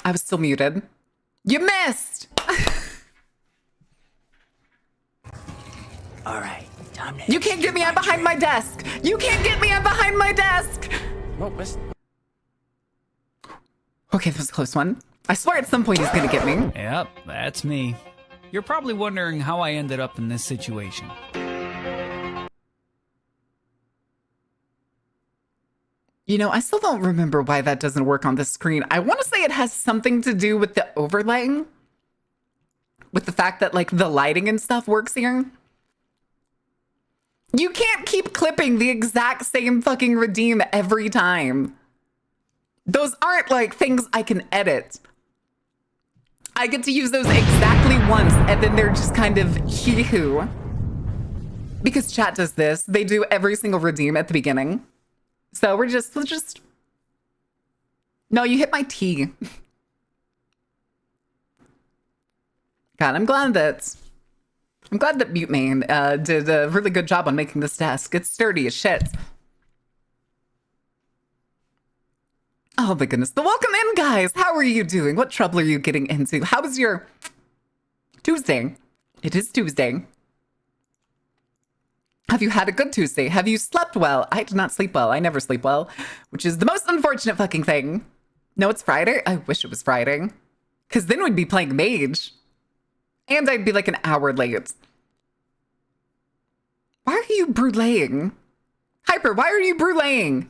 I was still muted. You missed! All right, time to... You can't get me, I'm behind my desk! You can't get me, I'm behind my desk! Okay, that was a close one. I swear at some point he's gonna get me. Yep, that's me. You're probably wondering how I ended up in this situation. You know, I still don't remember why that doesn't work on the screen. I want to say it has something to do with the overlaying. With the fact that, like, the lighting and stuff works here. You can't keep clipping the exact same fucking redeem every time. Those aren't, like, things I can edit. I get to use those exactly once, and then they're just kind of hee-hoo. Because chat does this. They do every single redeem at the beginning. So let's just... No, you hit my T. God, I'm glad that Mute Main did a really good job on making this desk. It's sturdy as shit. Oh my goodness. But welcome in, guys. How are you doing? What trouble are you getting into? How was your Tuesday? It is Tuesday. Have you had a good Tuesday? Have you slept well? I did not sleep well. I never sleep well, which is the most unfortunate fucking thing. No, it's Friday. I wish it was Friday. Because then we'd be playing Mage. And I'd be like an hour late. Why are you bruleeing? Hyper, why are you bruleeing?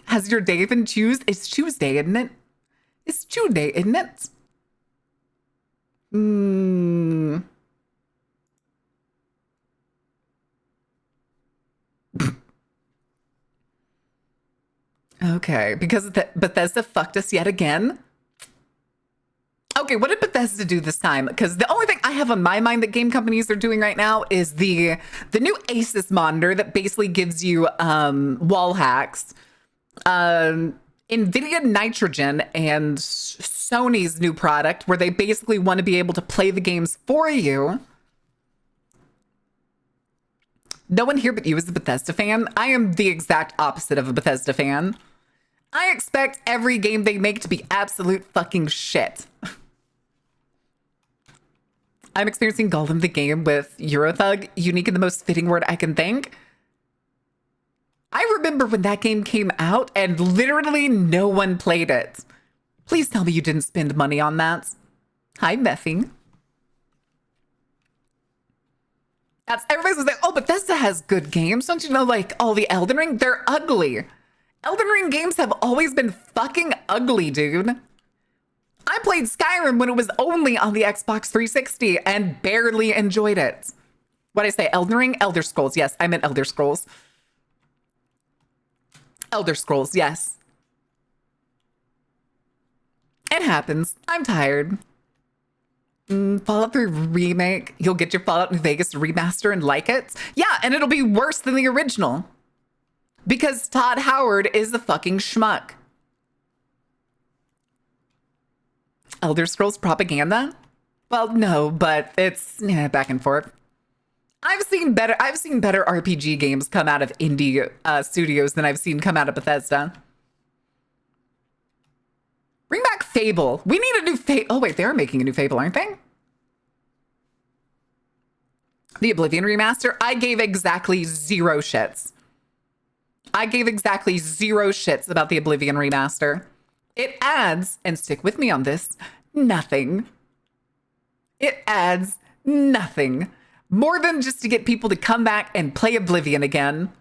Has your day been Tuesday? It's Tuesday, isn't it? It's Tuesday, isn't it? Okay, because Bethesda fucked us yet again. Okay, what did Bethesda do this time? Because the only thing I have on my mind that game companies are doing right now is the new Asus monitor that basically gives you wall hacks, NVIDIA Nitrogen, and Sony's new product where they basically want to be able to play the games for you. No one here but you is a Bethesda fan. I am the exact opposite of a Bethesda fan. I expect every game they make to be absolute fucking shit. I'm experiencing Golem the game with Eurothug, unique in the most fitting word I can think. I remember when that game came out and literally no one played it. Please tell me you didn't spend money on that. Hi, Meffing. That's everybody's like, oh, Bethesda has good games. Don't you know, like, all the Elden Ring? They're ugly. Elden Ring games have always been fucking ugly, dude. I played Skyrim when it was only on the Xbox 360 and barely enjoyed it. What'd I say? Elden Ring? Elder Scrolls. Yes, I meant Elder Scrolls. Elder Scrolls, yes. It happens. I'm tired. Fallout 3 remake. You'll get your Fallout New Vegas remaster and like it. Yeah, and it'll be worse than the original. Because Todd Howard is a fucking schmuck. Elder Scrolls propaganda? Well, no, but it's back and forth. I've seen better RPG games come out of indie studios than I've seen come out of Bethesda. Bring back Fable. We need a new Fable. Oh, wait, they're making a new Fable, aren't they? The Oblivion remaster. I gave exactly 0 shits. I gave exactly 0 shits about the Oblivion remaster. It adds, and stick with me on this, nothing. It adds nothing. More than just to get people to come back and play Oblivion again.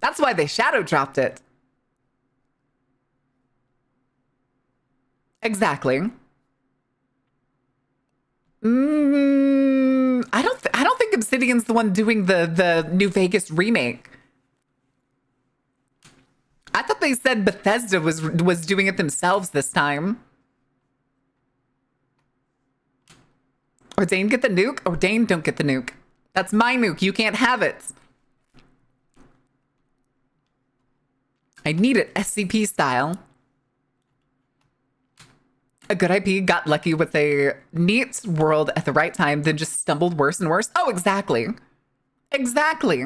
That's why they shadow dropped it. Exactly. I don't think Obsidian's the one doing the New Vegas remake. I thought they said Bethesda was doing it themselves this time. Ordain get the nuke. Ordain don't get the nuke. That's my nuke. You can't have it. I need it SCP style. A good IP got lucky with a neat world at the right time, then just stumbled worse and worse. Oh, exactly. Exactly.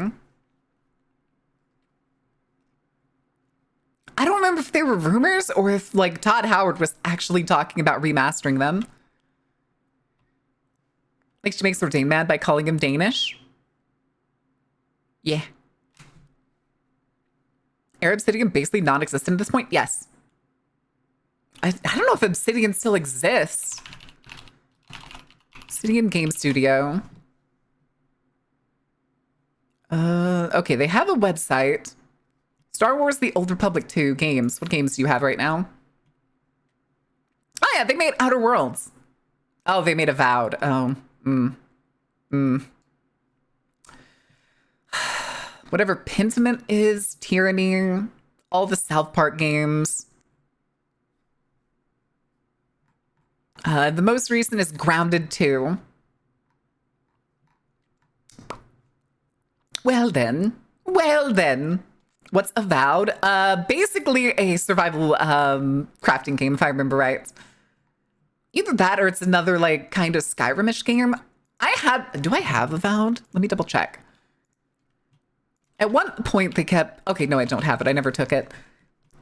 I don't remember if they were rumors or if like Todd Howard was actually talking about remastering them. Like she makes Ordain mad by calling him Danish. Yeah. Arab Obsidian basically non-existent at this point? Yes. I don't know if Obsidian still exists. Obsidian Game Studio. Okay, they have a website. Star Wars The Old Republic 2 games. What games do you have right now? Oh yeah, they made Outer Worlds. Oh, they made Avowed. Oh, Whatever Pentiment is, Tyranny, all the South Park games. The most recent is Grounded 2. Well then. What's Avowed? Basically a survival crafting game, if I remember right. Either that or it's another like kind of Skyrim-ish game. Do I have Avowed? Let me double check. At one point they kept, okay, no, I don't have it. I never took it.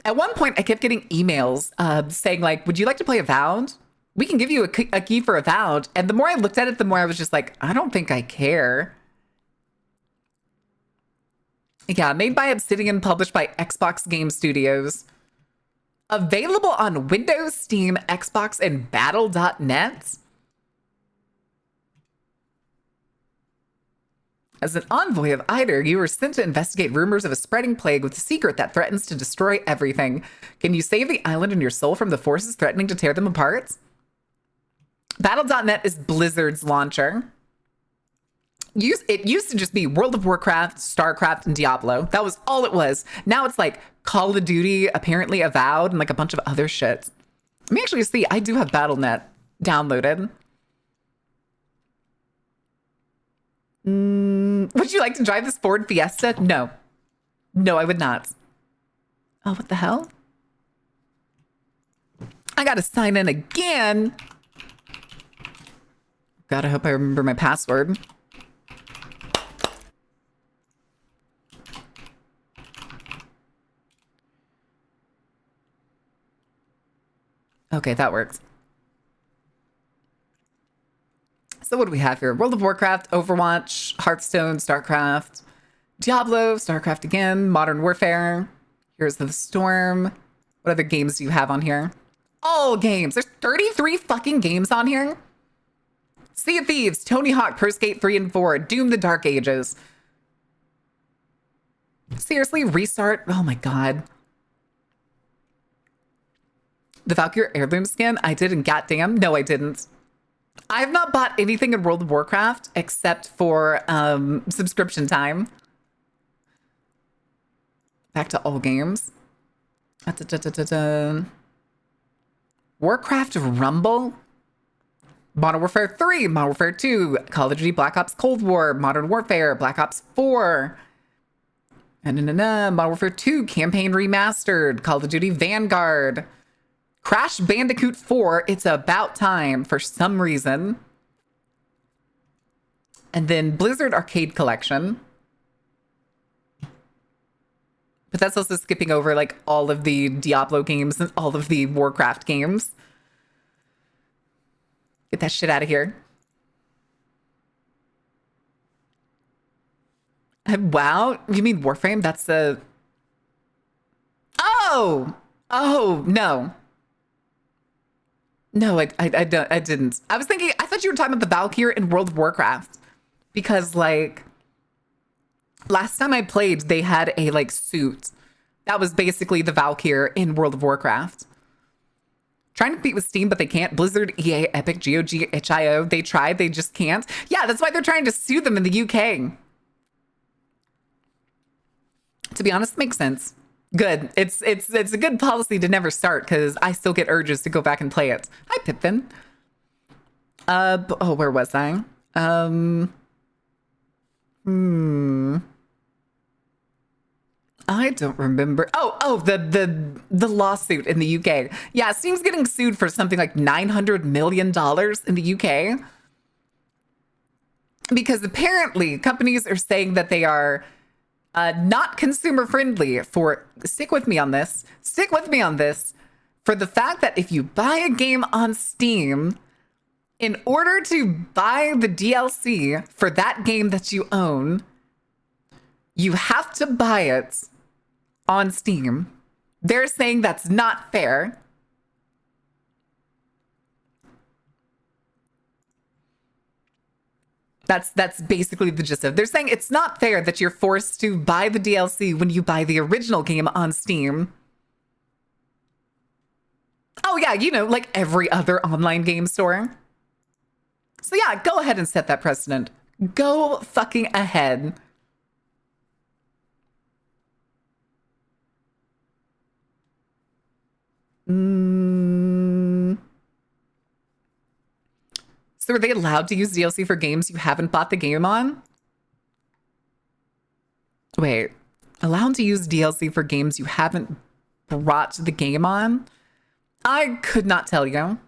At one point I kept getting emails saying like, would you like to play Avowed? We can give you a key for Avowed. And the more I looked at it, the more I was just like, I don't think I care. Yeah, made by Obsidian, published by Xbox Game Studios. Available on Windows, Steam, Xbox, and Battle.net. As an envoy of Eider, you were sent to investigate rumors of a spreading plague with a secret that threatens to destroy everything. Can you save the island and your soul from the forces threatening to tear them apart? Battle.net is Blizzard's launcher. It used to just be World of Warcraft, StarCraft, and Diablo. That was all it was. Now it's like Call of Duty, apparently Avowed, and like a bunch of other shit. Let me actually see. I do have Battle.net downloaded. Would you like to drive this Ford Fiesta? No. No, I would not. Oh, what the hell? I gotta sign in again. God, I hope I remember my password. Okay, that works. So what do we have here? World of Warcraft, Overwatch, Hearthstone, StarCraft, Diablo, StarCraft again, Modern Warfare, Heroes of the Storm. What other games do you have on here? All games. There's 33 fucking games on here. Sea of Thieves, Tony Hawk, Pro Skate 3 and 4, Doom the Dark Ages. Seriously, Restart? Oh my god. The Valkyrie heirloom skin? I did, and goddamn, no, I didn't. I have not bought anything in World of Warcraft except for subscription time. Back to all games. Warcraft Rumble? Modern Warfare 3, Modern Warfare 2, Call of Duty Black Ops Cold War, Modern Warfare, Black Ops 4. Modern Warfare 2, Campaign Remastered, Call of Duty Vanguard. Crash Bandicoot 4, It's About Time, for some reason. And then Blizzard Arcade Collection. But that's also skipping over like all of the Diablo games and all of the Warcraft games. Get that shit out of here. Wow, you mean Warframe? That's the... Oh, no. No, I didn't. I was thinking, I thought you were talking about the Valkyrie in World of Warcraft. Because, like, last time I played, they had a, like, suit. That was basically the Valkyrie in World of Warcraft. Trying to compete with Steam, but they can't. Blizzard, EA, Epic, GOG, itch.io. They tried, they just can't. Yeah, that's why they're trying to sue them in the UK. To be honest, makes sense. Good. It's a good policy to never start because I still get urges to go back and play it. Hi, Pippin. Where was I? I don't remember. The lawsuit in the UK. Yeah, Steam's getting sued for something like $900 million in the UK. Because apparently companies are saying that they are not consumer friendly for, stick with me on this, for the fact that if you buy a game on Steam, in order to buy the DLC for that game that you own, you have to buy it on Steam. They're saying that's not fair. That's basically the gist of it. They're saying it's not fair that you're forced to buy the DLC when you buy the original game on Steam. Oh yeah, you know, like every other online game store. So yeah, go ahead and set that precedent. Go fucking ahead. So are they allowed to use DLC for games you haven't bought the game on? Wait, allowed to use DLC for games you haven't brought the game on? I could not tell you.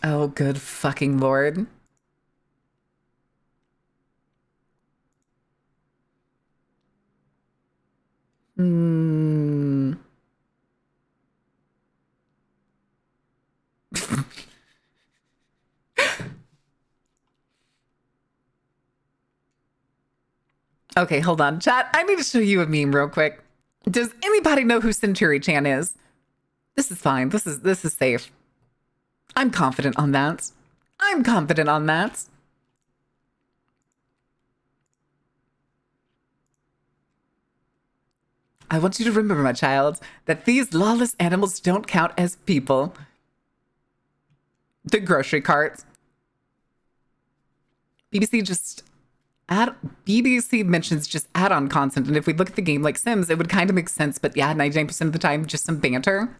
Oh, good fucking Lord. Okay, hold on, chat. I need to show you a meme real quick. Does anybody know who Century Chan is? This is fine. This is safe. I'm confident on that. I'm confident on that. I want you to remember, my child, that these lawless animals don't count as people. The grocery cart. BBC mentions just add-on content, and if we look at the game like Sims, it would kind of make sense, but yeah, 99% of the time, just some banter.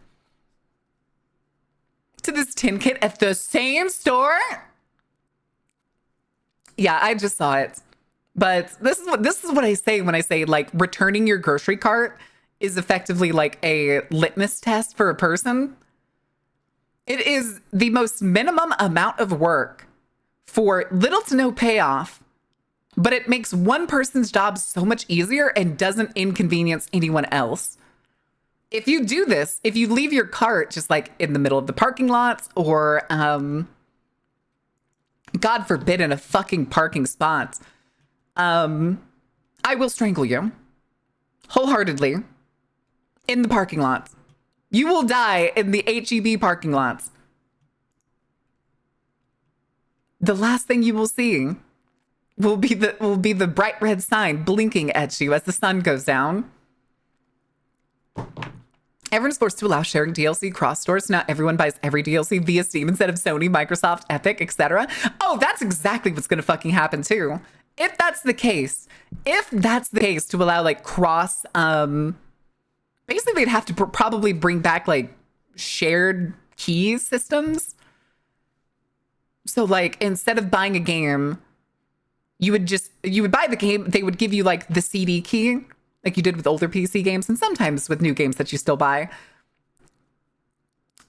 To this tin kit at the same store? Yeah, I just saw it. But this is what I say when I say like returning your grocery cart is effectively like a litmus test for a person. It is the most minimum amount of work for little to no payoff, but it makes one person's job so much easier and doesn't inconvenience anyone else. If you do this, if you leave your cart just like in the middle of the parking lots or, God forbid, in a fucking parking spot, I will strangle you wholeheartedly in the parking lots. You will die in the HEB parking lots. The last thing you will see will be the bright red sign blinking at you as the sun goes down. Everyone's forced to allow sharing DLC cross stores. Now everyone buys every DLC via Steam instead of Sony, Microsoft, Epic, etc. Oh, that's exactly what's going to fucking happen too. If that's the case, to allow like cross, basically they'd have to probably bring back like shared keys systems. So like instead of buying a game, you would buy the game. They would give you like the CD key, like you did with older PC games and sometimes with new games that you still buy.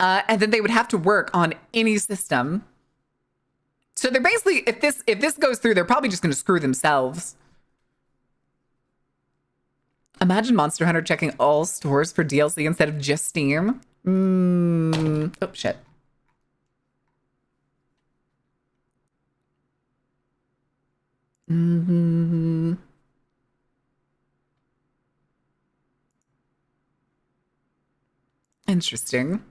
And then they would have to work on any system. So they're basically, if this goes through, they're probably just going to screw themselves. Imagine Monster Hunter checking all stores for DLC instead of just Steam. Oh, shit. Interesting.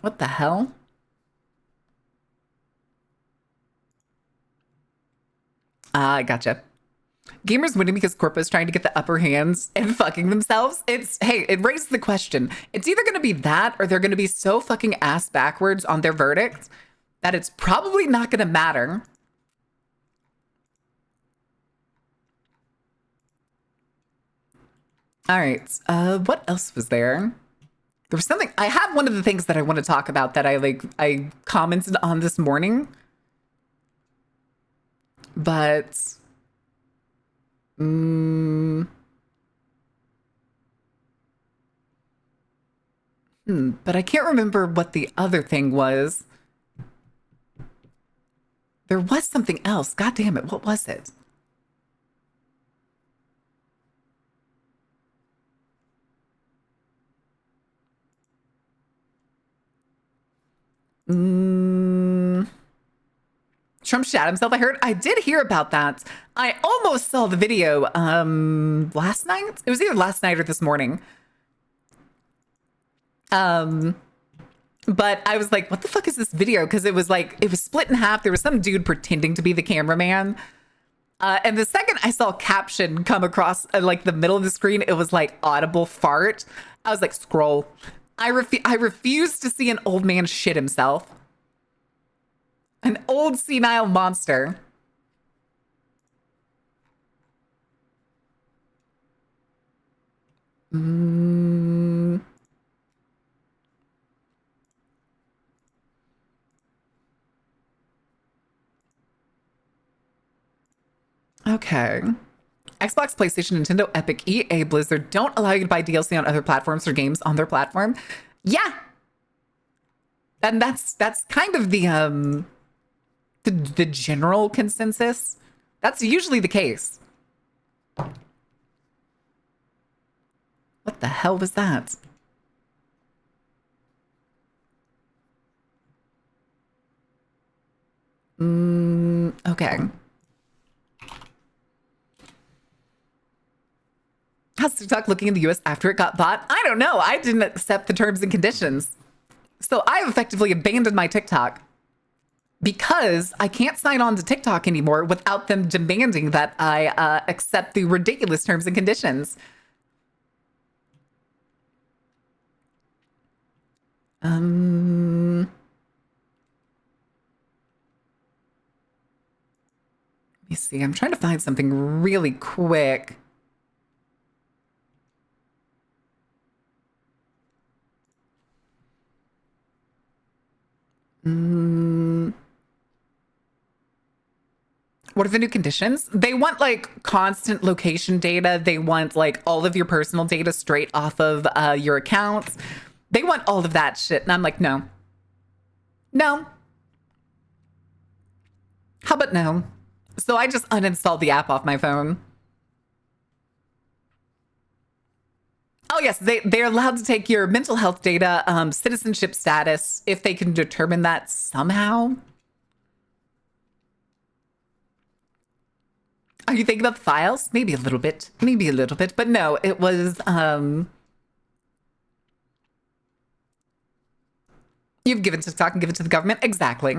What the hell? Ah, I gotcha. Gamers winning because Corpo's trying to get the upper hands and fucking themselves. Hey, it raises the question. It's either going to be that or they're going to be so fucking ass backwards on their verdict that it's probably not going to matter. All right. What else was there? There was something. I have one of the things that I want to talk about that I commented on this morning. But But I can't remember what the other thing was. There was something else. God damn it. What was it? Trump shat himself. I did hear about that. I almost saw the video last night. It was either last night or this morning. But I was like, what the fuck is this video? Because it was split in half. There was some dude pretending to be the cameraman. And the second I saw a caption come across like the middle of the screen, it was like audible fart. I was like, scroll. I refuse to see an old man shit himself. An old senile monster. Okay. Xbox, PlayStation, Nintendo, Epic, EA, Blizzard don't allow you to buy DLC on other platforms or games on their platform. Yeah. And that's kind of the general consensus. That's usually the case. What the hell was that? Okay. How's TikTok looking in the US after it got bought? I don't know. I didn't accept the terms and conditions. So I've effectively abandoned my TikTok because I can't sign on to TikTok anymore without them demanding that I accept the ridiculous terms and conditions. Let me see. I'm trying to find something really quick. What are the new conditions? They want like constant location data. They want like all of your personal data straight off of your accounts. They want all of that shit. And I'm like, no. No. How about no? So I just uninstalled the app off my phone. Oh, yes. They're allowed to take your mental health data, citizenship status, if they can determine that somehow. Are you thinking about the files? Maybe a little bit. Maybe a little bit. But no, it was... You've given to TikTok and given to the government? Exactly.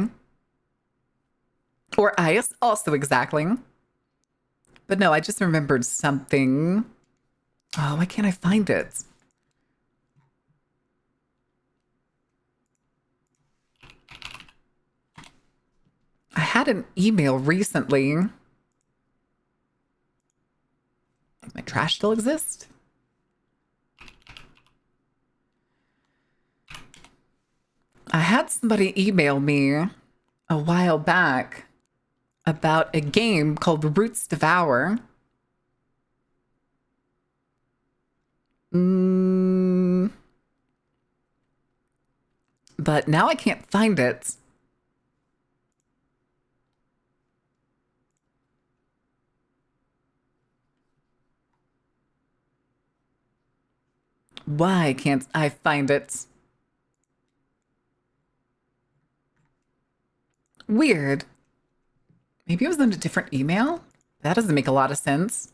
Or ICE? Also exactly. But no, I just remembered something. Oh, why can't I find it? I had an email recently. Does my trash still exist? I had somebody email me a while back about a game called Roots Devour. But now I can't find it. Why can't I find it? Weird. Maybe it was in a different email? That doesn't make a lot of sense.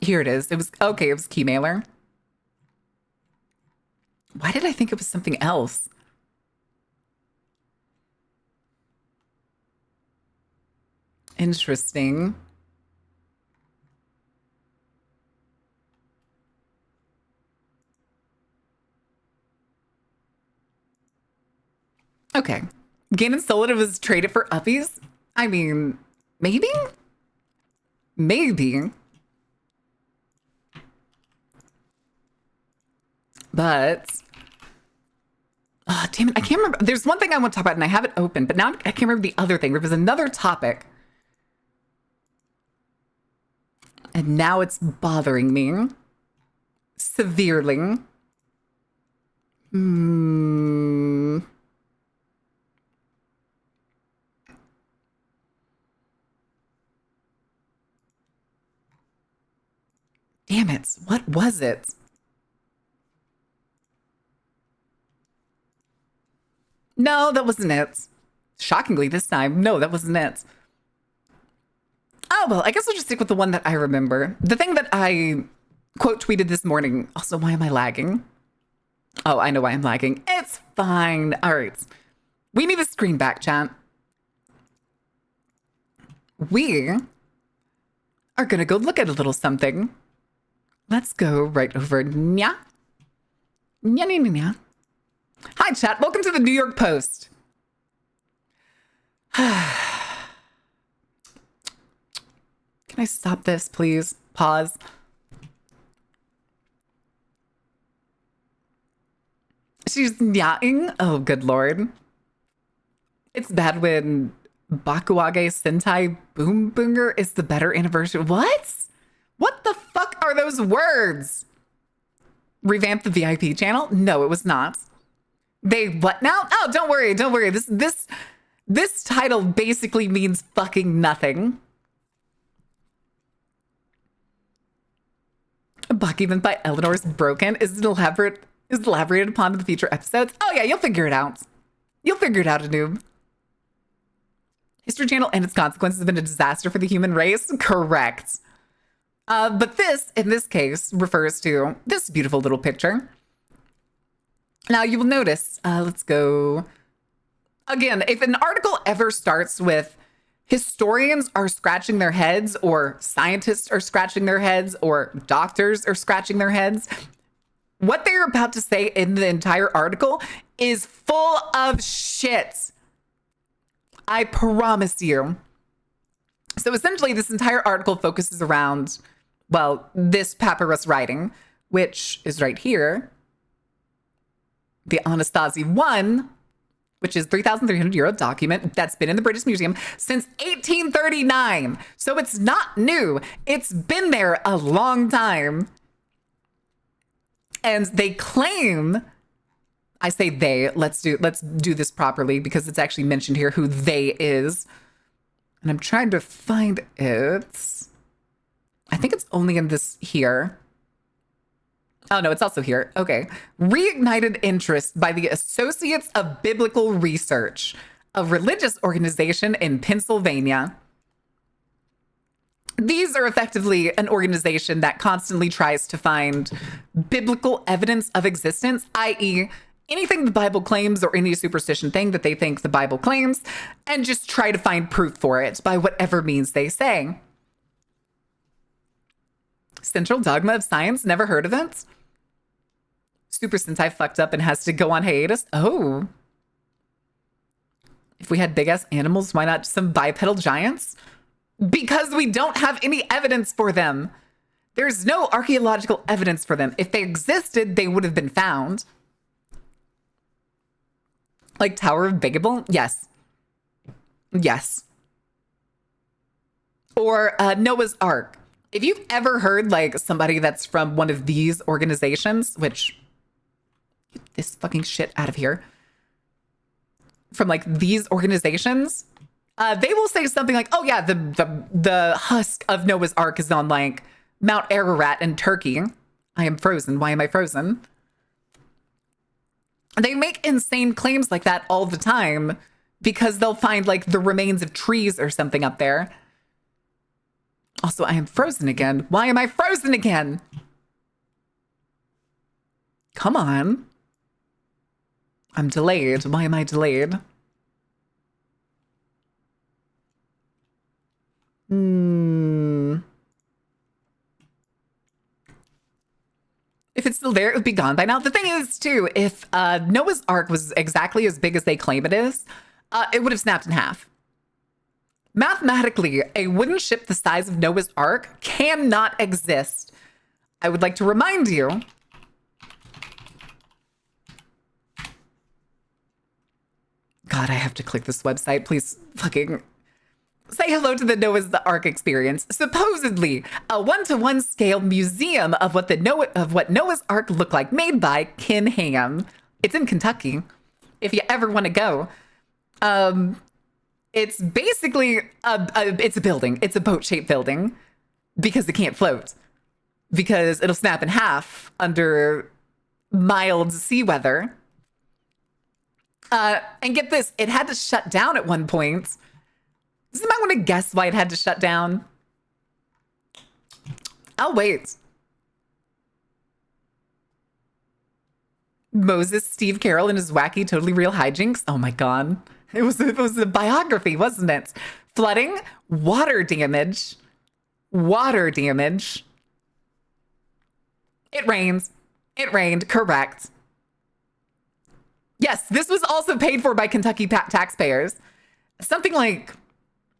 Here it is. It was okay. It was Keymailer. Why did I think it was something else? Interesting. Okay. Gain and Solid was traded for uppies? I mean, maybe? Maybe. but oh, damn it, I can't remember. There's one thing I want to talk about and I have it open, but now I can't remember the other thing. There was another topic. And now it's bothering me severely. Damn it. What was it? No, that wasn't it. Shockingly this time. No, that wasn't it. Oh, well, I guess I'll just stick with the one that I remember. The thing that I quote tweeted this morning. Also, why am I lagging? Oh, I know why I'm lagging. It's fine. All right. We need a screen back, chat. We are going to go look at a little something. Let's go right over. Nya. Nya, nya, nya, nya. Hi, chat. Welcome to the New York Post. Can I stop this, please? Pause. She's nya'ing. Oh, good lord. It's bad when Bakuage Sentai Boom Boonger is the better anniversary. What? What the fuck are those words? Revamp the VIP channel? No, it was not. They what now? Oh, don't worry, don't worry. This title basically means fucking nothing. Buck even by Eleanor's broken is elaborated upon in the future episodes. Oh yeah, you'll figure it out. You'll figure it out, Anoob. History Channel and its consequences have been a disaster for the human race. Correct. But this, in this case, refers to this beautiful little picture. Now you will notice, let's go. Again, if an article ever starts with historians are scratching their heads or scientists are scratching their heads or doctors are scratching their heads, what they're about to say in the entire article is full of shit. I promise you. So essentially, this entire article focuses around, well, this papyrus writing, which is right here. The Anastasi 1, which is 3,300 euro document that's been in the British Museum since 1839. So it's not new. It's been there a long time. And they claim, I say they, let's do this properly because it's actually mentioned here who they is. And I'm trying to find it. I think it's only in this here. Oh, no, it's also here. Okay. Reignited interest by the Associates of Biblical Research, a religious organization in Pennsylvania. These are effectively an organization that constantly tries to find biblical evidence of existence, i.e., anything the Bible claims or any superstition thing that they think the Bible claims, and just try to find proof for it by whatever means they say. Central Dogma of Science, never heard of it? Super Sentai fucked up and has to go on hiatus? Oh. If we had big-ass animals, why not some bipedal giants? Because we don't have any evidence for them. There's no archaeological evidence for them. If they existed, they would have been found. Like Tower of Babel? Yes. Yes. Or Noah's Ark. If you've ever heard like somebody that's from one of these organizations, which get this fucking shit out of here, from like these organizations, they will say something like, "Oh yeah, the husk of Noah's Ark is on like Mount Ararat in Turkey. I am frozen. Why am I frozen?" They make insane claims like that all the time because they'll find like the remains of trees or something up there. Also, I am frozen again. Why am I frozen again? Come on. I'm delayed. Why am I delayed? If it's still there, it would be gone by now. The thing is, too, if Noah's Ark was exactly as big as they claim it is, it would have snapped in half. Mathematically, a wooden ship the size of Noah's Ark cannot exist. I would like to remind you God, I have to click this website. Please fucking say hello to the Noah's Ark experience. Supposedly, a 1-to-1 scale museum of what Noah's Ark looked like, made by Ken Ham. It's in Kentucky. If you ever want to go, it's basically it's a building. It's a boat-shaped building because it can't float, because it'll snap in half under mild sea weather. And get this, it had to shut down at one point. Does anybody want to guess why it had to shut down? I'll wait. Moses, Steve Carroll, and his wacky, totally real hijinks. Oh my God. It was a biography, wasn't it? Flooding, water damage. Water damage. It rains. It rained, correct. Yes, this was also paid for by Kentucky taxpayers. Something like,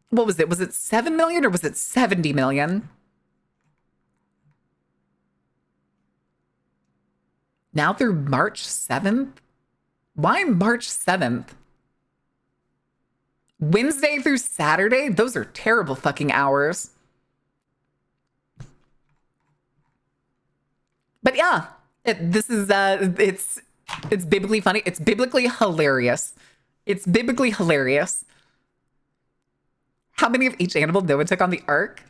what was it? Was it 7 million or was it 70 million? Now through March 7th? Why March 7th? Wednesday through Saturday? Those are terrible fucking hours. But yeah, it's biblically funny. It's biblically hilarious. It's biblically hilarious. How many of each animal Noah took on the ark?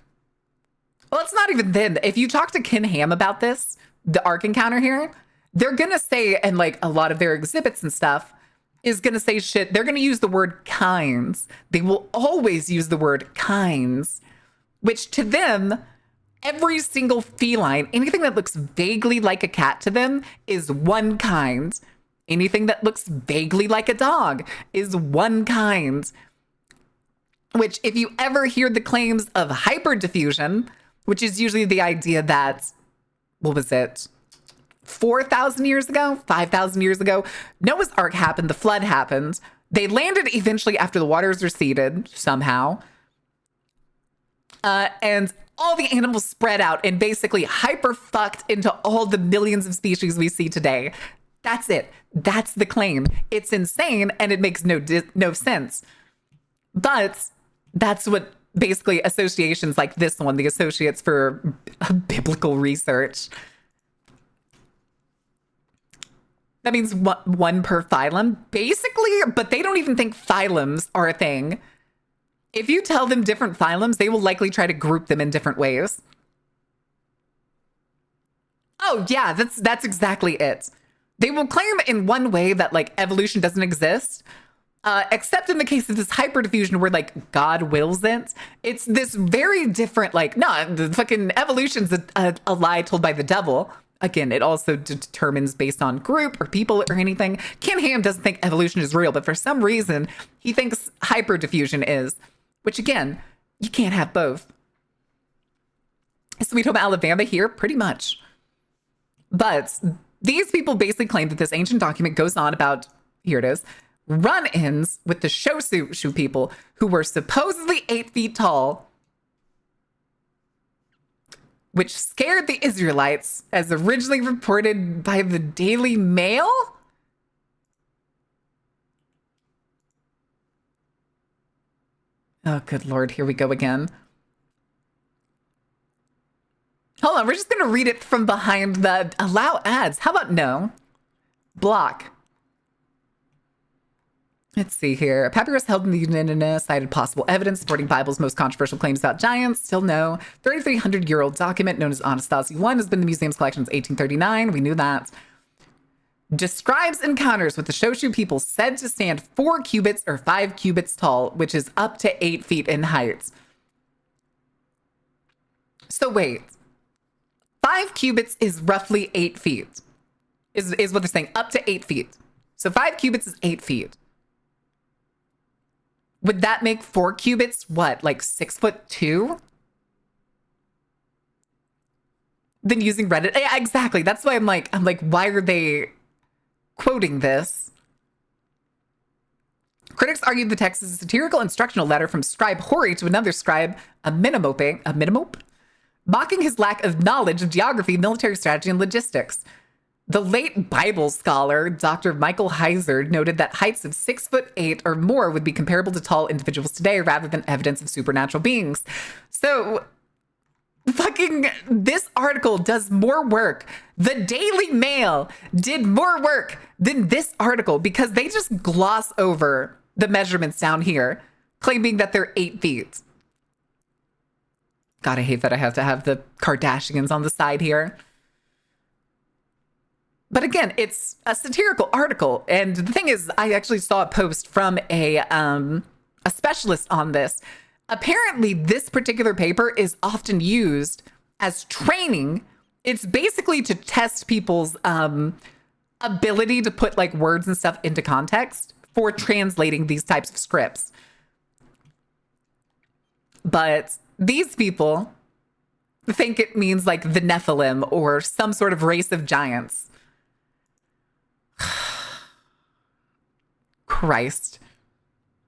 Well, it's not even then. If you talk to Ken Ham about this, the ark encounter here, they're going to say, and like a lot of their exhibits and stuff is going to say shit. They're going to use the word kinds. They will always use the word kinds, which to them, every single feline, anything that looks vaguely like a cat to them is one kind. Anything that looks vaguely like a dog is one kind. Which, if you ever hear the claims of hyperdiffusion, which is usually the idea that, what was it, 4,000 years ago, 5,000 years ago, Noah's Ark happened, the flood happened. They landed eventually after the waters receded, somehow. And all the animals spread out and basically hyper fucked into all the millions of species we see today. That's it. That's the claim. It's insane and it makes no sense. But that's what basically associations like this one, the Associates for Biblical Research. That means one per phylum, basically, but they don't even think phylums are a thing. If you tell them different phylums, they will likely try to group them in different ways. Oh yeah, that's exactly it. They will claim in one way that like evolution doesn't exist, except in the case of this hyperdiffusion where like God wills it. It's this very different, like, no, the fucking evolution's a lie told by the devil. Again, it also determines based on group or people or anything. Ken Ham doesn't think evolution is real, but for some reason, he thinks hyperdiffusion is. Which again, you can't have both. Sweet Home Alabama here, pretty much. But these people basically claim that this ancient document goes on about, here it is, run-ins with the Shoshu people who were supposedly 8 feet tall, which scared the Israelites, as originally reported by the Daily Mail? Oh, good Lord, here we go again. Hold on, we're just going to read it from behind the allow ads. How about no? Block. Let's see here. A papyrus held in the United cited possible evidence supporting Bible's most controversial claims about giants. Still no. 3,300-year-old document known as Anastasia I has been in the museum's collection since 1839. We knew that. Describes encounters with the Shoshu people said to stand 4 cubits or 5 cubits tall, which is up to 8 feet in height. So wait. 5 cubits is roughly 8 feet. Is what they're saying. Up to 8 feet. So 5 cubits is 8 feet. Would that make 4 cubits, what, like 6'2"? Then using Reddit. Yeah, exactly. That's why I'm like, why are they quoting this? Critics argued the text is a satirical instructional letter from scribe Hori to another scribe, a Minimope, mocking his lack of knowledge of geography, military strategy, and logistics. The late Bible scholar, Dr. Michael Heiser, noted that heights of 6'8" or more would be comparable to tall individuals today rather than evidence of supernatural beings. So, fucking, this article does more work. The Daily Mail did more work than this article because they just gloss over the measurements down here, claiming that they're 8 feet. God, I hate that I have to have the Kardashians on the side here. But again, it's a satirical article. And the thing is, I actually saw a post from a specialist on this. Apparently, this particular paper is often used as training. It's basically to test people's ability to put like words and stuff into context for translating these types of scripts. But these people think it means like the Nephilim or some sort of race of giants. Christ.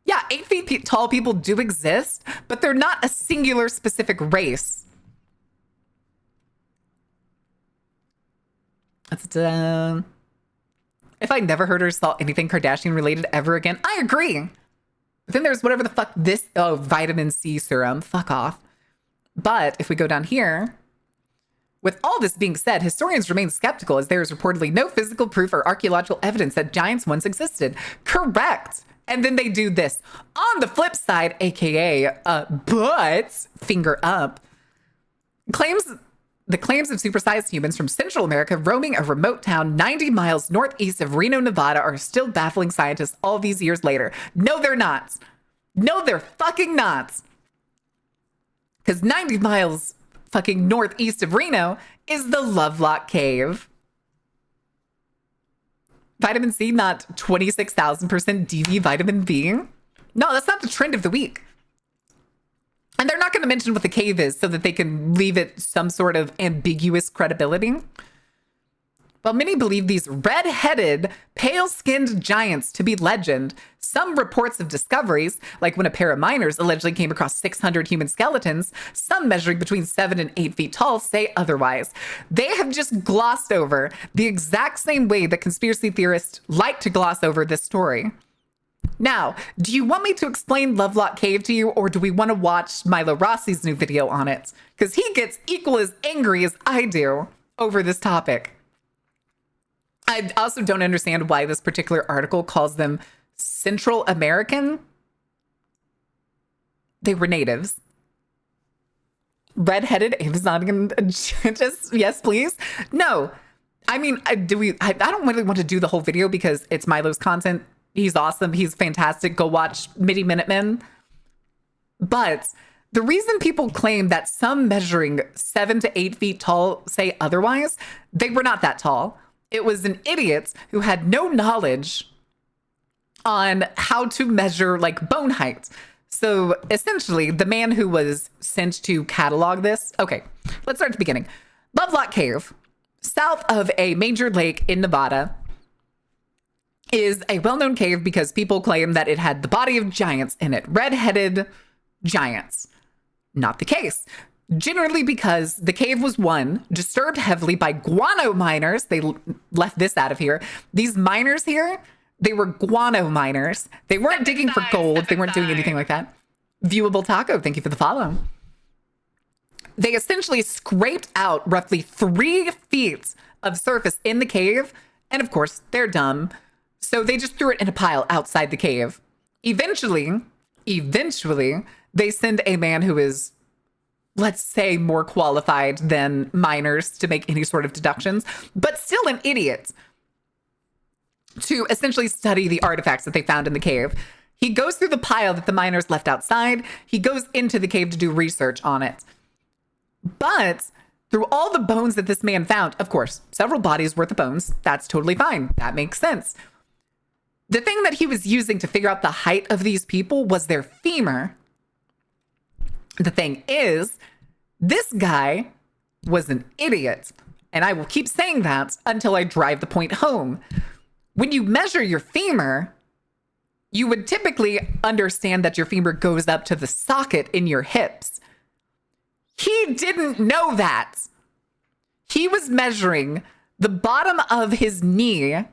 Yeah, 8 feet tall people do exist, but they're not a singular specific race. If I never heard or saw anything Kardashian related ever again, I agree. But then there's whatever the fuck this, vitamin C serum, fuck off. But if we go down here, with all this being said, historians remain skeptical as there is reportedly no physical proof or archaeological evidence that giants once existed. Correct. And then they do this. On the flip side, aka, but, finger up, the claims of supersized humans from Central America roaming a remote town 90 miles northeast of Reno, Nevada are still baffling scientists all these years later. No, they're not. No, they're fucking not. Because 90 miles fucking northeast of Reno is the Lovelock Cave. Vitamin C, not 26,000% DV vitamin B. No, that's not the trend of the week. And they're not going to mention what the cave is so that they can leave it some sort of ambiguous credibility. While many believe these red-headed, pale-skinned giants to be legend, some reports of discoveries, like when a pair of miners allegedly came across 600 human skeletons, some measuring between 7 and 8 feet tall, say otherwise. They have just glossed over the exact same way that conspiracy theorists like to gloss over this story. Now, do you want me to explain Lovelock Cave to you, or do we want to watch Milo Rossi's new video on it? Because he gets equal as angry as I do over this topic. I also don't understand why this particular article calls them Central American. They were natives. Red-headed Amazonian, just, yes, please. No, I mean, I don't really want to do the whole video because it's Milo's content. He's awesome. He's fantastic. Go watch Midi Minutemen. But the reason people claim that some measuring 7 to 8 feet tall say otherwise, they were not that tall. It was an idiot who had no knowledge on how to measure like bone height. So essentially, the man who was sent to catalog this. Okay, let's start at the beginning. Lovelock Cave, south of a major lake in Nevada, is a well-known cave because people claim that it had the body of giants in it. Red-headed giants. Not the case. Generally because the cave was, one, disturbed heavily by guano miners. They left this out of here. These miners here, they were guano miners. They weren't digging for gold. They weren't doing anything like that. Viewable Taco, thank you for the follow. They essentially scraped out roughly 3 feet of surface in the cave. And of course, they're dumb. So they just threw it in a pile outside the cave. Eventually, they send a man who is, let's say, more qualified than miners to make any sort of deductions, but still an idiot, to essentially study the artifacts that they found in the cave. He goes through the pile that the miners left outside. He goes into the cave to do research on it. But through all the bones that this man found, of course, several bodies worth of bones, that's totally fine. That makes sense. The thing that he was using to figure out the height of these people was their femur. The thing is, this guy was an idiot. And I will keep saying that until I drive the point home. When you measure your femur, you would typically understand that your femur goes up to the socket in your hips. He didn't know that. He was measuring the bottom of his knee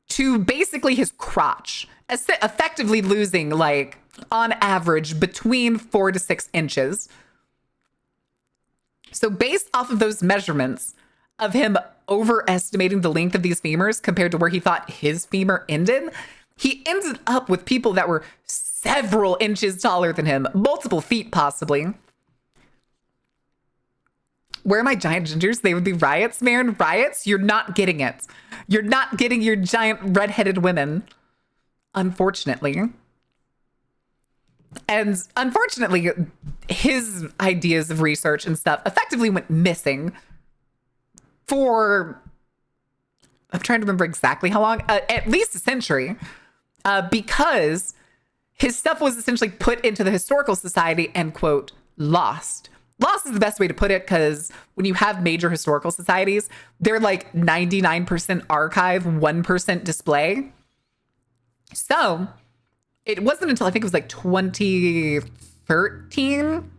to basically his crotch, effectively losing, like, on average, between 4 to 6 inches. So based off of those measurements of him overestimating the length of these femurs compared to where he thought his femur ended, he ended up with people that were several inches taller than him, multiple feet possibly. Where are my giant gingers? They would be riots, man. Riots? You're not getting it. You're not getting your giant redheaded women, unfortunately. And unfortunately, his ideas of research and stuff effectively went missing for, I'm trying to remember exactly how long, at least a century, because his stuff was essentially put into the Historical Society and, quote, lost. Lost is the best way to put it, because when you have major historical societies, they're like 99% archive, 1% display. So it wasn't until I think it was like 2010,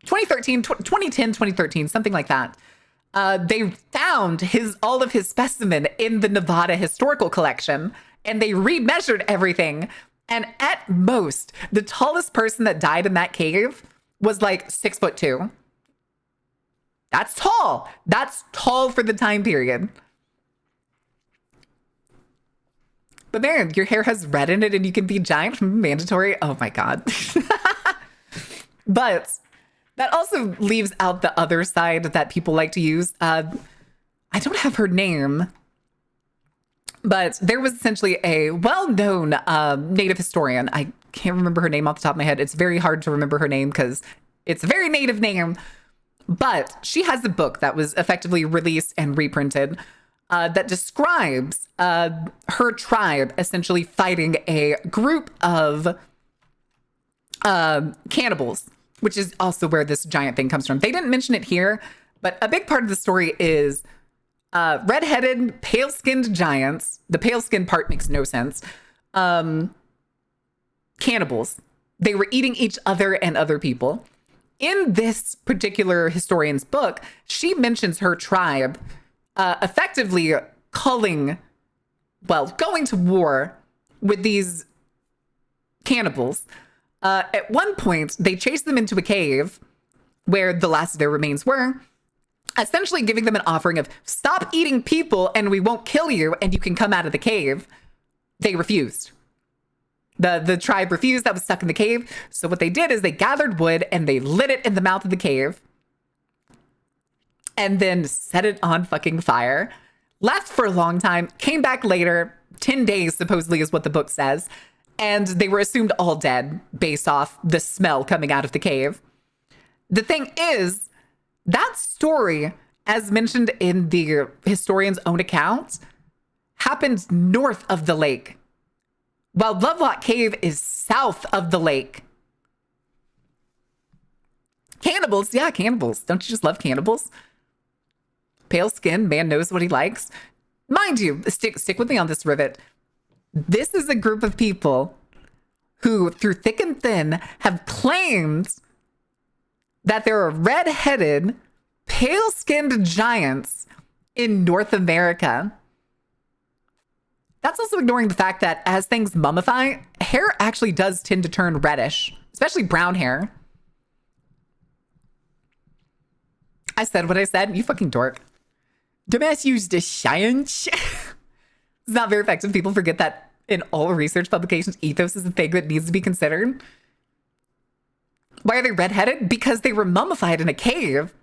2013, something like that. They found all of his specimen in the Nevada Historical Collection, and they remeasured everything. And at most, the tallest person that died in that cave was like 6'2". That's tall. That's tall for the time period. But man, your hair has red in it and you can be giant. Mandatory. Oh my God. But that also leaves out the other side that people like to use. I don't have her name, but there was essentially a well-known native historian. I can't remember her name off the top of my head. It's very hard to remember her name because it's a very native name. But she has a book that was effectively released and reprinted that describes her tribe essentially fighting a group of cannibals, which is also where this giant thing comes from. They didn't mention it here, but a big part of the story is redheaded, pale-skinned giants. The pale-skinned part makes no sense. Cannibals. They were eating each other and other people. In this particular historian's book, she mentions her tribe effectively going to war with these cannibals. At one point, they chased them into a cave where the last of their remains were, essentially giving them an offering of, stop eating people and we won't kill you and you can come out of the cave. They refused. The tribe refused that was stuck in the cave. So what they did is they gathered wood and they lit it in the mouth of the cave and then set it on fucking fire. Left for a long time, came back later, 10 days supposedly is what the book says, and they were assumed all dead based off the smell coming out of the cave. The thing is, that story, as mentioned in the historian's own account, happened north of the lake, while Lovelock Cave is south of the lake. Cannibals, yeah, cannibals. Don't you just love cannibals? Pale skin, man knows what he likes. Mind you, stick with me on this, Rivet. This is a group of people who, through thick and thin, have claimed that there are red-headed, pale-skinned giants in North America. That's also ignoring the fact that as things mummify, hair actually does tend to turn reddish, especially brown hair. I said what I said, you fucking dork. Dumbass used a science. It's not very effective. People forget that in all research publications, ethos is a thing that needs to be considered. Why are they redheaded? Because they were mummified in a cave.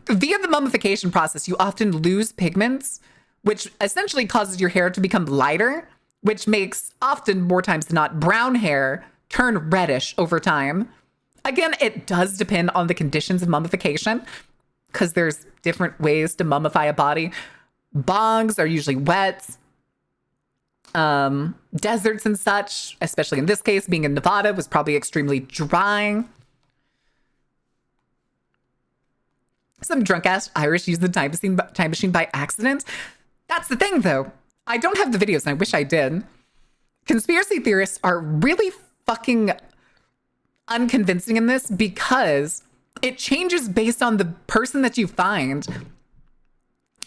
Via the mummification process, you often lose pigments, which essentially causes your hair to become lighter, which makes, often more times than not, brown hair turn reddish over time. Again, it does depend on the conditions of mummification, because there's different ways to mummify a body. Bogs are usually wet. Deserts and such, especially in this case, being in Nevada, was probably extremely dry. Some drunk-ass Irish used the time machine by accident. That's the thing, though. I don't have the videos, and I wish I did. Conspiracy theorists are really fucking unconvincing in this because It changes based on the person that you find.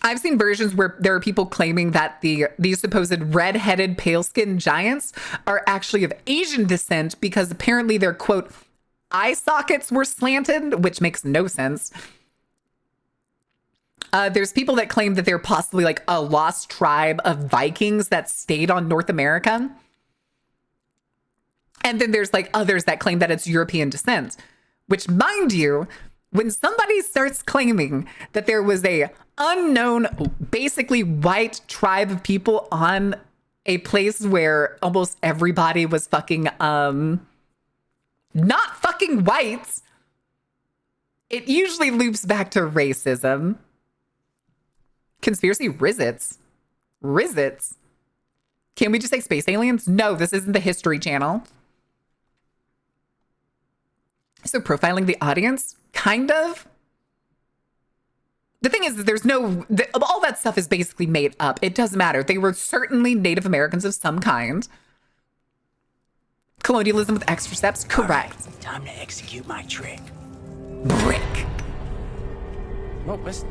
I've seen versions where there are people claiming that these supposed red-headed, pale-skinned giants are actually of Asian descent because apparently their, quote, eye sockets were slanted, which makes no sense. There's people that claim that they're possibly like a lost tribe of Vikings that stayed on North America. And then there's like others that claim that it's European descent, which, mind you, when somebody starts claiming that there was a unknown, basically white tribe of people on a place where almost everybody was fucking, not fucking whites, it usually loops back to racism. Conspiracy Rizits. Rizits. Can we just say space aliens? No, this isn't the History Channel. So profiling the audience? Kind of. The thing is, there's no... all that stuff is basically made up. It doesn't matter. They were certainly Native Americans of some kind. Colonialism with extra steps? Correct. Right, time to execute my trick. Brick. What was...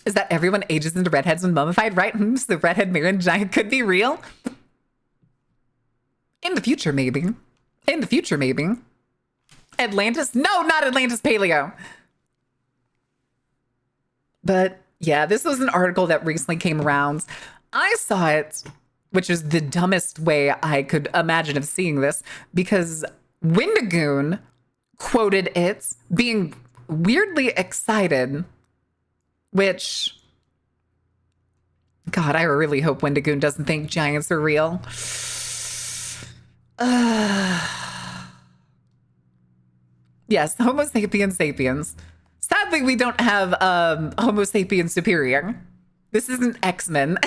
Is that everyone ages into redheads when mummified, right? So the redhead Marion giant could be real? In the future, maybe. In the future, maybe. Atlantis? No, not Atlantis Paleo. But yeah, this was an article that recently came around. I saw it, which is the dumbest way I could imagine of seeing this, because Wendigoon quoted it being weirdly excited, which, God, I really hope Wendigoon doesn't think giants are real. Yes, Homo sapiens sapiens. Sadly, we don't have Homo sapiens superior. This isn't X-Men.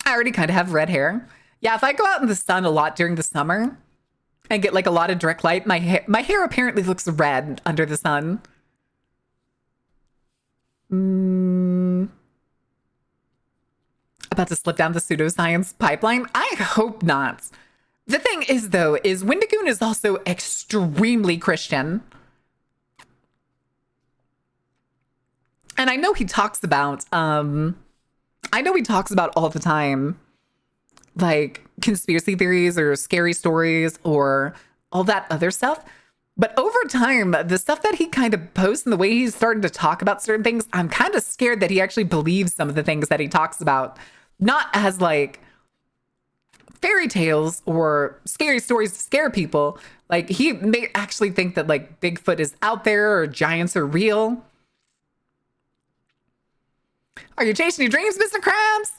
I already kind of have red hair. Yeah, if I go out in the sun a lot during the summer and get like a lot of direct light, my hair apparently looks red under the sun. About to slip down the pseudoscience pipeline? I hope not. The thing is, though, is Wendigoon is also extremely Christian. And I know he talks about, all the time, like conspiracy theories or scary stories or all that other stuff. But over time, the stuff that he kind of posts and the way he's starting to talk about certain things, I'm kind of scared that he actually believes some of the things that he talks about, not as like fairy tales or scary stories to scare people. Like he may actually think that like Bigfoot is out there or giants are real. Are you chasing your dreams, Mr. Krabs?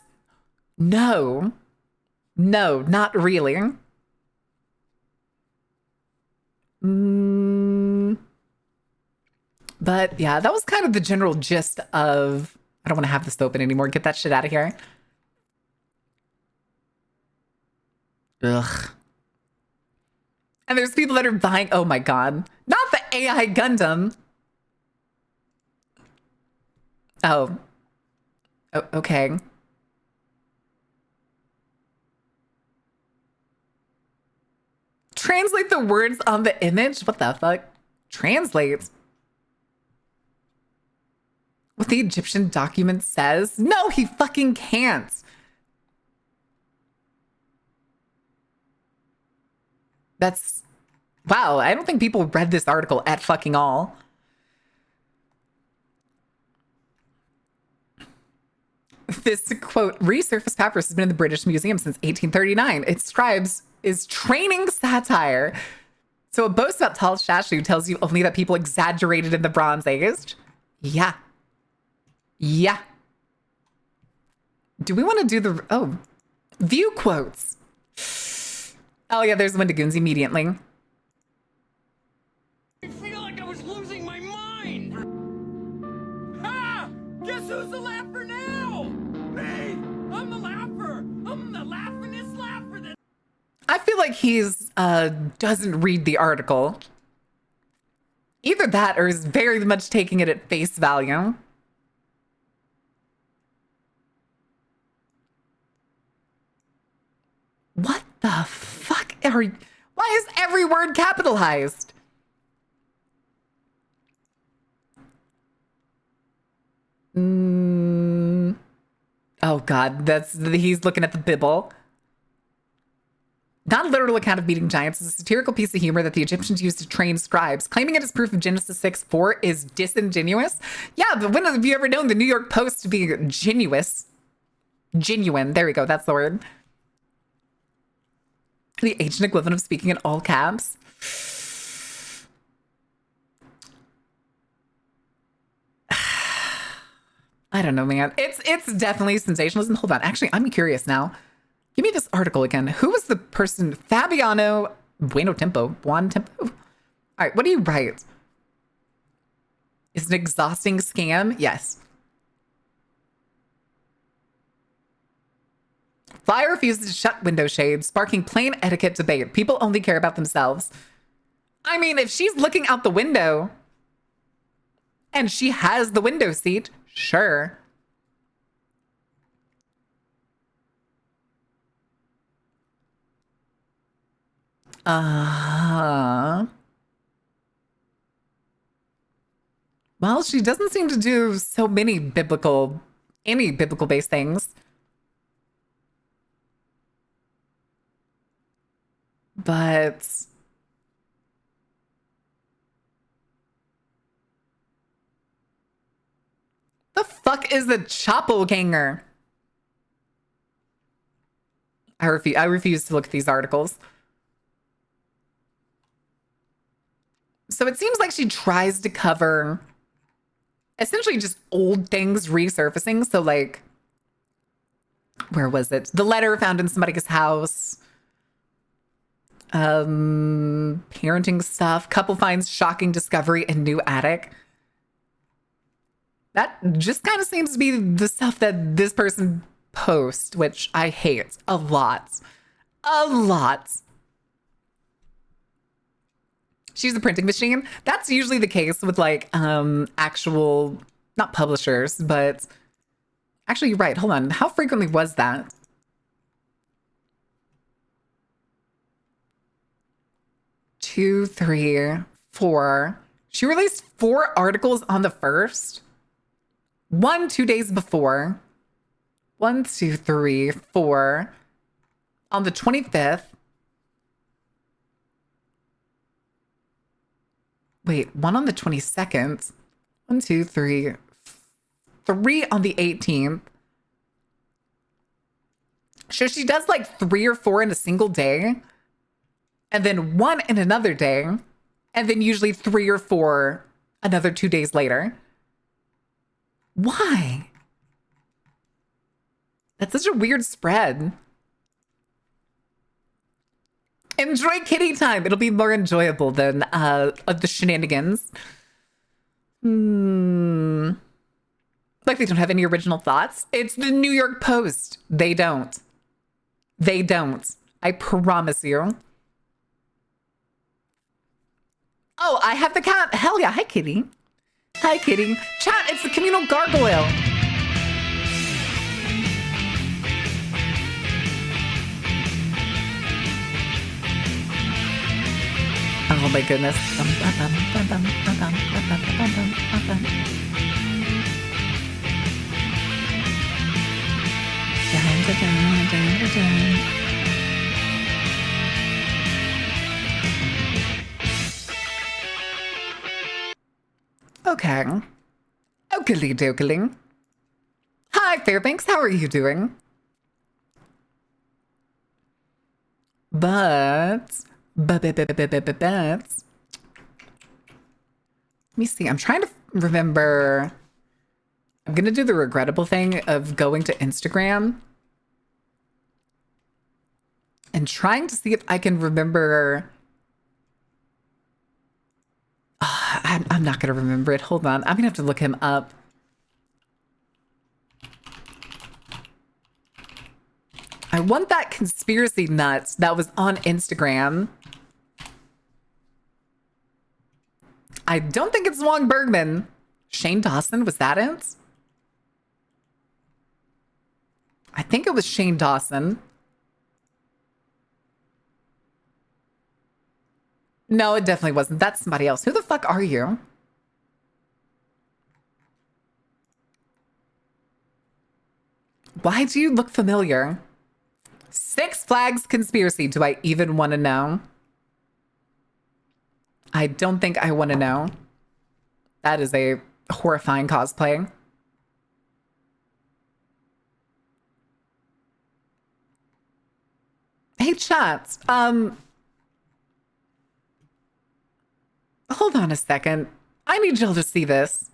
No, not really. But yeah, that was kind of the general gist of, I don't want to have this open anymore. Get that shit out of here. Ugh. And there's people that are buying, oh my God, not the AI Gundam. Oh, okay. Translate the words on the image? What the fuck? Translate what the Egyptian document says? No, he fucking can't. That's, wow, I don't think people read this article at fucking all. This quote, resurfaced papyrus has been in the British Museum since 1839. It describes is training satire. So it boasts about Tal Shashu tells you only that people exaggerated in the Bronze Age. Yeah. Yeah. Do we want to do the, view quotes? Oh yeah, there's Wendigoons immediately. I feel like I was losing my mind! Ha! Guess who's the laugher now? Me! I'm the laugher! I'm the laughingest laugher that... I feel like he's, doesn't read the article. Either that or is very much taking it at face value. What the Why is every word capitalized? Oh God, he's looking at the Bible. Not a literal account of beating giants is a satirical piece of humor that the Egyptians used to train scribes. Claiming it as proof of Genesis 6:4 is disingenuous. Yeah, but when have you ever known the New York Post to be genuous? Genuine. There we go. That's the word. The ancient equivalent of speaking in all caps. I don't know, man. It's definitely sensationalism. Hold on. Actually, I'm curious now. Give me this article again. Who was the person? Fabiano Buon Tempo. All right, what do you write? Is it an exhausting scam? Yes. Flyer refuses to shut window shades, sparking plain etiquette debate. People only care about themselves. I mean, if she's looking out the window and she has the window seat, sure. Well, she doesn't seem to do so many any biblical based things. But the fuck is a Chappelganger? I refuse to look at these articles. So it seems like she tries to cover essentially just old things resurfacing. So like, where was it? The letter found in somebody's house. Parenting stuff. Couple finds shocking discovery in new attic. That just kind of seems to be the stuff that this person posts, which I hate a lot. A lot. She's a printing machine. That's usually the case with like actual, not publishers, but actually you're right. Hold on. How frequently was that? Two, three, four. She released 4 articles on the 1st. 1 2 days before. 1, 2, 3, 4. On the 25th. Wait, 1 on the 22nd. 1, 2, 3. 3 on the 18th. So she does like 3 or 4 in a single day. And then 1 in another day. And then usually 3 or 4 another 2 days later. Why? That's such a weird spread. Enjoy kitty time. It'll be more enjoyable than the shenanigans. Like they don't have any original thoughts. It's the New York Post. They don't. They don't. I promise you. Oh, I have the cat. Hell yeah. Hi, kitty. Hi, kitty. Chat, it's the communal gargoyle. Oh my goodness. Okay. Oakley dokley. Hi, Fairbanks. How are you doing? But let me see. I'm trying to remember. I'm going to do the regrettable thing of going to Instagram and trying to see if I can remember. I'm not going to remember it. Hold on. I'm going to have to look him up. I want that conspiracy nuts that was on Instagram. I don't think it's Wong Bergman. Shane Dawson, was that it? I think it was Shane Dawson. No, it definitely wasn't. That's somebody else. Who the fuck are you? Why do you look familiar? Six Flags conspiracy. Do I even want to know? I don't think I want to know. That is a horrifying cosplay. Hey, chat. Hold on a second. I need y'all to see this.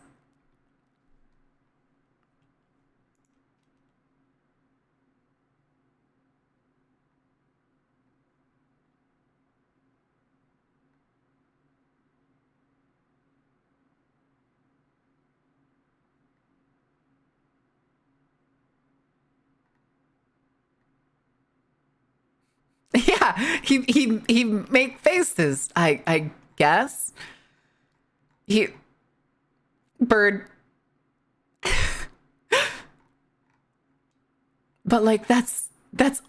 Yeah, he make faces. I guess. He bird. But like that's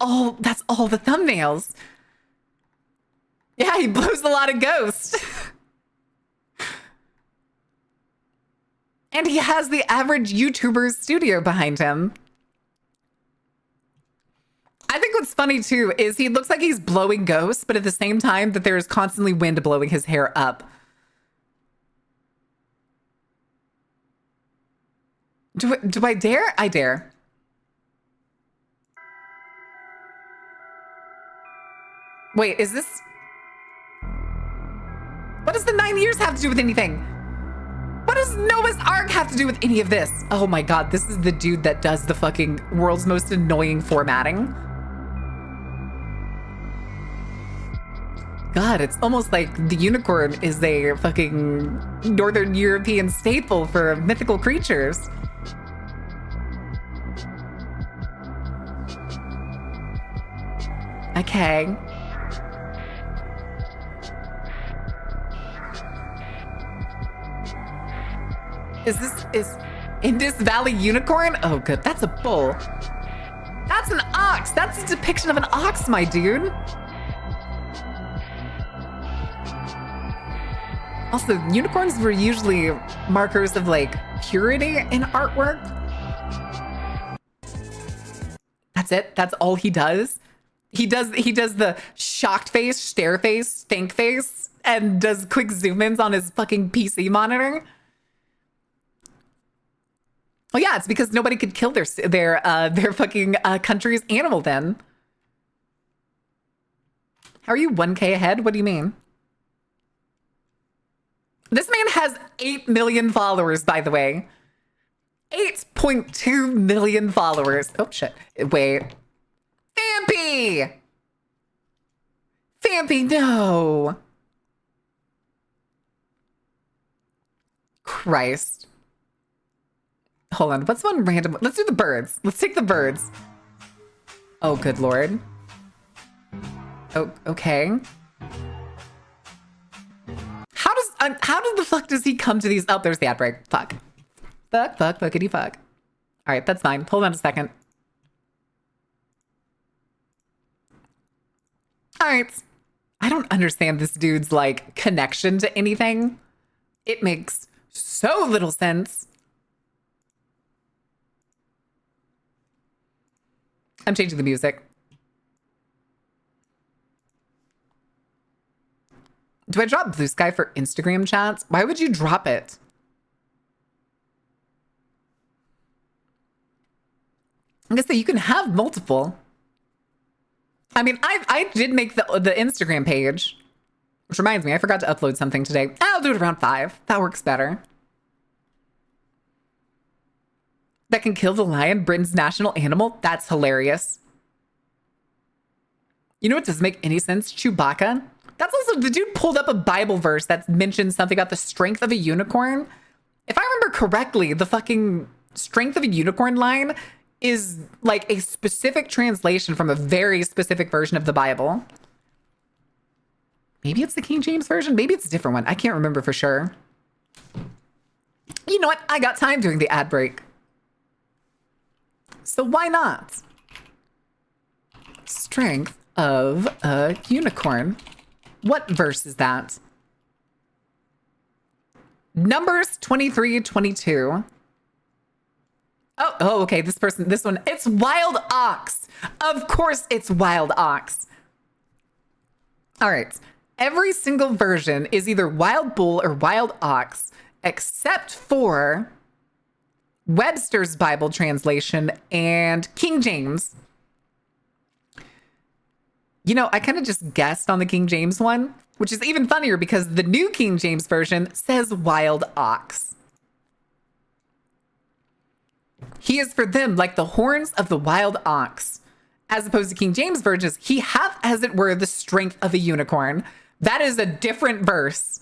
all the thumbnails. Yeah, he blows a lot of ghosts. And he has the average YouTuber's studio behind him. I think what's funny too is he looks like he's blowing ghosts, but at the same time that there's constantly wind blowing his hair up. Do I dare? I dare. Wait, is this... What does the 9 years have to do with anything? What does Noah's Ark have to do with any of this? Oh my god, this is the dude that does the fucking world's most annoying formatting. God, it's almost like the unicorn is a fucking Northern European staple for mythical creatures. Okay. Is Indus Valley unicorn? Oh, good. That's a bull. That's an ox. That's a depiction of an ox, my dude. Also, unicorns were usually markers of like purity in artwork. That's it. That's all he does. He does the shocked face, stare face, stink face, and does quick zoom ins on his fucking PC monitor. Oh yeah, it's because nobody could kill their fucking country's animal then. How are you 1K ahead? What do you mean? This man has 8 million followers, by the way. 8.2 million followers. Oh shit. Wait. Fampy! Fampy, no. Christ. Hold on. What's one random? Let's do the birds. Let's take the birds. Oh, good lord. Oh, okay. How does the fuck does he come to these? Oh, there's the ad break. Fuck. Fuckity fuck. All right, that's fine. Hold on a second. All right. I don't understand this dude's like connection to anything. It makes so little sense. I'm changing the music. Do I drop Blue Sky for Instagram chats? Why would you drop it? I guess that you can have multiple. I mean, I did make the Instagram page, which reminds me, I forgot to upload something today. I'll do it around 5. That works better. That can kill the lion, Britain's national animal? That's hilarious. You know what doesn't make any sense? Chewbacca. That's also, the dude pulled up a Bible verse that mentions something about the strength of a unicorn. If I remember correctly, the fucking strength of a unicorn line is like a specific translation from a very specific version of the Bible. Maybe it's the King James version. Maybe it's a different one. I can't remember for sure. You know what? I got time during the ad break. So why not? Strength of a unicorn. What verse is that? Numbers 23:22. Oh, okay. This one, it's wild ox. Of course it's wild ox. All right. Every single version is either wild bull or wild ox, except for Webster's Bible translation and King James. You know, I kind of just guessed on the King James one, which is even funnier because the new King James version says wild ox. He is for them like the horns of the wild ox. As opposed to King James versions, he hath, as it were, the strength of a unicorn. That is a different verse.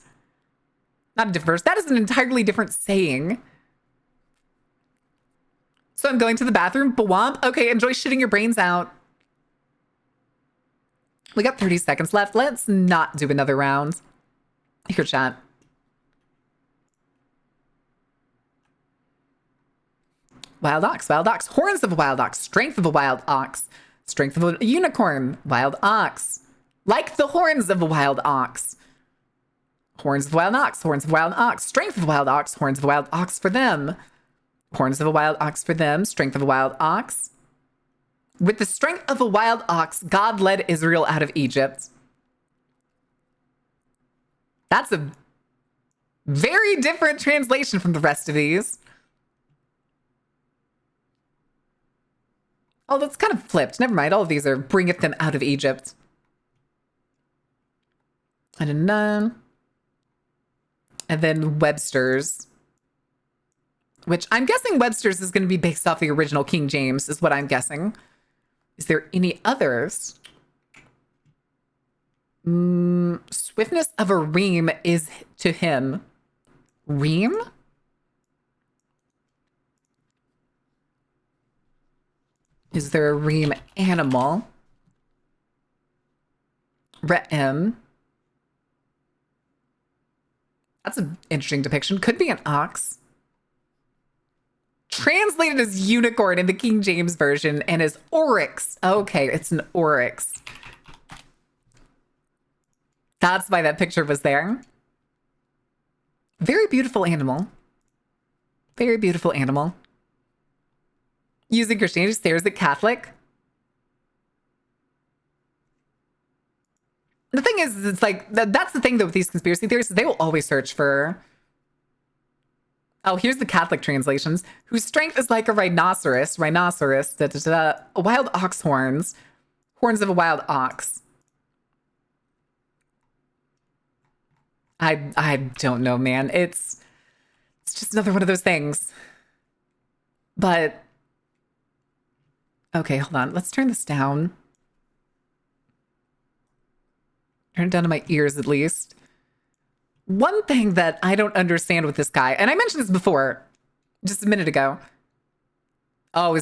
Not a different verse. That is an entirely different saying. So I'm going to the bathroom. Bwomp. Okay, enjoy shitting your brains out. We got 30 seconds left. Let's not do another round. Here, chat. Wild ox, horns of a wild ox, strength of a wild ox, strength of a unicorn, wild ox, like the horns of a wild ox, horns of a wild ox, horns of a wild ox, strength of a wild ox, horns of a wild ox for them, horns of a wild ox for them, strength of a wild ox. With the strength of a wild ox, God led Israel out of Egypt. That's a very different translation from the rest of these. Oh, that's kind of flipped. Never mind. All of these are bringeth them out of Egypt. And then Webster's. Which I'm guessing Webster's is going to be based off the original King James, is what I'm guessing. Is there any others? Swiftness of a ream is to him. Ream? Is there a ream animal? Re'em. That's an interesting depiction. Could be an ox. Translated as unicorn in the King James version and as oryx. Okay, it's an oryx. That's why that picture was there. Very beautiful animal. Very beautiful animal. Using Christianity stares at Catholic. The thing is, it's like, that's the thing though with these conspiracy theories, they will always search for, oh, here's the Catholic translations, whose strength is like a rhinoceros, wild ox horns, horns of a wild ox. I don't know, man. It's just another one of those things. But okay, hold on. Let's turn this down. Turn it down to my ears, at least. One thing that I don't understand with this guy, and I mentioned this before, just a minute ago. Oh,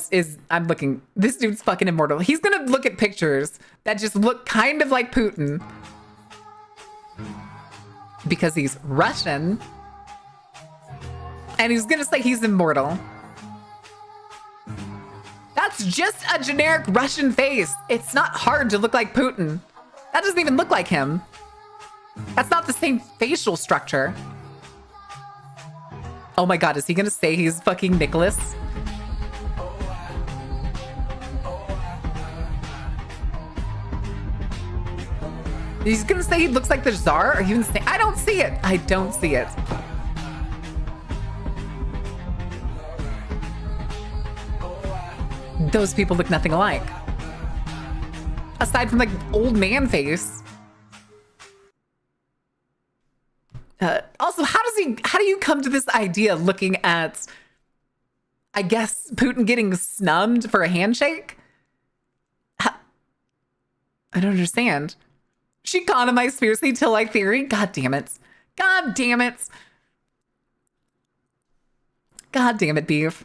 I'm looking. This dude's fucking immortal. He's gonna look at pictures that just look kind of like Putin. Because he's Russian. And he's gonna say he's immortal. That's just a generic Russian face. It's not hard to look like Putin. That doesn't even look like him. That's not the same facial structure. Oh my god, is he gonna say he's fucking Nicholas? He's gonna say he looks like the Tsar? Or even say, I don't see it. I don't see it. Those people look nothing alike. Aside from like old man face. Also, how do you come to this idea looking at, I guess, Putin getting snubbed for a handshake? I don't understand. She economized fiercely till like theory. God damn it. God damn it. God damn it, beef.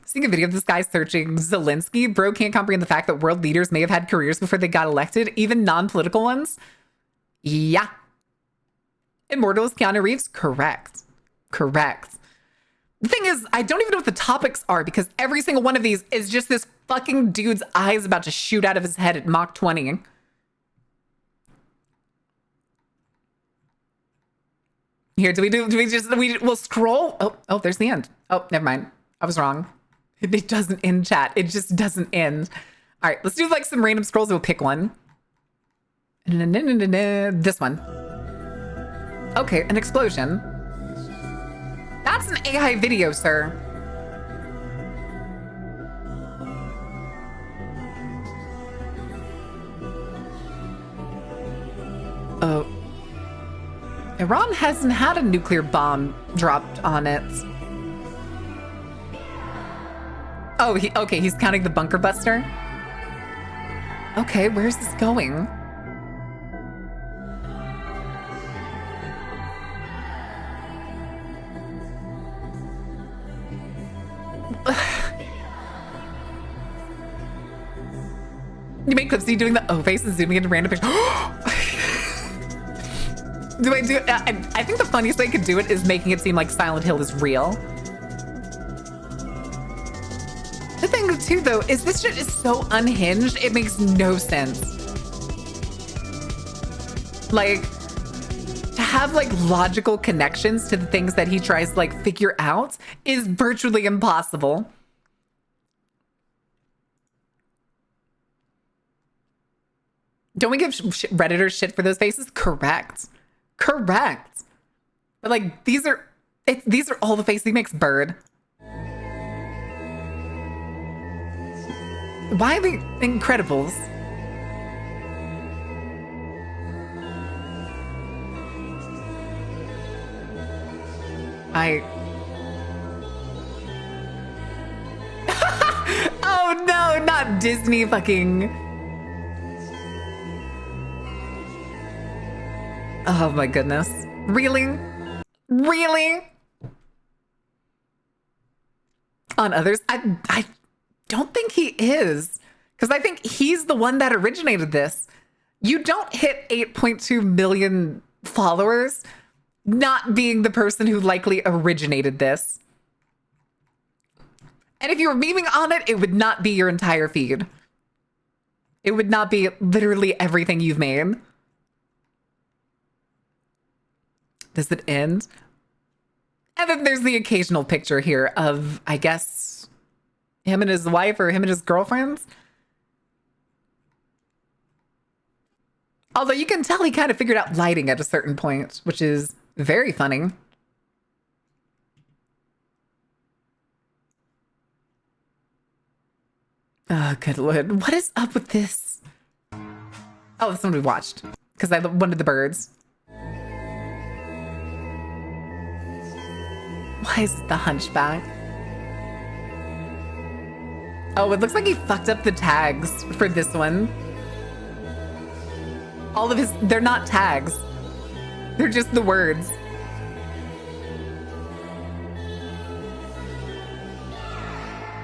Seeing a video of this guy searching Zelensky, bro can't comprehend the fact that world leaders may have had careers before they got elected, even non-political ones. Yeah. Immortal is Keanu Reeves? Correct. Correct. The thing is, I don't even know what the topics are because every single one of these is just this fucking dude's eyes about to shoot out of his head at Mach 20. Here, we'll scroll. Oh, there's the end. Oh, never mind. I was wrong. It doesn't end, chat. It just doesn't end. All right, let's do like some random scrolls. We'll pick one. This one. Okay, an explosion. That's an AI video, sir. Oh. Iran hasn't had a nuclear bomb dropped on it. Oh, okay, he's counting the bunker buster. Okay, where's this going? You make clips of you doing the O face and zooming into random pictures. Do I do it? I think the funniest way I could do it is making it seem like Silent Hill is real. The thing too, though, is this shit is so unhinged, it makes no sense. Like, to have like logical connections to the things that he tries to like figure out is virtually impossible. Don't we give Redditors shit for those faces? Correct. Correct. But like, these are all the faces he makes, Bird. Why are the Incredibles? Oh no, not Disney fucking. Oh my goodness. Really? Really? On others? I don't think he is. Because I think he's the one that originated this. You don't hit 8.2 million followers not being the person who likely originated this. And if you were memeing on it, it would not be your entire feed. It would not be literally everything you've made. Does it end? And then there's the occasional picture here of, I guess, him and his wife or him and his girlfriends. Although you can tell he kind of figured out lighting at a certain point, which is very funny. Oh, good lord. What is up with this? Oh, this one we watched because I wanted the birds. Why is it the hunchback? Oh, it looks like he fucked up the tags for this one. All of his, they're not tags. They're just the words.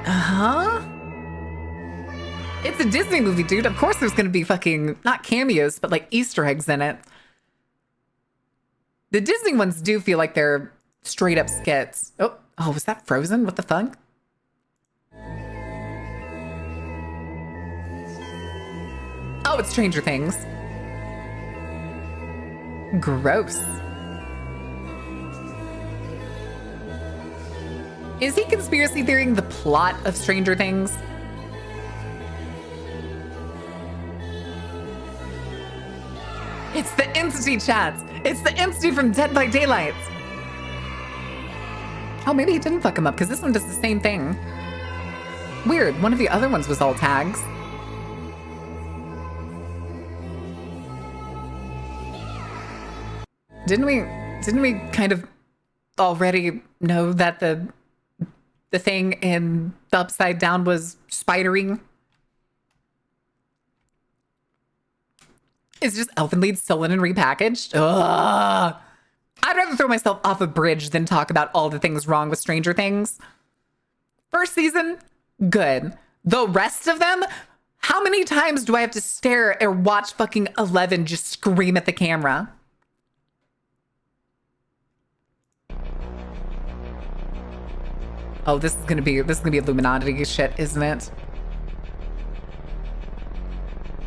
Uh-huh. It's a Disney movie, dude. Of course there's gonna be fucking, not cameos, but like Easter eggs in it. The Disney ones do feel like they're straight up skits. Oh, was that Frozen? What the fuck? Oh, it's Stranger Things. Gross. Is he conspiracy theorying the plot of Stranger Things? It's the entity, chat. It's the entity from Dead by Daylight. Oh, maybe he didn't fuck him up because this one does the same thing. Weird. One of the other ones was all tags. Didn't we kind of already know that the thing in the Upside Down was spidery? It's just elfin lead stolen and repackaged. Ugh. I'd rather throw myself off a bridge than talk about all the things wrong with Stranger Things. First season, good. The rest of them, how many times do I have to stare or watch fucking 11 just scream at the camera? Oh, this is gonna be Illuminati shit, isn't it?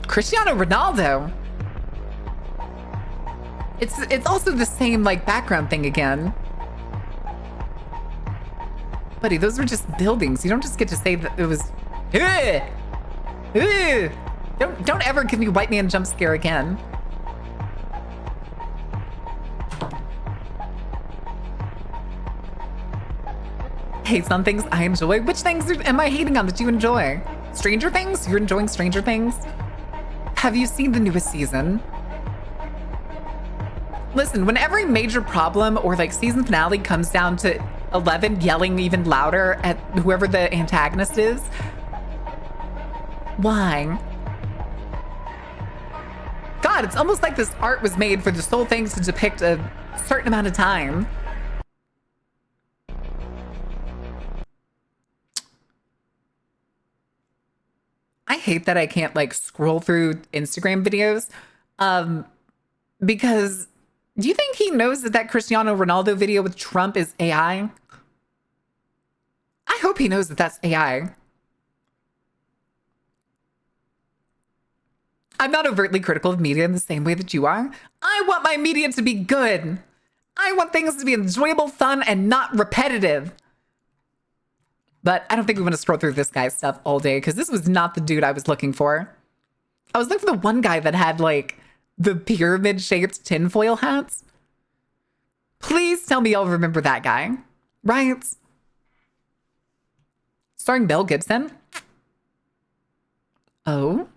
Cristiano Ronaldo. It's also the same like background thing again. Buddy, those were just buildings. You don't just get to say that it was. Ugh! Ugh! Don't ever give me white man jump scare again. Hates on things I enjoy. Which things am I hating on that you enjoy? Stranger Things? You're enjoying Stranger Things? Have you seen the newest season? Listen, when every major problem or like season finale comes down to 11 yelling even louder at whoever the antagonist is, why? God, it's almost like this art was made for this whole thing to depict a certain amount of time. I hate that I can't like scroll through Instagram videos because do you think he knows that that Cristiano Ronaldo video with Trump is AI? I hope he knows that that's AI. I'm not overtly critical of media in the same way that you are. I want my media to be good. I want things to be enjoyable, fun, and not repetitive. But I don't think we want to scroll through this guy's stuff all day because this was not the dude I was looking for. I was looking for the one guy that had like the pyramid-shaped tinfoil hats. Please tell me y'all remember that guy, right? Starring Mel Gibson. Oh.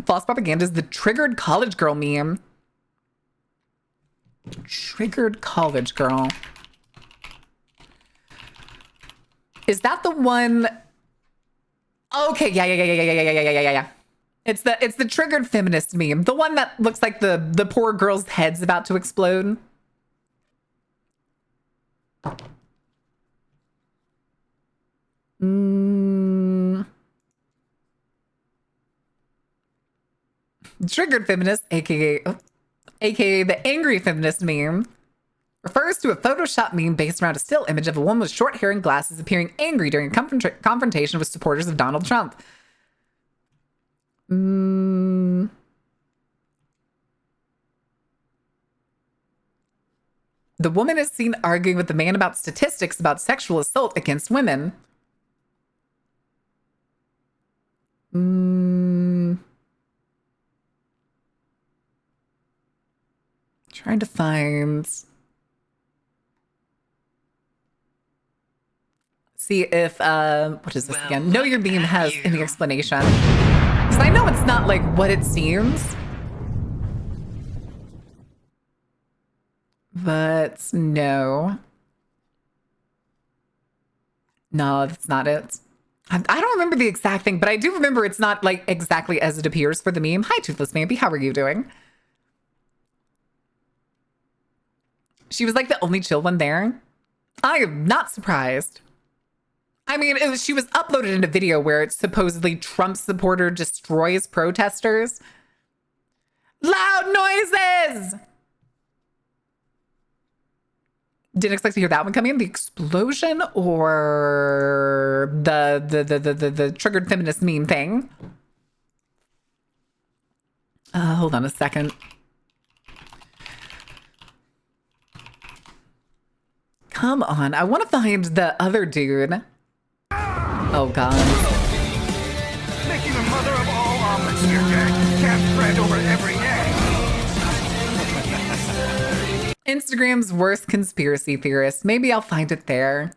False propaganda is the triggered college girl meme. Triggered college girl. Is that the one? Okay, yeah. It's the triggered feminist meme. The one that looks like the poor girl's head's about to explode. Triggered feminist, aka the angry feminist meme, refers to a Photoshop meme based around a still image of a woman with short hair and glasses appearing angry during a confrontation with supporters of Donald Trump. The woman is seen arguing with the man about statistics about sexual assault against women. Trying to find... See if, what is this again? Know Your Beam has any explanation. Because I know it's not like what it seems. But no. No, that's not it. I don't remember the exact thing, but I do remember it's not like exactly as it appears for the meme. Hi, Toothless Mamby. How are you doing? She was like the only chill one there. I am not surprised. I mean, she was uploaded in a video where it's supposedly Trump supporter destroys protesters. Loud noises! Didn't expect to hear that one come in. The explosion or the triggered feminist meme thing. Hold on a second. Come on, I want to find the other dude. Oh God. Making the mother of all omelets here, Jack. Cast bread over every egg. Instagram's worst conspiracy theorist. Maybe I'll find it there.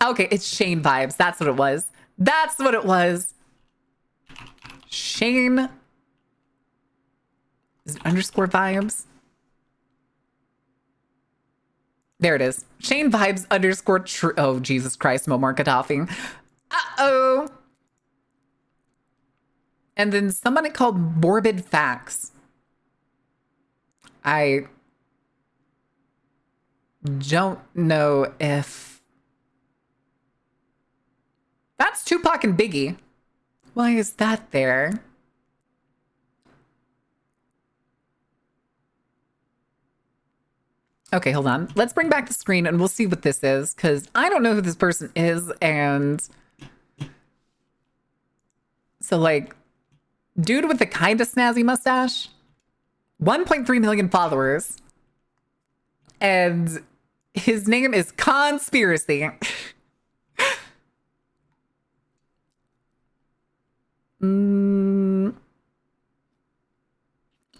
Okay, it's Shane vibes. That's what it was. That's what it was. Shane. Is it underscore vibes? There it is. Shane vibes underscore true. Oh, Jesus Christ, Muammar Gaddafi. Uh-oh. And then somebody called Morbid Facts. I don't know if... That's Tupac and Biggie. Why is that there? Okay, hold on. Let's bring back the screen and we'll see what this is, because I don't know who this person is, and so, like, Dude with the kind of snazzy mustache. 1.3 million followers. And his name is Conspiracy.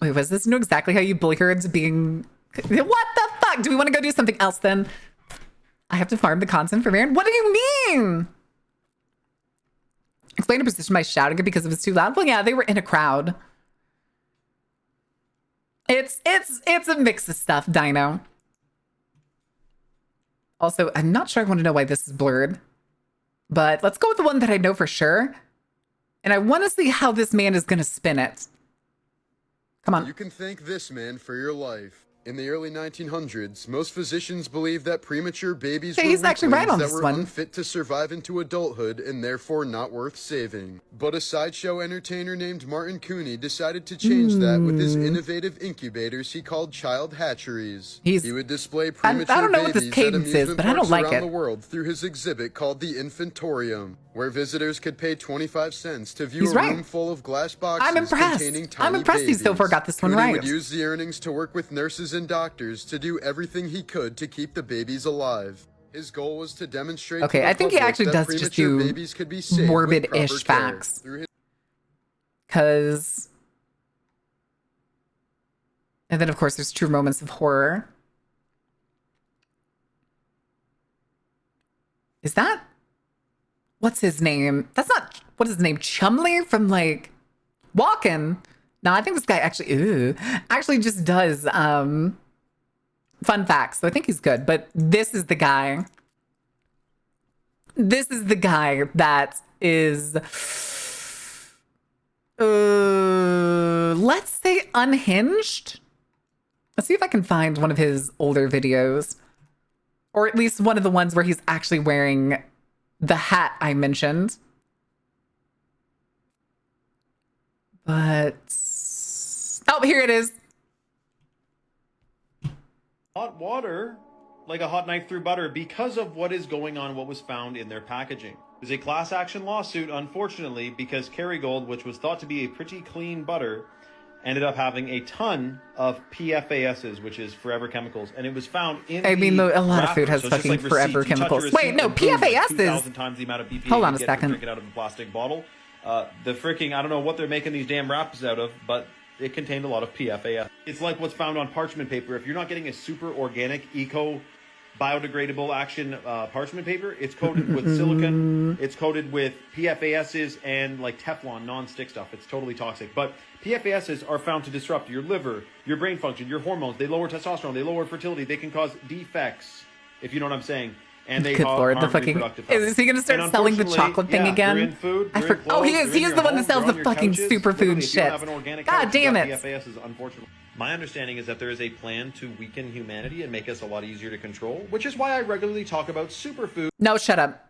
Wait, was this know exactly how you bully her into being... What the fuck? Do we want to go do something else then? I have to farm the content for Baron? What do you mean? Explain a position by shouting it because it was too loud. Well, yeah, they were in a crowd. It's a mix of stuff, Dino. Also, I'm not sure I want to know why this is blurred. But let's go with the one that I know for sure. And I want to see how this man is going to spin it. Come on. You can thank this man for your life. In the early 1900s, most physicians believed that premature babies were he's actually right on that this were one. unfit to survive into adulthood and therefore not worth saving. But a sideshow entertainer named Martin Cooney decided to change that with his innovative incubators he called child hatcheries. He would display premature I don't know what this babies at cadence is, amusement but I don't parks like around it. the world through his exhibit called the Infantorium, where visitors could pay 25 cents to view He's a right. room full of glass boxes I'm impressed. containing tiny I'm impressed he so far got this one Cooney right. would use the earnings to work with nurses and doctors to do everything he could to keep the babies alive. His goal was to demonstrate Okay, to the I think he public actually that does just premature do babies could be saved with morbid-ish proper care. facts. Through his Because... And then, of course, there's true moments of horror. Is that... What's his name? That's not... What is his name? Chumley from, like... Walken. No, I think this guy actually just does fun facts. So I think he's good. But this is the guy. This is the guy that is... let's say unhinged. Let's see if I can find one of his older videos. Or at least one of the ones where he's actually wearing the hat I mentioned. But... Oh, here it is. Hot water, like a hot knife through butter, because of what is going on, what was found in their packaging. There's a class action lawsuit, unfortunately, because Kerrygold, which was thought to be a pretty clean butter, ended up having a ton of PFASs, which is forever chemicals, and it was found in I mean, the a lot of wrapper. food has So it's just fucking like forever receipts. You touch chemicals. a Wait, receipt no, and boom, like PFAS is... 2,000 times the amount of BPA Hold on you a get second. from drinking out of a plastic bottle. The freaking, I don't know what they're making these damn wraps out of, but it contained a lot of PFAS. It's like what's found on parchment paper. If you're not getting a super organic, eco, biodegradable action parchment paper, it's coated with silicon, it's coated with PFASs and like Teflon non-stick stuff. It's totally toxic. But PFASs are found to disrupt your liver, your brain function, your hormones. They lower testosterone, they lower fertility, they can cause defects, if you know what I'm saying. And they Good lord, the harm fucking... reproductive health. Is he going to start And selling the unfortunately, chocolate thing yeah, again? They're in food, I they're in oh, clothes, he is. they're He in is your the one that home, sells they're the on your fucking couches. superfood Literally, if you shit. don't have an organic God couch, you've damn got it. PFASs, unfortunately. My understanding is that there is a plan to weaken humanity and make us a lot easier to control, which is why I regularly talk about superfood. No, shut up.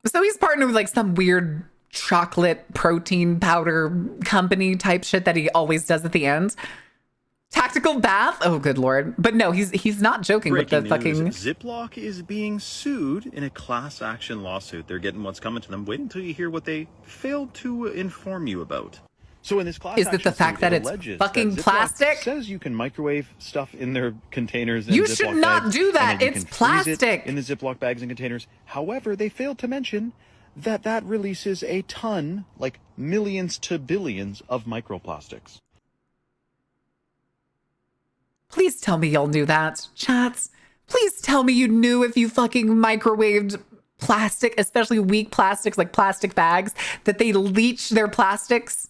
So he's partnered with like some weird chocolate protein powder company type shit that he always does at the end. Tactical bath? Oh, good lord. But no, he's not joking with the Breaking news, fucking... Ziploc is being sued in a class action lawsuit. They're getting what's coming to them. Wait until you hear what they failed to inform you about. So in this class Is it the fact that it's fucking plastic? Says you can microwave stuff in their containers and You Ziploc should not bags, do that. and then you It's can freeze it plastic. in the Ziploc bags and containers. However, they failed to mention that releases a ton, like millions to billions of microplastics. Please tell me y'all knew that, chats. Please tell me you knew if you fucking microwaved plastic, especially weak plastics like plastic bags, that they leach their plastics.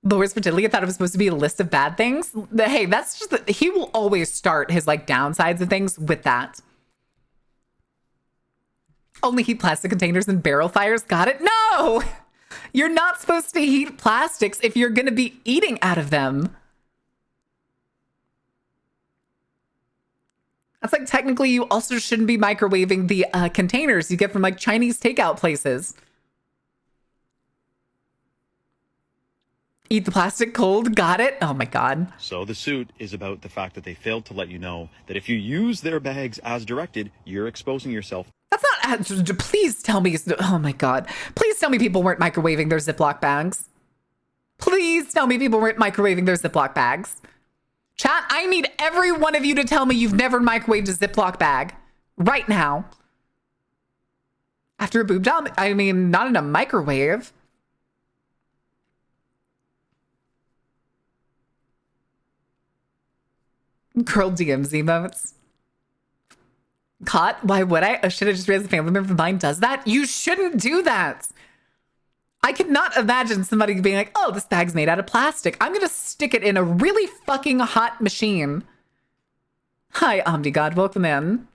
Lowers fertility. I thought it was supposed to be a list of bad things. Hey, that's just... he will always start his like downsides of things with that. Only heat plastic containers and barrel fires. Got it? No! You're not supposed to heat plastics if you're going to be eating out of them. That's like technically you also shouldn't be microwaving the containers you get from like Chinese takeout places. Eat the plastic cold. Got it? Oh my God. So the suit is about the fact that they failed to let you know that if you use their bags as directed, you're exposing yourself. That's not. Please tell me. Oh my God. Please tell me people weren't microwaving their Ziploc bags. Please tell me people weren't microwaving their Ziploc bags. Chat, I need every one of you to tell me you've never microwaved a Ziploc bag right now. After a boob job? I mean, not in a microwave. Girl DMs emotes. Caught? Why would I? Oh, should I just realize a family member of mine does that? You shouldn't do that. I could not imagine somebody being like, oh, this bag's made out of plastic. I'm going to stick it in a really fucking hot machine. Hi, OmniGod. Welcome in.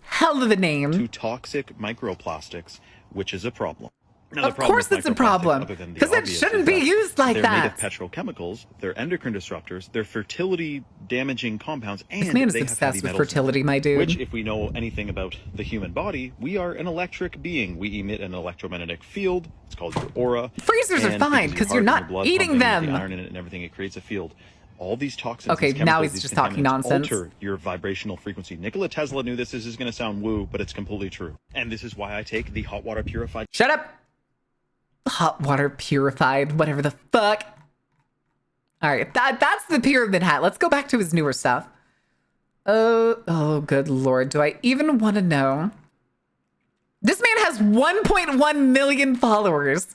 Hell of a name. To toxic microplastics, which is a problem. Now, of course it's a problem, because it shouldn't be used like that. They're made of petrochemicals, they're endocrine disruptors, they're fertility-damaging compounds, and this man is they obsessed have with heavy fertility, my dude. Which, if we know anything about the human body, we are an electric being. We emit an electromagnetic field. It's called your aura. Freezers are fine, because you're not eating them. The iron in it and everything, it creates a field. All these toxins. Okay, now he's just talking nonsense. Alter your vibrational frequency. Nikola Tesla knew this. This is going to sound woo, but it's completely true. And this is why I take the hot water purified. Shut up. Hot water purified, whatever the fuck. All right, that's the pyramid hat. Let's go back to his newer stuff. Oh, good Lord. Do I even want to know? This man has 1.1 million followers.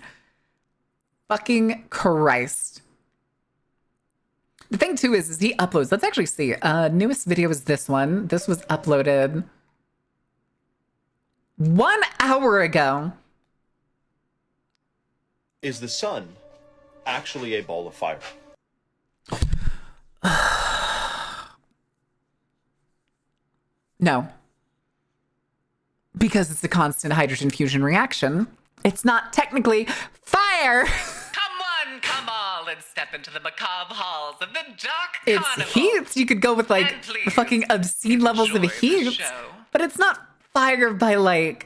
Fucking Christ. The thing too is he uploads. Let's actually see. Newest video is this one. This was uploaded 1 hour ago. Is the sun actually a ball of fire? No. Because it's a constant hydrogen fusion reaction. It's not technically fire. Come all and step into the macabre halls of the dark It's carnival. heat. You could go with like the fucking obscene levels of heat. But it's not fire by like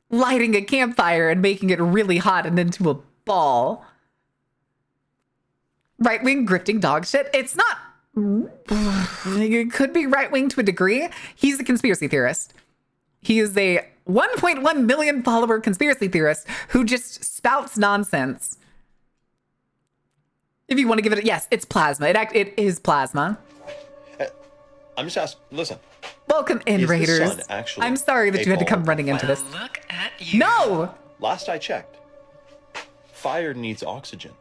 lighting a campfire and making it really hot and into a ball. Right-wing grifting dog shit. It's not. It could be right-wing to a degree. He's a conspiracy theorist. He is a 1.1 million follower conspiracy theorist who just spouts nonsense. If you want to give it, yes, it's plasma. It is plasma. I'm just asking. Listen. Welcome in, Is the Raiders. sun actually I'm sorry that a you had to ball come of running into fire? this. Look at you. No! Last I checked, fire needs oxygen.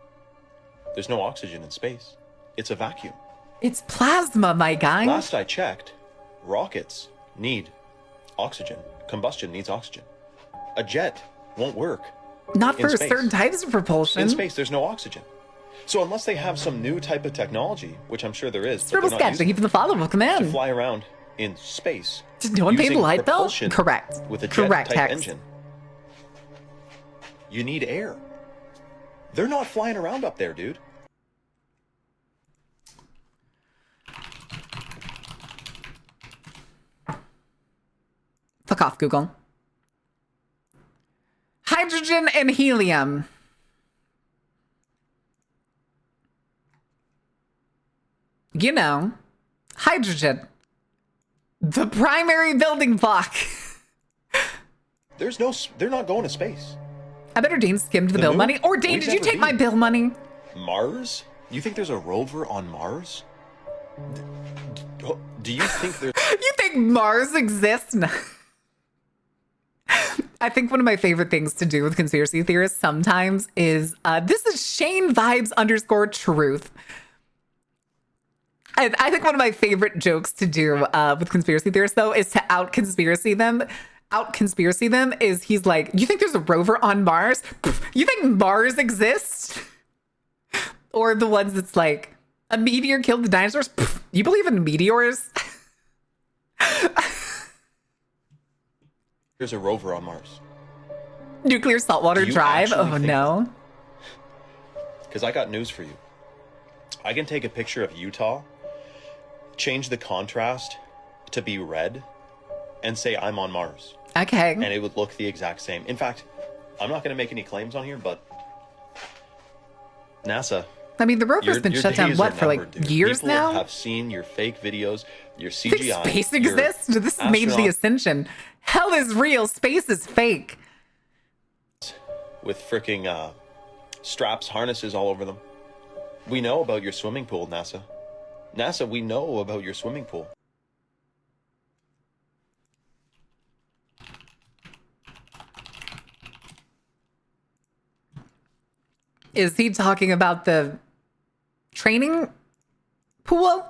There's no oxygen in space. It's a vacuum. It's plasma, my guy. Last I checked, rockets need oxygen. Combustion needs oxygen. A jet won't work. Not in for space. certain types of propulsion. In space, there's no oxygen. So unless they have some new type of technology, which I'm sure there is, but Scribble they're not sketch, thank you for the follow. Welcome to in. fly around in space. Did no one pay the using light bill? propulsion Correct. With a Correct, jet-type Hex. engine. You need air. They're not flying around up there, dude. Fuck off, Google. Hydrogen and helium. You know, hydrogen. The primary building block. They're not going to space. I better Dane skimmed the The bill moon? money. Or Dane, We've did you never take my been. bill money? Mars? You think there's a rover on Mars? Do you think there's... You think Mars exists? No. I think one of my favorite things to do with conspiracy theorists sometimes is, this is Shane Vibes _truth. I think one of my favorite jokes to do with conspiracy theorists, though, is to out-conspiracy them. Out-conspiracy them is he's like, you think there's a rover on Mars? You think Mars exists? Or the ones that's like, a meteor killed the dinosaurs? You believe in meteors? There's a rover on Mars. Nuclear saltwater Do you drive? actually Oh, think no. Because I got news for you. I can take a picture of Utah, change the contrast to be red, and say I'm on Mars. Okay. And it would look the exact same. In fact, I'm not going to make any claims on here, but NASA, I mean, the rover's been your shut down, days what, are for like numbered, dude. years People now? have seen your fake videos Your Think CGI. space your exists? This made the astronauts ascension. Hell is real. Space is fake. with freaking straps, harnesses all over them. We know about your swimming pool, NASA. NASA, we know about your swimming pool. Is he talking about the training pool?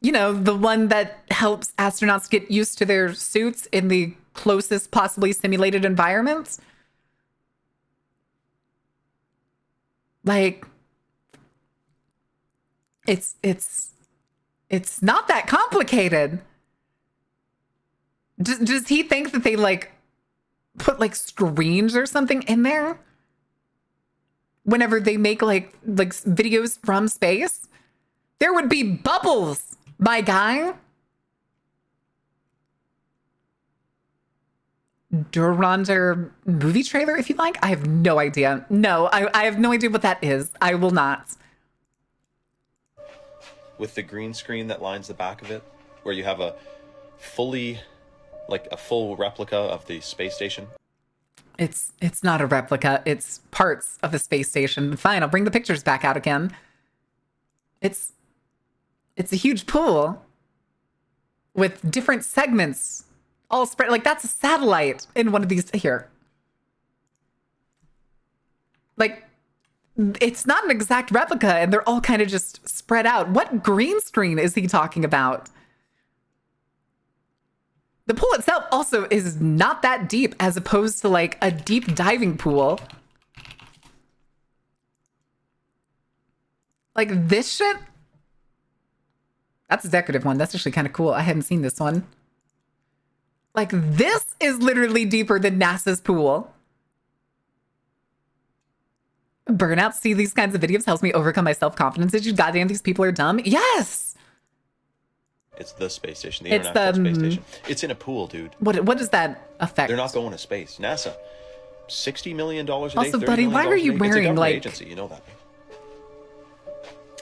You know, the one that helps astronauts get used to their suits in the closest possibly simulated environments? Like, it's not that complicated. Does he think that they like put like screens or something in there whenever they make like videos from space? There would be bubbles, my guy. Durlander movie trailer, if you like. I have no idea. No, I have no idea what that is. I will not. With the green screen that lines the back of it, where you have a fully, like a full replica of the space station. It's not a replica. It's parts of a space station. Fine, I'll bring the pictures back out again. It's a huge pool with different segments all spread. Like, that's a satellite in one of these here. Like, it's not an exact replica, and they're all kind of just spread out. What green screen is he talking about? The pool itself also is not that deep, as opposed to like a deep diving pool. Like this shit? That's a decorative one. That's actually kind of cool. I hadn't seen this one. Like, this is literally deeper than NASA's pool. Burnout, see these kinds of videos helps me overcome my self-confidence. Did you goddamn these people are dumb? Yes! It's the space station, the It's International the- Space Station. It's in a pool, dude. What does that affect? They're not going to space. NASA, $60 million a day, Also, $30 buddy, million why are you a day. wearing, it's a government like- agency, you know that.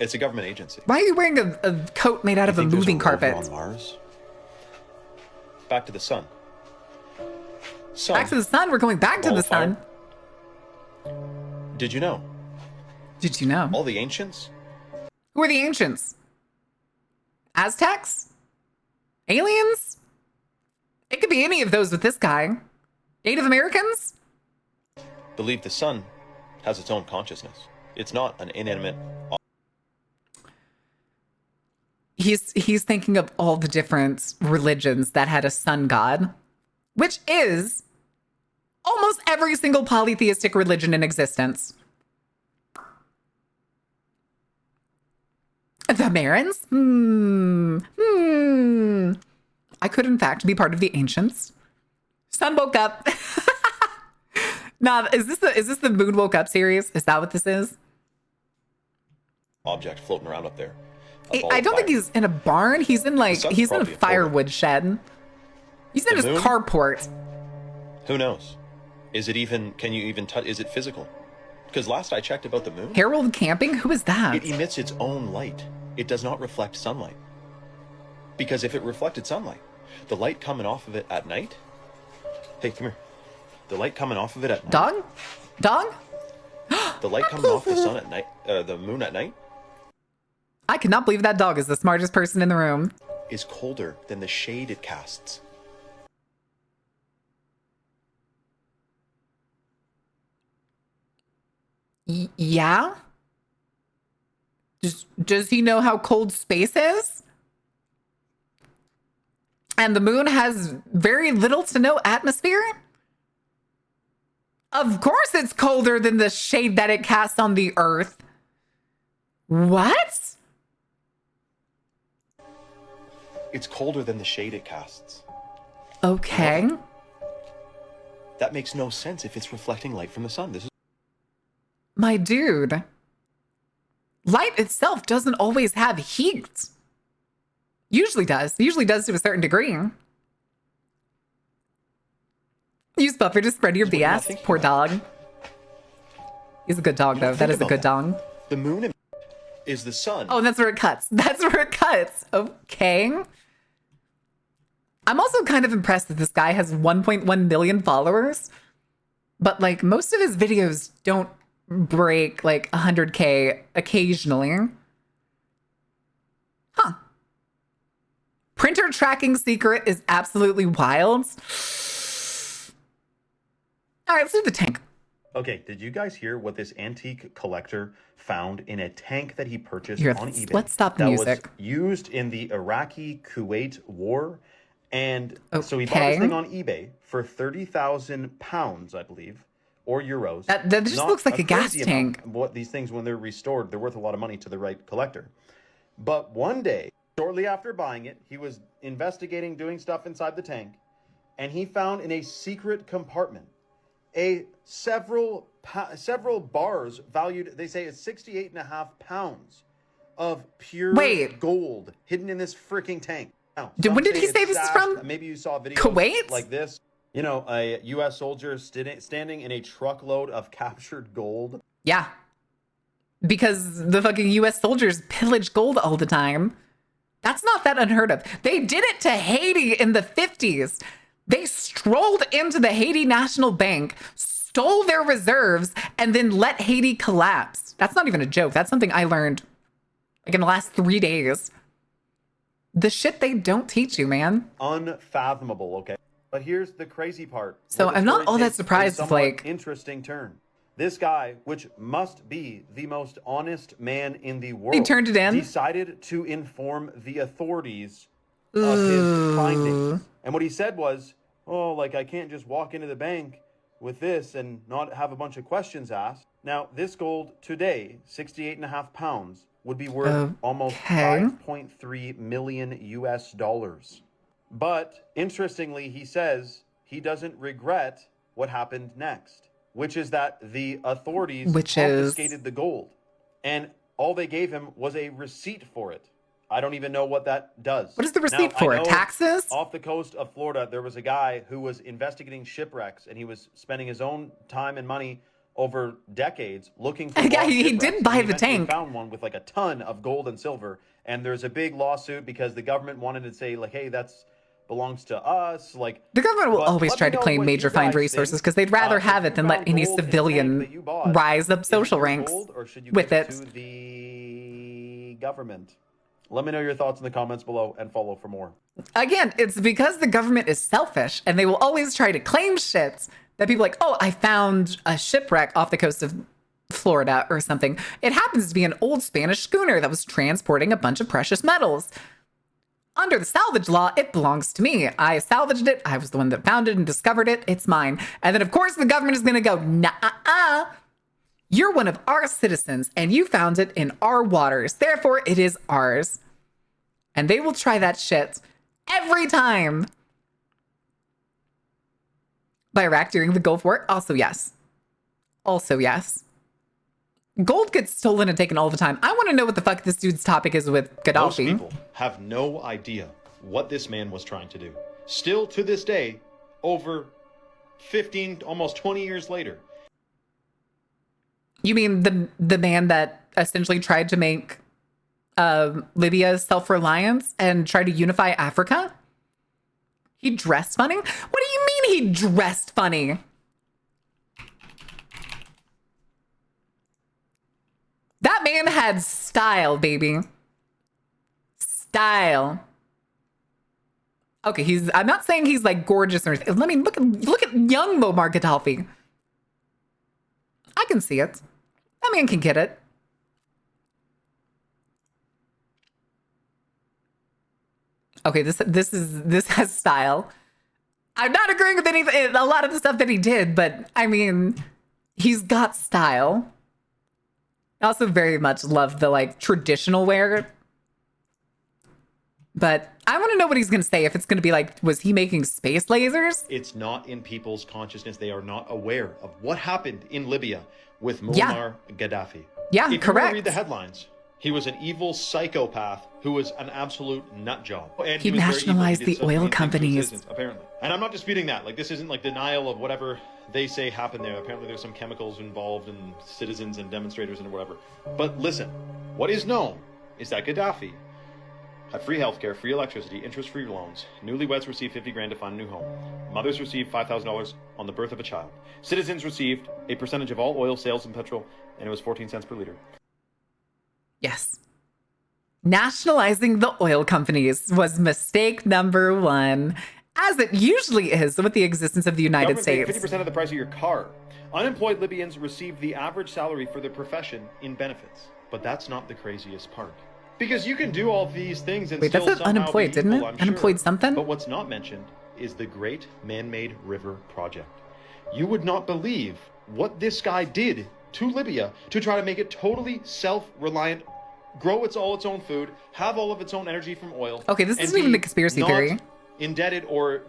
It's a government agency. Why are you wearing a coat made out of a You think there's moving rover carpet? on Mars? Back to the sun. Sun. Back to the sun? We're going back to Ball the of fire. sun. Did you know? Did you know? All the ancients? Who are the ancients? Aztecs? Aliens? It could be any of those with this guy. Native Americans? Believe the sun has its own consciousness. It's not an inanimate. He's thinking of all the different religions that had a sun god, which is almost every single polytheistic religion in existence. The Marins? I could, in fact, be part of the ancients. Sun woke up. Nah, is this the Moon Woke Up series? Is that what this is? Object floating around up there. A ball I of don't think fire. he's in a barn. He's in like sun's he's in a probably a firewood shed. He's in The his moon? carport. Who knows? Is it even? Can you even touch? Is it physical? Because last I checked about the moon, Harold Camping? Who is that? it emits its own light. It does not reflect sunlight. Because if it reflected sunlight, the light coming off of it at night. Hey, come here. The light coming off of it at night. Dog? Dog? The light coming off the sun at night. The moon at night I cannot believe that dog is the smartest person in the room. is colder than the shade it casts. Yeah? Does he know how cold space is? And the moon has very little to no atmosphere? Of course it's colder than the shade that it casts on the Earth. What? It's colder than the shade it casts. Okay. That makes no sense if it's reflecting light from the sun. This is My dude. Light itself doesn't always have heat. Usually does. Usually does to a certain degree. Use buffer to spread your That's what you're not BS. thinking Poor about. dog. He's a good dog, You though. don't That think is a about good that. dog. the moon. is the sun. Oh, that's where it cuts. That's where it cuts. Okay. I'm also kind of impressed that this guy has 1.1 million followers, but like most of his videos don't break like 100K occasionally. Huh. Printer tracking secret is absolutely wild. All right, let's do the tank. Okay, did you guys hear what this antique collector found in a tank that he purchased Here, on eBay? let's stop the that music. was used in the Iraqi-Kuwait war. And so he bought Okay. this thing on eBay for 30,000 pounds, I believe, or euros. That just Not looks like a gas crazy amount. tank. What these things, when they're restored, they're worth a lot of money to the right collector. But one day, shortly after buying it, he was investigating, doing stuff inside the tank, and he found in a secret compartment several bars valued, they say, at 68.5 pounds of pure gold hidden in this freaking tank. Now, When did he say this is from? Maybe you saw videos Kuwait? like this. You know, a U.S. soldier standing in a truckload of captured gold. Yeah. Because the fucking US soldiers pillage gold all the time. That's not that unheard of. They did it to Haiti in the 50s. They strolled into the Haiti National Bank, stole their reserves, and then let Haiti collapse. That's not even a joke. That's something I learned like in the last 3 days. The shit they don't teach you, man. Unfathomable, okay? But here's the crazy part. So where the I'm not story all that takes a surprised if, somewhat like- interesting turn. This guy, which must be the most honest man in the world, He turned it in? decided to inform the authorities of his findings. And what he said was, oh, like, I can't just walk into the bank with this and not have a bunch of questions asked. Now, this gold today, 68.5 pounds, would be worth almost 5.3 million US dollars. But interestingly, he says he doesn't regret what happened next, which is that the authorities confiscated the gold, and all they gave him was a receipt for it. I don't even know what that does. What is the receipt for? Taxes? Off the coast of Florida, there was a guy who was investigating shipwrecks, and he was spending his own time and money over decades looking for Yeah, lost he shipwrecks, did and buy he the eventually tank. found one with like a ton of gold and silver, and there's a big lawsuit because the government wanted to say like, hey, that's belongs to us. Like, The government will but always let try me to know claim what major you find guys resources think. because they'd rather If have you it than let found any gold in a tank civilian that you bought, rise up is social it ranks gold, or should you with give it. to the government? Let me know your thoughts in the comments below and follow for more. Again, it's because the government is selfish and they will always try to claim shit that people are like, oh, I found a shipwreck off the coast of Florida or something. It happens to be an old Spanish schooner that was transporting a bunch of precious metals. Under the salvage law, it belongs to me. I salvaged it. I was the one that found it and discovered it. It's mine. And then, of course, the government is going to go, nah, you're one of our citizens and you found it in our waters. Therefore, it is ours. And they will try that shit every time. By Iraq during the Gulf War? Also, yes. Also, yes. Gold gets stolen and taken all the time. I want to know what the fuck this dude's topic is with Most Gaddafi. people have no idea what this man was trying to do. Still to this day, over 15, almost 20 years later. You mean the man that essentially tried to make Libya self-reliance and try to unify Africa? He dressed funny? What do you mean he dressed funny? That man had style, baby. Style. Okay, I'm not saying he's like gorgeous or anything. Let me look at young Muammar Gaddafi. I can see it. That man can get it. Okay, this has style. I'm not agreeing with a lot of the stuff that he did, but I mean, he's got style. I also very much love the like traditional wear. But I want to know what he's going to say. If it's going to be like, was he making space lasers? It's not in people's consciousness. They are not aware of what happened in Libya with Muammar Gaddafi. Yeah, if you want correct. to read the headlines, He was an evil psychopath who was an absolute nut job. And He was very evil. nationalized He did the some oil mean things to companies. citizens, apparently. And I'm not disputing that. Like, this isn't like denial of whatever they say happened there. Apparently there's some chemicals involved in citizens and demonstrators and whatever. But listen, what is known is that Gaddafi had free healthcare, free electricity, interest-free loans. Newlyweds received 50 grand to find a new home. Mothers received $5,000 on the birth of a child. Citizens received a percentage of all oil sales and petrol, and it was 14 cents per liter. Yes. Nationalizing the oil companies was mistake number one, as it usually is with the existence of the United Government paid States. 50% of the price of your car. Unemployed Libyans received the average salary for their profession in benefits. But that's not the craziest part. Because you can do all these things and Wait, still that said somehow unemployed, be didn't evil, it? I'm Unemployed sure. something? But what's not mentioned is the Great Man-Made River Project. You would not believe what this guy did to Libya to try to make it totally self-reliant, grow all its own food, have all of its own energy from oil. Okay, this and isn't even be a conspiracy not theory. indebted or,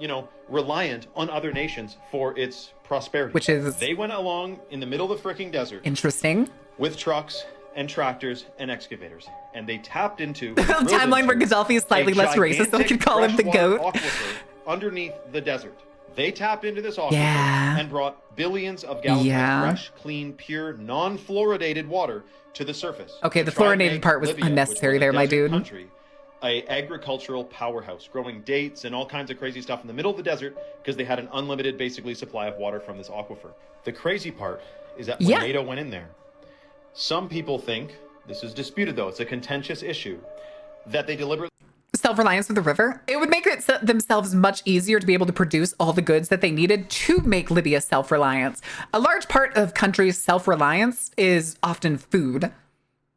reliant on other nations for its prosperity. Which is- They went along in the middle of the freaking desert Interesting. with trucks and tractors and excavators, and they tapped into Timeline where Gaddafi is slightly less racist, so we could call him the goat. aquifer underneath the desert. They tapped into this aquifer Yeah. and brought billions of gallons Yeah. of fresh, clean, pure, non-fluoridated water to the surface. Okay, to the try and fluoridated make part was Libya, which unnecessary a there, my desert dude. Country, a agricultural powerhouse, growing dates and all kinds of crazy stuff in the middle of the desert because they had an unlimited, basically, supply of water from this aquifer. The crazy part is that when Yeah. NATO went in there, some people think, this is disputed though, it's a contentious issue, that they deliberately Self-reliance with the river. It would make it themselves much easier to be able to produce all the goods that they needed to make Libya self-reliant. A large part of countries' self-reliance is often food.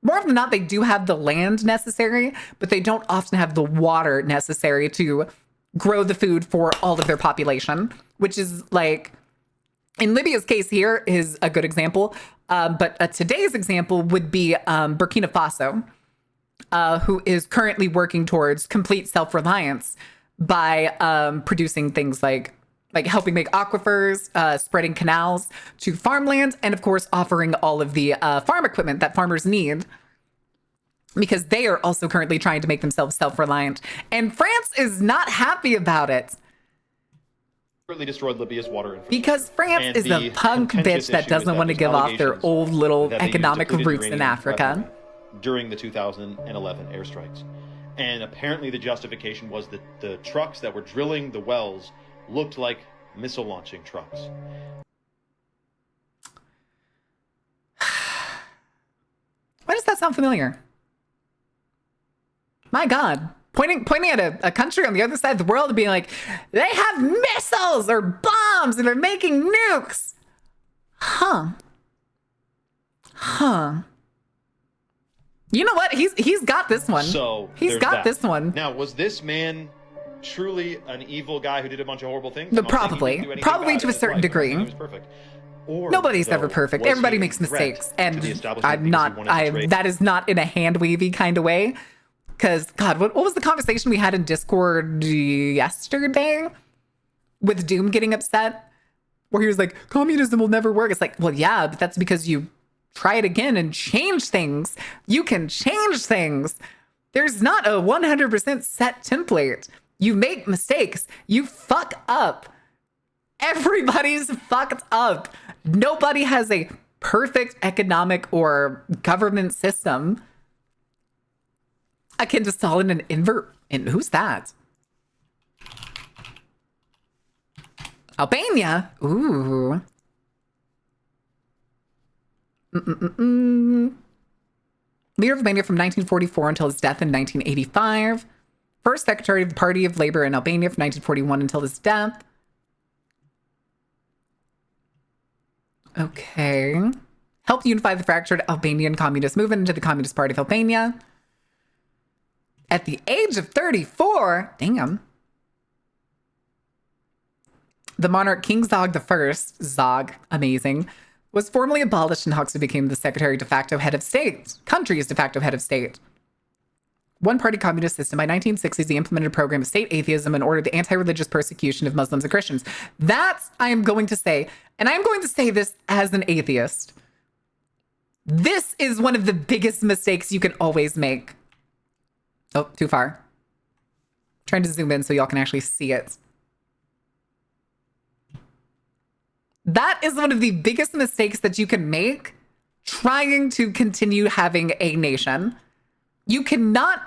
More often than not, they do have the land necessary, but they don't often have the water necessary to grow the food for all of their population, which is like, in Libya's case here is a good example. But today's example would be Burkina Faso, who is currently working towards complete self-reliance by producing things like helping make aquifers, spreading canals to farmland, and of course offering all of the farm equipment that farmers need, because they are also currently trying to make themselves self-reliant. And France is not happy about it, destroyed Libya's water infrastructure. because France And is the a punk contentious bitch that issue doesn't is want to that give there's off their allegations old little that they used economic depleted roots in uranium Africa. weaponry during the 2011 airstrikes. And apparently the justification was that the trucks that were drilling the wells looked like missile launching trucks. Why does that sound familiar? My God. Pointing at a country on the other side of the world and being like, they have missiles or bombs and they're making nukes. Huh. You know what? He's got this one. So he's there's got that. this one. Now, was this man truly an evil guy who did a bunch of horrible things? No, I'm not saying he probably. didn't do anything Probably bad to in a his certain life. I'm not degree. saying he was perfect. Or, Nobody's though, ever perfect. was Everybody he a makes threat mistakes. to the And establishment I'm because he not, wanted to trade? that is not in a hand wavy kind of way. Because, God, what was the conversation we had in Discord yesterday with Doom getting upset? Where he was like, communism will never work. It's like, well, yeah, but that's because you try it again and change things. You can change things. There's not a 100% set template. You make mistakes. You fuck up. Everybody's fucked up. Nobody has a perfect economic or government system akin to Stalin and invert. And who's that? Albania. Ooh. Leader of Albania from 1944 until his death in 1985. First Secretary of the Party of Labor in Albania from 1941 until his death. Okay. Helped unify the fractured Albanian communist movement into the Communist Party of Albania. At the age of 34, damn. The monarch King Zog I, Zog, amazing, was formally abolished and Huxley became the secretary de facto head of state, country's de facto head of state. One-party communist system. By 1960s, he implemented a program of state atheism and ordered the anti-religious persecution of Muslims and Christians. That's, I am going to say, and I am going to say this as an atheist. This is one of the biggest mistakes you can always make. Oh, too far. Trying to zoom in so y'all can actually see it. That is one of the biggest mistakes that you can make trying to continue having a nation. You cannot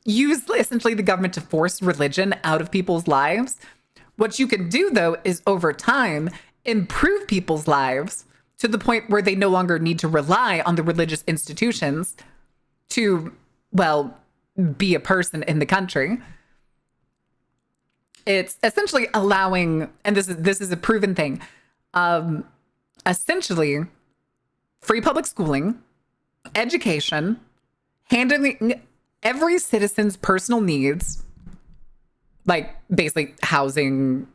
use essentially the government to force religion out of people's lives. What you can do, though, is over time improve people's lives to the point where they no longer need to rely on the religious institutions to, well, be a person in the country. It's essentially allowing, and this is a proven thing, essentially free public schooling, education, handling every citizen's personal needs, like basically housing,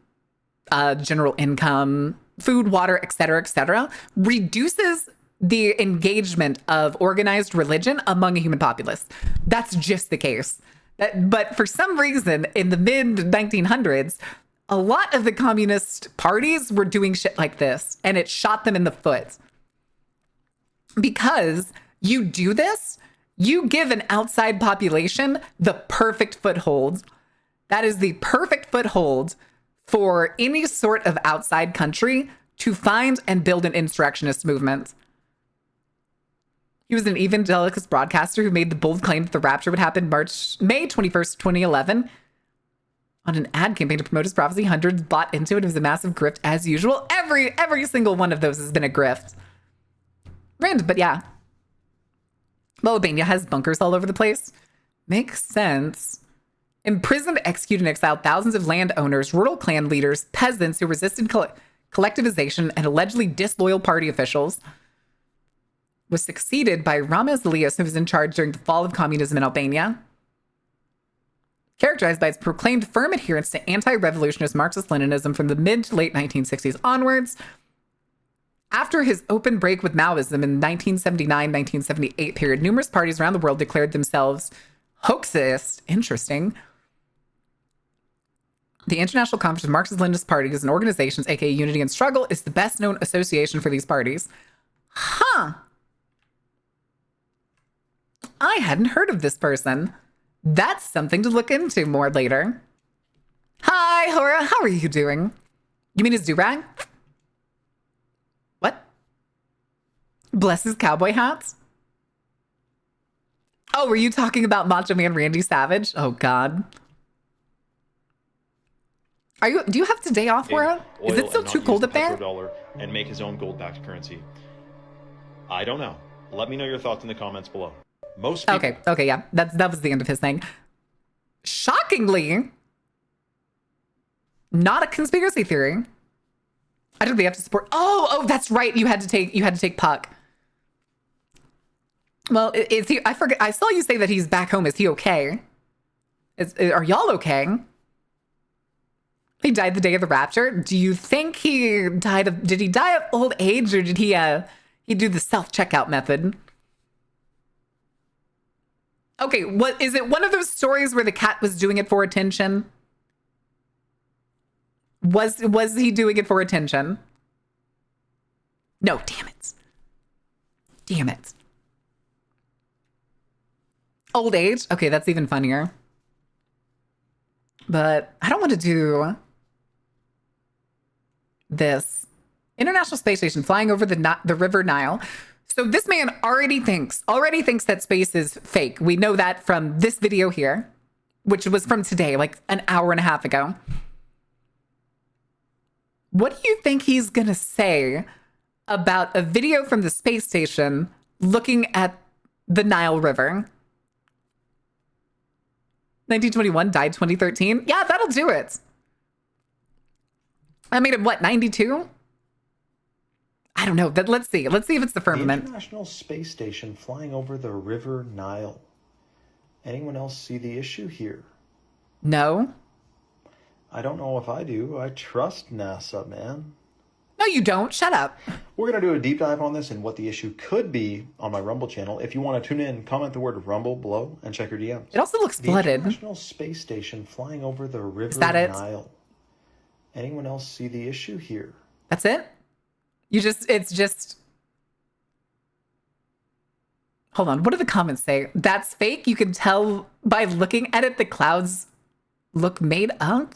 general income, food, water, et cetera, reduces the engagement of organized religion among a human populace. That's just the case. But for some reason, in the mid-1900s, a lot of the communist parties were doing shit like this, and it shot them in the foot. Because you do this, you give an outside population the perfect foothold. That is the perfect foothold for any sort of outside country to find and build an insurrectionist movement. He was an evangelicalist broadcaster who made the bold claim that the rapture would happen May 21st, 2011. On an ad campaign to promote his prophecy, hundreds bought into it. It was a massive grift as usual. Every single one of those has been a grift. Random, but yeah. Well, Albania has bunkers all over the place. Makes sense. Imprisoned, executed, and exiled thousands of landowners, rural clan leaders, peasants who resisted collectivization, and allegedly disloyal party officials. Was succeeded by Ramiz Elias, who was in charge during the fall of communism in Albania. Characterized by its proclaimed firm adherence to anti-revolutionist Marxist-Leninism from the mid to late 1960s onwards. After his open break with Maoism in the 1979-1978 period, numerous parties around the world declared themselves hoaxist. Interesting. The International Conference of Marxist-Leninist Parties and Organizations, aka Unity and Struggle, is the best known association for these parties. Huh. I hadn't heard of this person. That's something to look into more later. Hi, Hora. How are you doing? You mean his do-rag? What? Bless his cowboy hats? Oh, were you talking about Macho Man Randy Savage? Oh, God. Do you have today off, Hora? Is it still too cold up there? And make his own gold-backed currency. I don't know. Let me know your thoughts in the comments below. Most people... Okay, yeah. That was the end of his thing. Shockingly, not a conspiracy theory. I don't think they have to support. Oh, that's right. You had to take Puck. Well, is he? I forget. I saw you say that he's back home. Is he okay? Are y'all okay? He died the day of the rapture. Do you think he died of? Did he die of old age, or did he do the self-checkout method? Okay, what is it? One of those stories where the cat was doing it for attention? Was he doing it for attention? No, damn it. Damn it. Old age? Okay, that's even funnier. But I don't want to do this. International Space Station flying over the River Nile. So this man already thinks that space is fake. We know that from this video here, which was from today, like an hour and a half ago. What do you think he's going to say about a video from the space station looking at the Nile River? 1921, died 2013. Yeah, that'll do it. I made him, what, 92? I don't know, but let's see. Let's see if it's the firmament. The International Space Station flying over the River Nile. Anyone else see the issue here? No. I don't know if I do. I trust NASA, man. No, you don't. Shut up. We're going to do a deep dive on this and what the issue could be on my Rumble channel. If you want to tune in, comment the word Rumble below and check your DMs. It also looks flooded. The International Space Station flying over the River Nile. Anyone else see the issue here? That's it? It's just Hold on. What do the comments say? That's fake. You can tell by looking at it, the clouds look made up.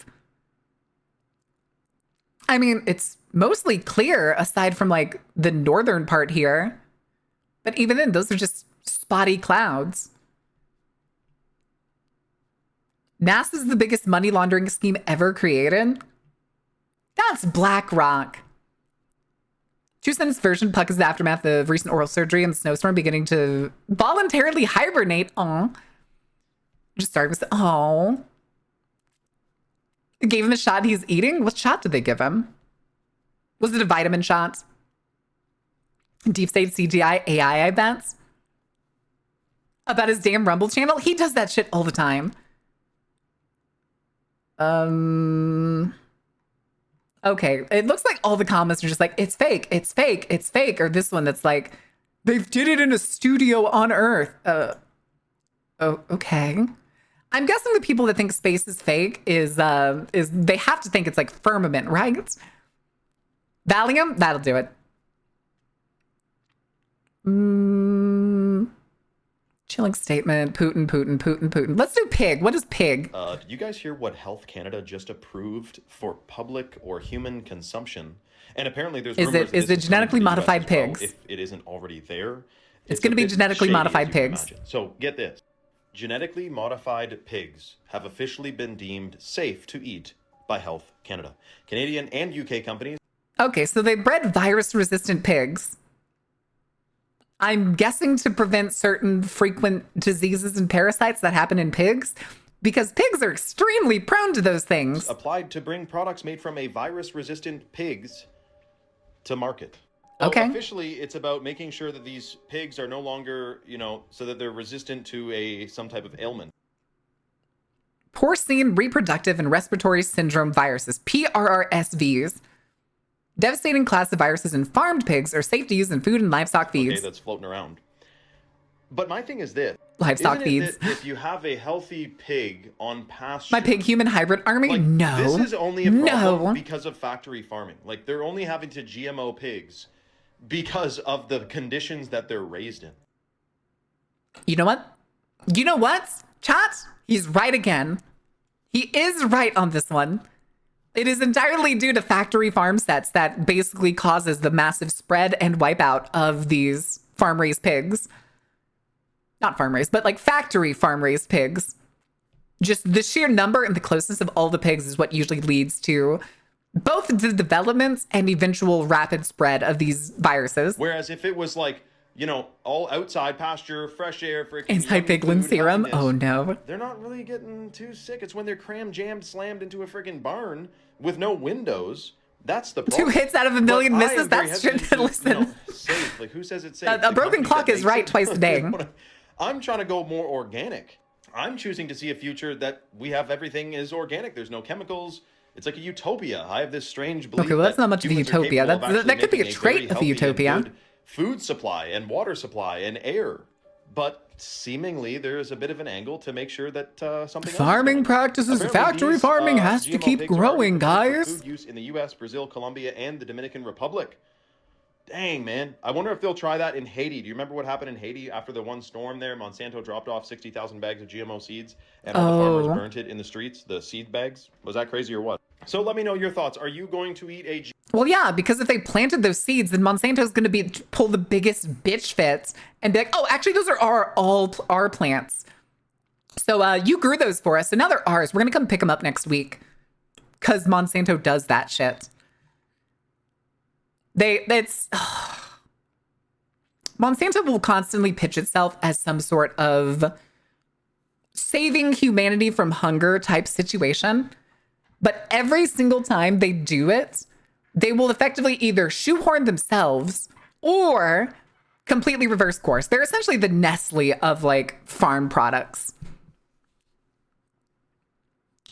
I mean, it's mostly clear aside from like the northern part here. But even then, those are just spotty clouds. NASA's the biggest money laundering scheme ever created. That's BlackRock. True Sentence version, Puck is the aftermath of recent oral surgery and the snowstorm beginning to voluntarily hibernate. Aw. Just started with, oh. Gave him a shot he's eating? What shot did they give him? Was it a vitamin shot? Deep state CGI AI, I bet. About his damn Rumble channel? He does that shit all the time. Okay, it looks like all the comments are just like, it's fake, it's fake, it's fake. Or this one that's like, they did it in a studio on Earth. Oh, okay. I'm guessing the people that think space is fake is they have to think it's like firmament, right? Valium, that'll do it. Chilling statement. Putin. Let's do pig. What is pig? Did you guys hear what Health Canada just approved for public or human consumption? And apparently there's rumors that is it this genetically coming to the US modified as well, pigs? if it isn't already there. It's going to be genetically modified pigs. So get this. Genetically modified pigs have officially been deemed safe to eat by Health Canada. Canadian and UK companies. Okay, so they bred virus-resistant pigs. I'm guessing to prevent certain frequent diseases and parasites that happen in pigs, because pigs are extremely prone to those things. Applied to bring products made from a virus-resistant pigs to market. Okay. Officially, it's about making sure that these pigs are no longer, so that they're resistant to some type of ailment. Porcine reproductive and respiratory syndrome viruses, PRRSVs. Devastating class of viruses in farmed pigs are safe to use in food and livestock feeds. Okay, that's floating around. But my thing is this. Livestock Isn't feeds. it that if you have a healthy pig on pasture... My pig-human hybrid army? Like, no. This is only a problem because of factory farming. Like, they're only having to GMO pigs because of the conditions that they're raised in. You know what? Chat? He's right again. He is right on this one. It is entirely due to factory farm sets that basically causes the massive spread and wipeout of these farm-raised pigs. Not farm-raised, but like factory farm-raised pigs. Just the sheer number and the closeness of all the pigs is what usually leads to both the development and eventual rapid spread of these viruses. Whereas if it was like, all outside pasture, fresh air, freaking anti-piglin serum. Oh no. They're not really getting too sick. It's when they're slammed into a freaking barn with no windows. That's the problem. 2 hits out of a million misses. That's shit to listen. Safe. Like, who says it's safe? A broken clock is right twice a day. I'm trying to go more organic. I'm choosing to see a future that we have everything is organic. There's no chemicals. It's like a utopia. I have this strange belief. Okay, well, that's not much of a utopia. That could be a trait of a utopia. Food supply and water supply and air. But seemingly there is a bit of an angle to make sure that something farming practices, factory farming has to keep growing, guys. Food use in the US, Brazil, Colombia, and the Dominican Republic. Dang, man. I wonder if they'll try that in Haiti. Do you remember what happened in Haiti after the one storm there? Monsanto dropped off 60,000 bags of GMO seeds and all the farmers burnt it in the streets, the seed bags. Was that crazy or what? So let me know your thoughts. Are you going to eat a... Well, yeah, because if they planted those seeds, then Monsanto's going to pull the biggest bitch fits and be like, oh, actually, those are all our plants. So you grew those for us, so now they're ours. We're going to come pick them up next week because Monsanto does that shit. Monsanto will constantly pitch itself as some sort of saving humanity from hunger type situation. But every single time they do it, they will effectively either shoehorn themselves or completely reverse course. They're essentially the Nestle of like farm products.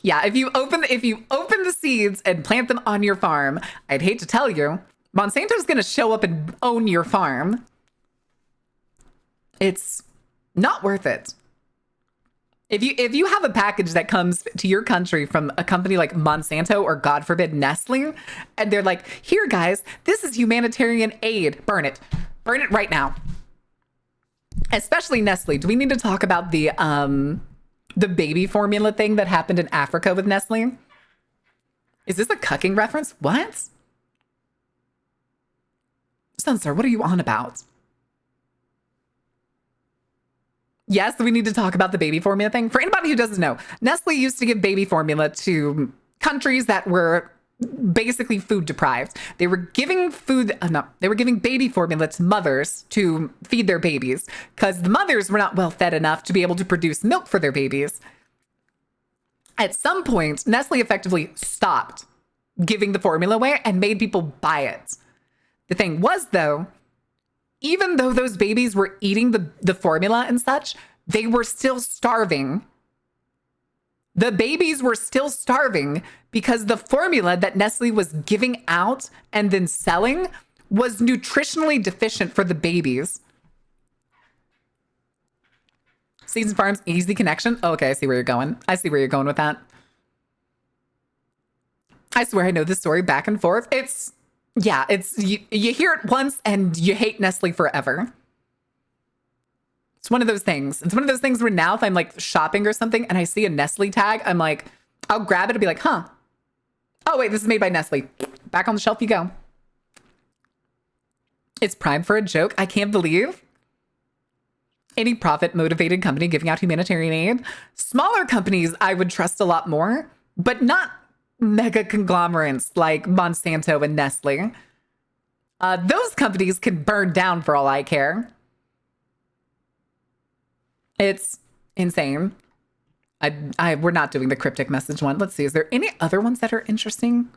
Yeah, if you open the seeds and plant them on your farm, I'd hate to tell you, Monsanto's going to show up and own your farm. It's not worth it. If you have a package that comes to your country from a company like Monsanto or, God forbid, Nestle, and they're like, here, guys, this is humanitarian aid. Burn it. Burn it right now. Especially Nestle. Do we need to talk about the baby formula thing that happened in Africa with Nestle? Is this a cucking reference? What? Sensor, what are you on about? Yes, we need to talk about the baby formula thing. For anybody who doesn't know, Nestle used to give baby formula to countries that were basically food deprived. They were giving they were giving baby formula to mothers to feed their babies because the mothers were not well fed enough to be able to produce milk for their babies. At some point, Nestle effectively stopped giving the formula away and made people buy it. The thing was, though, even though those babies were eating the formula and such, they were still starving. The babies were still starving because the formula that Nestle was giving out and then selling was nutritionally deficient for the babies. Season Farms, easy connection. Oh, okay, I see where you're going. I see where you're going with that. I swear I know this story back and forth. It's you hear it once and you hate Nestle forever. It's one of those things. It's one of those things where now if I'm like shopping or something and I see a Nestle tag, I'm like, I'll grab it and be like, huh. Oh, wait, this is made by Nestle. Back on the shelf you go. It's primed for a joke. I can't believe any profit-motivated company giving out humanitarian aid. Smaller companies I would trust a lot more, but not mega conglomerates like Monsanto and Nestle. Those companies can burn down for all I care. It's insane. We're not doing the cryptic message one. Let's see. Is there any other ones that are interesting?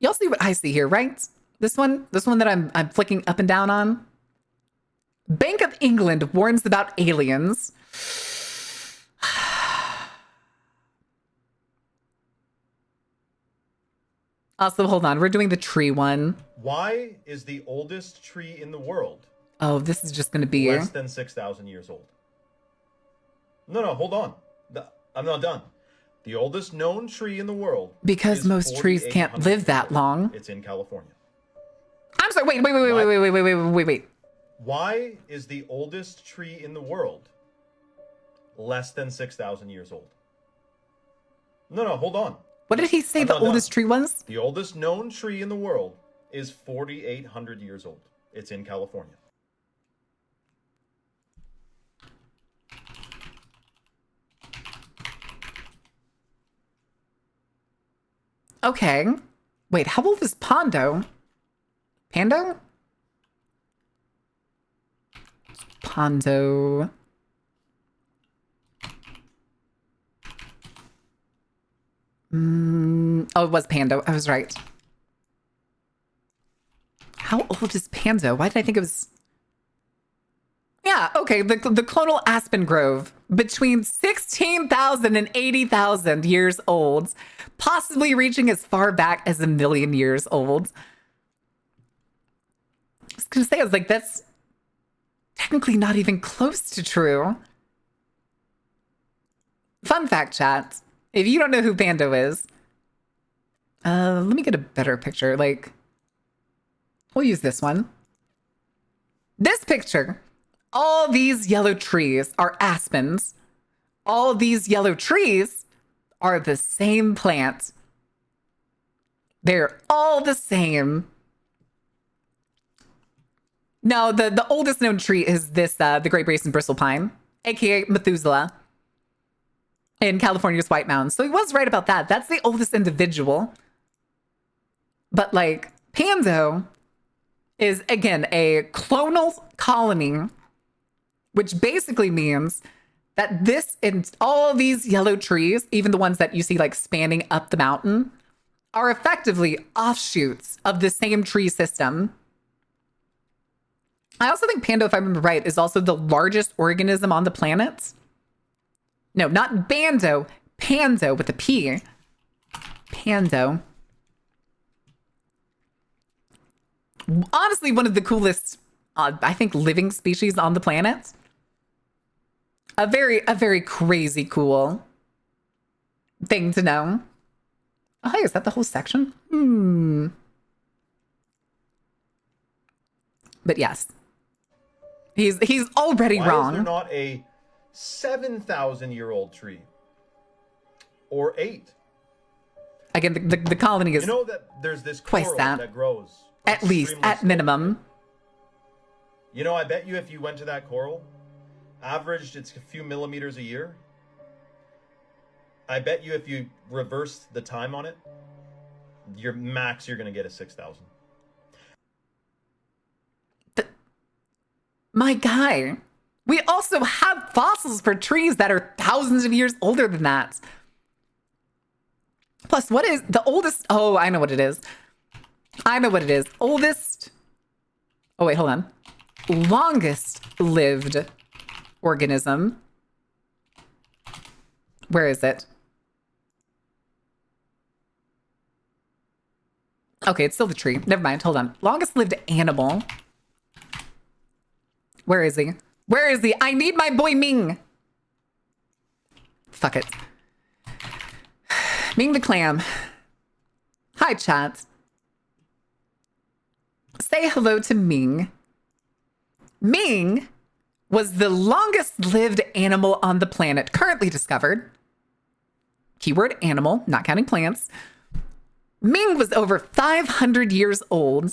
Y'all see what I see here, right? This one that I'm flicking up and down on. Bank of England warns about aliens. Also, hold on. We're doing the tree one. Why is the oldest tree in the world Oh, this is just going to be... less than 6,000 years old? No, hold on. I'm not done. The oldest known tree in the world Because is most trees can't 4,800 live that years long. old. It's in California. I'm sorry. Wait. Why is the oldest tree in the world less than 6,000 years old? No, hold on. What did he say I'm the not done. oldest tree was? The oldest known tree in the world is 4,800 years old. It's in California. Okay. Wait, how old is Pando? Pando? Pando. Oh, it was Pando. I was right. How old is Pando? Why did I think it was... Yeah, okay. The clonal aspen grove, between 16,000 and 80,000 years old, possibly reaching as far back as 1 million years old. I was going to say, I was like, that's technically not even close to true. Fun fact, chat. If you don't know who Pando is, let me get a better picture. Like, we'll use this one. This picture. All these yellow trees are aspens. All these yellow trees are the same plant. They're all the same. No, the oldest known tree is this, the Great Basin Bristle Pine, aka Methuselah, in California's White Mountains. So he was right about that. That's the oldest individual. But like, Pando is, again, a clonal colony, which basically means that this and all these yellow trees, even the ones that you see like spanning up the mountain, are effectively offshoots of the same tree system. I also think Pando, if I remember right, is also the largest organism on the planet. No, not Bando, Pando with a P. Pando. Honestly, one of the coolest, I think, living species on the planet. A very crazy cool thing to know. Oh, hey, is that the whole section? But yes, he's already Why wrong. is there not a 7,000-year-old tree? Or 8? Again, the colony is You know that there's this twice coral that. that grows At least, extremely at slowly, minimum. right? You know, I bet you if you went to that coral, averaged it's a few millimeters a year. I bet you if you reversed the time on it, you're going to get a 6,000. My guy, we also have fossils for trees that are thousands of years older than that. Plus, what is the oldest? Oh, I know what it is. I know what it is. Oldest. Oh, wait, hold on. Longest lived organism. Where is it? Okay, it's still the tree. Never mind. Hold on. Longest lived animal. Where is he? Where is he? I need my boy Ming. Fuck it. Ming the clam. Hi, chat. Say hello to Ming. Ming was the longest lived animal on the planet currently discovered. Keyword animal, not counting plants. Ming was over 500 years old.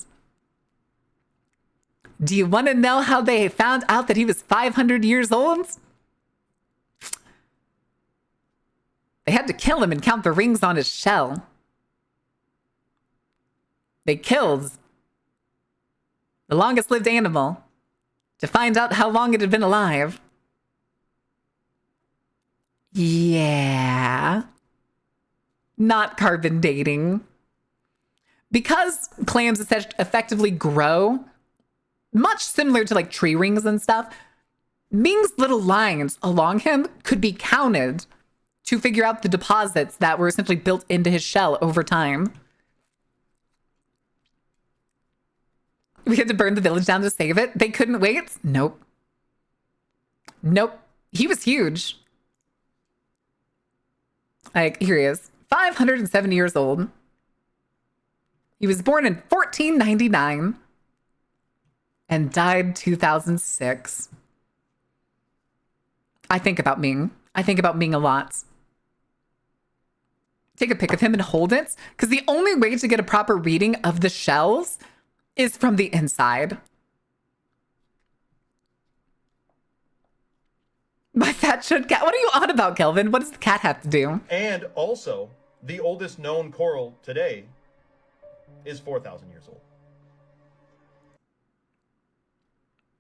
Do you want to know how they found out that he was 500 years old? They had to kill him and count the rings on his shell. They killed the longest lived animal to find out how long it had been alive. Yeah. Not carbon dating. Because clams effectively grow, much similar to like tree rings and stuff, Ming's little lines along him could be counted to figure out the deposits that were essentially built into his shell over time. We had to burn the village down to save it. They couldn't wait? Nope. Nope. He was huge. Like, here he is. 507 years old. He was born in 1499 and died 2006. I think about Ming. I think about Ming a lot. Take a pic of him and hold it, because the only way to get a proper reading of the shells is from the inside. My fat should cat. What are you on about, Kelvin? What does the cat have to do? And also, the oldest known coral today is 4,000 years old.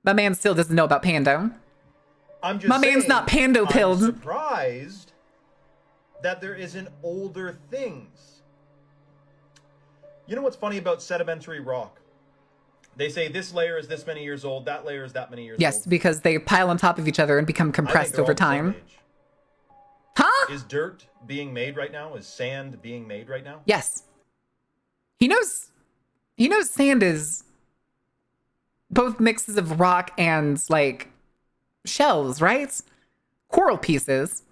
My man still doesn't know about Pando. I'm just My saying, man's not Pando pilled. I'm surprised that there isn't older things. You know what's funny about sedimentary rock? They say this layer is this many years old, that layer is that many years old. Yes, because they pile on top of each other and become compressed over time. Huh? Is dirt being made right now? Is sand being made right now? Yes. He knows sand is both mixes of rock and like shells, right? Coral pieces,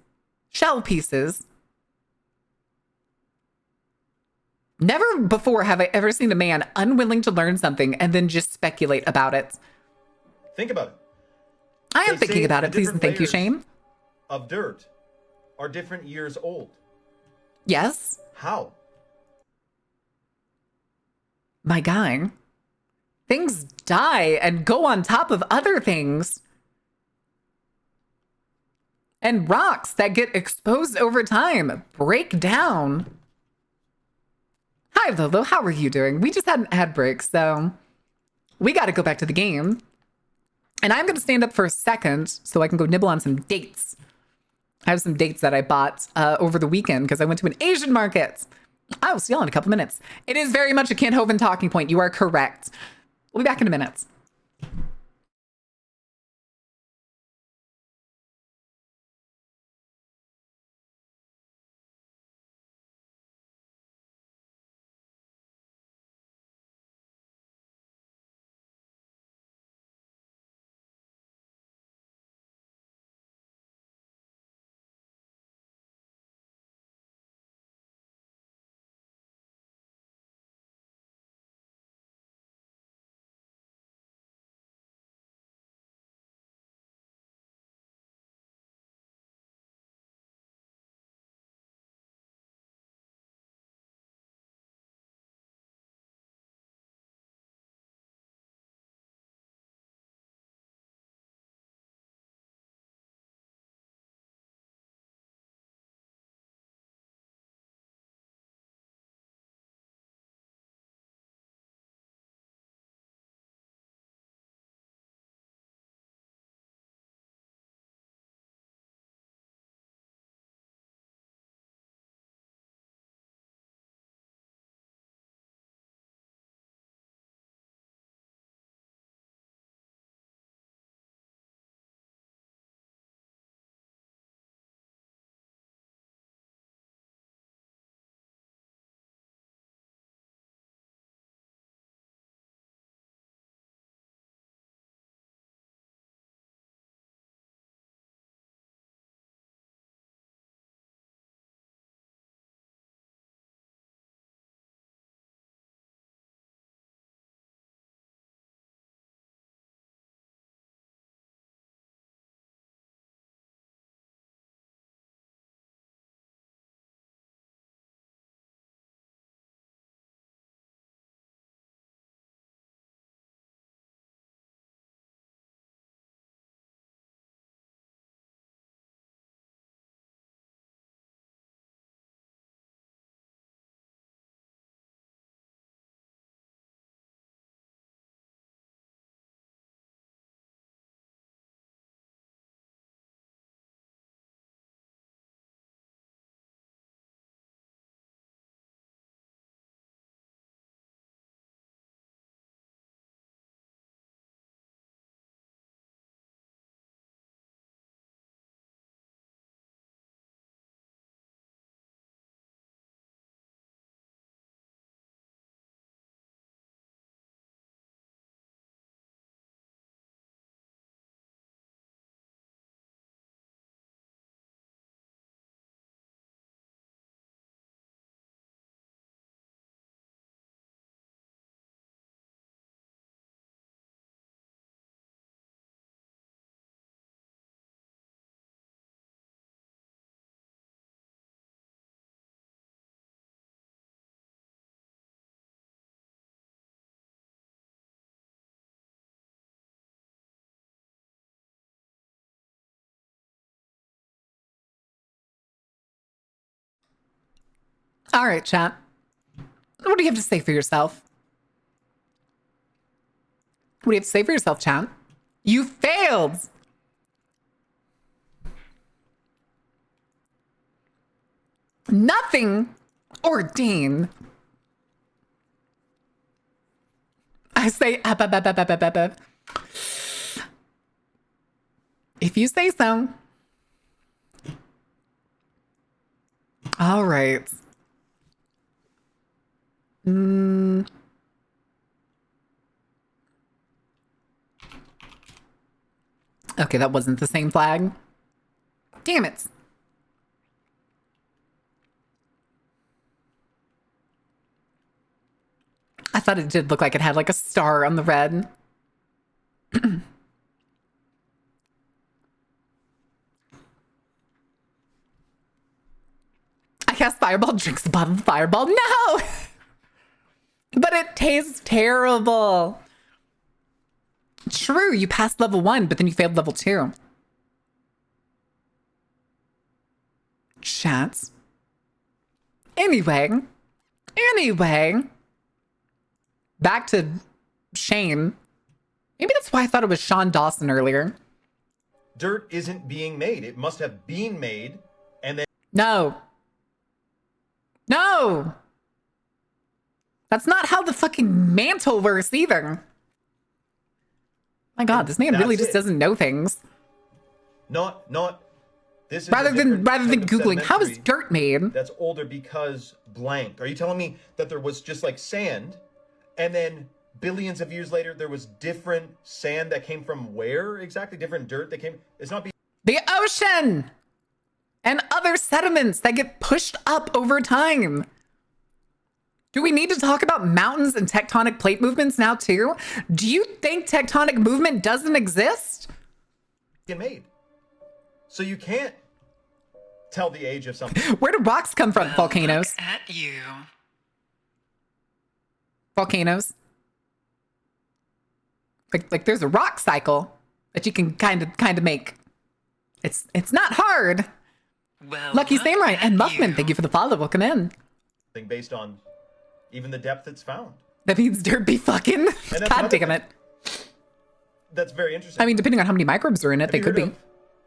shell pieces. Never before have I ever seen a man unwilling to learn something and then just speculate about it. Think about it. I am thinking about it, please and thank you, Shane. Of dirt are different years old. Yes. How? My guy. Things die and go on top of other things. And rocks that get exposed over time break down. Hi, Lolo. How are you doing? We just had an ad break, so we got to go back to the game. And I'm going to stand up for a second so I can go nibble on some dates. I have some dates that I bought over the weekend because I went to an Asian market. I will see y'all in a couple minutes. It is very much a Kent Hovind talking point. You are correct. We'll be back in a minute. All right, chat. What do you have to say for yourself? What do you have to say for yourself, chat? You failed. Nothing ordained. I say, if you say so. All right. Okay, that wasn't the same flag. Damn it. I thought it did look like it had like a star on the red. I cast Fireball, drinks the bottom of Fireball. No! But it tastes terrible. True, you passed level 1, but then you failed level 2. Chats. Anyway. Back to Shane. Maybe that's why I thought it was Sean Dawson earlier. Dirt isn't being made. It must have been made, and then... No. That's not how the fucking mantle works either. My God, this man really just doesn't know things. Not. This is rather than Googling, how is dirt made? That's older because blank. Are you telling me that there was just like sand, and then billions of years later there was different sand that came from where exactly? Different dirt that came. It's not the ocean and other sediments that get pushed up over time. Do we need to talk about mountains and tectonic plate movements now too? Do you think tectonic movement doesn't exist? Made. So you can't tell the age of something. Where do rocks come from? Volcanoes. Look at you. Volcanoes. Like there's a rock cycle that you can kind of make. It's not hard. Well, Lucky Samurai and Muffman, you. thank you for the follow. Welcome in. Based on even the depth it's found. That means dirt be fucking. God damn it. That's very interesting. I mean, depending on how many microbes are in it, Have they you could heard be. of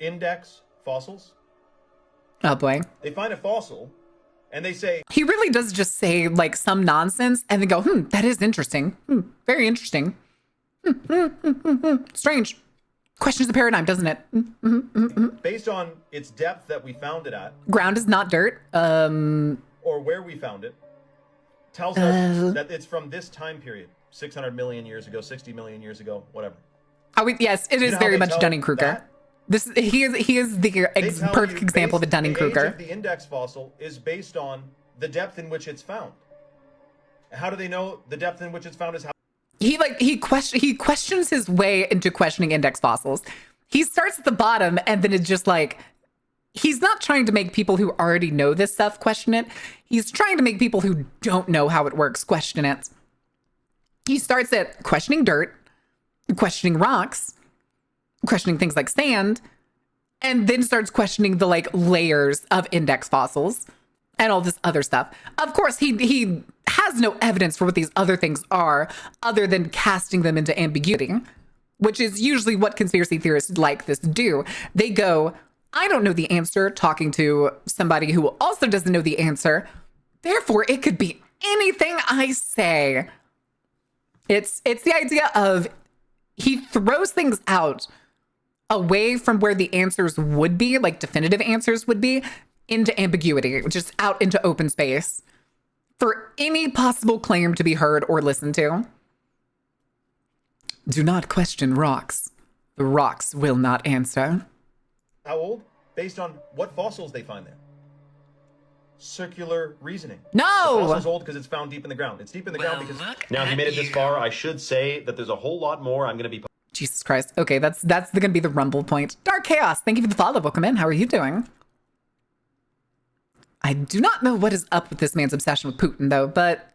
index fossils? Oh boy. They find a fossil and they say... He really does just say like some nonsense and then go, that is interesting. Very interesting. Strange. Questions the paradigm, doesn't it? Based on its depth that we found it at. Ground is not dirt. Or where we found it. Tells us that it's from this time period. 600 million years ago, 60 million years ago, whatever. Yes, it is very much Dunning-Kruger. He is the perfect example of a Dunning-Kruger. The age of the index fossil is based on the depth in which it's found. How do they know the depth in which it's found is how? He questions his way into questioning index fossils. He starts at the bottom and then it's just like, he's not trying to make people who already know this stuff question it. He's trying to make people who don't know how it works question it. He starts at questioning dirt, questioning rocks, questioning things like sand, and then starts questioning the like layers of index fossils and all this other stuff. Of course, he has no evidence for what these other things are other than casting them into ambiguity, which is usually what conspiracy theorists like this do. They go, I don't know the answer, talking to somebody who also doesn't know the answer. Therefore, it could be anything I say. It's the idea of he throws things out away from where the answers would be, like definitive answers would be, into ambiguity, just out into open space for any possible claim to be heard or listened to. Do not question rocks. The rocks will not answer. How old? Based on what fossils they find there. Circular reasoning. No! The fossil's old because it's found deep in the ground. It's deep in the ground because... Now, if you made it this far, I should say that there's a whole lot more I'm going to be... Jesus Christ. Okay, that's going to be the rumble point. Dark Chaos, thank you for the follow. Welcome in. How are you doing? I do not know what is up with this man's obsession with Putin, though, but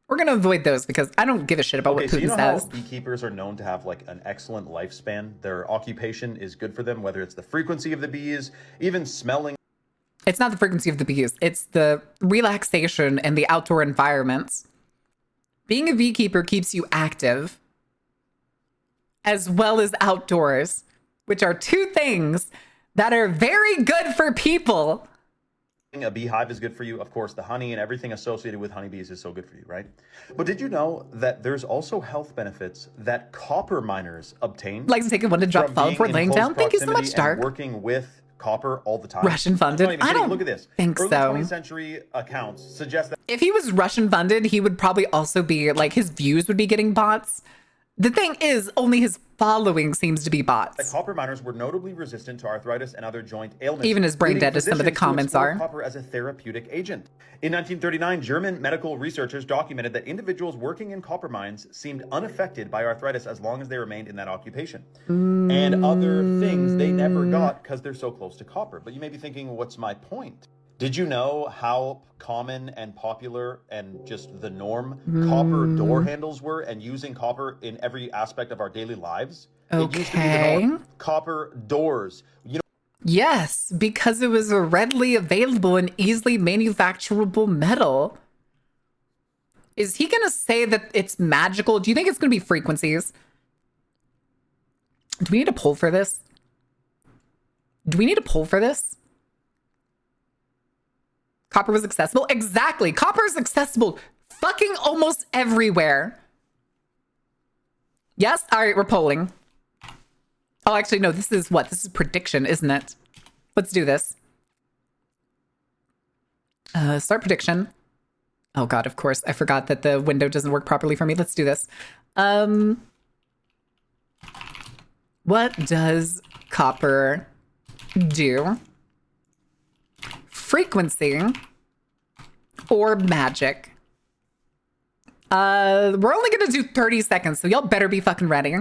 we're going to avoid those because I don't give a shit about what Putin says. How beekeepers are known to have like an excellent lifespan. Their occupation is good for them, whether it's the frequency of the bees, even smelling. It's not the frequency of the bees. It's the relaxation and the outdoor environments. Being a beekeeper keeps you active as well as outdoors, which are two things that are very good for people. A beehive is good for you. Of course, the honey and everything associated with honeybees is so good for you, right? But did you know that there's also health benefits that copper miners obtain? Like to take one to drop fall before laying down. Thank you so much, Dark. Working with copper all the time. Russian funded. I don't look at this. think Early so. 20th century accounts suggest that If he was Russian funded, he would probably also be like his views would be getting bots. The thing is, only his following seems to be bots. copper miners were notably resistant to arthritis and other joint ailments. Even as brain leading dead as some of the physicians to comments explore are. Copper as a therapeutic agent. In 1939, German medical researchers documented that individuals working in copper mines seemed unaffected by arthritis as long as they remained in that occupation. And other things they never got because they're so close to copper. But you may be thinking, what's my point? Did you know how common and popular and just the norm copper door handles were and using copper in every aspect of our daily lives? It used to be the norm. Copper doors. You know, Yes, because it was a readily available and easily manufacturable metal. Is he going to say that it's magical? Do you think it's going to be frequencies? Do we need a poll for this? Do we need a poll for this? Copper was accessible? Exactly. Copper is accessible fucking almost everywhere. Yes? All right, we're polling. Oh, actually, no, this is what? This is prediction, isn't it? Let's do this. Start prediction. Oh, God, of course. I forgot that the window doesn't work properly for me. Let's do this. What does copper do? Frequency or magic? We're only going to do 30 seconds, so y'all better be fucking ready.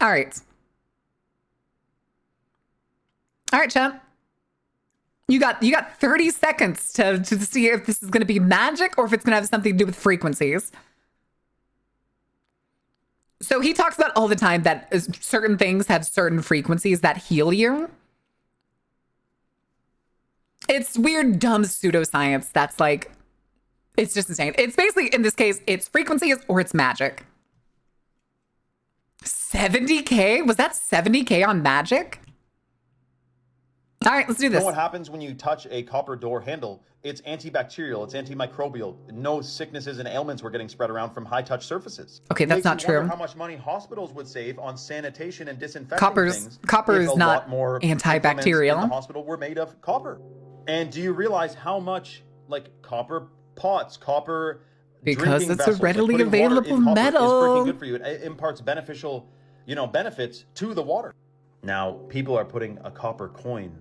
All right. All right, champ. You got 30 seconds to see if this is going to be magic or if it's going to have something to do with frequencies. So he talks about all the time that certain things have certain frequencies that heal you. It's weird, dumb pseudoscience that's like, it's just insane. It's basically, in this case, it's frequencies or it's magic. 70K? Was that 70K on magic? All right, let's do this. You know what happens when you touch a copper door handle? It's antibacterial, it's antimicrobial. No sicknesses and ailments were getting spread around from high-touch surfaces. Okay, that's not true. How much money hospitals would save on sanitation and disinfecting things? Copper is not antibacterial. In the hospital were made of copper. And do you realize how much, like, copper pots, copper because drinking it's vessels, a readily like available metal. Is freaking good for you. It imparts beneficial, benefits to the water. Now, people are putting a copper coin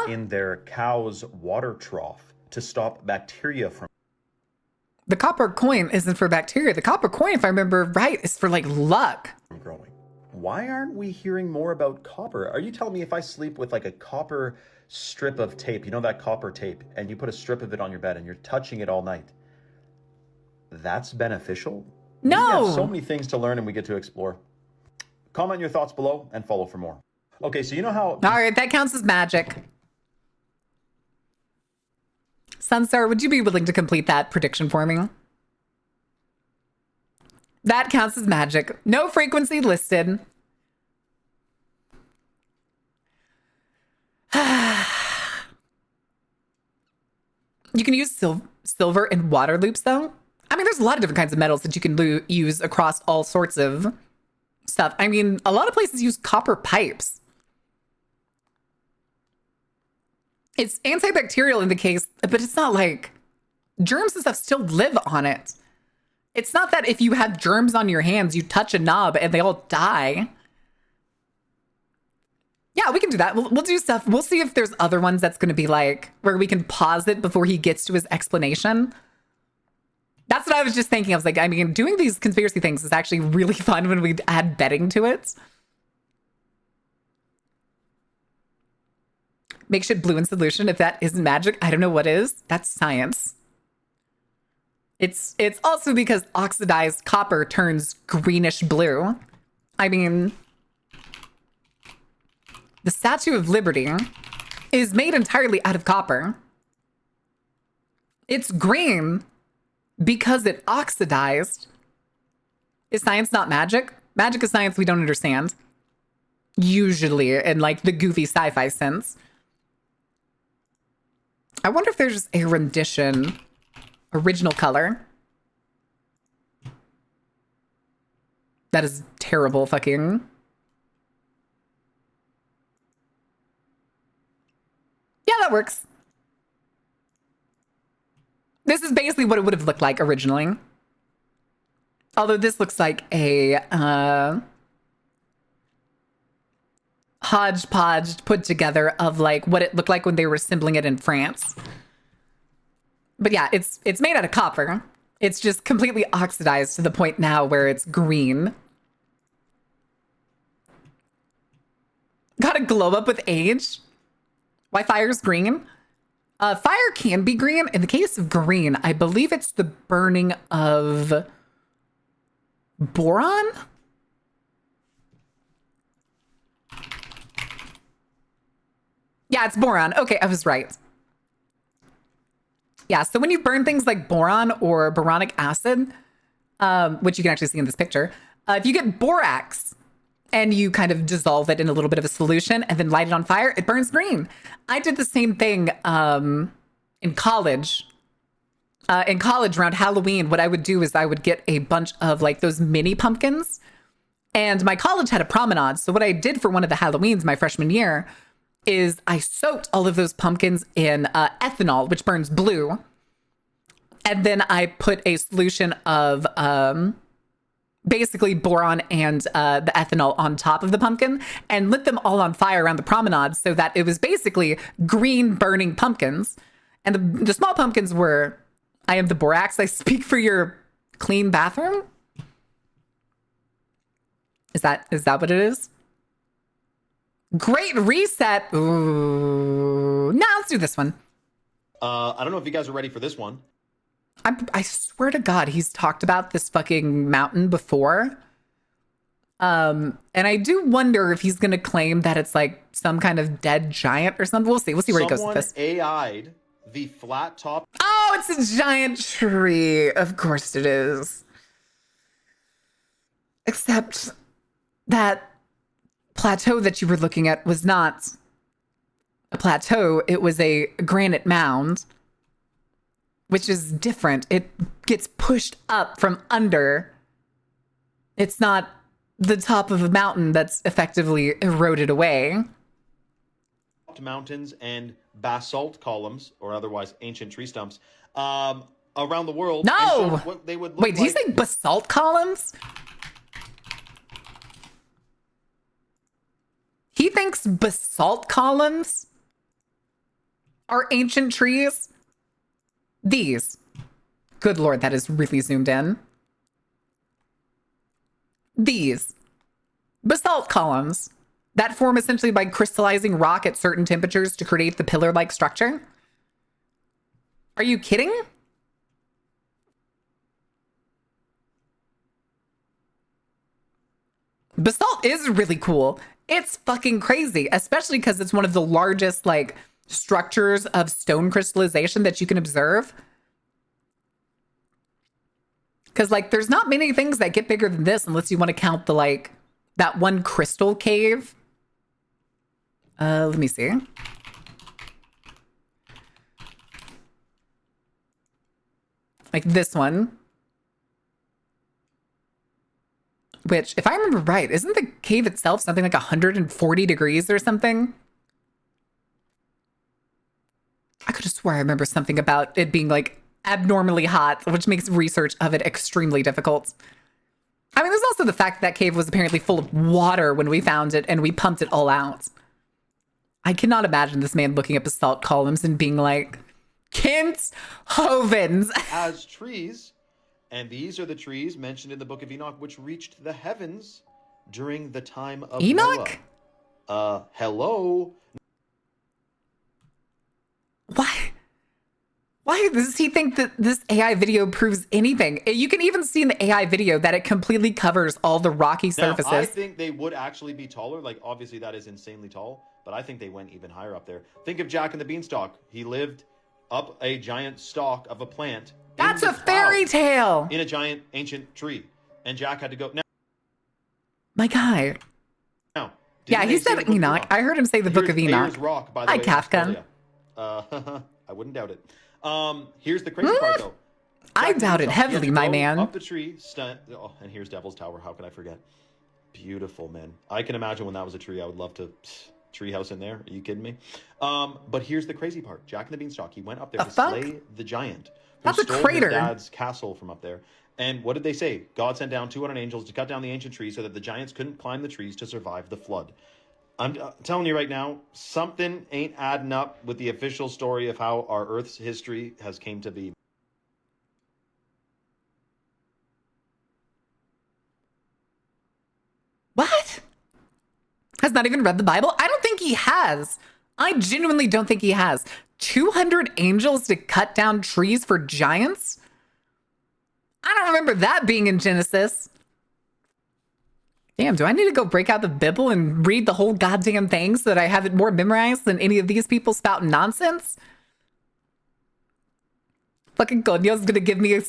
in their cow's water trough to stop bacteria from. The copper coin isn't for bacteria. The copper coin, if I remember right, is for like luck. Growing. Why aren't we hearing more about copper? Are you telling me if I sleep with like a copper strip of tape, that copper tape, and you put a strip of it on your bed and you're touching it all night, that's beneficial? No. We have so many things to learn and we get to explore. Comment your thoughts below and follow for more. Okay, so you know how... All right, that counts as magic. Sunstar, would you be willing to complete that prediction for me? That counts as magic. No frequency listed. You can use silver in water loops, though. I mean, there's a lot of different kinds of metals that you can use across all sorts of stuff. I mean, a lot of places use copper pipes. It's antibacterial in the case, but it's not like germs and stuff still live on it. It's not that if you have germs on your hands, you touch a knob and they all die. Yeah, we can do that. We'll do stuff. We'll see if there's other ones that's going to be like where we can pause it before he gets to his explanation. That's what I was just thinking. I was like, I mean, doing these conspiracy things is actually really fun when we add betting to it. Make shit blue in solution. If that isn't magic, I don't know what is. That's science. It's also because oxidized copper turns greenish blue. I mean, The Statue of Liberty is made entirely out of copper. It's green because it oxidized. Is science not magic? Magic is science we don't understand. Usually, in like the goofy sci-fi sense. I wonder if there's a rendition, original color. That is terrible fucking. Yeah, that works. This is basically what it would have looked like originally. Although this looks like a hodgepodge put together of like what it looked like when they were assembling it in France. But yeah, it's made out of copper. It's just completely oxidized to the point now where it's green. Gotta glow up with age. Why fire's green? Fire can be green. In the case of green, I believe it's the burning of boron? Yeah, it's boron. Okay, I was right. Yeah, so when you burn things like boron or boronic acid, which you can actually see in this picture, if you get borax and you kind of dissolve it in a little bit of a solution and then light it on fire, it burns green. I did the same thing in college. In college around Halloween, what I would do is I would get a bunch of like those mini pumpkins. And my college had a promenade. So what I did for one of the Halloweens my freshman year is I soaked all of those pumpkins in ethanol, which burns blue. And then I put a solution of basically boron and the ethanol on top of the pumpkin and lit them all on fire around the promenade so that it was basically green burning pumpkins. And the small pumpkins were, I am the borax. I speak for your clean bathroom. Is that what it is? Great reset. Ooh. Nah, let's do this one. I don't know if you guys are ready for this one. I swear to God, he's talked about this fucking mountain before. And I do wonder if he's going to claim that it's like some kind of dead giant or something. We'll see. We'll see where he goes with this. AI'd the flat top. Oh, it's a giant tree. Of course it is. Except that plateau that you were looking at was not a plateau. It was a granite mound, which is different. It gets pushed up from under. It's not the top of a mountain that's effectively eroded away. Mountains and basalt columns, or otherwise ancient tree stumps, around the world. No! What they would look Wait, did you like. say basalt columns? He thinks basalt columns are ancient trees. These. Good Lord, that is really zoomed in. These. Basalt columns that form essentially by crystallizing rock at certain temperatures to create the pillar-like structure. Are you kidding? Basalt is really cool. It's fucking crazy, especially because it's one of the largest like structures of stone crystallization that you can observe. Because like there's not many things that get bigger than this unless you want to count the like that one crystal cave. Let me see. Like this one. Which, if I remember right, isn't the cave itself something like 140 degrees or something? I could have swore I remember something about it being like abnormally hot, which makes research of it extremely difficult. I mean, there's also the fact that cave was apparently full of water when we found it and we pumped it all out. I cannot imagine this man looking at basalt columns and being like, Kent Hovens. As trees. And these are the trees mentioned in the book of Enoch, which reached the heavens during the time of Enoch? Noah. Hello? Why does he think that this AI video proves anything? You can even see in the AI video that it completely covers all the rocky surfaces. Now, I think they would actually be taller. Like, obviously, that is insanely tall. but I think they went even higher up there. Think of Jack and the Beanstalk. He lived up a giant stalk of a plant. That's a fairy tale. In a giant ancient tree. And Jack had to go. My guy. Now, yeah, he said Enoch. I heard him say the Book of Enoch. Rock, by the Hi, way, Kafka. I wouldn't doubt it. Here's the crazy part, though. I doubt it heavily, my man. Up the tree, and here's Devil's Tower. How can I forget? Beautiful, man. I can imagine when that was a tree. I would love to treehouse in there. Are you kidding me? But here's the crazy part. Jack and the Beanstalk. He went up there to slay the giant. That's a crater. His dad's castle from up there. And what did they say? God sent down 200 angels to cut down the ancient trees so that the giants couldn't climb the trees to survive the flood. I'm telling you right now, something ain't adding up with the official story of how our Earth's history has came to be. What? Has not even read the Bible? I don't think he has. I genuinely don't think he has. 200 angels to cut down trees for giants? I don't remember that being in Genesis. Damn, do I need to go break out the Bible and read the whole goddamn thing so that I have it more memorized than any of these people spouting nonsense? Fucking Conyo's gonna give me a...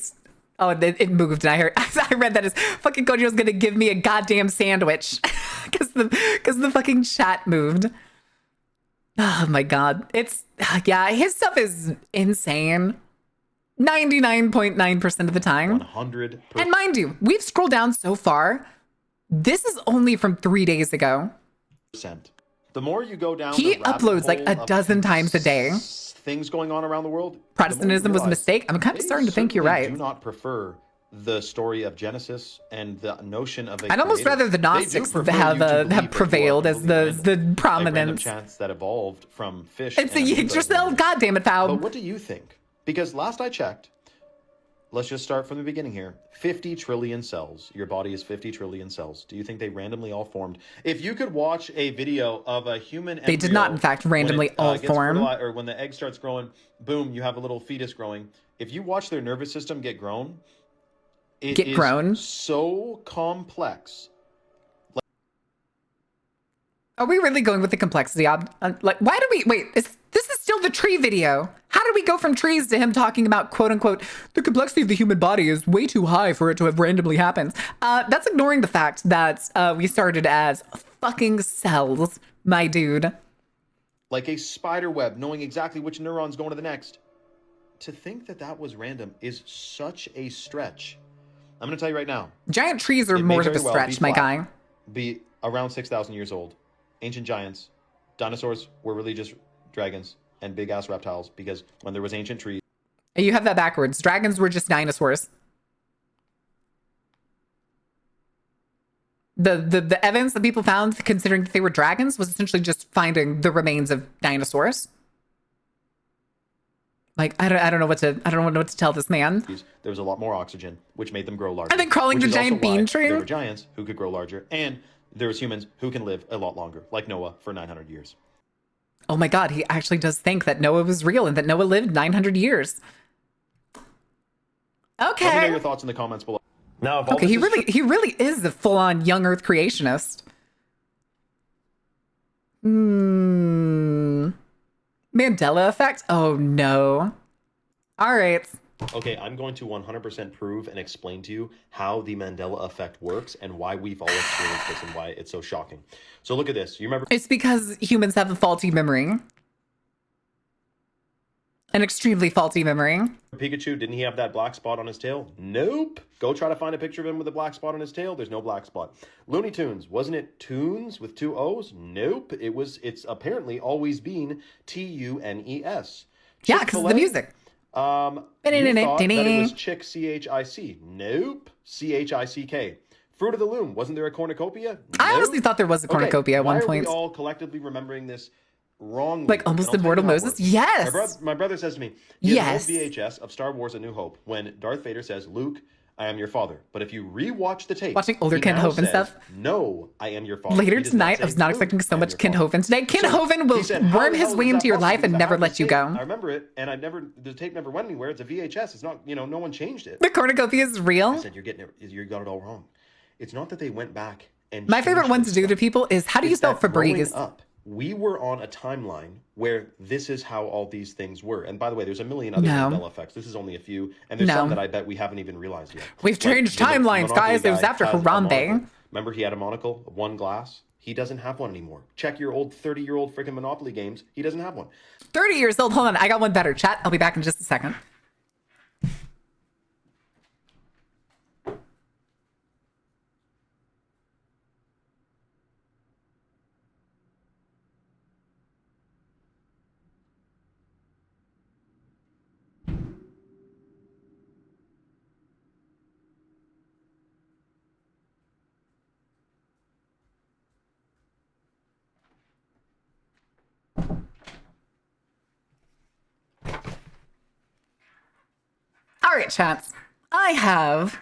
Oh, it moved and I read that as fucking Conyo's gonna give me a goddamn sandwich. Because the fucking chat moved. Oh my god. Yeah, his stuff is insane. 99.9% of the time. 100%. And mind you, we've scrolled down so far. This is only from 3 days ago. The more you go down, he uploads like a dozen times a day. Things going on around the world. Protestantism was a mistake. I'm kind of starting to think you're right. I do not prefer the story of Genesis and the notion of a I'd almost rather the Gnostics have prevailed as the prominent chants that evolved from fish. It's a Yggdrasil, goddamn it, Foul. But what do you think? Because last I checked, let's just start from the beginning here. 50 trillion cells. Your body is 50 trillion cells. Do you think they randomly all formed? If you could watch a video of a human embryo, they did not, in fact, randomly all form. Or when the egg starts growing, boom, you have a little fetus growing. If you watch their nervous system get grown, it is so complex. Are we really going with the complexity? Like, why do we... Wait, this is still the tree video. How do we go from trees to him talking about, quote unquote, the complexity of the human body is way too high for it to have randomly happened? That's ignoring the fact that we started as fucking cells, my dude. Like a spider web, knowing exactly which neuron's going to the next. To think that that was random is such a stretch. I'm going to tell you right now. Giant trees are more of a stretch, my guy. Be around 6,000 years old. Ancient giants, dinosaurs were really just dragons and big ass reptiles because when there was ancient trees. You have that backwards. Dragons were just dinosaurs. The evidence that people found considering that they were dragons was essentially just finding the remains of dinosaurs. Like, I don't know what to tell this man. There was a lot more oxygen, which made them grow larger. And then crawling the giant bean tree. There were giants who could grow larger, and there was humans who can live a lot longer, like Noah for 900 years. Oh my God, he actually does think that Noah was real and that Noah lived 900 years. Okay. Let me know your thoughts in the comments below. Now, okay, he really is a full-on young Earth creationist. Mandela effect? Oh no. All right. Okay, I'm going to 100% prove and explain to you how the Mandela effect works and why we've all experienced this and why it's so shocking. So look at this. You remember? It's because humans have a faulty memory. An extremely faulty memory. Pikachu, didn't he have that black spot on his tail? Nope. Go try to find a picture of him with a black spot on his tail. There's no black spot. Looney Tunes, wasn't it Tunes with 2 O's? Nope. It's apparently always been Tunes. Yeah, because of the music. You thought that it was Chick, C-H-I-C. Nope. C-H-I-C-K. Fruit of the Loom, wasn't there a cornucopia? Nope. I honestly thought there was a cornucopia at one point. Why are we all collectively remembering this wrongly? Like almost immortal Moses? Yes. My brother says to me, yes. An old VHS of Star Wars A New Hope when Darth Vader says, Luke, I am your father. But if you rewatch the tape, watching older Ken Hovind stuff. No, I am your father. Later tonight, I was not expecting so much Ken Hovind today. Ken Hovind will worm his way into your life and never let you go. I remember it, and the tape never went anywhere. It's a VHS. It's not, no one changed it. The cornucopia is real. I said, you got it all wrong. It's not that they went back and my favorite one to do to people is, how do you spell Febreze? we were on a timeline where this is how all these things were. And by the way, there's a million other No. Mandela effects. This is only a few, and there's No. some that I bet we haven't even realized yet. We've changed timelines, guys. It was after Harambe. Remember, he had a monocle, one glass. He doesn't have one anymore. Check your old 30-year-old freaking Monopoly games. He doesn't have one. 30 years old. Hold on. I got one better. Chat. I'll be back in just a second. All right, chats. I have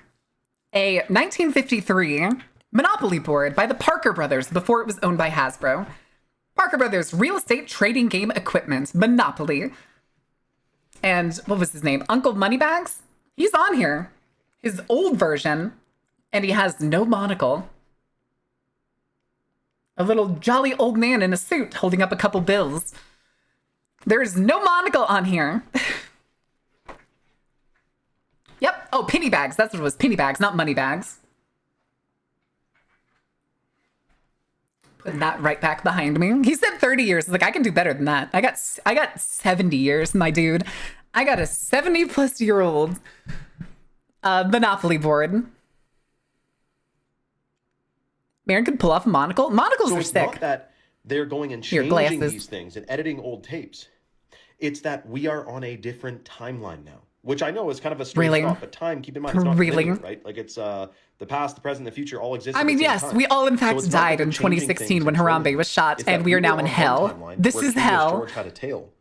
a 1953 Monopoly board by the Parker Brothers before it was owned by Hasbro. Parker Brothers Real Estate Trading Game Equipment, Monopoly. And what was his name? Uncle Moneybags? He's on here. His old version. And he has no monocle. A little jolly old man in a suit holding up a couple bills. There is no monocle on here. Yep. Oh, penny bags. That's what it was. Penny bags, not money bags. Put that right back behind me. He said 30 years. Like, I can do better than that. I got 70 years, my dude. I got a 70-plus-year-old Monopoly board. Maren could pull off a monocle. Monocles So are it's sick. not that they're going and changing these things and editing old tapes. It's that we are on a different timeline now. Which I know is kind of a strange thought, but time, keep in mind, it's not linear, right? Like it's the past, the present, the future all exist. I mean, yes, time. we all in fact So died in 2016 when Harambe was shot, and we are now in hell. This is hell. George had a tail,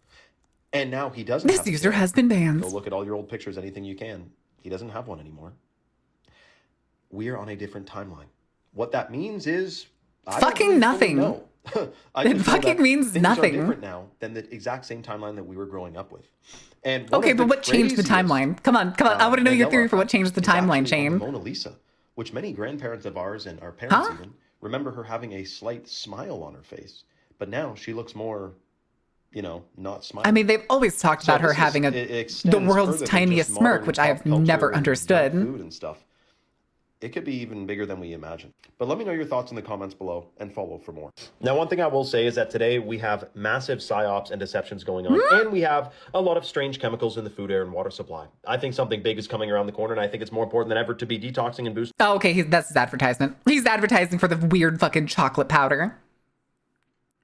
and now he doesn't. This user has been banned. Go look at all your old pictures, anything you can. He doesn't have one anymore. We are on a different timeline. What that means is fucking nothing. No. It fucking means nothing. Are different now than the exact same timeline that we were growing up with. And okay, but what changed the timeline? Come on. I want to know your theory for what changed the timeline, Shane. Mona Lisa, which many grandparents of ours and our parents even remember her having a slight smile on her face, but now she looks more, not smiling. I mean, they've always talked about her having the world's tiniest smirk, which I have never understood. Food and stuff. It could be even bigger than we imagine. But let me know your thoughts in the comments below and follow for more. Now, one thing I will say is that today we have massive psyops and deceptions going on, and we have a lot of strange chemicals in the food, air, and water supply. I think something big is coming around the corner, and I think it's more important than ever to be detoxing and boosting. Oh, okay, that's his advertisement. He's advertising for the weird fucking chocolate powder.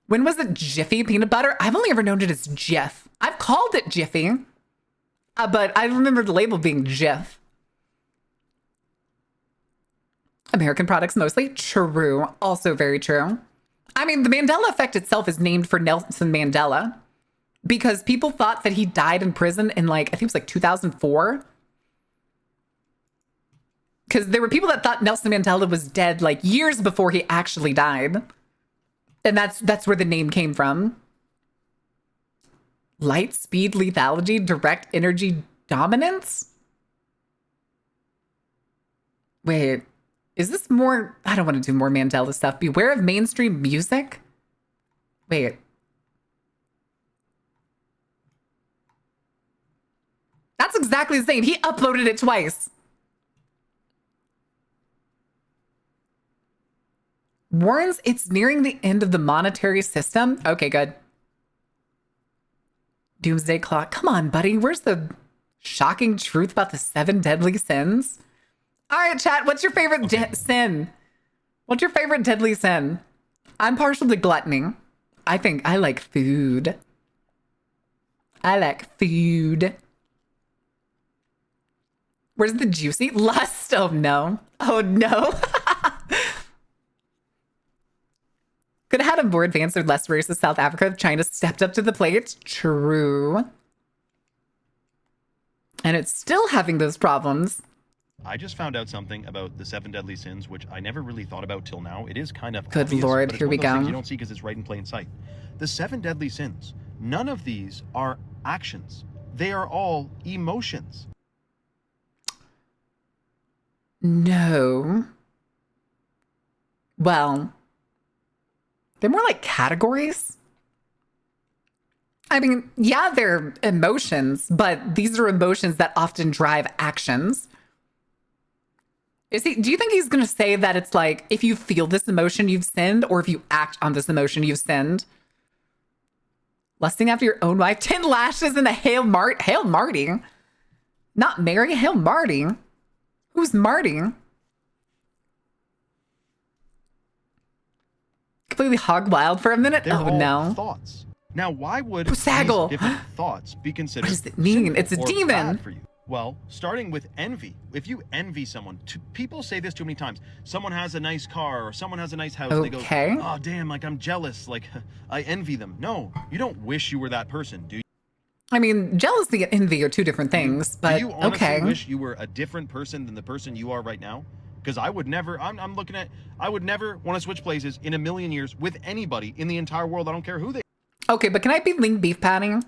When was it Jiffy peanut butter? I've only ever known it as Jif. I've called it Jiffy, but I remember the label being Jif. American products mostly. True. Also very true. I mean, the Mandela effect itself is named for Nelson Mandela because people thought that he died in prison in I think it was 2004. Because there were people that thought Nelson Mandela was dead years before he actually died. And that's where the name came from. Light speed lethality, direct energy dominance? Wait. Is this more... I don't want to do more Mandela stuff. Beware of mainstream music? Wait. That's exactly the same. He uploaded it twice. Warns it's nearing the end of the monetary system. Okay, good. Doomsday Clock. Come on, buddy. Where's the shocking truth about the 7 deadly sins? All right, chat, what's your favorite sin? What's your favorite deadly sin? I'm partial to gluttony. I think I like food. I like food. Where's the juicy? Lust. Oh, no. Oh, no. Could have had a more advanced or less racist South Africa if China stepped up to the plate. True. And it's still having those problems. I just found out something about the 7 deadly sins, which I never really thought about till now. It is kind of good obvious, Lord, here we go. You don't see because it's right in plain sight. The 7 deadly sins. None of these are actions. They are all emotions. No. Well, They're more like categories. I mean, yeah, they're emotions, but these are emotions that often drive actions. Do you think he's going to say that it's like, if you feel this emotion, you've sinned, or if you act on this emotion, you've sinned? Lusting after your own wife, 10 lashes and a Hail Marty. Not Mary, Hail Marty. Who's Marty? Completely hog wild for a minute? They're oh, all no. thoughts. Now, why would Pusaggle. these different thoughts be considered What does it mean? sinful It's a or demon. bad for you? Well, starting with envy. If you envy someone, people say this too many times. Someone has a nice car or someone has a nice house. Okay. They go, oh, damn, like I'm jealous. Like, I envy them. No, you don't wish you were that person, do you? I mean, jealousy and envy are two different things, but do you honestly okay. wish you were a different person than the person you are right now? Because I would never, I would never want to switch places in a million years with anybody in the entire world. I don't care who they are. Okay, but can I be lean beef patting?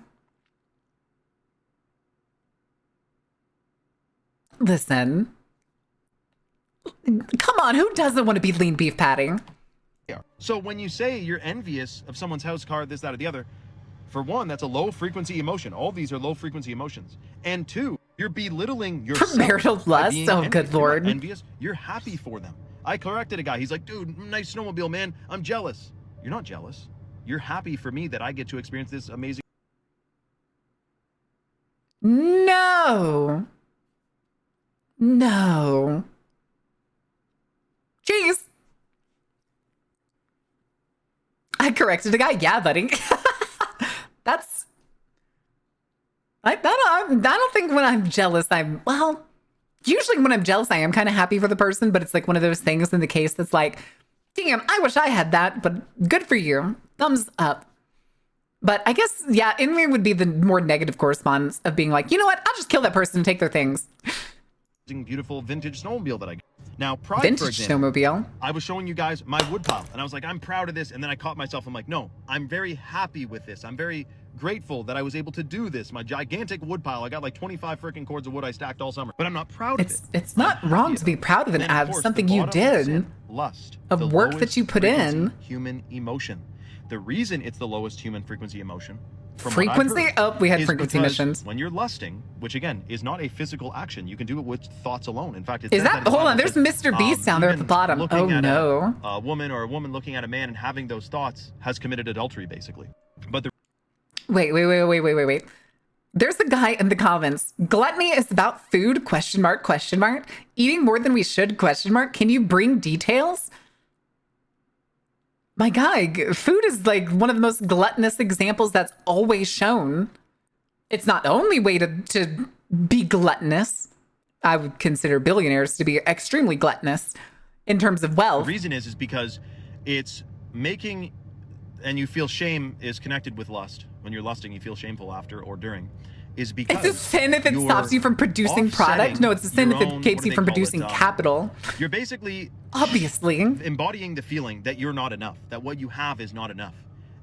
Listen. Come on, who doesn't want to be lean beef patting? So when you say you're envious of someone's house, car, this, that, or the other, for one, that's a low frequency emotion. All these are low frequency emotions. And two, you're belittling yourself. Marital by lust? being Oh, envious. good You're Lord. not envious. You're happy for them. I corrected a guy. He's like, dude, nice snowmobile, man. I'm jealous. You're not jealous. You're happy for me that I get to experience this amazing. No. No. Jeez. I corrected a guy. Yeah, buddy. That's... I don't think when I'm jealous, well, usually when I'm jealous, I am kind of happy for the person, but it's like one of those things in the case that's like, damn, I wish I had that, but good for you. Thumbs up. But I guess, yeah, envy would be the more negative correspondence of being like, you know what? I'll just kill that person and take their things. Beautiful vintage snowmobile that I got. Now, pride, Vintage for example, snowmobile. I was showing you guys my woodpile, and I was like, I'm proud of this, and then I caught myself. I'm like, no, I'm very happy with this. I'm very grateful that I was able to do this. My gigantic woodpile. I got like 25 freaking cords of wood I stacked all summer, but I'm not proud of it. It's not wrong to be proud of it, And then, Av. course, Something the you bottom is did. Lust. Of the work that lowest you put in. frequency human emotion. The reason it's the lowest human frequency emotion. from what I've Frequency? heard, Oh, we had is frequency because missions. When you're lusting, which again is not a physical action, you can do it with thoughts alone. In fact, it Is says that? in the Hold Bible, on, there's it says, Mr. Beast down there at the even bottom. looking Oh at no. a woman or a woman looking at a man and having those thoughts has committed adultery, basically. But the Wait. There's a guy in the comments. Gluttony is about food, question mark. Eating more than we should, question mark. Can you bring details? My guy, food is like one of the most gluttonous examples that's always shown. It's not the only way to be gluttonous. I would consider billionaires to be extremely gluttonous in terms of wealth. The reason is because it's making, and you feel shame is connected with lust. When you're lusting, you feel shameful after or during. Is because It's a sin if it stops you from producing product. No, it's a sin if it keeps you from producing capital. You're basically obviously embodying the feeling that you're not enough, that what you have is not enough.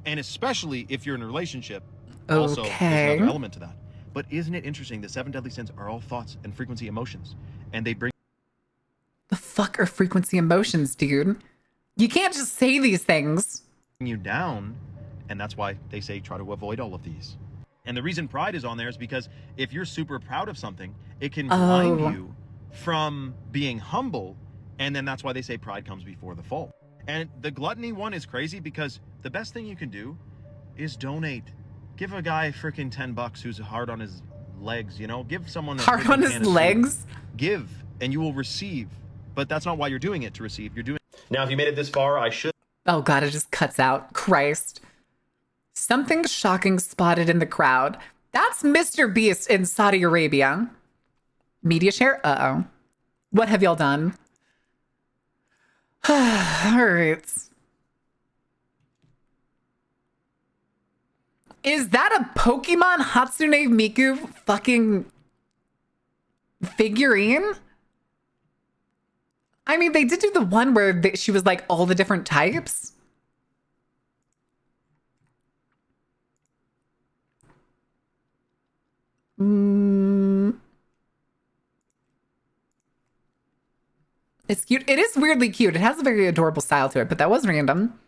And especially if you're in a relationship, also there's another element to that. But isn't it interesting that 7 deadly sins are all thoughts and frequency emotions, and they bring the fuck are frequency emotions, dude? You can't just say these things. You down, and that's why they say try to avoid all of these. And the reason pride is on there is because if you're super proud of something, it can blind you from being humble, and then that's why they say pride comes before the fall. And the gluttony one is crazy because the best thing you can do is donate. Give a guy freaking $10 who's hard on his legs, you know? Give someone hard on his legs? Give, and you will receive. But that's not why you're doing it, to receive. You're doing it. Now, if you made it this far, I should... Oh God, it just cuts out. Christ. Something shocking spotted in the crowd. That's Mr. Beast in Saudi Arabia. Media share? Uh-oh. What have y'all done? All right. Is that a Pokemon Hatsune Miku fucking figurine? I mean, they did do the one where she was like all the different types. It's cute. It is weirdly cute. It has a very adorable style to it, but that was random.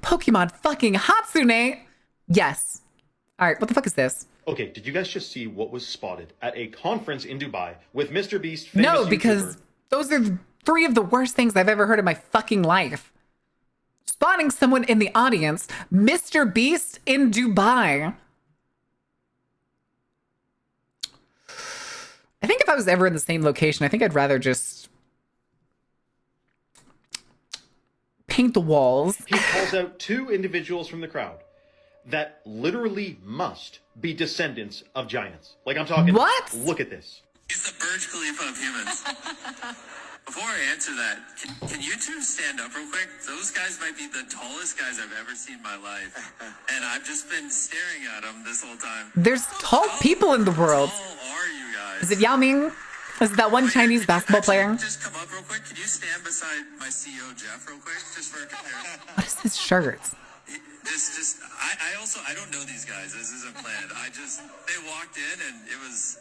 Pokemon fucking Hatsune. Yes. All right, what the fuck is this? Okay, did you guys just see what was spotted at a conference in Dubai with Mr. Beast? Famous No, YouTuber? because those are 3 of the worst things I've ever heard in my fucking life. Spotting someone in the audience, Mr. Beast in Dubai. I think if I was ever in the same location, I think I'd rather just paint the walls. He calls out 2 individuals from the crowd that literally must be descendants of giants. Like, I'm talking, what? Look at this. He's the Burj Khalifa of humans. Before I answer that, can you two stand up real quick? Those guys might be the tallest guys I've ever seen in my life. And I've just been staring at them this whole time. There's tall people in the world. How tall are you guys? Is it Yao Ming? Is it that one Chinese basketball player? Just come up real quick. Can you stand beside my CEO, Jeff, real quick? Just for a comparison. What is his shirt? I don't know these guys. This isn't planned. They walked in and it was...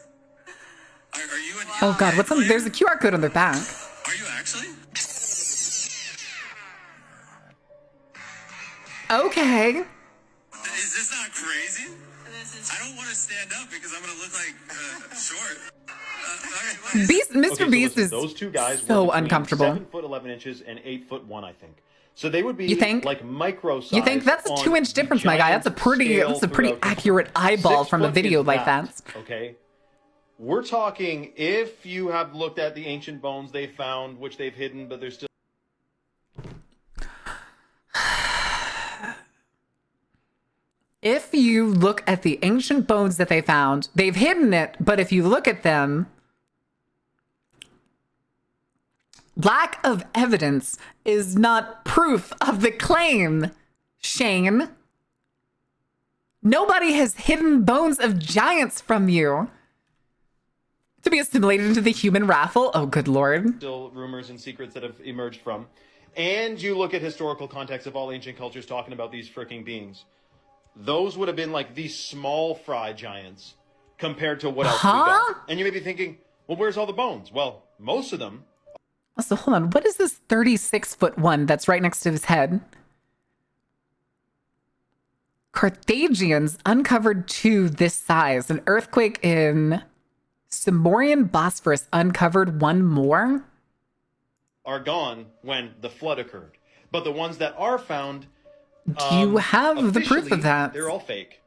Are you an... Oh God, what's on? There's a QR code on their back. Are you actually? Okay. Is this not crazy? I don't want to stand up because I'm going to look like short. Mr. Beast listen, is those 2 guys so were uncomfortable. 7 foot 11 inches and 8 foot 1, I think. So they would be You think? like micro size. You think that's a 2-inch difference, my guy? That's a pretty accurate eyeball from a video like that. Okay. We're talking if you have looked at the ancient bones they found, which they've hidden, but they're still... If you look at the ancient bones that they found, they've hidden it, but if you look at them, lack of evidence is not proof of the claim, Shane. Nobody has hidden bones of giants from you to be assimilated into the human raffle. Oh, good Lord. Still rumors and secrets that have emerged from. And you look at historical context of all ancient cultures talking about these freaking beings. Those would have been like these small fry giants compared to what else we got. And you may be thinking, well, where's all the bones? Well, most of them. So hold on. What is this 36-foot one that's right next to his head? Carthaginians uncovered 2 this size. An earthquake in Simorian Bosphorus uncovered 1 more. Are gone when the flood occurred. But the ones that are found... Do you have the proof of that? They're all fake.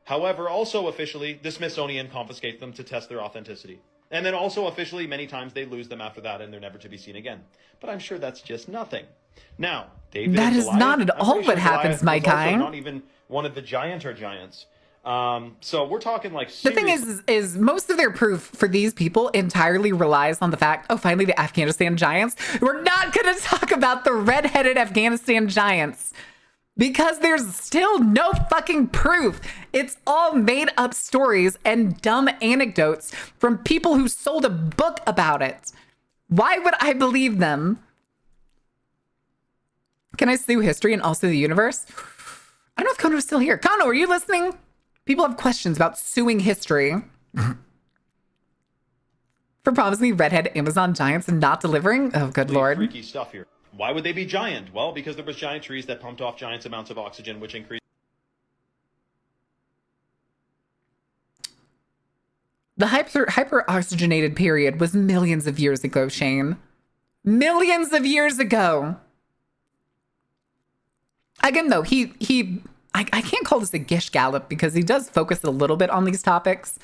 However, also officially, the Smithsonian confiscate them to test their authenticity. And then also officially, many times they lose them after that and they're never to be seen again. But I'm sure that's just nothing. Now, David that and is Goliath, not at all what happens, Goliath my was also guy. not even one of the gianter giants. So we're talking like the thing is most of their proof for these people entirely relies on the fact, oh, finally the Afghanistan giants. We're not going to talk about the red-headed Afghanistan giants. Because there's still no fucking proof. It's all made up stories and dumb anecdotes from people who sold a book about it. Why would I believe them? Can I sue history and also the universe? I don't know if Kono's still here. Kono, are you listening? People have questions about suing history. For promising me redhead Amazon giants and not delivering? Oh, good Lord. Freaky stuff here. Why would they be giant? Well, because there was giant trees that pumped off giant amounts of oxygen, which increased... The hyper-oxygenated period was millions of years ago, Shane. Millions of years ago. Again, though, I can't call this a Gish Gallop because he does focus a little bit on these topics,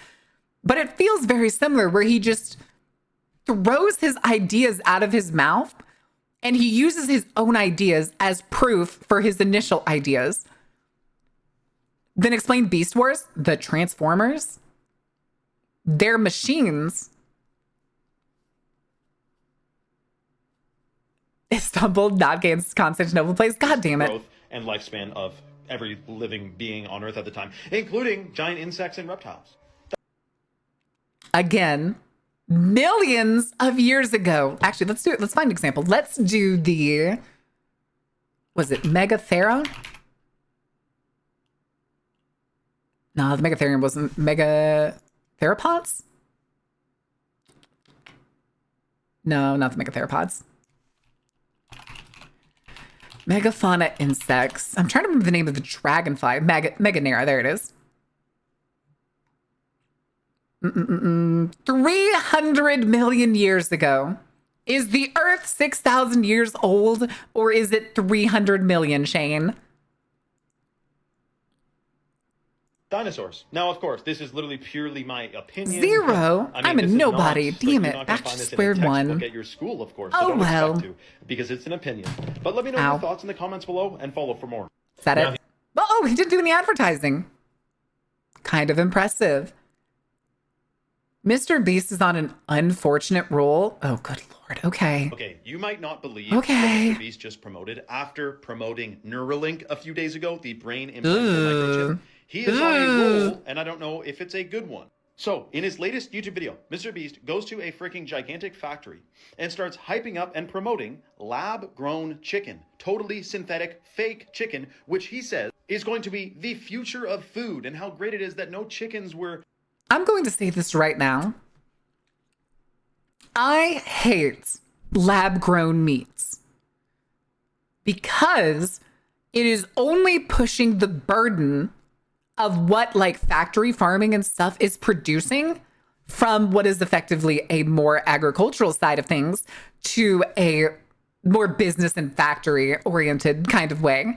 but it feels very similar where he just throws his ideas out of his mouth and he uses his own ideas as proof for his initial ideas. Then explain Beast Wars, the Transformers, their machines. Istanbul, not against Constantinople place. God damn it. Growth and lifespan of every living being on Earth at the time, including giant insects and reptiles. Again, millions of years ago. Actually, let's do it. Let's find an example. Let's do the, was it Megathera? No, the Megatherium wasn't Megatheropods? No, not the Megatheropods. Megafauna insects. I'm trying to remember the name of the dragonfly. Meganera. There it is. 300 million years ago. Is the Earth 6,000 years old, or is it 300 million, Shane? Dinosaurs. Now, of course, this is literally purely my opinion. 0? I mean, I'm a this is nobody. not, Damn you're it. not gonna Back find to this in a square textbook one. at your school, of course. Oh, So don't well. expect to, because it's an opinion. But let me know Ow. your thoughts in the comments below and follow for more. Is that Now, it? Oh, he didn't do any advertising. Kind of impressive. Mr. Beast is on an unfortunate roll. Oh, good lord. Okay. Okay, you might not believe Okay. what Mr. Beast just promoted after promoting Neuralink a few days ago, the brain implantable microchip. He is on a roll, and I don't know if it's a good one. So, in his latest YouTube video, Mr. Beast goes to a freaking gigantic factory and starts hyping up and promoting lab-grown chicken, totally synthetic, fake chicken, which he says is going to be the future of food, and how great it is that no chickens were... I'm going to say this right now. I hate lab-grown meats because it is only pushing the burden of what like factory farming and stuff is producing from what is effectively a more agricultural side of things to a more business and factory oriented kind of way.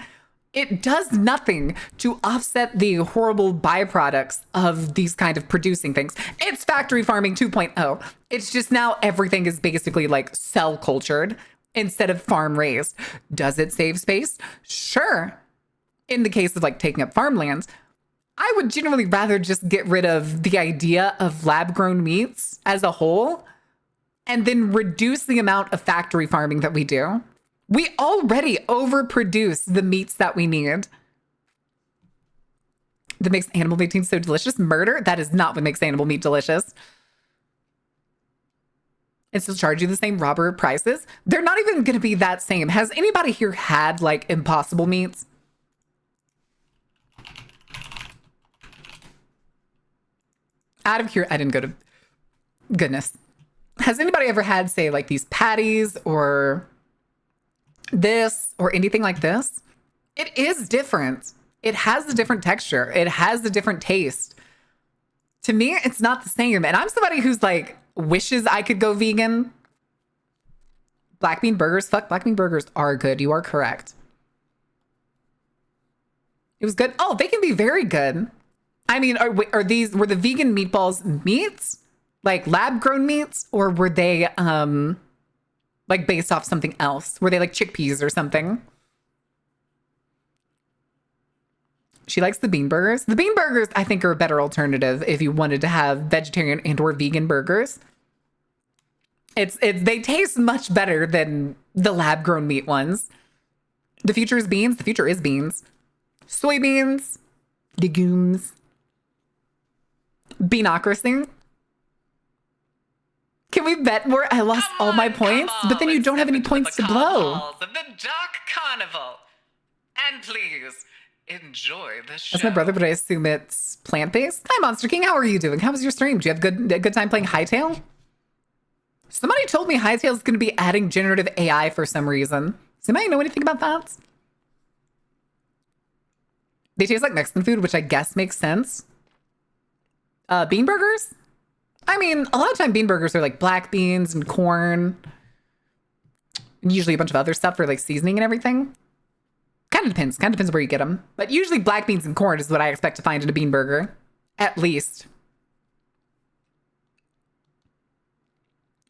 It does nothing to offset the horrible byproducts of these kind of producing things. It's factory farming 2.0. It's just now everything is basically like cell cultured instead of farm raised. Does it save space? Sure. In the case of like taking up farmlands, I would generally rather just get rid of the idea of lab grown meats as a whole and then reduce the amount of factory farming that we do. We already overproduce the meats that we need. That makes animal meat so delicious. Murder? That is not what makes animal meat delicious. And still charge you the same robber prices. They're not even going to be that same. Has anybody here had like Impossible meats? Out of here, I didn't go to... Goodness. Has anybody ever had, say, like these patties or this or anything like this? It is different. It has a different texture. It has a different taste. To me, it's not the same. And I'm somebody who's like, wishes I could go vegan. Black bean burgers. Fuck, black bean burgers are good. You are correct. It was good. Oh, they can be very good. I mean, were the vegan meatballs meats? Like lab grown meats? Or were they like based off something else? Were they like chickpeas or something? She likes the bean burgers. The bean burgers, I think, are a better alternative if you wanted to have vegetarian and or vegan burgers. They taste much better than the lab grown meat ones. The future is beans. The future is beans. Soybeans, legumes, beanocracy. Can we bet more? I lost all my points, but then you don't have any points to blow. Halls of the Dark Carnival. And please, enjoy the show. That's my brother, but I assume it's plant-based. Hi, Monster King. How are you doing? How was your stream? Do you have a good time playing Hytale? Somebody told me Hytale is going to be adding generative AI for some reason. Does anybody know anything about that? They taste like Mexican food, which I guess makes sense. Bean burgers? I mean, a lot of time bean burgers are like black beans and corn. And usually a bunch of other stuff for like seasoning and everything. Kind of depends where you get them. But usually black beans and corn is what I expect to find in a bean burger. At least.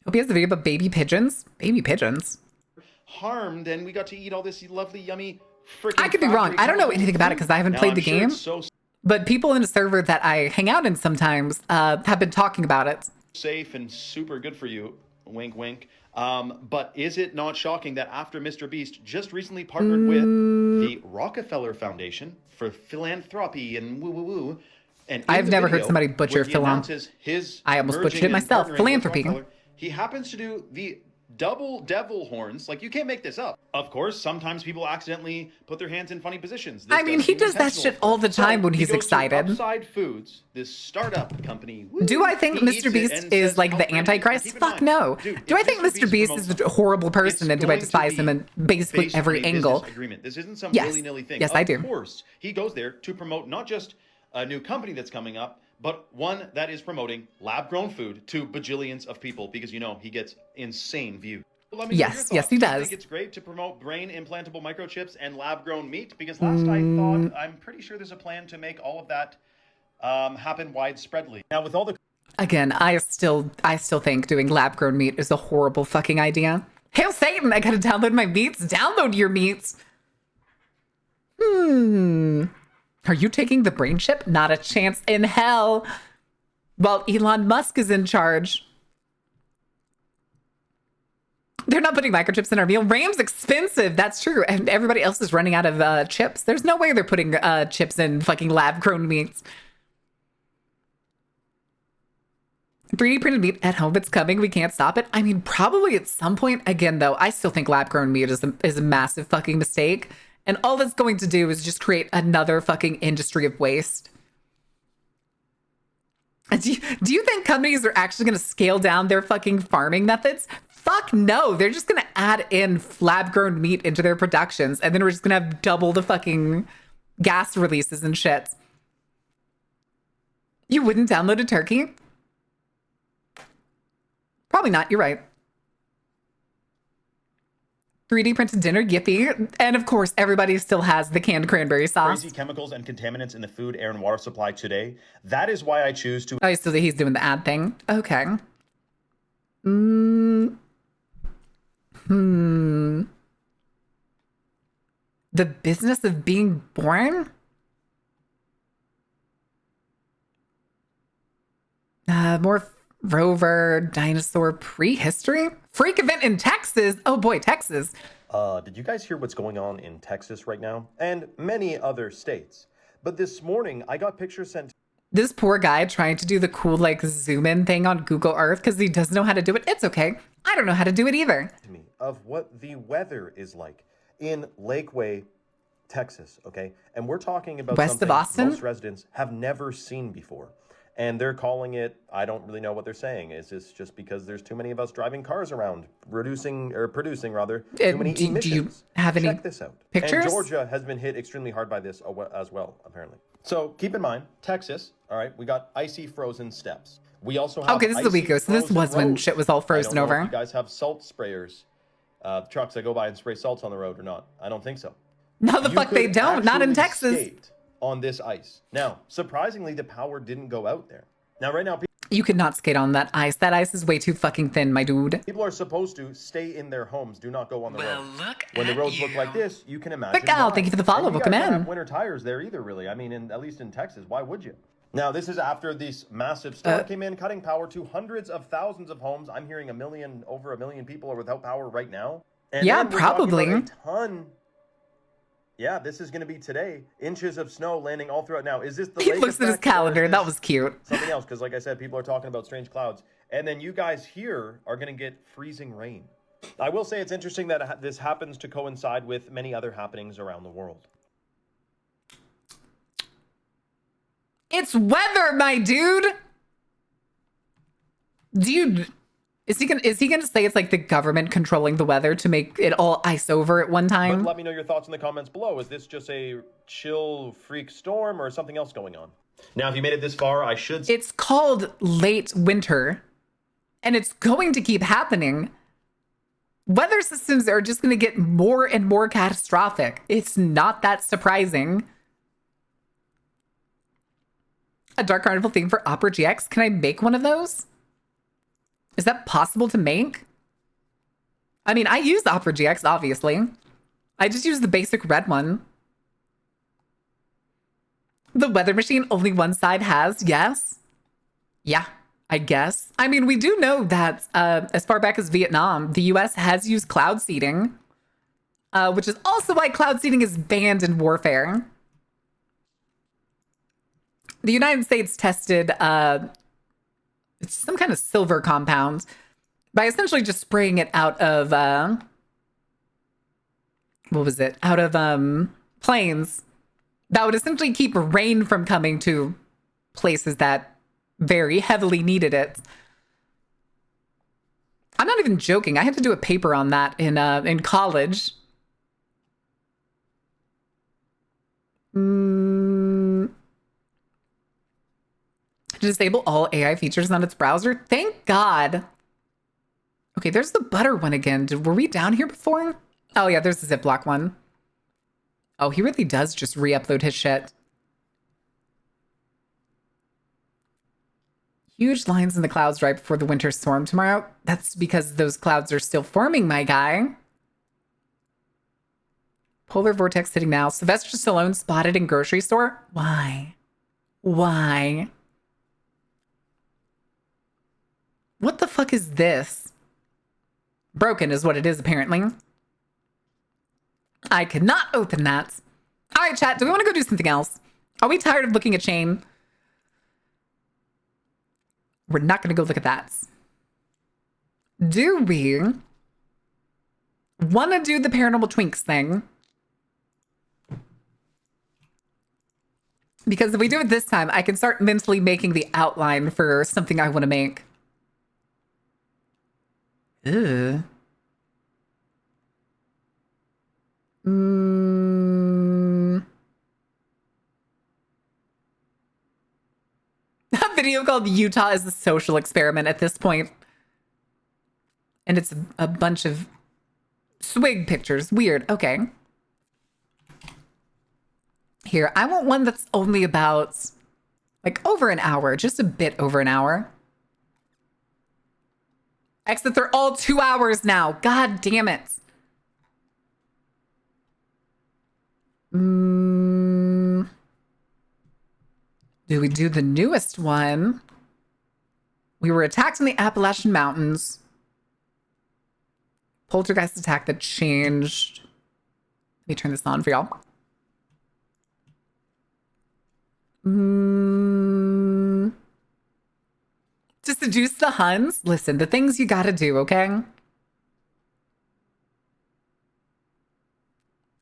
Hope he has the video about baby pigeons. Baby pigeons? harmed, and we got to eat all this lovely, yummy freaking. I could be wrong. I don't know anything about it because I haven't played the game. But people in a server that I hang out in sometimes have been talking about it. Safe and super good for you. Wink, wink. But is it not shocking that after Mr. Beast just recently partnered with the Rockefeller Foundation for philanthropy and woo-woo-woo, and I've never heard somebody butcher philanthropy. I almost butchered it myself. Philanthropy. He happens to do the double devil horns. Like, you can't make this up. Of course, sometimes people accidentally put their hands in funny positions. This I mean, doesn't he seem does that intentional, shit of all the course. time So, when he he's goes to excited. Upside Foods, this startup company. Woo! Do I think He eats Mr. it Beast and is says like how the great it is. Antichrist? Keep in Fuck mind, no. dude, Do I if think Mr. Beast is promotes a horrible person and do I going to despise him be in basically based every on a angle? business agreement. This isn't some Yes. willy-nilly thing. Yes, Of I do. course, he goes there to promote not just a new company that's coming up, but one that is promoting lab-grown food to bajillions of people because, you know, he gets insane views. Let me know your Yes, thoughts. yes, he Do you does. think it's great to promote brain implantable microchips and lab-grown meat? Because last I thought, I'm pretty sure there's a plan to make all of that happen widespreadly. Now, with all the Again, I still think doing lab grown meat is a horrible fucking idea. Hail Satan, I gotta download my meats. Download your meats. Are you taking the brain chip? Not a chance in hell. Well, Elon Musk is in charge. They're not putting microchips in our meal. RAM's expensive. That's true. And everybody else is running out of chips. There's no way they're putting chips in fucking lab grown meats. 3D printed meat at home. It's coming. We can't stop it. I mean, probably at some point. Again, though, I still think lab grown meat is a massive fucking mistake. And all that's going to do is just create another fucking industry of waste. And do you think companies are actually going to scale down their fucking farming methods? Fuck no. They're just going to add in lab grown meat into their productions. And then we're just going to have double the fucking gas releases and shit. You wouldn't download a turkey? Probably not. You're right. 3D printed dinner, yippee. And of course, everybody still has the canned cranberry sauce. crazy chemicals and contaminants in the food, air, and water supply today. That is why I choose to. Oh, so he's doing the ad thing. Okay. The business of being born? More rover, dinosaur, prehistory? Freak event in Texas. Oh boy, Texas. Did you guys hear what's going on in Texas right now? And many other states. But this morning, I got pictures sent This poor guy trying to do the cool like zoom in thing on Google Earth because he doesn't know how to do it. It's okay. I don't know how to do it either. to me of what the weather is like in Lakeway, Texas, okay? And we're talking about West of something Austin? most residents have never seen before. And they're calling it, I don't really know what they're saying. Is this just because there's too many of us driving cars around, producing too many do emissions? you have any Check this out. pictures? And Georgia has been hit extremely hard by this as well, apparently. So keep in mind, Texas, all right, we got icy frozen steps. We also have Okay, this is a week ago, so this icy was when roads. shit was all I frozen don't know if over. you guys have salt sprayers, trucks that go by and spray salts on the road or not. I don't think so. No, the You fuck they could don't. Not in actually Texas. skate on this ice. Now, surprisingly, the power didn't go out there. Now, right now, You could not skate on that ice. That ice is way too fucking thin, my dude. people are supposed to stay in their homes. Do not go on the Well, road. look When the at roads look you. like this, you can imagine. But Gal, why. thank you for the follow. And you Welcome guys don't in. have winter tires there either, really. I mean, at least in Texas, why would you? Now, this is after this massive storm came in, cutting power to hundreds of thousands of homes. I'm hearing over a million people are without power right now. And Yeah, then we're talking probably. about a ton. Yeah, this is going to be today. Inches of snow landing all throughout. Now, is this the He lake looks at his effect, or is calendar. That this was cute. something else? Because, like I said, people are talking about strange clouds. And then you guys here are going to get freezing rain. I will say it's interesting that this happens to coincide with many other happenings around the world. It's weather, my dude. Dude, is he gonna say it's like the government controlling the weather to make it all ice over at one But time? let me know your thoughts in the comments below. Is this just a chill freak storm or something else going on? Now, if you made it this far, I should It's called late winter, and it's going to keep happening. Weather systems are just going to get more and more catastrophic. It's not that surprising. A Dark Carnival theme for Opera GX. Can I make one of those? Is that possible to make? I mean, I use Opera GX, obviously. I just use the basic red one. The weather machine only one side has, yes. Yeah, I guess. I mean, we do know that as far back as Vietnam, the US has used cloud seeding, which is also why cloud seeding is banned in warfare. The United States tested it's some kind of silver compound by essentially just spraying it out of what was it? Out of planes. That would essentially keep rain from coming to places that very heavily needed it. I'm not even joking. I had to do a paper on that in college. Disable all AI features on its browser. Thank God. Okay, there's the butter one again. Were we down here before? Oh yeah, there's the Ziploc one. Oh, he really does just re-upload his shit. Huge lines in the clouds right before the winter storm tomorrow. That's because those clouds are still forming, my guy. Polar vortex hitting now. Sylvester Stallone spotted in grocery store. Why? Why? What the fuck is this? Broken is what it is, apparently. I could not open that. All right, chat. Do we want to go do something else? Are we tired of looking at Shane? We're not going to go look at that. Do we want to do the Paranormal Twinks thing? Because if we do it this time, I can start mentally making the outline for something I want to make. Ugh. A video called Utah is a social experiment at this point. And it's a bunch of swig pictures. Weird. Okay. Here, I want one that's only about like over an hour, just a bit over an hour. Except they're all 2 hours now. God damn it. Do we do the newest one? We were attacked in the Appalachian Mountains. Poltergeist attack that changed. Let me turn this on for y'all. To seduce the Huns? Listen, the things you gotta do, okay?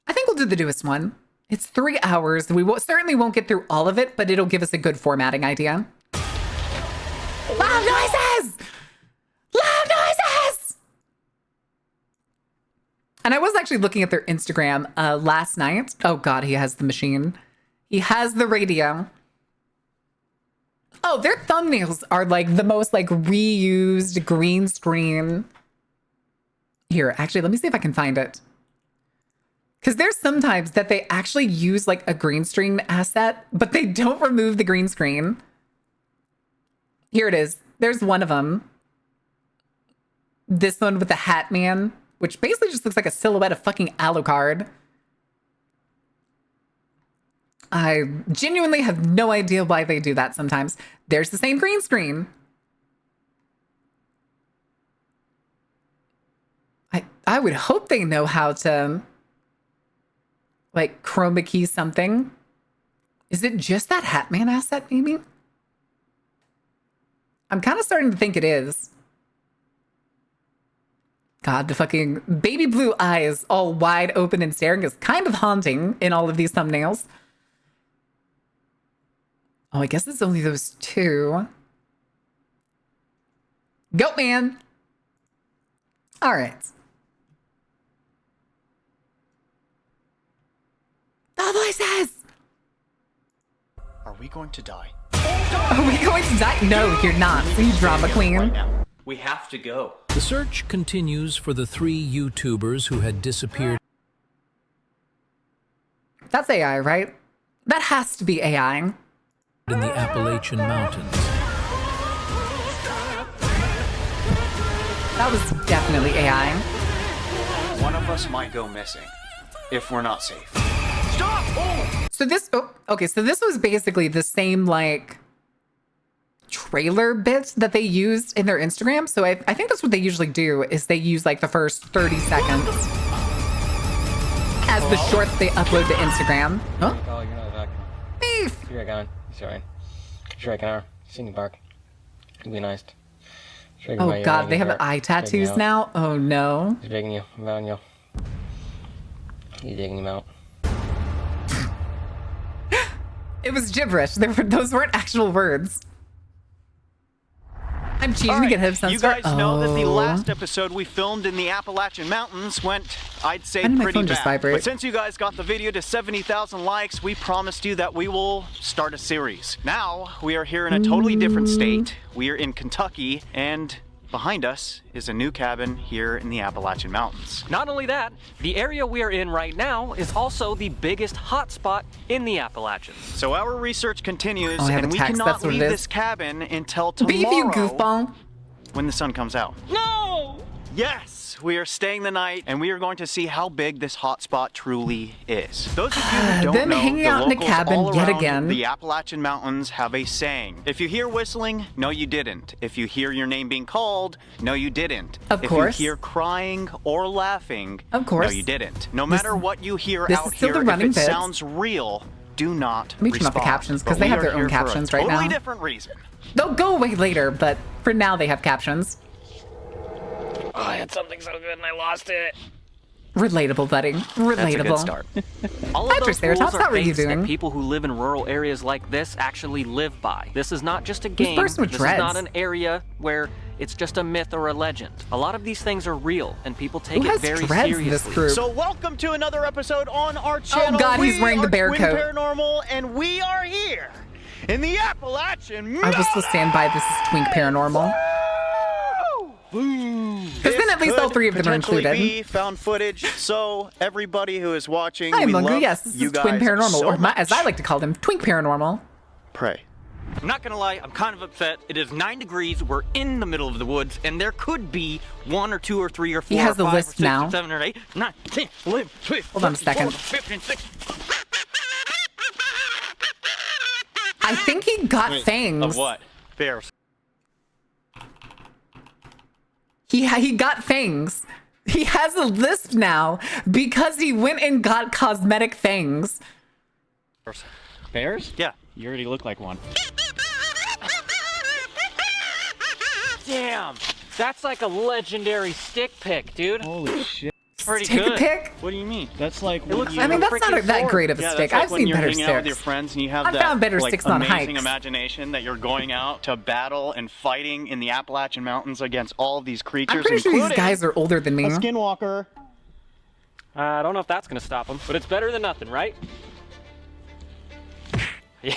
I think we'll do the newest one. It's 3 hours. We certainly won't get through all of it, but it'll give us a good formatting idea. Loud noises! Loud noises! And I was actually looking at their Instagram last night. Oh God, he has the machine. He has the radio. Oh, their thumbnails are like the most like reused green screen. Here, actually, let me see if I can find it. Because there's sometimes that they actually use like a green screen asset, but they don't remove the green screen. Here it is. There's one of them. This one with the Hat Man, which basically just looks like a silhouette of fucking Alucard. I genuinely have no idea why they do that sometimes. There's the same green screen. I would hope they know how to like chroma key something. Is it just that Hat Man asset maybe? I'm kind of starting to think it is. God, the fucking baby blue eyes all wide open and staring is kind of haunting in all of these thumbnails. Oh, I guess it's only those two. Goat Man. All right. The voices. Are we going to die? Are we going to die? No, you're not. You drama queen. Right now. We have to go. The search continues for the 3 YouTubers who had disappeared. That's AI, right? That has to be AI. In the Appalachian Mountains. That was definitely AI. One of us might go missing if we're not safe. Stop! Oh! So this, okay, so this was basically the same like trailer bits that they used in their Instagram. So I think that's what they usually do is they use like the first 30 seconds as the shorts they upload to Instagram. Huh? Oh, you're not back. Beef! You're going. Sorry. Sure I can. Sydney Park. It'll be nice. Oh god, they have eye tattoos now? Oh no. He's digging you. I'm on you. He's digging him out. It was gibberish. Those weren't actual words. I'm cheating to get him some You guys know that the last episode we filmed in the Appalachian Mountains went, I'd say, pretty bad. But since you guys got the video to 70,000 likes, we promised you that we will start a series. Now, we are here in a totally different state. We are in Kentucky, and behind us is a new cabin here in the Appalachian Mountains. Not only that, the area we are in right now is also the biggest hotspot in the Appalachians. So our research continues, Oh, I have and a we text, cannot that's what leave it is. this cabin until Beef, you tomorrow goofball. when the sun comes out. No! Yes, we are staying the night, and we are going to see how big this hotspot truly is. Those of you who don't Them know, hanging the out in a locals cabin all yet around again. the Appalachian Mountains have a saying. If you hear whistling, no you didn't. If you hear your name being called, no you didn't. Of course. If you hear crying or laughing, Of course. no you didn't. No matter what you hear this out is still here, the running if it bits. sounds real, do not Let me turn off the respond. captions, 'cause But they we have are their own here for a captions right totally now. different reason. They'll go away later, but for now they have captions. Oh, I had something so good and I lost it. Relatable, buddy. Relatable. That's a good start. All Hi, of those Triceratops, rules are how are you things that doing? people who live in rural areas like this actually live by. This is not just a game. person with This dreads? is not an area where it's just a myth or a legend. A lot of these things are real, and people take Who it has very dreads in seriously. this group? So welcome to another episode on our channel. Oh god, he's We wearing the are bear Twin coat. Paranormal, and we are here in the Appalachian I will still stand by this is Twink Paranormal. Because then at least all three of them are included. Be found footage, so everybody who is watching, Hi, we Mungu. love Yes, this you is guys Twin Paranormal, so or much. as I like to call them, Twink Paranormal. Pray. I'm not gonna lie, I'm kind of upset. It is 9 degrees, we're in the middle of the woods, and there could be 1 or 2 or 3 or 4 He has or the 5 list or 6 now. or 7 or 8, 9, 10, 11, 12, Hold on a second. 15, 16. I think he got fangs. Of what? Bears. He got fangs. He has a lisp now because he went and got cosmetic fangs. Bears? Yeah. You already look like one. Damn, that's like a legendary stick pick, dude. Holy shit. Pretty Stick good. pick? What do you mean? That's like It looks I mean, that's not that great of a Yeah, stick. that's like I've when seen you're better hanging out with your sticks. friends and you have I've that found better like, sticks on amazing hikes. imagination that you're going out to battle and fighting in the Appalachian Mountains against all of these creatures, I'm pretty sure including these guys are older than me. a skinwalker. I don't know if that's gonna stop him, but it's better than nothing, right? Yeah.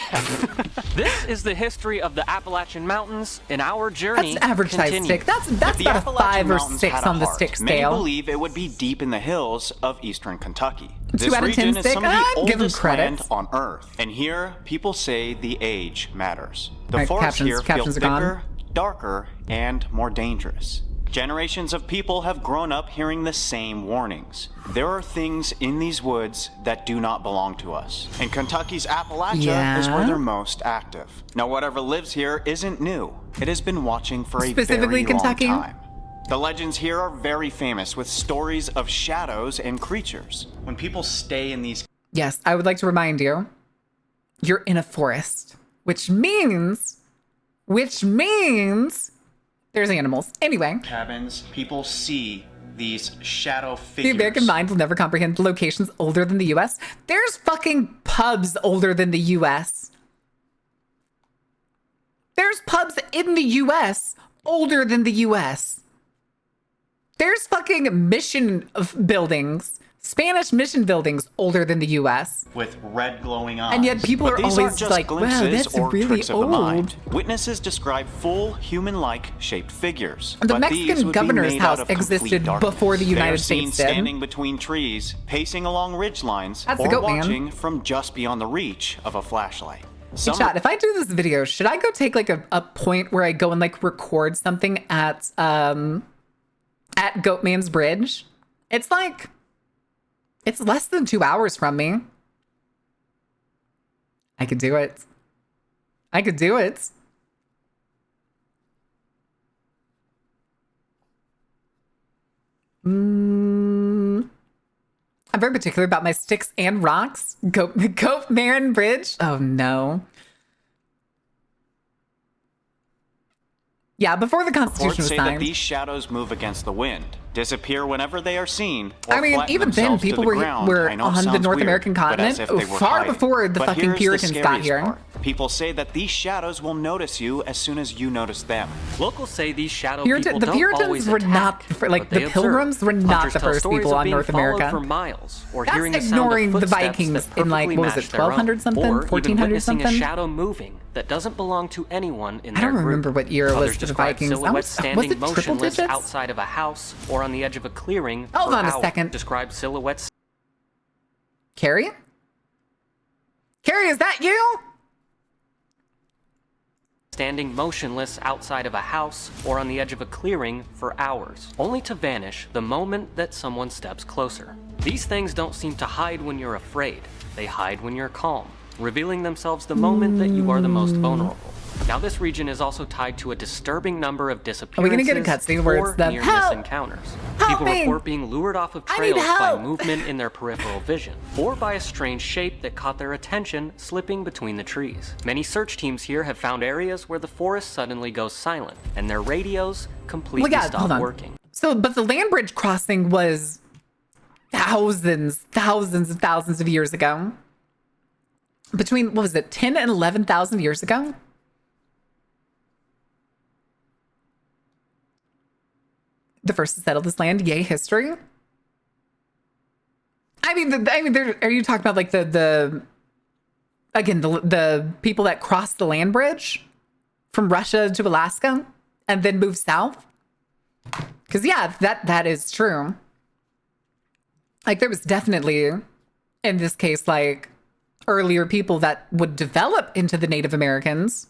This is the history of the Appalachian Mountains, and our journey That's average size continues. stick. That's If the about a Appalachian 5 or Mountains 6 had a on the heart, stick Many scale. believe it would be deep in the hills of eastern Kentucky. 2 This out of 10 region is stick? some of the I'd give him oldest credit. land on Earth, and here people say the age matters. The Alright, forests here captions feel are gone. thicker, darker, and more dangerous. Generations of people have grown up hearing the same warnings. There are things in these woods that do not belong to us. And Kentucky's Appalachia is where Yeah? they're most active. Now, whatever lives here isn't new. It has been watching for a Specifically very Kentucky? long time. The legends here are very famous with stories of shadows and creatures. When people stay in these Yes, I would like to remind you, you're in a forest, which means there's animals. Anyway, cabins, people see these shadow the figures. American mind will never comprehend locations older than the US. There's fucking pubs older than the US. There's pubs in the US older than the US. There's fucking mission of buildings, Spanish mission buildings older than the US. With red glowing eyes. And yet people But are these always aren't just like, wow, glimpses that's or really tricks of the mind. old. Witnesses describe full human-like shaped figures. The but Mexican these would be governor's made house out of complete existed darkness. before the They are United seen States did. standing between trees, pacing along ridge lines, That's the or goat man. watching from just beyond the reach of a flashlight. Hey, chat, if I do this video, should I go take like a point where I go and like record something at Goatman's Bridge? It's like, it's less than 2 hours from me. I could do it. I could do it. I'm very particular about my sticks and rocks. Goatman Bridge. Oh no. Yeah, before the Constitution Reports was say that signed. these shadows move against the wind, disappear whenever they are seen, or I mean, flatten even then, themselves to people the were ground. I know it on the sounds North weird, American but as continent if they were far hiding. before the But fucking here's the Puritans got scariest here. part. People say that these shadows will notice you as soon as you notice them. Locals say these shadow Puritan- people the don't Puritans always were attack, not like but they the observe. Pilgrims were not Hunters the tell first stories people of on being North followed America. for miles, or That's hearing the sound of ignoring the footsteps Vikings that in like perfectly what was match it, their own, 1200 something, or even 1400 witnessing something? a shadow moving that doesn't belong to anyone in I their don't group. remember what year it was Others for the describe Vikings. silhouettes Was standing it triple motionless digits? outside of a house or on the edge of a clearing. Hold for on a hours. second. Describe silhouettes. Carrie? Carrie, is that you? Standing motionless outside of a house or on the edge of a clearing for hours, only to vanish the moment that someone steps closer. These things don't seem to hide when you're afraid. They hide when you're calm, revealing themselves the moment that you are the most vulnerable. Now, this region is also tied to a disturbing number of disappearances Are we gonna get a cutscene where it's the near-miss help? encounters. Help People me! report being lured off of I need trails by help! movement in their peripheral vision, or by a strange shape that caught their attention slipping between the trees. Many search teams here have found areas where the forest suddenly goes silent, and their radios completely Hold stop on. working. So, but the land bridge crossing was thousands of years ago. Between, what was it, 10 and 11,000 years ago? The first to settle this land, yay, history. I mean, are you talking about like the people that crossed the land bridge from Russia to Alaska and then moved south? Because yeah, that is true. Like there was definitely, in this case, like earlier people that would develop into the Native Americans.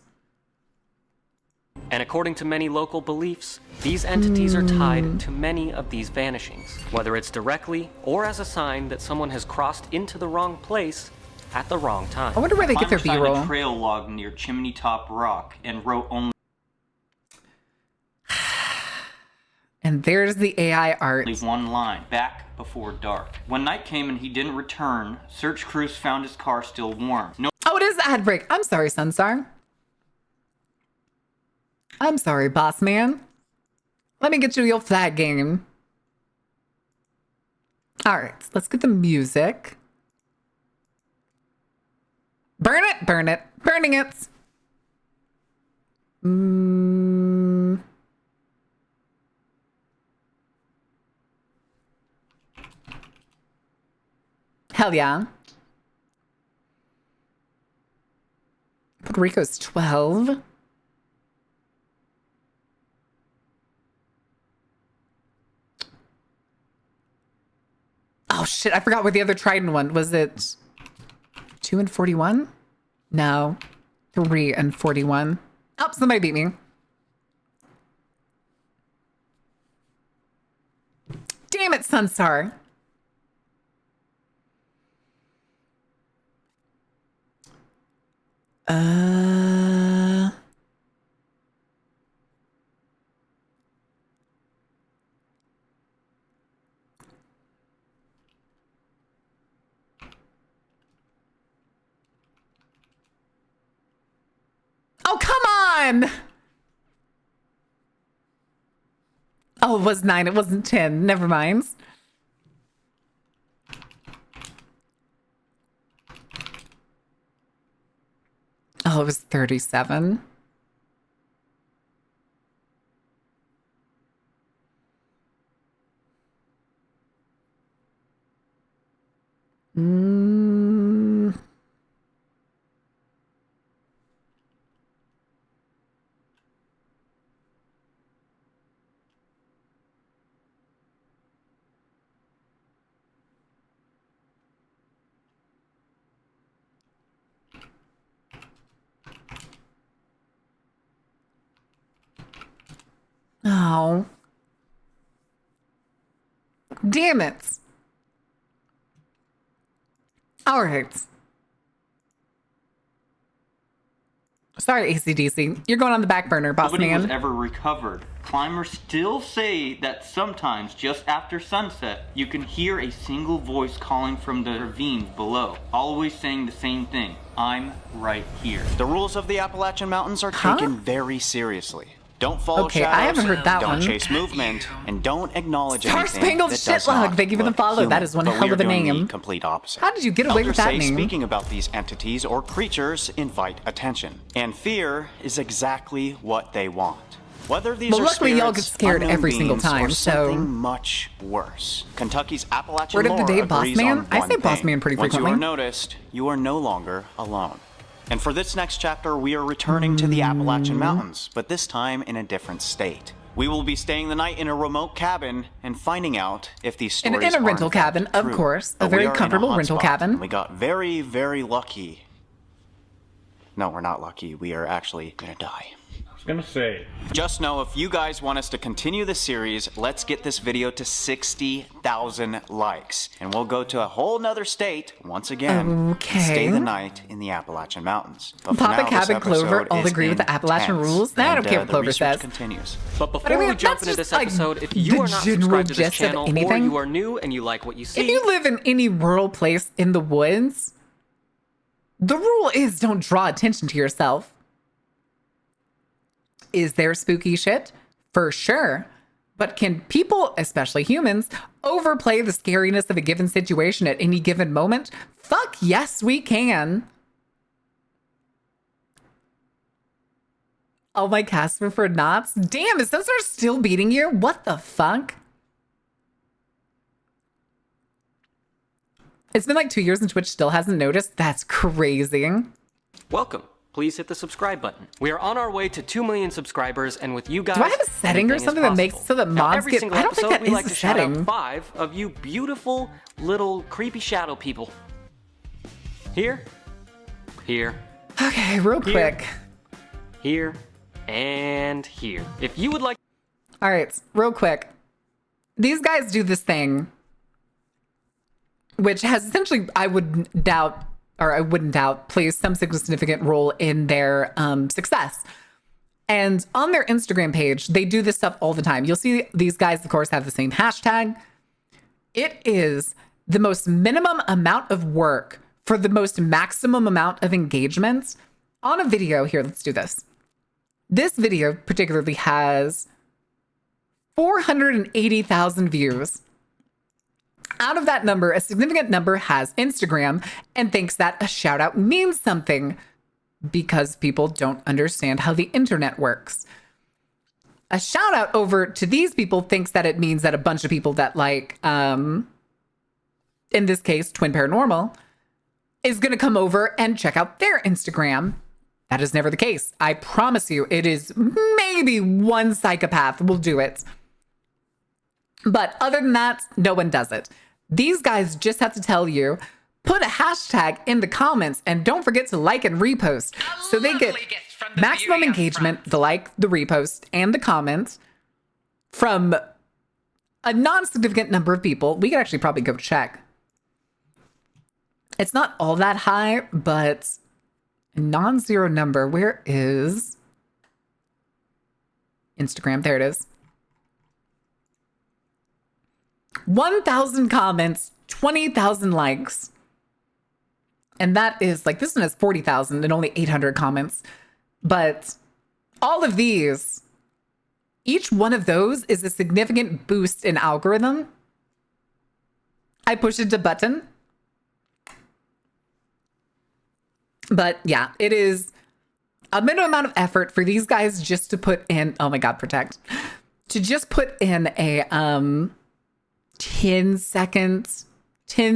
And according to many local beliefs, these entities are tied to many of these vanishings, whether it's directly or as a sign that someone has crossed into the wrong place at the wrong time. I wonder where they get their Climbers B-roll. found a trail log near Chimney Top Rock and wrote only And there's the AI art. one line, back before dark. When night came and he didn't return, search crews found his car still warm. No. Oh, it is ad break. I'm sorry, Sunstar. I'm sorry, boss man. Let me get you your flag game. All right, let's get the music. Burn it, burn it, burning it. Hell yeah. Puerto Rico's 12. Oh shit, I forgot what the other Trident one was. It 2 and 41? No, 3 and 41. Oh, somebody beat me. Damn it, Sunstar. Oh, come on! Oh, it was 9. It wasn't 10. Never mind. Oh, it was 37. Oh. Damn it. All right. Sorry, ACDC. You're going on the back burner, boss Nobody man. was ever recovered. Climbers still say that sometimes, just after sunset, you can hear a single voice calling from the ravines below, always saying the same thing: I'm right here. The rules of the Appalachian Mountains are taken very seriously. Don't follow Okay, shadows, I haven't heard that don't one. chase movement, and don't acknowledge Star anything Spangled that does Shitlog, not thank you for the look follow. That human. is one But hell we of are a doing name. the complete opposite. How did you get away Elders with that say name? speaking about these entities or creatures invite attention, and fear is exactly what they want. Whether these Well, are luckily y'all spirits, get scared unknown every single beings, time, or so- something much worse. Kentucky's Appalachian Word of the lore day, boss agrees man? on I one say boss thing. man pretty Once frequently. you are noticed, you are no longer alone. And for this next chapter, we are returning to the Appalachian Mountains, but this time in a different state. We will be staying the night in a remote cabin and finding out if these In stories a are rental in fact cabin, of true. course. But A very we are in comfortable hot rental spot, cabin. and we got very, very lucky. No, we're not lucky. We are actually gonna die. Gonna say. Just know if you guys want us to continue the series, let's get this video to 60,000 likes. And we'll go to a whole nother state, once again, Okay. and stay the night in the Appalachian Mountains. But for Papa now, this Cabin Clover, episode all is agree with the Appalachian intense, rules? Nah, I don't and, care what the Clover research says. continues. But before I mean, we jump that's into just, this like, episode, if the you are not general subscribed to this gist of channel or anything. you are new and you like what you see, If you live in any rural place in the woods, the rule is don't draw attention to yourself. Is there spooky shit? For sure. But can people, especially humans, overplay the scariness of a given situation at any given moment? Fuck yes, we can. Oh my Casper for knots. Damn, is those are still beating you? What the fuck? It's been like 2 years and Twitch still hasn't noticed. That's crazy. welcome. Please hit the subscribe button. We are on our way to 2 million subscribers, and with you guys, Do I have a setting or anything is something that makes possible. so that Now, mods every get? single I don't think episode, that we is like a to shout out setting. 5 of you beautiful little creepy shadow people. Here, here, Okay, real quick. here, and here. If you would like, All right, real quick. These guys do this thing, which has essentially, I wouldn't doubt, plays some significant role in their success. And on their Instagram page, they do this stuff all the time. You'll see these guys, of course, have the same hashtag. It is the most minimum amount of work for the most maximum amount of engagement on a video. Here, let's do this. This video particularly has 480,000 views. Out of that number, a significant number has Instagram and thinks that a shout out means something because people don't understand how the internet works. A shout out over to these people thinks that it means that a bunch of people that like, in this case, Twin Paranormal, is going to come over and check out their Instagram. That is never the case. I promise you, it is maybe one psychopath will do it. But other than that, no one does it. These guys just have to tell you, put a hashtag in the comments and don't forget to like and repost. So they get maximum engagement, the like, the repost, and the comments from a non-significant number of people. We could actually probably go check. It's not all that high, but a non-zero number. Where is Instagram? There it is. 1,000 comments, 20,000 likes. And that is like, this one has 40,000 and only 800 comments. But all of these, each one of those is a significant boost in algorithm. I push it to button. But yeah, it is a minimum amount of effort for these guys just to put in, oh my God, protect, to just put in a 10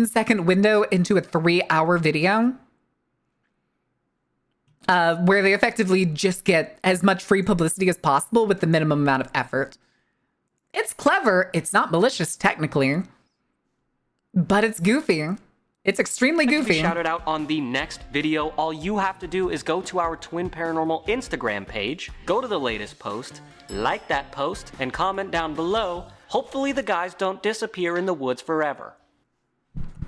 second window into a 3-hour video where they effectively just get as much free publicity as possible with the minimum amount of effort. It's clever. It's not malicious technically, but it's goofy. It's extremely goofy. shout it out on the next video. All you have to do is go to our Twin Paranormal Instagram page, go to the latest post, like that post, and comment down below. Hopefully the guys don't disappear in the woods forever.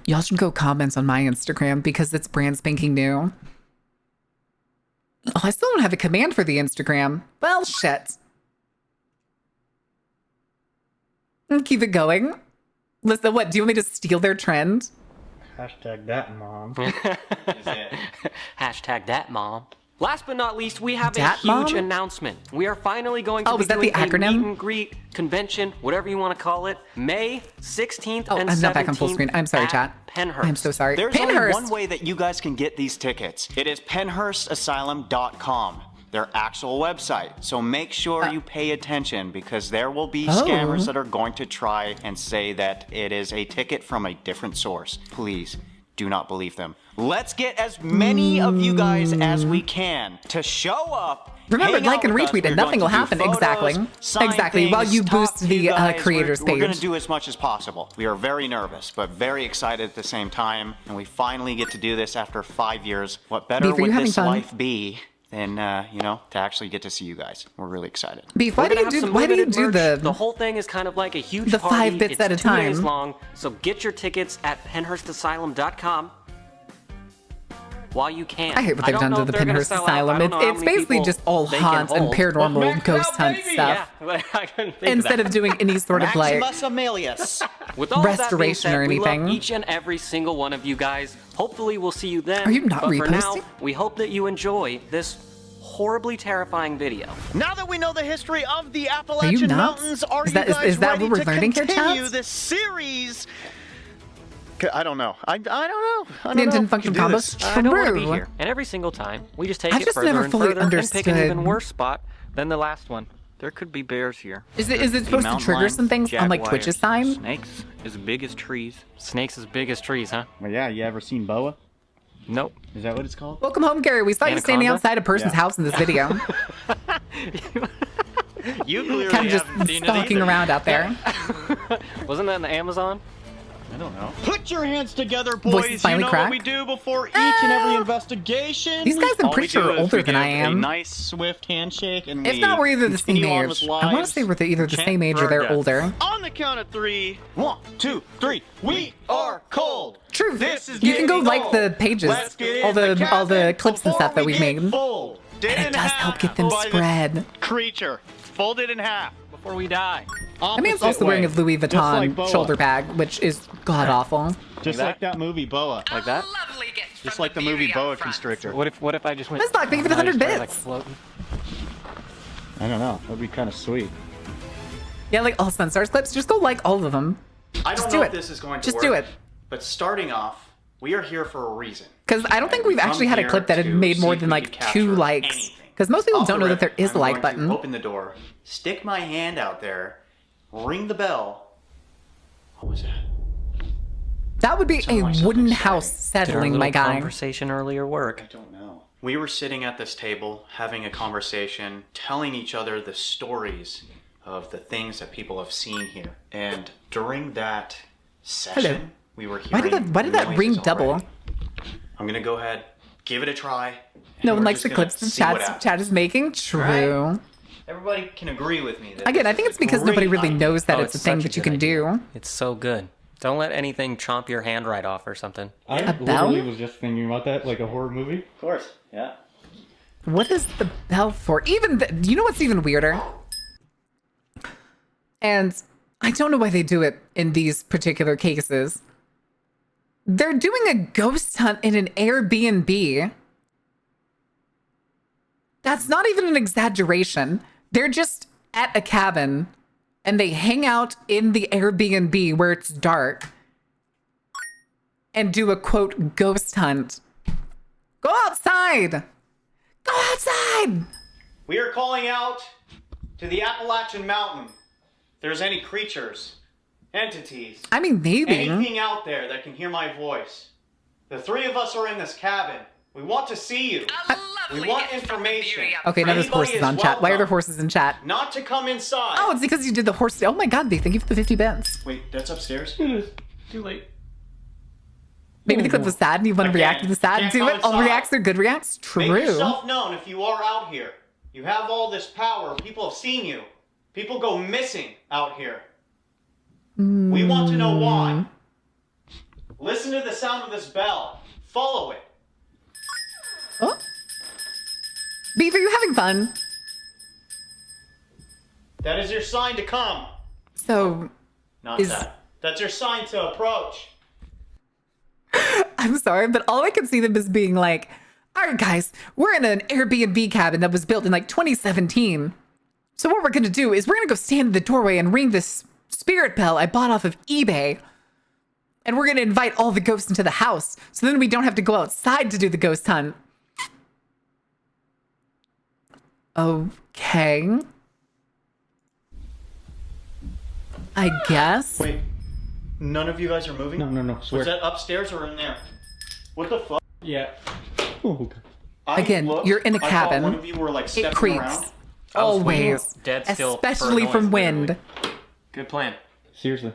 Y'all should go comment on my Instagram because it's brand spanking new. Oh, I still don't have a command for the Instagram. Well, shit. Keep it going. Listen, what? Do you want me to steal their trend? Hashtag that, mom. Hashtag that, mom. Last but not least, we have a Dat huge Mom? announcement. We are finally going to be was that doing the a meet acronym? and greet convention, whatever you want to call it, May 16th Oh, and I'm 17th not back on full screen. I'm sorry, at chat. Penhurst. I'm so sorry. There's only Penhurst. one way that you guys can get these tickets. It is penhurstasylum.com, their actual website. So make sure you pay attention because there will be scammers that are going to try and say that it is a ticket from a different source. Please do not believe them. Let's get as many of you guys as we can to show up. Remember, hang like out and with us. retweet, and We're nothing going will to do happen. photos, Exactly. sign Exactly. While things, you talk boost to the you guys. creators We're page. going to do as much as possible. We are very nervous, but very excited at the same time. And we finally get to do this after 5 years. What better Beef, are you would having this fun? life be than, to actually get to see you guys? We're really excited. Beef, why We're do gonna you have do some why do you limited do merch. the The whole thing is kind of like a huge the party. 5 bits It's at a 2 days time? long, so get your tickets at penhurstasylum.com while you can. I hate what they've don't done know to if the they're gonna Penhurst sell out. I Asylum. don't know how It's many basically people just all they can haunts and hold. paranormal ghost hunt stuff. Yeah, I couldn't think Instead of of doing any sort of like Maximus Aurelius. With all of that being restoration said, or we love anything. each and every single one of you guys. Hopefully we'll see you then. Are you not but for now, reposting? we hope that you enjoy this horribly terrifying video. Now that we know the history of the Are you Appalachian nuts? Mountains, are Is you that- guys is that ready what we're to learning here, continue chat? this series? I don't know. I don't know. I the don't know. intended function Do combos. this. I don't want to be True. here. And every single time, we just take I've it just further never and fully further and pick an even understood- worse spot than the last one. There could be bears here. Is it supposed to mountain trigger lions, some things on like Twitch's Jaguars, time? Snakes as big as trees. Snakes as big as trees, huh? Well, yeah, you ever seen boa? Nope. Is that what it's called? Welcome home, Gary. We saw you standing Anaconda? outside a person's house in this video. You clearly Kind of just haven't seen it stalking either. around out there. Wasn't that in the Amazon? I don't know. Put your hands together, Voices boys. finally You know cracked? what we do before each and every investigation? These guys, I'm All pretty we do sure, are is older we than give I am. A nice, swift handshake, and If we not, we're either the same continue on age. with I want to lives. say we're either the Chant same age for or they're death. older. On the count of 3. 1, 2, 3. We are cold. True. This is You can go getting like cold. the pages, Let's get all in the cabin clips and stuff that before we get made. folded And it in does half help get them by this spread. Creature folded in half. Before we die. I mean, it's also wearing a Louis Vuitton shoulder bag, which is god awful. Just like that movie Boa. Like that? Lovely gift Just from like the movie beauty Boa up front. Constrictor. What if I just went? Let's not think of it I just 100 started, bits. Like floating. I don't know. That'd be kind of sweet. Yeah, like all Sunstars clips, just go like all of them. I Just don't do know it. if this is going to Just work. do it. But starting off, we are here for a reason. Because I don't think we've actually had a clip that had made more than like 2 likes. Because most people don't know that there is a like button. Open the door, stick my hand out there, ring the bell. What was that? That would be a Sounded like wooden something house Did our settling, little my guy. conversation earlier work? I don't know. We were sitting at this table, having a conversation, telling each other the stories of the things that people have seen here. And during that session, we were hearing Why did that ring noises double? already. I'm gonna go ahead, give it a try. and No one we're likes just the gonna clips that see what happens. chat is making. True. Everybody can agree with me. That Again, I this think is it's a because nobody great really idea. knows that Oh, it's a it's thing such a that you good can do. It's so good. Don't let anything chomp your hand right off or something. I A bell? literally was just thinking about that, like a horror movie. Of course, yeah. What is the bell for? You know what's even weirder? And I don't know why they do it in these particular cases. They're doing a ghost hunt in an Airbnb. That's not even an exaggeration. They're just at a cabin and they hang out in the Airbnb where it's dark and do a quote ghost hunt. Go outside! Go outside! We are calling out to the Appalachian Mountain. If there's any creatures, entities, I mean, maybe. anything out there that can hear my voice. The 3 of us are in this cabin. We want to see you. We want information. Okay, now there's Anybody horses is on chat. Why are there welcome. horses in chat? Not to come inside. Oh, it's because you did the horse. Oh my god, thank you for the 50 bits. Wait, that's upstairs? It is. Too late. Maybe the clip was sad and you want to Again, react to the sad. can't Do come it. All inside. reacts are good reacts. Make True. yourself known if you are out here. You have all this power. People have seen you. People go missing out here. We want to know why. Listen to the sound of this bell. Follow it. Oh. Beef, are you having fun? That is your sign to come. So, Not that. That's your sign to approach. I'm sorry, but all I can see them as being like, All right, guys, we're in an Airbnb cabin that was built in like 2017. So what we're going to do is we're going to go stand in the doorway and ring this spirit bell I bought off of eBay. And we're going to invite all the ghosts into the house. So then we don't have to go outside to do the ghost hunt. Okay. I guess. Wait, none of you guys are moving? No. Was that upstairs or in there? What the fuck? Yeah. Oh, God. Again, you're in a cabin. One of you were like It stepping creeps. around. Always. Dead still for Especially noise, from literally. wind. Good plan. Seriously.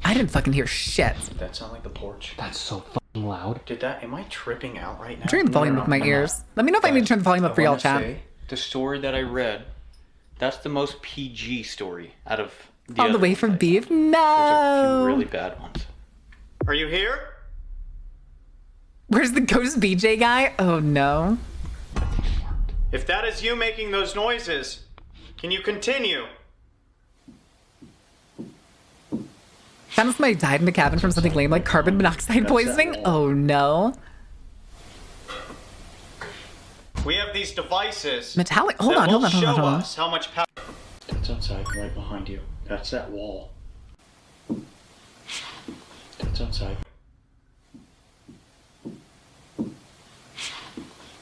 I didn't fucking hear shit. Did that sound like the porch? That's so fucking loud. Am I tripping out right now? I'm turning the volume with my ears. Let me know if I need to turn the volume up for y'all, chat. The story that I read, that's the most PG story out of the All the other way ones from I beef? There's a few No. really bad ones. Are you here? Where's the ghost BJ guy? Oh no. If that is you making those noises, can you continue? Found somebody died in the cabin from something lame like carbon monoxide poisoning? Oh no. We have these devices. Metallic. Hold that on, will hold on, hold on, show hold on. us how much power. That's outside, right behind you. That's that wall. That's outside.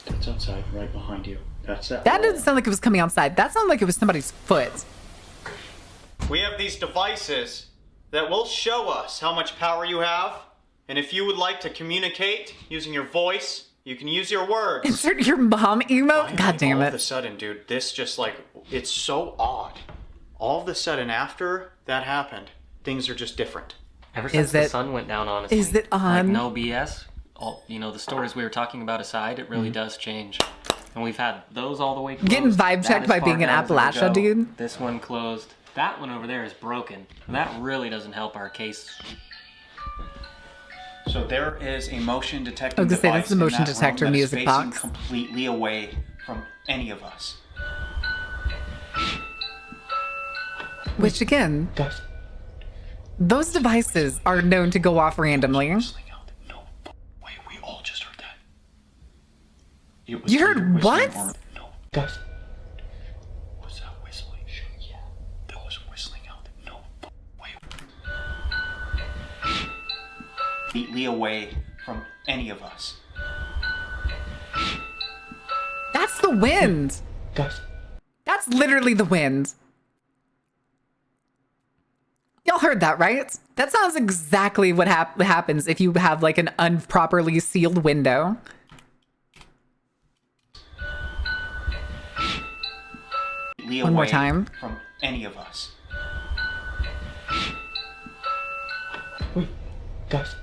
That's outside, right behind you. That's that. That wall. didn't sound like it was coming outside. That sounded like it was somebody's foot. We have these devices that will show us how much power you have, and if you would like to communicate using your voice, you can use your words. Insert your mom emote? God damn All of a it. sudden, dude, this just like, it's so odd. All of a sudden, after that happened, things are just different. Ever since Is the it- sun went down, honestly. is it Like, on? no BS. All, the stories we were talking about aside, it really does change. And we've had those all the way closed. Getting vibe That checked as by far being in down as it'll Appalachia, go. dude. This one closed. That one over there is broken. And that really doesn't help our case. So there is a motion detecting I was gonna say, device that's the motion in that detector room that is music facing box. completely away from any of us. Which again, those devices are known to go off randomly. Wait, we all just heard that. It was You heard either what? whistling or- No. Guys. Was that whistling? Yeah. There was whistling out. No. Wait. Completely away from any of us. That's the wind. Guys. That's literally the wind. Y'all heard that, right? That sounds exactly what happens if you have like an improperly sealed window. Completely One more away time. From any of us. Wait. Guys.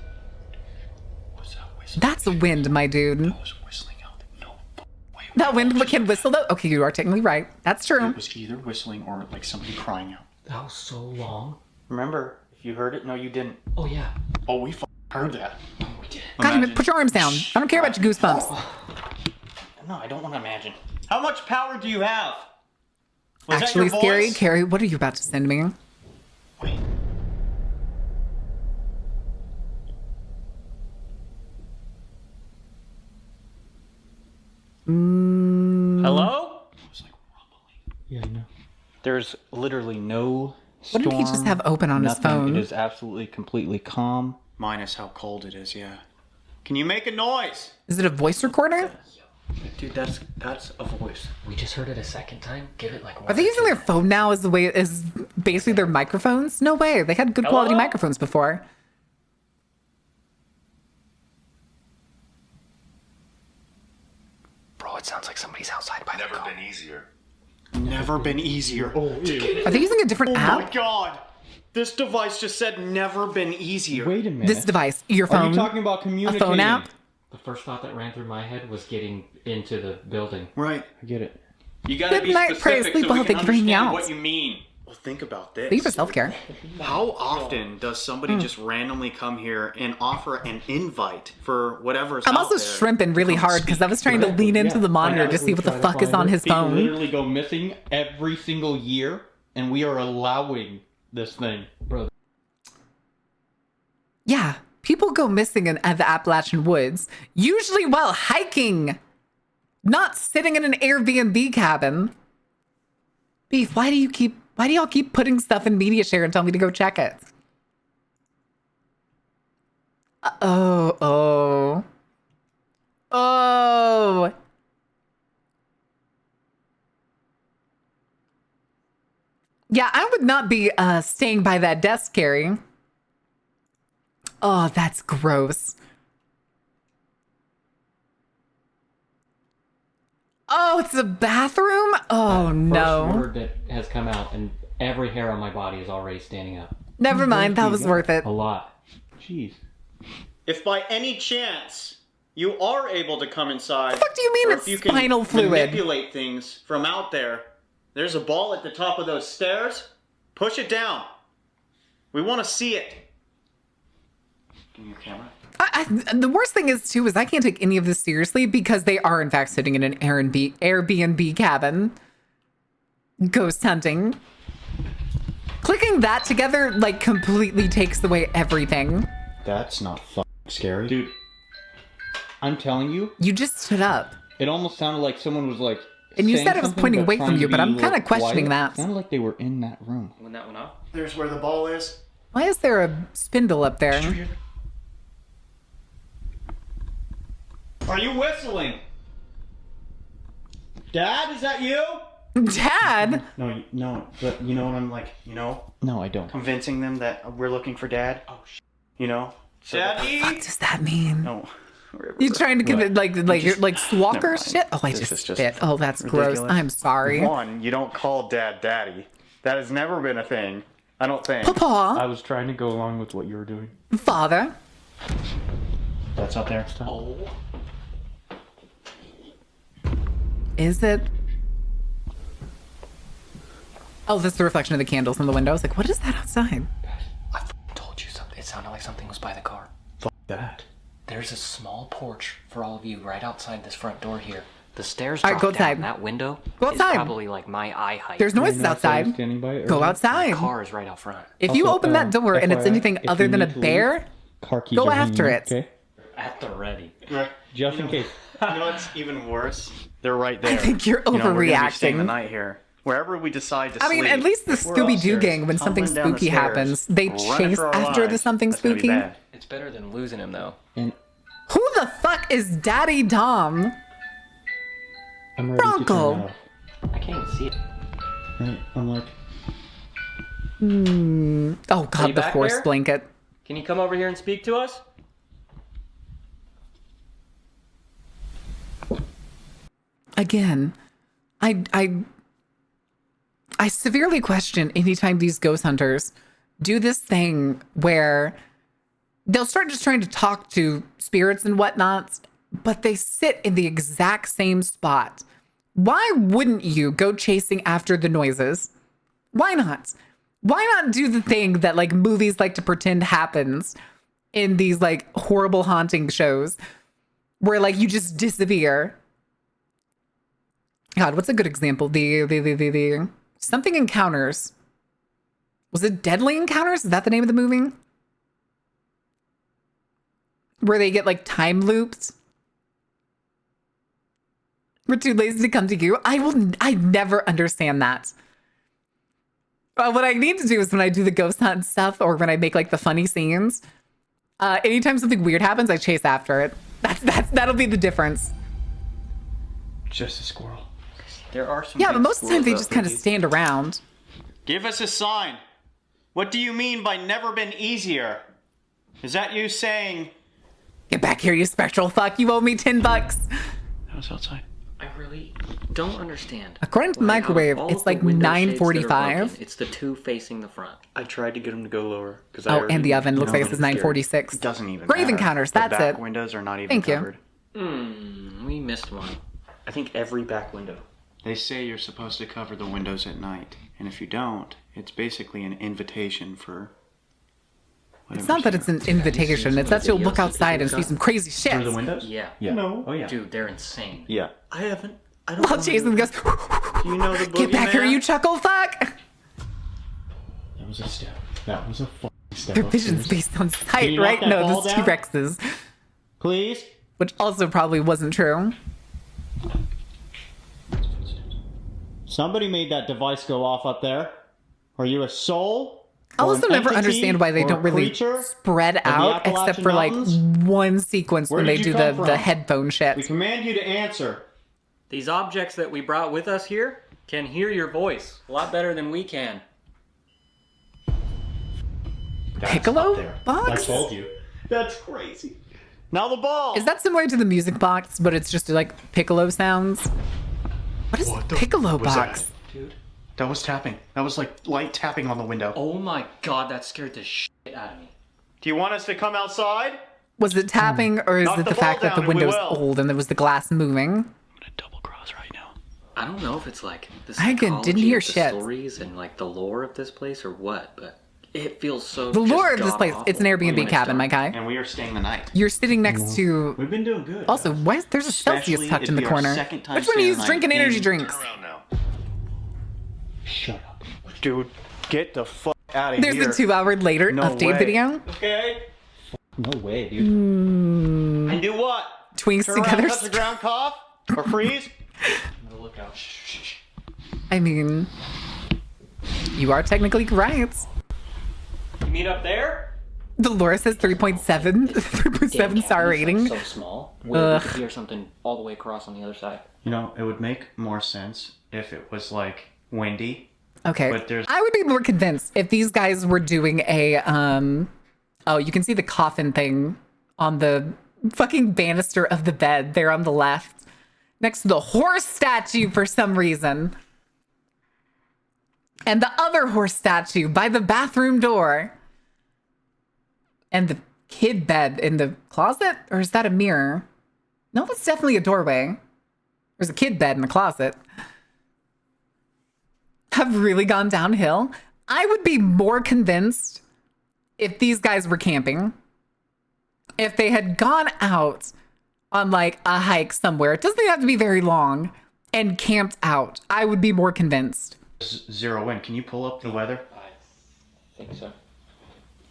Was that whistling? That's a wind, my dude. Was whistling out. No. Wait. That wind can whistle though? Okay, you are technically right. That's true. It was either whistling or like somebody crying out. That was so long. Remember, if you heard it, no, you didn't. Oh, yeah. Oh, we heard that. We did. God damn it, put your arms down. I don't care about your goosebumps. No, I don't want to imagine. How much power do you have? Was that Actually your scary. voice? Carrie, what are you about to send me? Wait. Hello? It was like rumbling. Yeah, I know. There's literally no What did he just have open on his nothing. phone? It is absolutely completely calm. Minus how cold it is, yeah. Can you make a noise? Is it a voice recorder? Dude, that's a voice. We just heard it a second time. Give it like one. Are they using their phone now as the way as basically their microphones? No way. They had good quality Hello? microphones before. Bro, it sounds like somebody's outside by Never been easier. Never been easier. Oh, ew. Are they using a different Oh app? my god! This device just said never been easier. Wait a minute. This device, your Are phone, you talking about a communicating? phone app. The first thought that ran through my head was getting into the building. Right. I get it. You gotta Good be night, pray, specific sleep so well, we can thank you for hanging understand out. what you mean. Well, think about this. Think for self-care. How often does somebody just randomly come here and offer an invite for whatever's I'm out also there shrimping really to come hard because I speak? was trying to lean into the monitor to see what the fuck is on his People phone. literally go missing every single year, and we are allowing this thing. Bro, Yeah, People go missing in the Appalachian woods, usually while hiking, not sitting in an Airbnb cabin. Beef, why do y'all keep putting stuff in media share and tell me to go check it? Oh. Yeah, I would not be staying by that desk, Carrie. Oh, that's gross. Oh, it's a bathroom? Oh, no. First word that has come out, and every hair on my body is already standing up. Never mind, that was worth it. A lot. Jeez. If by any chance you are able to come inside, what the fuck do you mean it's spinal fluid? Manipulate things from out there. There's a ball at the top of those stairs. Push it down. We want to see it. Give me your camera. The worst thing is, too, is I can't take any of this seriously because they are, in fact, sitting in an Airbnb cabin. Ghost hunting. Clicking that together, like, completely takes away everything. That's not fucking scary. Dude, I'm telling you. You just stood up. It almost sounded like someone was like... And you said it was pointing away from you, but I'm kind of questioning that. It sounded like they were in that room. When that went up? There's where the ball is. Why is there a spindle up there? Are you whistling? Dad, is that you? Dad? No, but you know what I'm like, No, I don't. convincing them that we're looking for Dad? Oh, shit. You know? So Daddy? What does that mean? No. You trying to get like Swalker shit? Oh, I just spit. Oh, that's ridiculous. gross. I'm sorry. One, you don't call Dad Daddy. That has never been a thing. I don't think. Papa. I was trying to go along with what you were doing. Father. That's up there. Oh. Is it? Oh, that's the reflection of the candles in the window. I was like, what is that outside? I told you something. It sounded like something was by the car. Fuck that. There's a small porch for all of you right outside this front door here. The stairs all right, drop go down. outside. That window go outside. is probably like my eye height. There's noises outside. Go outside. The car is right out front. If you open that door and it's anything other than a bear, go after it. Okay. At the ready. Just in case. You know what's even worse? They're right there. I think you're We're gonna be overreacting. staying the night here. Wherever we decide to sleep. I mean, at least the Scooby-Doo gang, when something spooky happens, they chase after the something spooky. It's better than losing him, though. And who the fuck is Daddy Dom? I'm ready to turn it off. I can't even see it. Right, I'm like... Oh god, the horse there? blanket. Can you come over here and speak to us? Again, I severely question anytime these ghost hunters do this thing where they'll start just trying to talk to spirits and whatnot, but they sit in the exact same spot. Why wouldn't you go chasing after the noises? Why not? Why not do the thing that like movies like to pretend happens in these like horrible haunting shows where like you just disappear? God, what's a good example? The something encounters. Was it Deadly Encounters? Is that the name of the movie? Where they get like time looped. We're too lazy to come to you. I never understand that. What I need to do is when I do the ghost hunt stuff or when I make like the funny scenes, anytime something weird happens, I chase after it. That'll be the difference. Just a squirrel. There are some. Yeah, but most of the time they just kind of stand around. Give us a sign. What do you mean by never been easier? Is that you saying... Get back here, you spectral fuck. You owe me $10. I was outside. I really don't understand. According to the microwave, it's like 9:45. It's the two facing the front. I tried to get them to go lower. Oh, and the oven looks like it says 9:46. It doesn't even Grave matter. Encounters, The that's back it. windows are not even Thank covered. We missed one. I think every back window. They say you're supposed to cover the windows at night. And if you don't, it's basically an invitation for... It's not that it's an invitation. It's that you'll look outside and see some crazy shit. Through the windows? Yeah. No. Oh, yeah. Dude, they're insane. Yeah. I don't While Jason goes, Do you know the get back here, boogeyman? you chuckle fuck. That was a step. That was a fucking Their vision's based on sight, knock right? that No, ball this down? T-Rexes. Please? Which also probably wasn't true. Somebody made that device go off up there. Are you a soul? I Or also an never entity? understand why they Or a don't really creature spread of the out, except Appalachian for like Mountains? one sequence Where when did they you do come the from? headphone shit. We command you to answer. These objects that we brought with us here can hear your voice a lot better than we can. Piccolo I box? told you. That's crazy. Now the ball. Is that similar to the music box, but it's just like piccolo sounds? What is piccolo box? Dude, that was tapping. That was like light tapping on the window. Oh my god, that scared the shit out of me. Do you want us to come outside? Was it tapping, or is Knock it the the ball fact that the down and we window's will. old and there was the glass moving? I don't know if it's like the I psychology didn't hear of the shit. stories and like the lore of this place or what, but it feels so. The lore just of this place, god-awful it's an Airbnb when cabin, my guy. And we are staying the night. You're sitting next to... We've been doing good. Also, why is there's a Celsius Especially tucked in the it'd be our corner? second time Which one of you staying is the drinking night energy in- drinks? Shut up. Dude, get the fuck out of There's here. a 2-hour later No update way. video. Okay. No way, dude. And do what? Twinks Turn around, together. touch the ground, cough, or freeze? Look out. Shh. I mean, you are technically right. You mean up there? The lore says 3.7, 3.7 star rating. So small. Weird. You could hear something all the way across on the other side. You know, it would make more sense if it was like windy. Okay. But there's- I would be more convinced if these guys were doing a oh, you can see the coffin thing on the fucking banister of the bed there on the left, next to the horse statue for some reason. And the other horse statue by the bathroom door. And the kid bed in the closet? Or is that a mirror? No, that's definitely a doorway. There's a kid bed in the closet. Have really gone downhill. I would be more convinced if these guys were camping. If they had gone out on like a hike somewhere, it doesn't have to be very long, and camped out, I would be more convinced. Zero wind. Can you pull up the weather? I think so.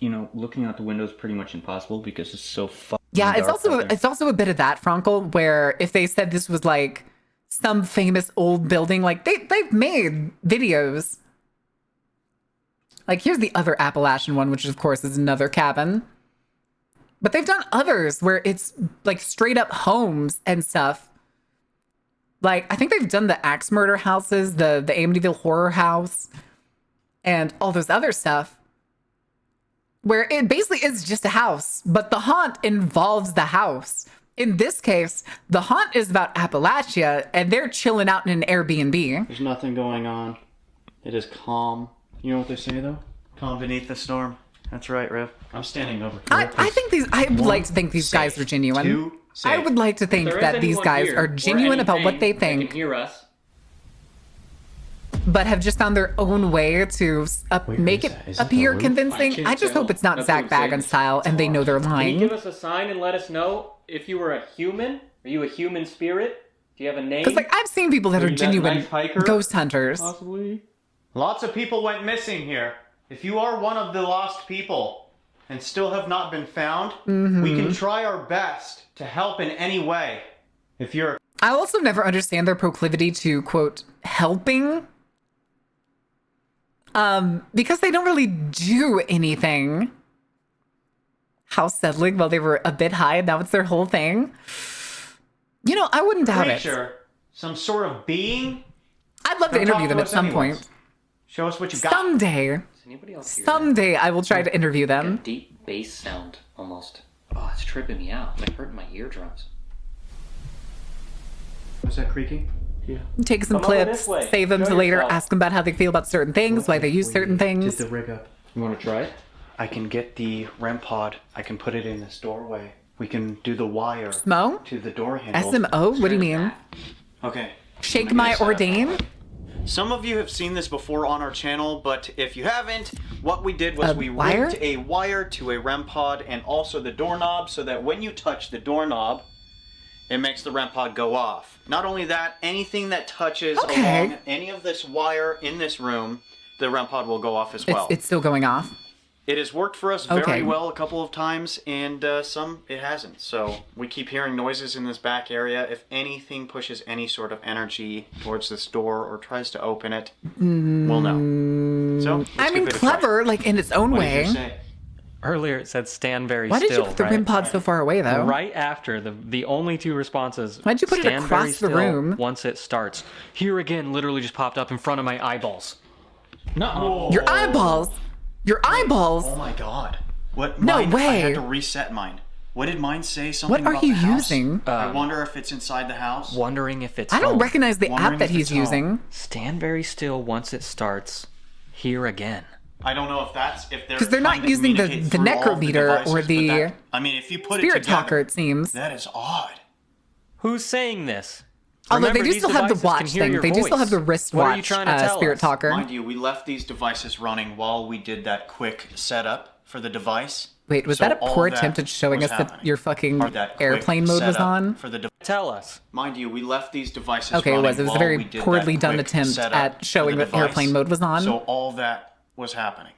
You know, looking out the window is pretty much impossible because it's so fucking Yeah, dark out there. it's also a bit of that, Frankel, where if they said this was like some famous old building, like they've made videos. Like here's the other Appalachian one, which of course is another cabin. But they've done others where it's like straight up homes and stuff. Like I think they've done the axe murder houses, the Amityville horror house, and all those other stuff. Where it basically is just a house, but the haunt involves the house. In this case, the haunt is about Appalachia, and they're chilling out in an Airbnb. There's nothing going on. It is calm. You know what they say, though? Calm beneath the storm. That's right, Riv. I'm standing over here. I think these. I would like to think these guys are genuine. Two, I would like to think that these guys are genuine about what they Can think, hear us. but have just found their own way to make it is that appear the roof? convincing. I just hope it's not That's Zach what I'm saying. Bagan style, and they know they're Can you give lying. us a sign and let us know if you were a human? Are you a human spirit? Do you have a name? Because like I've seen people that Are are you that genuine nice hiker? ghost hunters. Possibly. Lots of people went missing here. If you are one of the lost people and still have not been found, we can try our best to help in any way. If you're I also never understand their proclivity to quote helping. Because they don't really do anything. House settling while they were a bit high, and now it's their whole thing. You know, I wouldn't doubt it. creature, some sort of being, I'd love to Come talk interview them to at us some anyways. point. Show us what you got. Someday. Does anybody else hear Someday I will try to interview that? A them. deep bass sound, almost. Oh, it's tripping me out. It's like hurting my eardrums. Was that creaking? Take some Come over clips, this way. save them Show to later, yourself. ask them about how they feel about certain things, why they use certain things. Did the rig up. You want to try it? I can get the REM pod. I can put it in this doorway. We can do the wire Smo? to the door handle. SMO? What do you mean? Okay. Shake Let me my get this set up. ordain? Some of you have seen this before on our channel, but if you haven't, what we did was A we wire? rigged a wire to a REM pod and also the doorknob so that when you touch the doorknob, it makes the REM pod go off. Not only that, anything that touches Okay. along any of this wire in this room, the REM pod will go off as well. It's still going off. It has worked for us very well a couple of times, and some it hasn't. So we keep hearing noises in this back area. If anything pushes any sort of energy towards this door or tries to open it, we'll know. So I mean, clever, like in its own way. What did you say? Earlier it said stand very Why still. did you put the REM pod so far away, though? Right after the only two responses. Why'd you put it stand across very the still room? Once it starts. Here again literally just popped up in front of my eyeballs. No. Your eyeballs. Your eyeballs. Oh my god. What? No mine, way. I had to reset mine. What did mine say? Something What are about you the house? using? I wonder if it's inside the house. Wondering if it's I don't home. recognize the Wondering app that if he's it's home. using. Stand very still once it starts. Here again. I don't know if that's if they're 'Cause they're not trying to using the communicate through all of necrometer devices, or but the that, I mean, if you put it Spirit together, talker, it seems. that is odd. Who's saying this? Although Remember, they do these still have the devices can watch hear thing. your They do still voice. have the wristwatch What are you trying to tell Spirit us? talker. Mind you, we left these devices running while we did that quick setup for the device. Wait, was So that a all poor that attempt at showing was us that happening. your fucking Or that quick airplane mode was setup on? For the Tell us. Mind you, we left these devices Okay, it running was. It was a while very we did poorly that done quick attempt setup at for showing the that airplane mode was on. So all that was happening.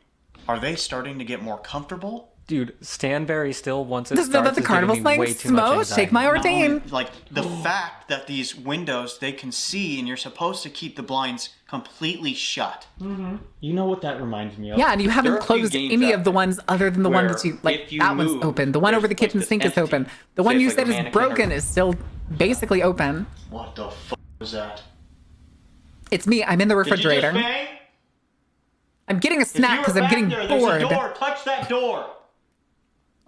Are they starting to get more comfortable? Dude, stand very still once it This is about starts. the is carnival giving me way thing. too much Smoke, anxiety. shake my Not only- ordain. like the fact that these windows they can see, and you're supposed to keep the blinds completely shut. You know what that reminds me of? Yeah, and you There haven't are a few closed games any out of the ones other than the one where that you like. if you That one's move, open. The one over the there's, like, kitchen this sink is empty- open. The say one you it's like said a is mannequin or- broken is still basically open. What the fuck was that? It's me. I'm in the refrigerator. Did you just bang? I'm getting a If snack you were because I'm back getting there, bored. There's a door. Touch that door.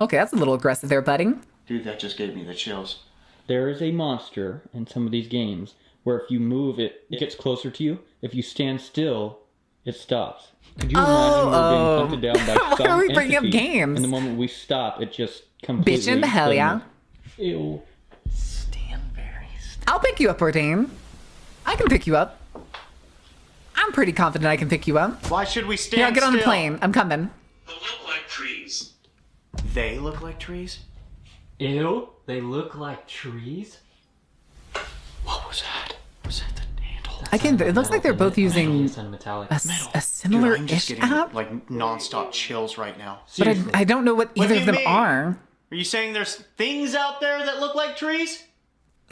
Okay, that's a little aggressive there, buddy. Dude, that just gave me the chills. There is a monster in some of these games where if you move, it gets closer to you. If you stand still, it stops. Could you imagine we're being hunted down by Why some are we bringing up entity, games? and the moment we stop, it just completely... Bitchin' the hell yeah. Ew. I'll pick you up, Ordain. I can pick you up. I'm pretty confident I can pick you up. Why should we stand Here, I'll get on the still? plane. I'm coming. They look like trees? Ew, they look like trees? What was that? Was that the handle? I can. It looks like they're both using metallic. a Dude, similar-ish I'm just getting app, like non-stop chills right now. but I don't know what What either do of you them mean? are. Are you saying there's things out there that look like trees?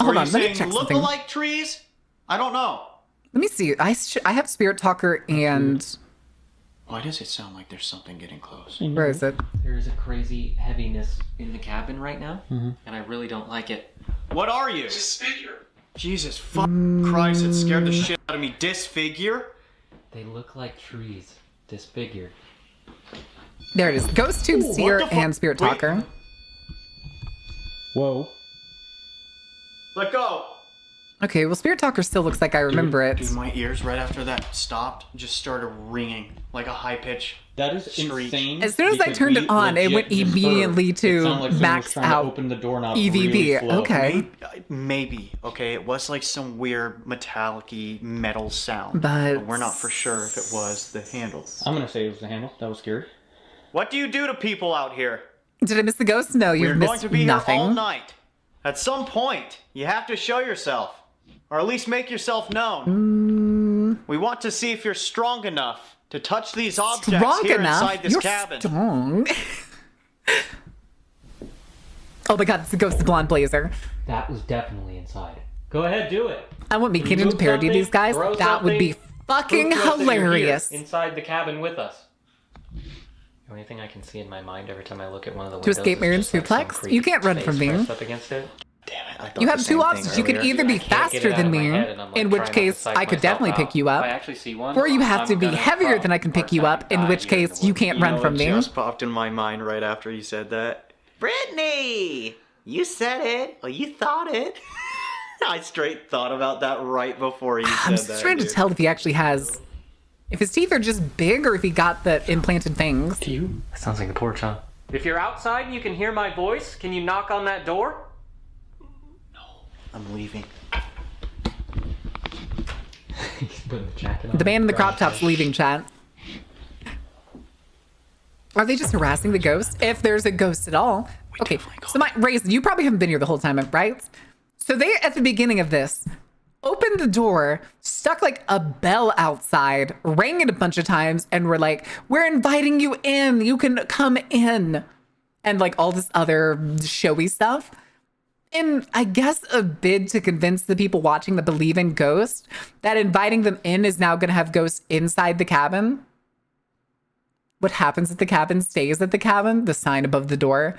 Hold Or on, are you let me saying check look something. alike trees? I don't know. Let me see. I have Spirit Talker and Why does it sound like there's something getting close? where is it? There is a crazy heaviness in the cabin right now, and I really don't like it. What are you? Jesus fuck Christ, it scared the shit out of me. Disfigure? They look like trees, disfigured. There it is. Ghost Tube Ooh, Seer what the fu- and Spirit Wait. Talker. Whoa. Let go. Okay, well, Spirit Talker still looks like I remember it. Dude, my ears right after that stopped just started ringing like a high pitch. That is Screech. insane. As soon as I because turned we it on, it legit went just immediately heard. to It sounded like someone was max trying to out open the doorknob EVB. really slow. Okay. Maybe. Okay, it was like some weird metallic-y metal sound. But- we're not for sure if it was the handle. I'm gonna say it was the handle. That was scary. What do you do to people out here? Did I miss the ghost? No, We're you've going missed to be nothing. here all night. At some point, you have to show yourself. Or at least make yourself known. We want to see if you're strong enough to touch these objects Strong here enough? inside this You're cabin. strong. Oh my god, it's the ghost of the blonde blazer. That was definitely inside. Go ahead, do it. I want me Kingdom to Move parody something, these guys. throw That would be something, fucking prove to us that you're here, hilarious. inside the cabin with us. The only thing I can see in my mind every time I look at one of the To windows escape is Marin's just, like, some suplex? creepy You can't run face from me. pressed up against it. Damn it, I thought You the have same two thing options. You can earlier. either be I can't get faster it out than of my me, head, and I'm, like, in which trying not to case psych I could myself definitely out. pick you If up. I actually see one, Or you have I'm to be gonna heavier than I can pick you up, in which case you can't run from It me. just popped in my mind right after you said that. Brittany! You said it. Well, you thought it. I straight thought about that right before you said I'm that. just trying to dude. tell if he actually has... If his teeth are just big or if he got the implanted things. That sounds like a porch, huh? If you're outside and you can hear my voice, can you knock on that door? I'm leaving. He's putting the jacket on. The man in the crop top's leaving, chat. Are they just harassing the ghost? If there's a ghost at all. Okay, so my Raisin, you probably haven't been here the whole time, right? So they, at the beginning of this, opened the door, stuck like a bell outside, rang it a bunch of times, and were like, we're inviting you in. You can come in. And like all this other showy stuff. And I guess a bid to convince the people watching that believe in ghosts that inviting them in is now going to have ghosts inside the cabin. What happens at the cabin stays at the cabin. The sign above the door.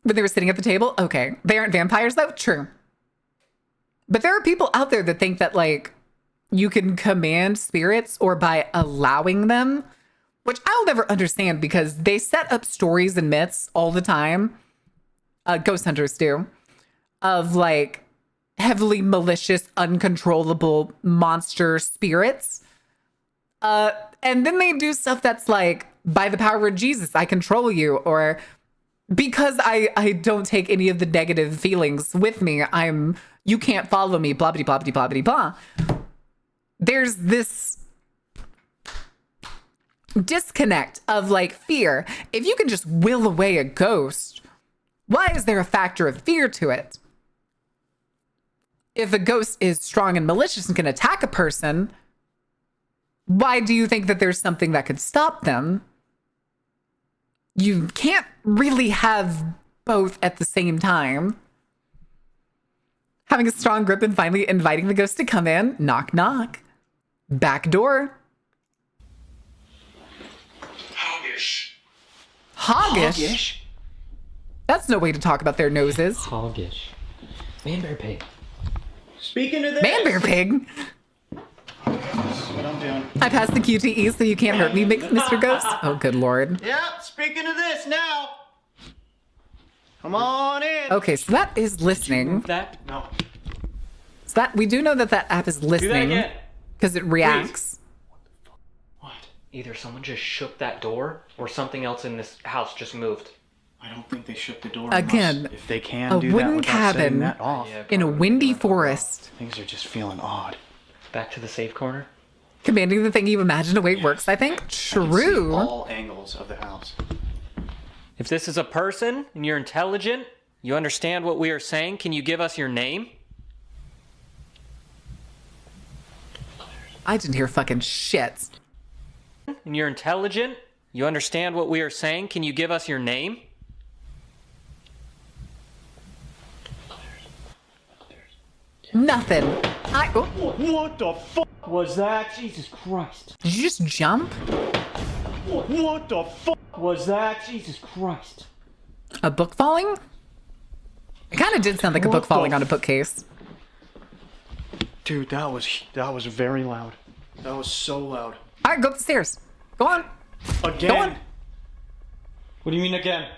When they were sitting at the table, okay. They aren't vampires though? True. But there are people out there that think that like you can command spirits or by allowing them, which I'll never understand because they set up stories and myths all the time. Ghost hunters do. Of like heavily malicious, uncontrollable monster spirits. And then they do stuff that's like, by the power of Jesus, I control you. Or because I don't take any of the negative feelings with me, you can't follow me, blah, blah, blah, blah, blah, blah. There's this disconnect of like fear. If you can just will away a ghost, why is there a factor of fear to it? If a ghost is strong and malicious and can attack a person, why do you think that there's something that could stop them? You can't really have both at the same time. Having a strong grip and finally inviting the ghost to come in. Knock, knock. Back door. Hoggish. Hoggish? That's no way to talk about their noses. Hoggish. Man, bear, pig. Speaking of this. Man, bear, pig. This is what I'm doing. I passed the QTE so you can't hurt me, Mr. Ghost. Oh, good Lord. Yeah, speaking of this now. Come on in. Okay, so that is listening. That? No. So that we do know that that app is listening because it reacts. What? Either someone just shook that door or something else in this house just moved. I don't think they shook the door. Again, if they can a do that wooden without setting cabin that off. in a windy forest. Things are just feeling odd. Back to the safe corner. Commanding the thing you imagine away works, I think. I can True. see all angles of the house. If this is a person and you're intelligent, you understand what we are saying, can you give us your name? I didn't hear fucking shit. And you're intelligent, you understand what we are saying, can you give us your name? Nothing. What the fuck was that? Jesus Christ. Did you just jump? What the fuck was that? Jesus Christ. A book falling? It kind of did sound like a book falling on a bookcase. Dude, that was very loud. That was so loud. All right, go up the stairs. Go on. Again. Go on. What do you mean again?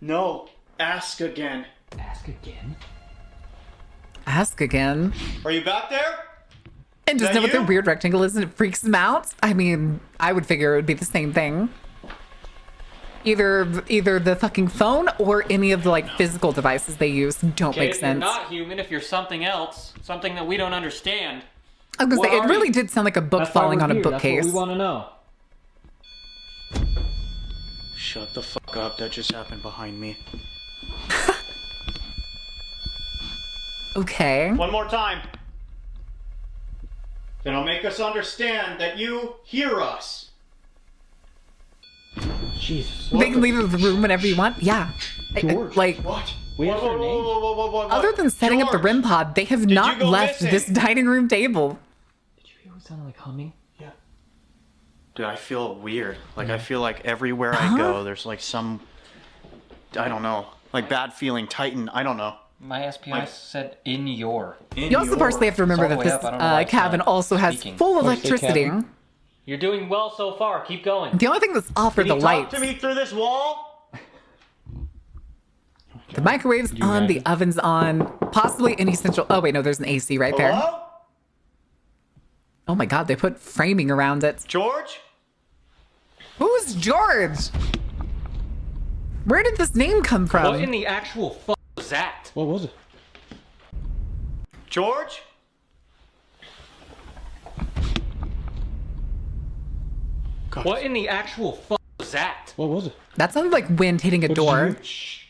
No, ask again. Ask again? Ask again. Are you back there? And just know what their weird rectangle is and it freaks them out? I mean, I would figure it would be the same thing. Either the fucking phone or any of the like physical devices they use don't make sense. You're not human if you're something else, something that we don't understand. I was gonna say, it really did sound like a book falling on a bookcase. That's what we want to know. Shut the fuck up, that just happened behind me. Okay. One more time. Then I'll make us understand that you hear us. Jesus. They can leave the room whenever you want. Yeah. George. Like, What? We have their name. other than setting up the REM pod, they have not go left missing? this dining room table. Did you hear what sounded like humming? Yeah. Dude, I feel weird. Like, I feel like everywhere I go, there's like some, I don't know, like bad feeling, tighten, I don't know. My SPI said in your. You also partially have to remember that this cabin also has full electricity. You're doing well so far. Keep going. The only thing that's off are the lights. Talk to me through this wall? The microwave's on, the oven's on, possibly any central. Oh, wait, no, there's an AC right there. Hello? Oh my God, they put framing around it. George? Who's George? Where did this name come from? What in the actual fuck was that? What was it? George? God. What in the actual fuck was that? What was it? That sounded like wind hitting a door. Shh.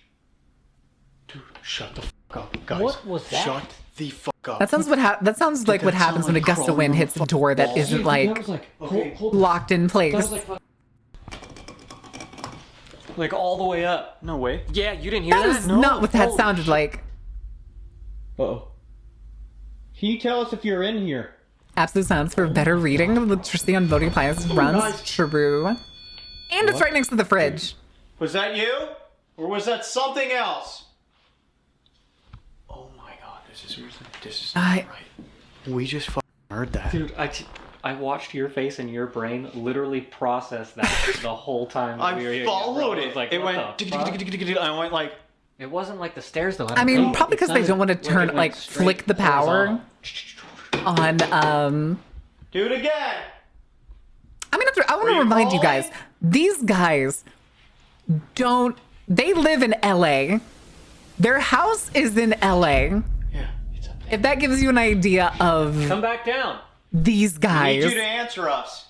Dude, shut the fuck fuck up, guys. What was that? Shut the fuck up. That sounds like what happens when a gust of wind hits a door that isn't like locked in place. Like all the way up. No way. Yeah, you didn't hear That that? is not what that sounded like. Uh-oh. Can you tell us if you're in here? Absolute silence for better reading. Electricity on voting appliances runs true. And it's right next to the fridge. Was that you? Or was that something else? Oh my god, this is not right. We just fucking heard that. Dude, I watched your face and your brain literally process that the whole time we were here. I followed it. Like, It went. I went like. It wasn't like the stairs though. I mean, probably because they don't want to turn like flick the power on. Do it again. I mean, I want to remind you guys, these guys don't. They live in LA. Their house is in LA. Yeah, it's up there. If that gives you an idea of Come back down. these We guys, need you to answer us.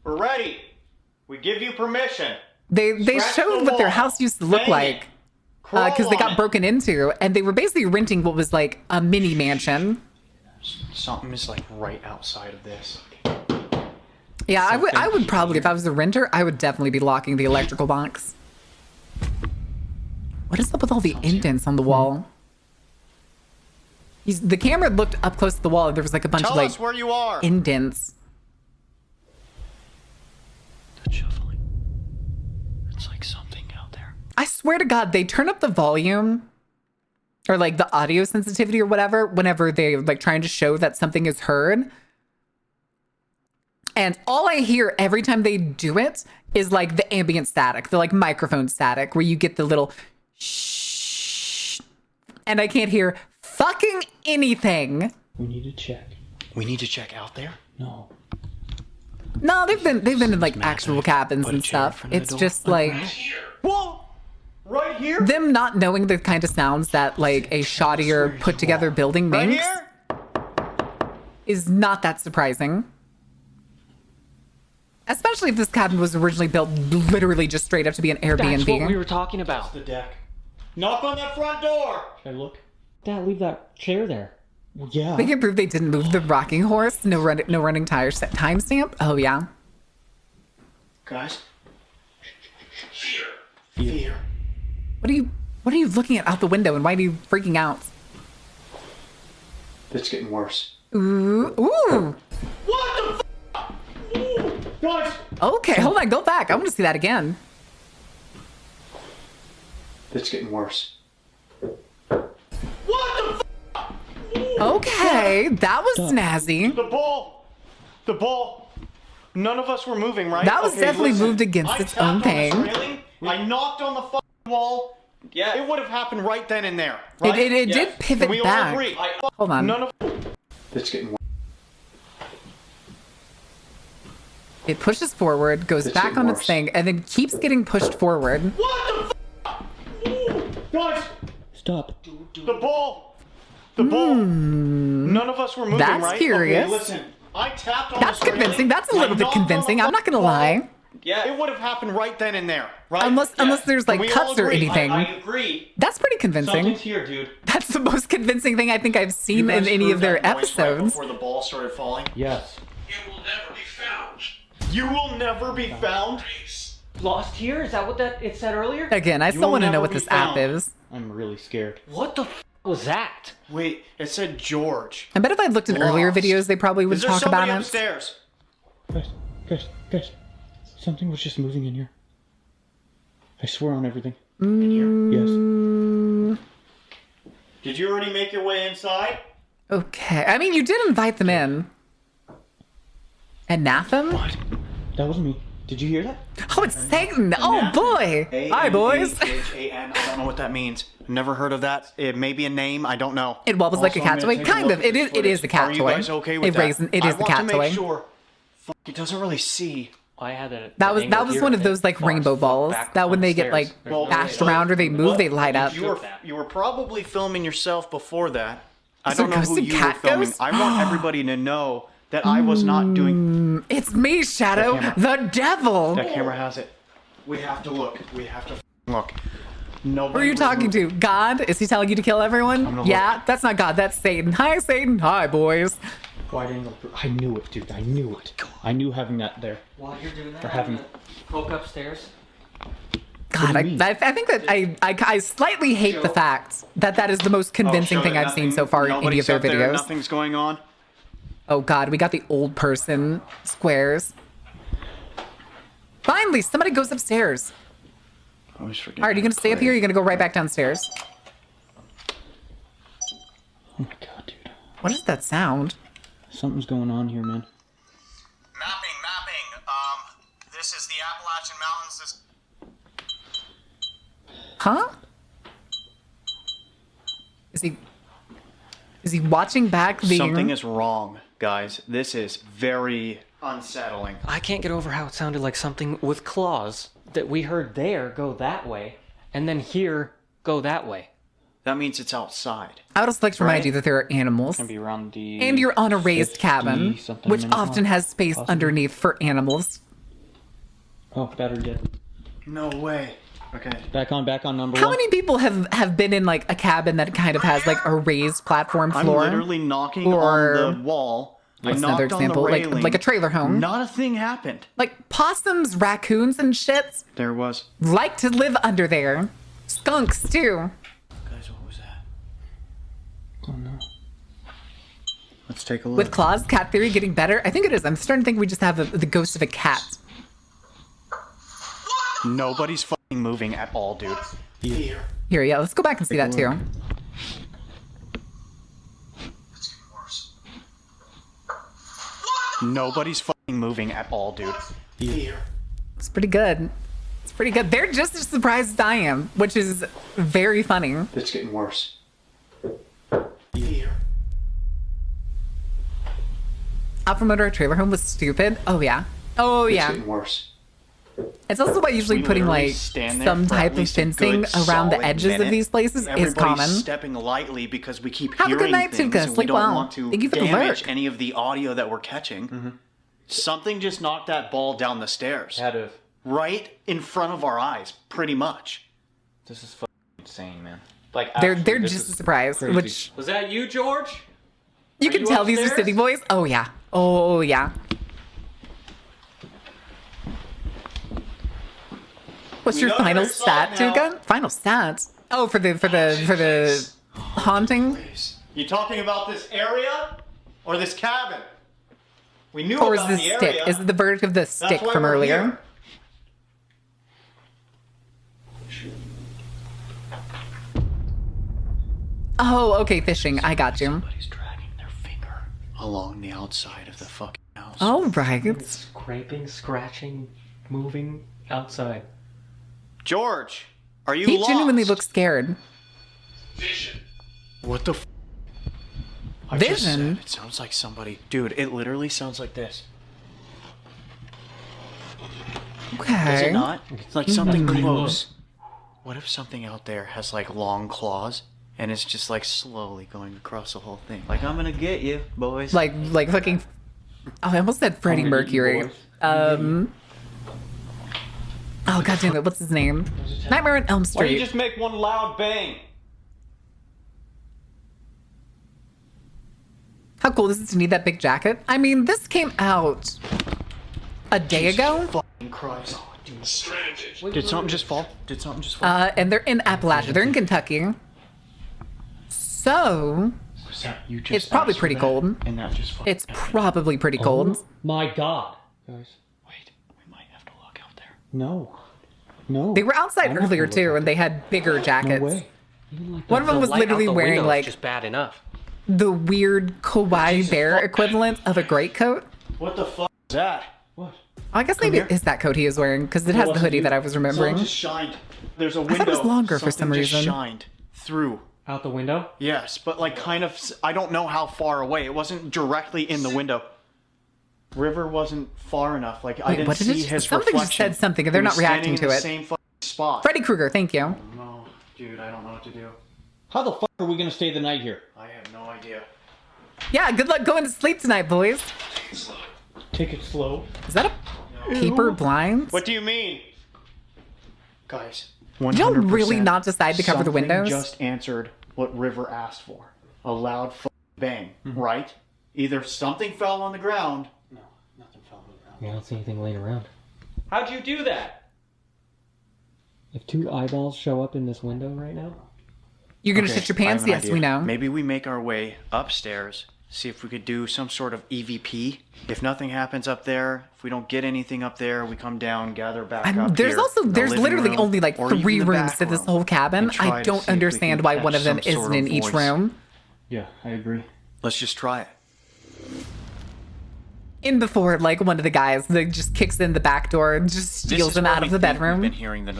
We're ready. We give you permission. they Scratch showed the what their wall. house used to look Bang like. it. Crawl Because they on got it. broken into, and they were basically renting what was like a mini mansion. Something is like right outside of this. Yeah, I would probably, if I was a renter, I would definitely be locking the electrical box. What is up with all the indents on the wall? The camera looked up close to the wall, and there was like a bunch Tell of like us where you are. indents. That shuffling. It's like something out there. I swear to God, they turn up the volume or like the audio sensitivity or whatever whenever they're like trying to show that something is heard. And all I hear every time they do it is like the ambient static, the like microphone static where you get the little shh. And I can't hear fucking anything. We need to check. We need to check out there. No. No, they've been in like actual cabins and stuff. It's just like Whoa! Right here? them not knowing the kind of sounds that like a shoddier put together building Right makes here? is not that surprising. Especially if this cabin was originally built literally just straight up to be an Airbnb. That's what we were talking about. The deck. Knock on that front door. Should I look? Dad, leave that chair there. Well, yeah. They can prove they didn't move the rocking horse. No running tires. Timestamp. Oh yeah. Guys. Fear. What are you looking at out the window, and why are you freaking out? It's getting worse. Ooh. Ooh. What the f***? Ooh. Guys. Okay, hold on. Go back. I want to see that again. It's getting worse. Okay, that was snazzy. The ball. None of us were moving, right? That was definitely listen. moved against I its tapped own on thing. this railing, I knocked on the fucking wall. Yeah. It would have happened right then and there. Right? It Yes. did pivot we back. all agree. Hold on. None of. It's getting worse. It pushes forward, goes It's back getting on worse. its thing, and then keeps getting pushed forward. What the f***? Ooh. Guys, Stop. the ball. The ball. None of us were moving, That's right? curious. Okay, listen. I tapped on That's this railing, convincing. That's a I little bit knocked on the convincing. I'm not gonna fucking lie. wall. Yeah. It would have happened right then and there, right? Unless there's like We all cuts or agree. anything. I agree. That's pretty convincing. Something's here, dude. That's the most convincing thing I think I've seen in any of their episodes. Before the ball started falling. Yes. It will never be found. You will never be found. Lost here? Is that what it said earlier? Again, I You still will want to know never what be this app found. is. I'm really scared. What the f was that? Wait, it said George. I bet if I'd looked in earlier Lost. videos, they probably would Is there talk about somebody it. upstairs? Guys. Something was just moving in here. I swear on everything. Yes. Did you already make your way inside? Okay. I mean, you did invite them in. Anathema? What? That was me. Did you hear that? Oh, it's Satan. Oh, boy. Hi, boys. A-N. I don't know what that means. Never heard of that. It may be a name. I don't know. It wobbles like a cat toy. Kind of. It is a cat Are toy. you guys okay with It is the cat I want to toy. make sure. Fuck, it doesn't really see. I had it. That was one of those like rainbow balls that when they get like bashed around or they move, they light up. You were probably filming yourself before that. I Is there don't know who ghosted you were cat filming. ghosts? I want everybody to know that I was not doing. It's me, Shadow, That the devil. That camera has it. We have to look. We have to look. Who are you talking to? God? Is he telling you to kill everyone? Yeah, that's not God. That's Satan. Hi, Satan. Hi, boys. Wide angle. I knew it, dude. I knew it. I knew having that there. While you're doing that, Or having... poke upstairs. God, I think that I slightly hate the fact that that is the most convincing thing I've seen so far in any of their videos. Nothing's going on. Oh God, we got the old person squares. Finally, somebody goes upstairs. All right, are you gonna stay up here? Or are you gonna go right back downstairs? Oh my God, dude. What is that sound? Something's going on here, man. Mapping. This is the Appalachian Mountains. Huh? Is he watching back the... Something is wrong, guys. This is very unsettling. I can't get over how it sounded like something with claws that we heard there go that way, and then here go that way. That means it's outside. I would also like to remind you that there are animals. Can be around the And you're on a raised cabin, which often has space underneath for animals. Oh, battery dead. No way. Okay. Back on number How one. many people have been in like a cabin that kind of has like a raised platform floor? I'm literally knocking on the wall. What's another example? Like a trailer home. Not a thing happened. Like possums, raccoons, and shits There was. like to live under there. Skunks too. Guys, what was that? Oh no. Let's take a look. With claws, cat theory getting better. I think it is. I'm starting to think we just have the ghost of a cat. Nobody's fucking moving at all, dude. Here, yeah, let's go back and see that too. Nobody's fucking moving at all, dude. It's pretty good. It's pretty good. They're just as surprised as I am, which is very funny. It's getting worse. Out from under a trailer home was stupid. Oh yeah. Oh yeah. It's getting worse. It's also why usually putting like some type of fencing around the edges of these places is common. Stepping lightly because we keep Have a good hearing night, things Tuka. and we Sleep don't well. want to Thank you for the damage lurk. any of the audio that we're catching. Something just knocked that ball down the stairs. Had to. Right in front of our eyes, pretty much. This is fucking insane, man. Like They're actually, this just is surprised, crazy. which Was that you, George? you Are can you tell these are upstairs? city boys. Oh yeah. Oh yeah. What's your final stat, Tuka? Final stats? Oh, for the haunting? You talking about this area or this cabin? We knew Or is about this the stick? area. Is it the verdict of the stick why from we're earlier? here. Oh, okay, fishing. I got you. Somebody's dragging their finger along the outside of the fucking house. All right. Scraping, scratching, moving outside. George, are you He lost? genuinely looks scared. Vision. What the I just Vision? said it sounds like somebody. Dude, it literally sounds like this. Does Okay. it not? It's like something close. What if something out there has like long claws and it's just like slowly going across the whole thing? Like, I'm gonna get you, boys. Like fucking. Oh, I almost said Freddie Mercury. Oh god damn it! What's his name? Nightmare on Elm Why don't you Street. just make one loud bang? How cool is it to need that big jacket? I mean, this came out a day ago. Fucking Christ. Did something just fall? Did something just fall? And they're in Appalachia. They're in Kentucky. So Was that you just it's probably asked for pretty that? cold. And that just fucking It's probably pretty cold. Oh my God, guys. Wait, we might have to look out there. No. No. They were outside I'm not earlier gonna look too, out and they had bigger jackets. No way. Even like One of them was light out literally the wearing window is like just bad enough. the weird kawaii bear equivalent of a greatcoat. What the fuck is that? What? I guess maybe it is that coat he is wearing because it has the hoodie that I was remembering. Someone just shined. There's a window. I thought it was longer for some Something just reason. shined through. Out the window? Yes, but like kind of. I don't know how far away. It wasn't directly in the window. River wasn't far enough. Like I Wait, didn't what did see it? his Something reflection. just said something, and they're He not was reacting standing to in it. the same fucking spot. Freddy Krueger, thank you. No, dude, I don't know what to do. How the fuck are we gonna stay the night here? I have no idea. Yeah, good luck going to sleep tonight, boys. Take it slow. Is that a paper blind? What do you mean? Guys, Did y'all really not decide to cover the something windows? Just answered what River asked for. A loud bang, right? Either something fell on the ground. No, nothing fell on the ground. Yeah, I don't see anything laying around. How'd you do that? If 2 eyeballs show up in this window right now? You're gonna shit your pants? Yes, we know. Maybe we make our way upstairs, see if we could do some sort of EVP. If nothing happens up there, if we don't get anything up there, we come down, gather back up There's here, also, in the there's living literally room, only like or even 3 the rooms back to this room, whole cabin. and try I to don't see if we understand can why catch one of them some sort isn't in of each voice. room. Yeah, I agree. Let's just try it. In before, like, one of the guys that just kicks in the back door and just steals him out of the bedroom. We've been hearing the...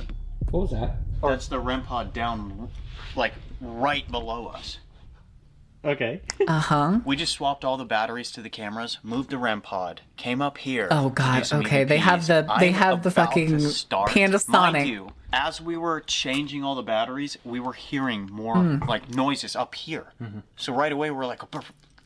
What was that? That's the REM pod down, like, right below us. Okay. Uh-huh. We just swapped all the batteries to the cameras, moved the REM pod, came up here. Oh god, okay. They have the fucking Panasonic. Mind you, as we were changing all the batteries, we were hearing more like noises up here. So right away we're like,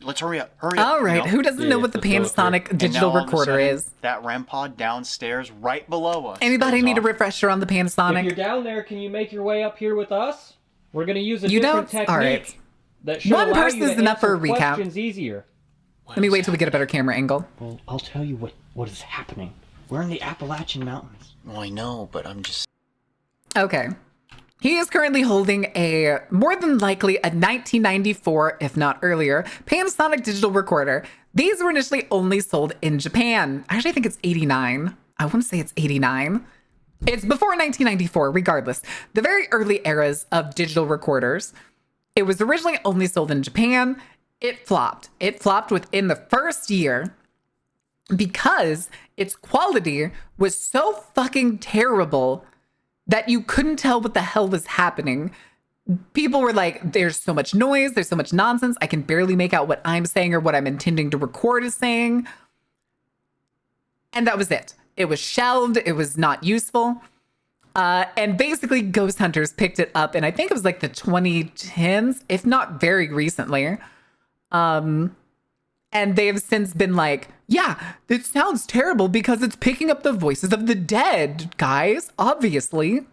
let's hurry up. All right, who doesn't know what the Panasonic digital recorder is? That REM pod downstairs right below us. Anybody need a refresher on the Panasonic? If you're down there, can you make your way up here with us? We're gonna use a different technique. All right. That should One allow person you to is enough for a answer recap. questions easier. Let me wait till we get a better camera angle. Well, I'll tell you what is happening. We're in the Appalachian Mountains. Well, I know, but I'm just... Okay. He is currently holding a, more than likely, a 1994, if not earlier, Panasonic digital recorder. These were initially only sold in Japan. Actually, I think it's 89. I want to say it's 89. It's before 1994, regardless. The very early eras of digital recorders. It was originally only sold in Japan. It flopped. It flopped within the first year because its quality was so fucking terrible that you couldn't tell what the hell was happening. People were like, there's so much noise, there's so much nonsense, I can barely make out what I'm saying or what I'm intending to record is saying. And that was it. It was shelved, it was not useful. And basically Ghost Hunters picked it up and I think it was like the 2010s, if not very recently. And they have since been like, yeah, it sounds terrible because it's picking up the voices of the dead, guys. Obviously,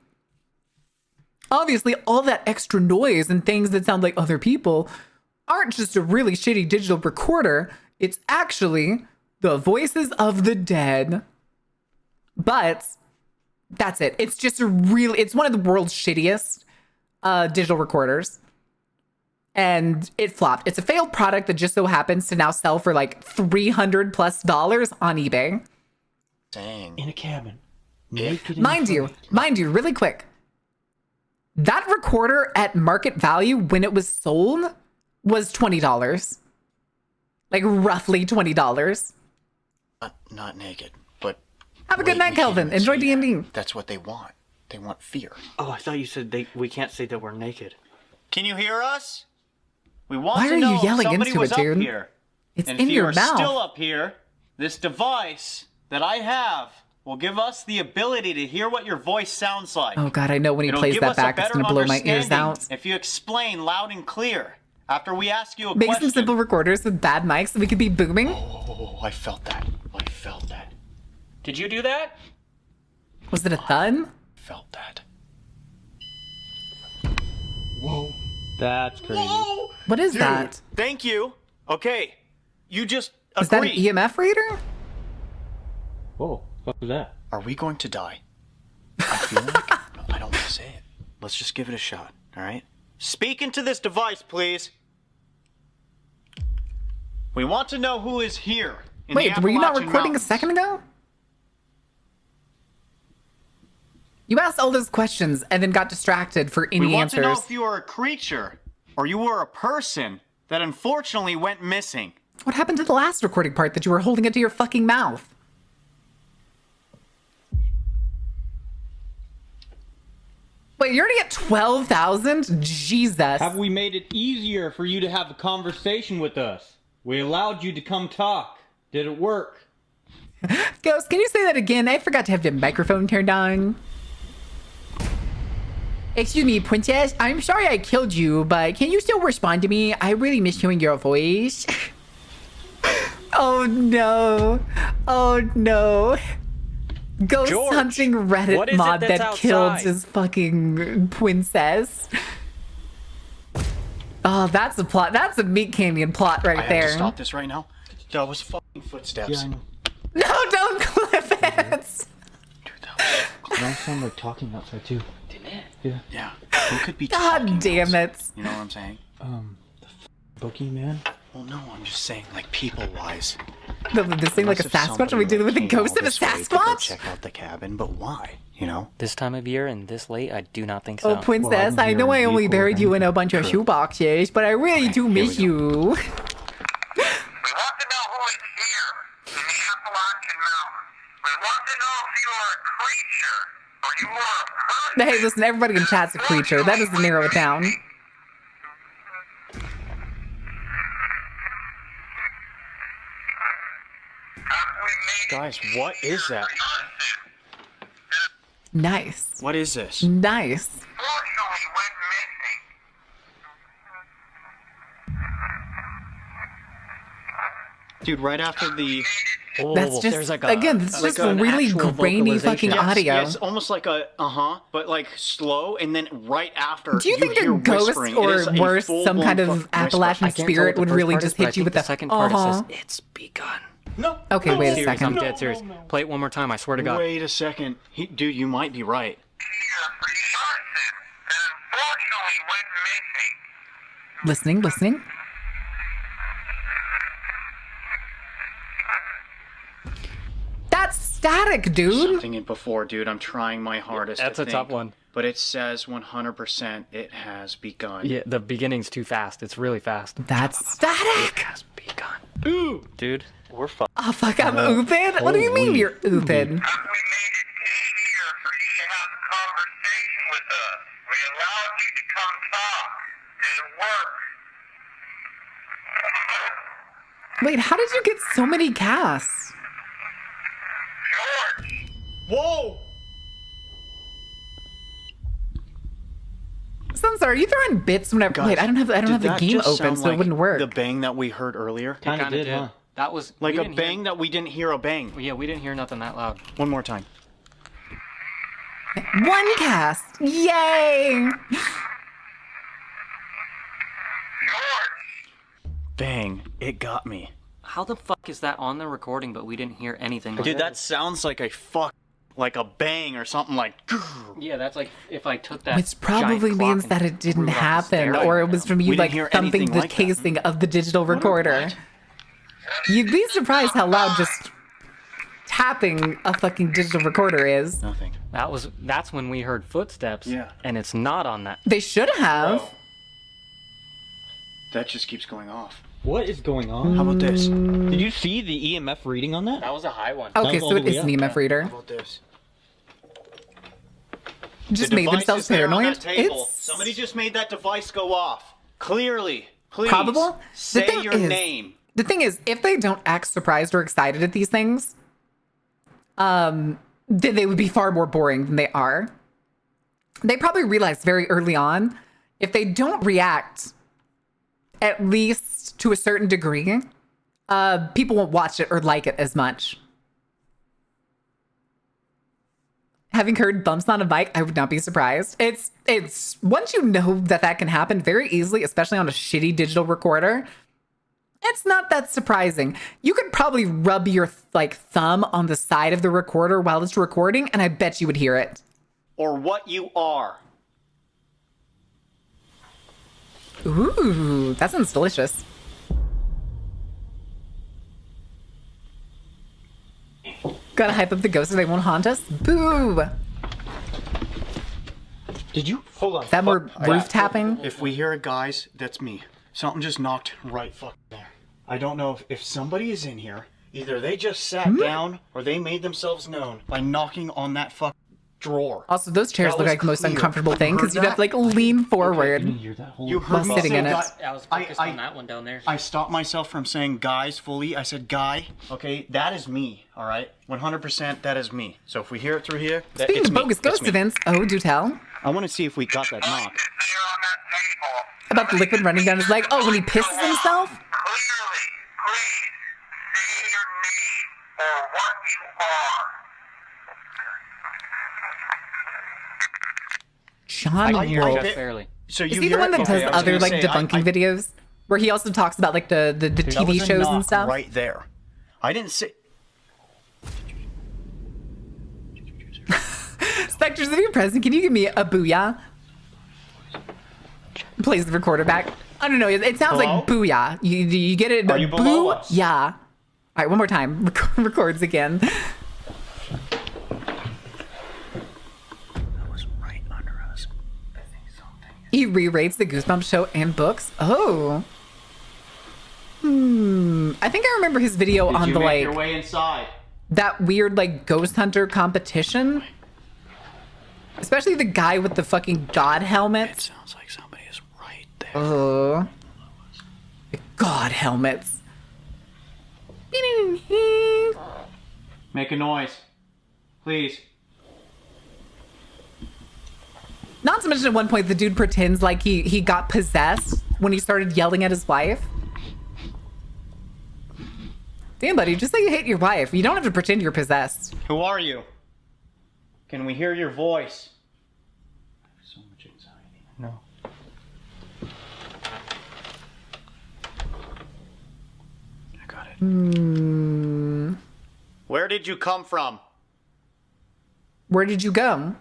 all that extra noise and things that sound like other people aren't just a really shitty digital recorder. It's actually the voices of the dead. But that's it. It's just it's one of the world's shittiest digital recorders. And it flopped. It's a failed product that just so happens to now sell for like $300+ on eBay. Dang. In a cabin. Mind you, really quick. That recorder at market value when it was sold was $20. Like roughly $20. Not naked, but... Have a good night, Kelvin. Enjoy D&D. That's what they want. They want fear. Oh, I thought you said we can't say that we're naked. Can you hear us? We want Why to are know you yelling if somebody into was it, dude? up here. It's and in if your you mouth. are still up here, this device that I have will give us the ability to hear what your voice sounds like. Oh god, I know when he It'll plays give that us a back, it's better gonna blow my ears understanding out. if you explain loud and clear after we ask you a Make question. some simple recorders with bad mics so we could be booming. Oh, I felt that. I felt that. Did you do that? Was it a thud? Felt that. Whoa. That's crazy. Whoa! What is Dude, that? Thank you. Okay. You just Is that an agree. EMF reader? Whoa. What was that? Are we going to die? I feel like I don't want to say it. Let's just give it a shot, all right? Speak into this device, please. We want to know who is here. Wait, were you not recording a second ago? You asked all those questions and then got distracted for any We want answers. to know if you are a creature or you were a person that unfortunately went missing. What happened to the last recording part that you were holding it to your fucking mouth? Wait, you're already at 12,000? Jesus. Have we made it easier for you to have a conversation with us? We allowed you to come talk. Did it work? Ghost, can you say that again? I forgot to have the microphone turned on. Excuse me, princess. I'm sorry I killed you, but can you still respond to me? I really miss hearing your voice. Oh no. Oh no. Ghost George, hunting what Reddit is it mod that's that killed outside? his fucking princess. Oh, that's a plot. That's a Meat Canyon plot right I have there. to stop this right now. That was fucking footsteps. Yeah, I know. No, don't clip it. Don't sound like talking outside too. Didn't it? Yeah. Yeah. Who could be talking? God damn it. You know what I'm saying? The boogeyman. Well, no, I'm just saying, like, people-wise. This thing like a Sasquatch? Are we dealing with the ghost of a Sasquatch? Check out the cabin, but why? You know? This time of year and this late, I do not think so. Oh, princess, I know I only buried you in a bunch of shoeboxes, but I really do miss you. Hey, listen, everybody in chat's a creature. That doesn't narrow it down. Guys, what is that? Nice. What is this? Nice. Dude, right after the... That's just, again, it's just really grainy fucking audio. Yeah, it's almost like a, but like slow, and then right after Do you think a ghost or worse, some kind of Appalachian spirit would really just hit you with the second part? It says, it's begun. No. Okay, wait a Serious, second. I'm dead serious. Play it one more time, I swear to God. Wait a second. Dude, you might be right. Listening, listening. That's static, dude. Something in before, dude. I'm trying my hardest. That's to a think, tough one. But it says 100% it has begun. Yeah, the beginning's too fast. It's really fast. That's static. It has begun. Ooh, dude, we're fucked. Oh fuck, I'm ooping? What do you mean you're ooping? Wait, how did you get so many casts? Whoa! So I'm sorry, are you throwing bits whenever? Guys, wait, I don't have the that game just open, sound so it wouldn't work. The bang that we heard earlier. Kind of did, huh? That was like we a didn't bang that we didn't hear a bang. Yeah, we didn't hear nothing that loud. One more time. One cast! Yay! Bang! It got me. How the fuck is that on the recording, but we didn't hear anything? Like Dude, that sounds like like a bang or something like. Yeah, that's like if I took that. Which probably means that it didn't happen, or it was from you like thumping the casing of the digital recorder. You'd be surprised how loud just tapping a fucking digital recorder is. Nothing. That's when we heard footsteps. Yeah. And it's not on that. They should have. Bro. That just keeps going off. What is going on? How about this? Did you see the EMF reading on that? That was a high one. Okay, so it is an EMF reader. How about this? Just made themselves paranoid. Somebody just made that device go off. Clearly. Please. Probable. Say your name. The thing is, if they don't act surprised or excited at these things, then they would be far more boring than they are. They probably realized very early on, if they don't react, at least to a certain degree, people won't watch it or like it as much. Having heard bumps on a bike, I would not be surprised. It's once you know that can happen very easily, especially on a shitty digital recorder, it's not that surprising. You could probably rub your thumb on the side of the recorder while it's recording, and I bet you would hear it. Or what you are. Ooh, that sounds delicious. Gotta hype up the ghosts so they won't haunt us? Boo! Did you? Hold on. Is that more roof tapping? If we hear it, guys, that's me. Something just knocked right fucking there. I don't know if somebody is in here. Either they just sat down or they made themselves known by knocking on that fucking drawer. Also, those chairs look like the most uncomfortable thing because you'd have to lean forward You heard while me sitting say in it. I was focused on that one down there. I stopped myself from saying guys fully. I said guy. Okay, that is me. All right, 100%. That is me. So if we hear it through here, Speaking it's of bogus me. ghost events, oh, do tell. I want to see if we got that knock. About the liquid running down his leg. Oh, when he pisses himself? John Wolfe. Just barely. So Is you he the hear one it? that Okay, does I was other gonna like say, debunking videos? Where he also talks about like the that TV was a shows and knock stuff? right there. I didn't say. Spectres, if you're present, can you give me a booyah? Plays the recorder back. I don't know. It sounds like booyah. You get it? Are you below us? Yeah. All right, one more time. Records again. That was right under us. I think something. He re-rates the Goosebumps show and books. Oh. I think I remember his video on the make like your way inside? that weird like ghost hunter competition. Especially the guy with the fucking god helmet. It sounds like somebody is right there. Oh. The god helmets. Make a noise. Please. Not to mention at one point the dude pretends like he got possessed when he started yelling at his wife. Damn, buddy, just say you hate your wife. You don't have to pretend you're possessed. Who are you? Can we hear your voice? So much anxiety. No. I got it. Where did you come from? Where did you go?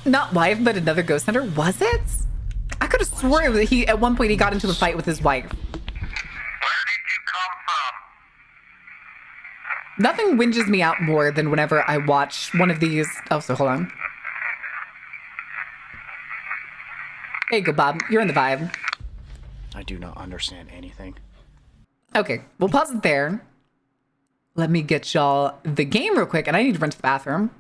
Not wife, but another ghost hunter. Was it? I could have sworn that he at one point he got into a fight with his wife. Nothing whinges me out more than whenever I watch one of these. Oh, so hold on. There you go, Bob. You're in the vibe. I do not understand anything. Okay, we'll pause it there. Let me get y'all the game real quick, and I need to run to the bathroom.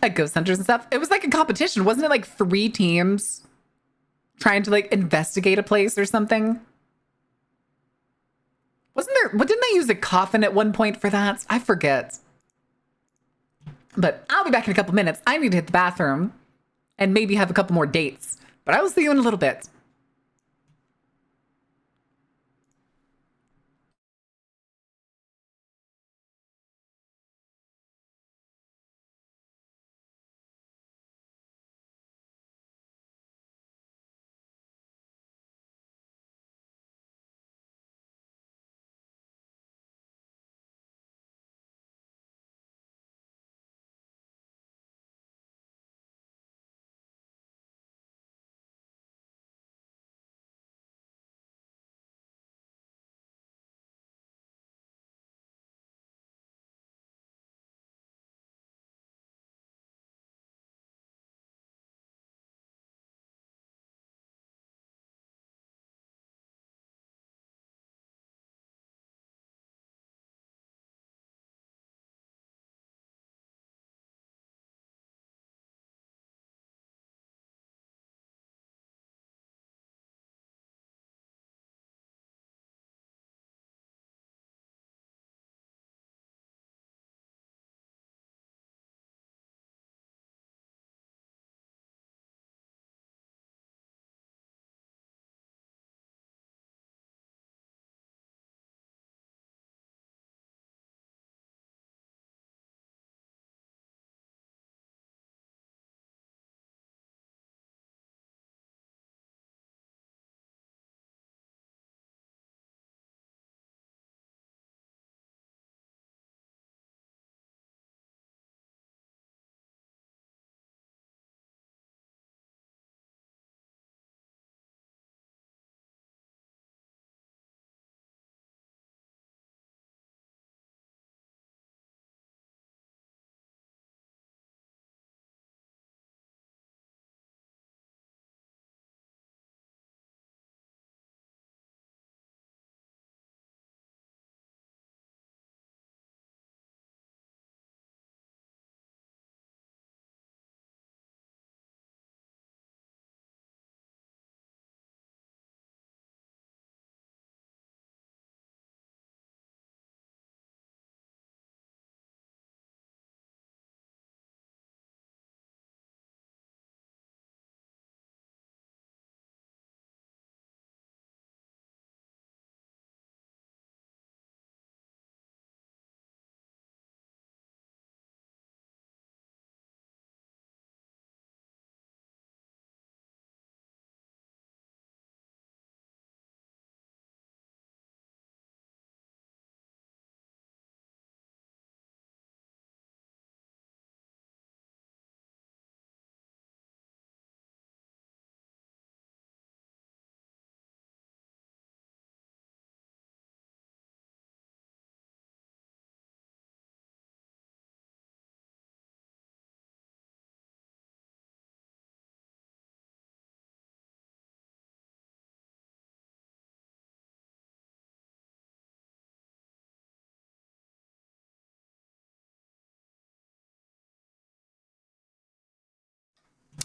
Like ghost hunters and stuff. It was like a competition, wasn't it? Like 3 teams trying to like investigate a place or something. Wasn't there? What didn't they use a coffin at one point for that? I forget. But I'll be back in a couple minutes. I need to hit the bathroom and maybe have a couple more dates. But I will see you in a little bit.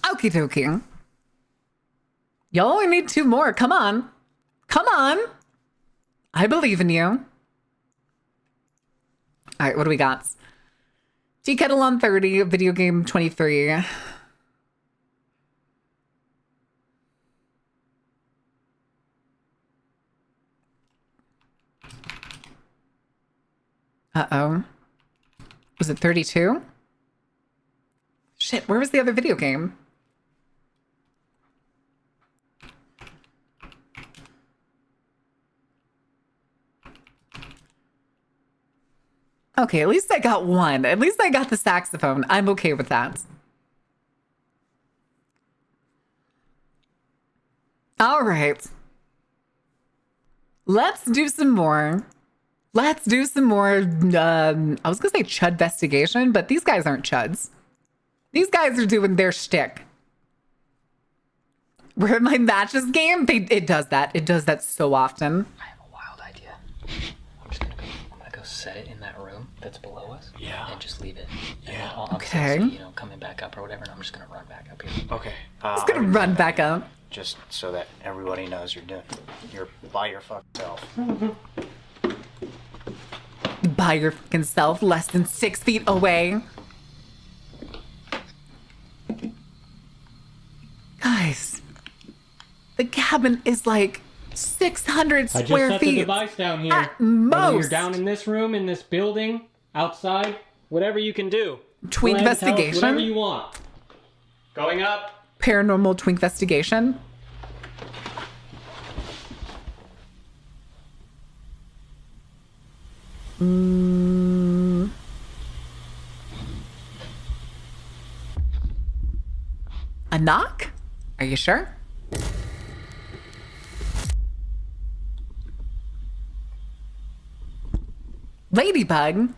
Okie dokie. Y'all only need 2 more. Come on. Come on. I believe in you. All right, what do we got? Tea kettle on 30, video game 23. Uh-oh. Was it 32? Shit, where was the other video game? Okay, at least I got one. At least I got the saxophone. I'm okay with that. All right. Let's do some more. Let's do some more, I was gonna say chud-vestigation, but these guys aren't chuds. These guys are doing their shtick. Where my matches game, it does that. It does that so often. I have a wild idea. I'm gonna go set it in that room that's below us. Yeah. And just leave it. Yeah. Okay. You know, coming back up or whatever, and I'm just gonna run back up here. Okay. Just gonna run back up. Just so that everybody knows you're by your fucking self. By your fucking self, less than 6 feet away. Guys, the cabin is like 600 I square just set feet. the device down here. At Whether most. you're down in this room, in this building, outside, whatever you can do. Twink Go ahead and tell us investigation? Whatever you want. Going up. Paranormal twink investigation. A knock? Are you sure? Ladybug?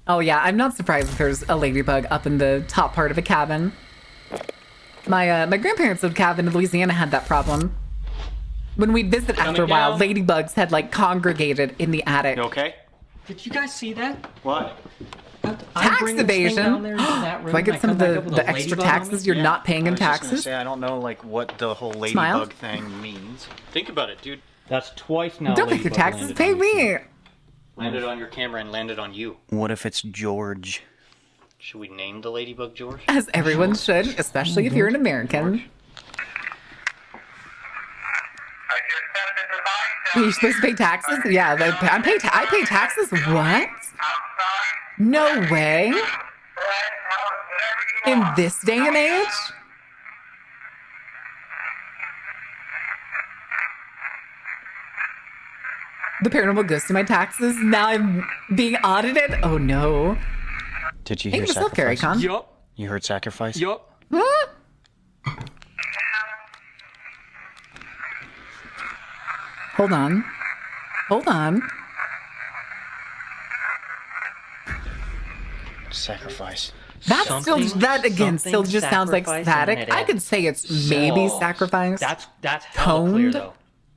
Oh yeah, I'm not surprised if there's a ladybug up in the top part of a cabin. My grandparents' old cabin in Louisiana had that problem. When we'd visit after a while, ladybugs had like congregated in the attic. You okay? Did you guys see that? What? Tax evasion. Do I get some of the extra taxes you're not paying in I was just gonna taxes? say, I don't know like what the whole Smile. ladybug thing means. Think about it, dude. That's twice now. Don't pay your taxes, pay me. Landed on your camera and landed on you. What if it's George? Should we name the ladybug George? As everyone should, especially if you're an American. You're supposed to pay taxes? Yeah, I pay taxes. What? No way. In this day and age? The paranormal goes to my taxes. Now I'm being audited. Oh no. Did you Hey, hear yourself, sacrifice? Carrie-Con. Yup. You heard sacrifice? Yup. Huh? Hold on. Hold on. Sacrifice. That's still still just sounds like static. I could say it's maybe sacrifice. That's hella clear Toned. though.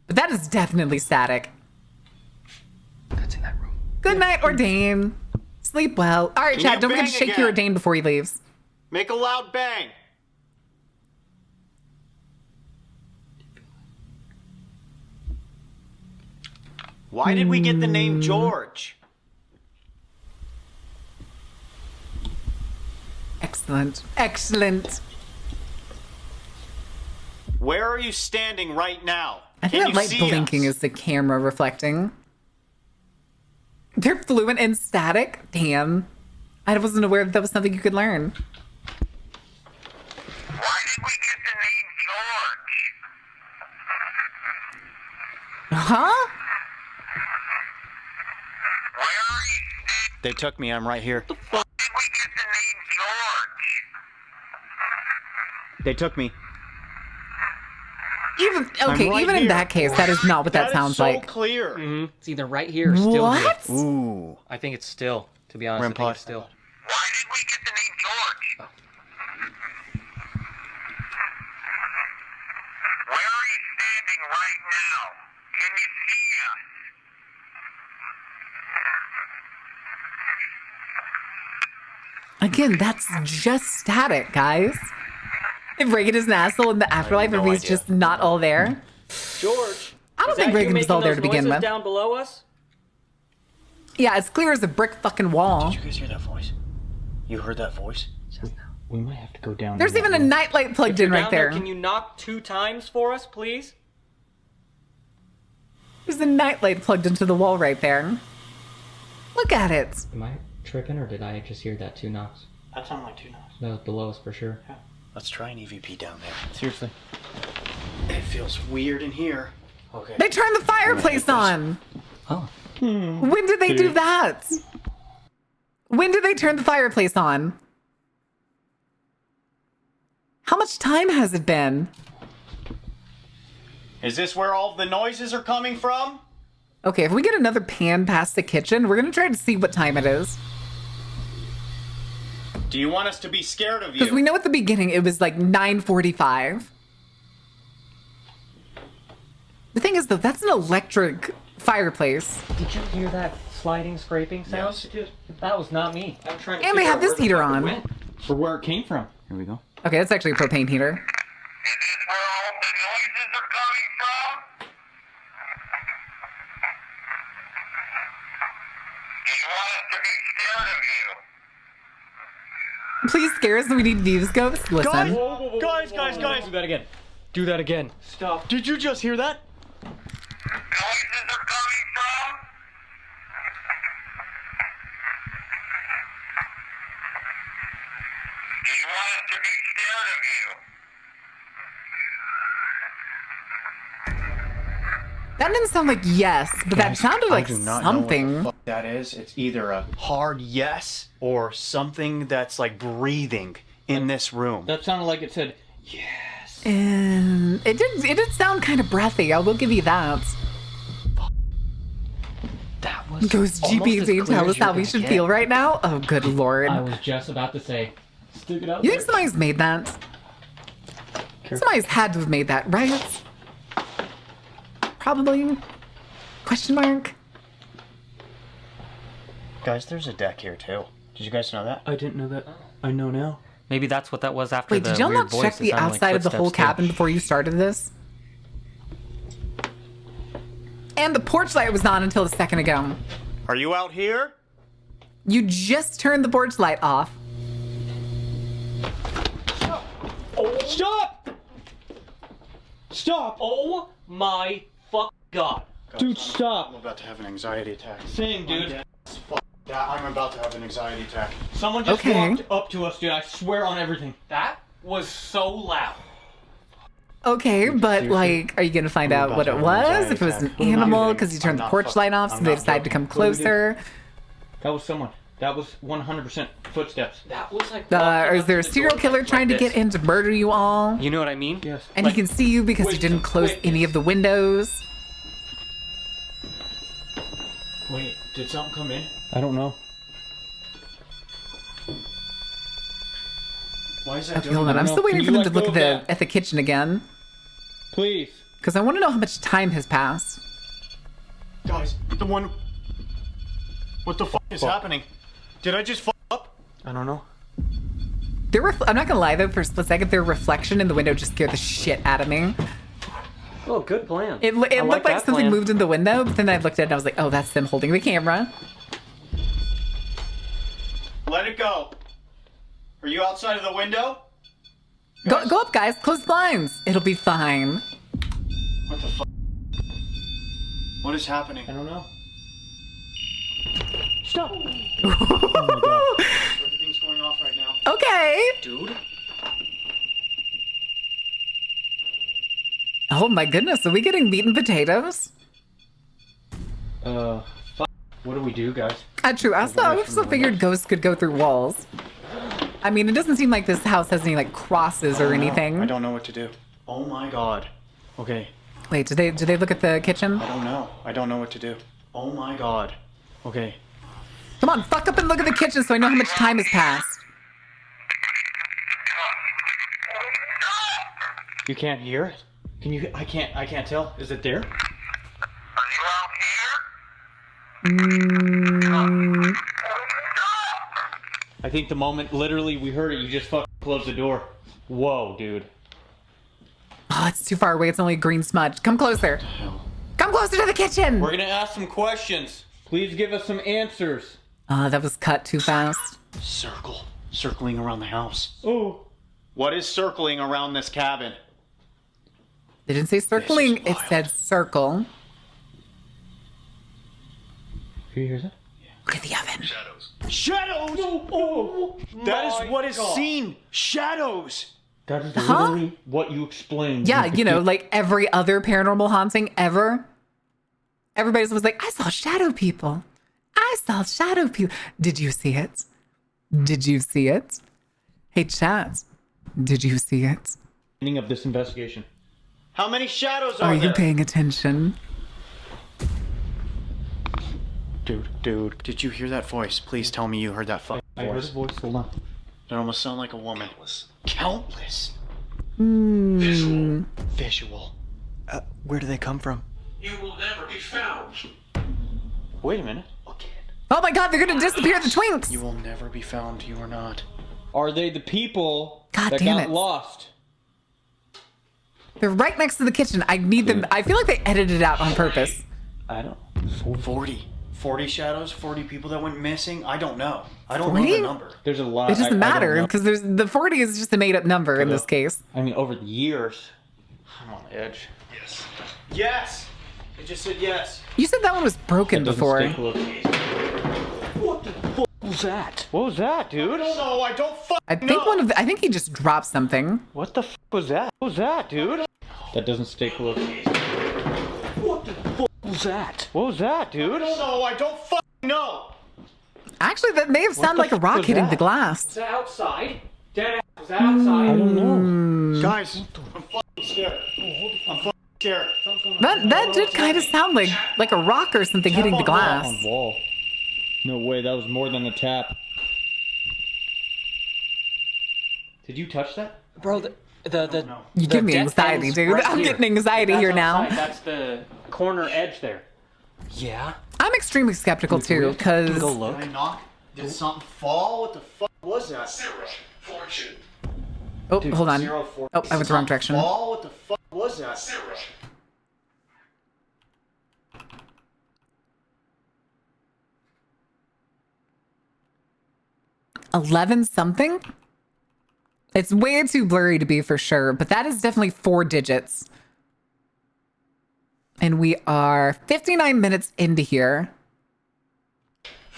But that is definitely static. That's in that room. Good night, Ordain. Sleep well. All right, Can Chad, you don't forget bang to shake again? your Ordain before he leaves. Make a loud bang. Why did we get the name George? Excellent. Excellent. Where are you standing right now? I think Can that light you see blinking us? is the camera reflecting. They're fluent in static? Damn. I wasn't aware that was something you could learn. Why did we get the name George? Huh? Where are you? They took me. I'm right here. Why did we get the name George? They took me. Even right even in here. that case, that is not what that is sounds so like. clear. Mm-hmm. It's either right here or still What? here. Ooh. I think it's still. To be honest, I think it's still. Why did we get the name George? Where are you standing right now? Can you see us? Again, that's just static, guys. If Reagan is an asshole in the afterlife, if he's just not all there. George, I don't think Reagan was all there to begin with. Down below us? Yeah, it's clear as a brick fucking wall. Did you guys hear that voice? You heard that voice? We might have to go down. There's even a nightlight plugged in right there. Can you knock 2 times for us, please? There's a nightlight plugged into the wall right there. Look at it. Am I tripping, or did I just hear that 2 knocks? That sounded like 2 knocks. That was the lowest for sure. Yeah. Let's try an EVP down there. Seriously. It feels weird in here. Okay. They turned the fireplace on. Oh. When did they do that? When did they turn the fireplace on? How much time has it been? Is this where all the noises are coming from? Okay, if we get another pan past the kitchen, we're gonna try to see what time it is. Do you want us to be scared of you? Because we know at the beginning it was like 9:45. The thing is, though, that's an electric fireplace. Did you hear that sliding, scraping sound? Yes. That was not me. I'm trying to And they have this heater on. For where it came from. Here we go. Okay, that's actually a propane heater. Please scare us. We need views, ghosts. Listen. Guys! Do that again. Do that again. Stop. Did you just hear that? That didn't sound like yes, but that sounded like I do not something. know what the fuck that is. It's either a hard yes or something that's like breathing in this room. That sounded like it said yes. And it did sound kind of breathy. I will give you that. That was Ghost GPT, tell us how we should feel right now. Oh, good lord. I was just about to say, stick it out. You think somebody's made that? Somebody's had to have made that, right? Probably. Question mark. Guys, there's a deck here too. Did you guys know that? I didn't know that. I know now. Maybe that's what that was after Wait, the did y'all weird not voice. check the outside of the whole cabin before you started this? And the porch light was on until a second ago. Are you out here? You just turned the porch light off. Stop! Stop! Oh my fuck god. Dude, stop. I'm about to have an anxiety attack. Same, dude. Yeah, I'm about to have an anxiety attack. Someone just walked up to us, dude. I swear on everything. That was so loud. Okay, but like, are you gonna find out what it was? If it was an animal because you turned the porch light off, so they decided to come closer. That was someone. That was 100% footsteps. That was like. Or is there a serial killer trying to get in to murder you all? You know what I mean? Yes. And he can see you because you didn't close any of the windows. Wait, did something come in? I don't know. Why is that Okay, doing hold on. that? I'm still waiting Can for you them to let look go at of that? at the kitchen again. Please. Because I want to know how much time has passed. Guys, the one... What the fuck is happening? Did I just fuck up? I don't know. I'm not gonna lie though, for a split second, their reflection in the window just scared the shit out of me. Oh, good plan. It looked like something moved in the window, but then I looked at it and I was like, oh, that's them holding the camera. Let it go. Are you outside of the window? Go up, guys. Close the blinds. It'll be fine. What the fuck? What is happening? I don't know. Stop. Oh my god. Everything's going off right now. Okay. Dude. Oh my goodness, are we getting meat and potatoes? Fuck. What do we do, guys? True. I also figured ghosts could go through walls. I mean, it doesn't seem like this house has any like crosses or anything. I don't know what to do. Oh my god. Okay. Wait, did they look at the kitchen? I don't know. I don't know what to do. Oh my god. Okay. Come on, fuck up and look at the kitchen so I know how much time has passed. You can't hear it? Can you? I can't tell. Is it there? I think the moment literally we heard it, you just fucking closed the door. Whoa, dude. Oh, it's too far away. It's only a green smudge. Come closer. Come closer to the kitchen. We're gonna ask some questions. Please give us some answers. That was cut too fast. Circling around the house. Oh. What is circling around this cabin? They didn't say circling. It said circle. Can you hear that? Look at the oven. Shadows! No. Oh, that is what is seen. Shadows. That is literally what you explained. Yeah, you know, like every other paranormal haunting ever. Everybody was like, I saw shadow people. I saw shadow people. Did you see it? Did you see it? Hey, chat. Did you see it? Ending of this investigation. How many shadows Are are you there? paying attention? Dude, did you hear that voice? Please tell me you heard that fucking voice. I heard a voice. Hold on. It almost sounded like a woman. Countless. Visual. Where do they come from? You will never be found. Wait a minute. Oh my god, they're gonna disappear, the twinks! You will never be found. You are not. Are they the people God that damn got it. lost? They're right next to the kitchen. I need them. I feel like they edited it out on purpose. I don't. 40 shadows? 40 people that went missing? I don't know. I don't 40? know the number. There's a lot. It doesn't matter because there's the 40 is just a made up number in this case. I mean, over the years. I'm on the edge. Yes! It just said yes. You said that one was broken before. What the fuck was that? What was that, dude? I don't know. I don't I think I think he just dropped something. What the fuck was that? What was that, dude? That doesn't stay close. What the fuck was that? What was that, dude? I don't know. I don't know. Actually, that may have sounded like a rock hitting the glass. Is that outside? Dead ass. Is that outside? I don't know. Guys, I'm fucking scared. I'm fucking scared. That did kind of sound like a rock or something hitting the glass. On wall. No way, that was more than a tap. Did you touch that? Bro, You give me deck anxiety, ends dude. right I'm here. getting anxiety That's here now. outside. That's the corner edge there. Yeah. I'm extremely skeptical too, because Did I knock? Did something fall? What the fuck was that? Fortune. oh, hold on. Zero fortune. Oh, I went the wrong direction. Fall? What the fuck was that? 11 something? It's way too blurry to be for sure, but that is definitely 4 digits. And we are 59 minutes into here.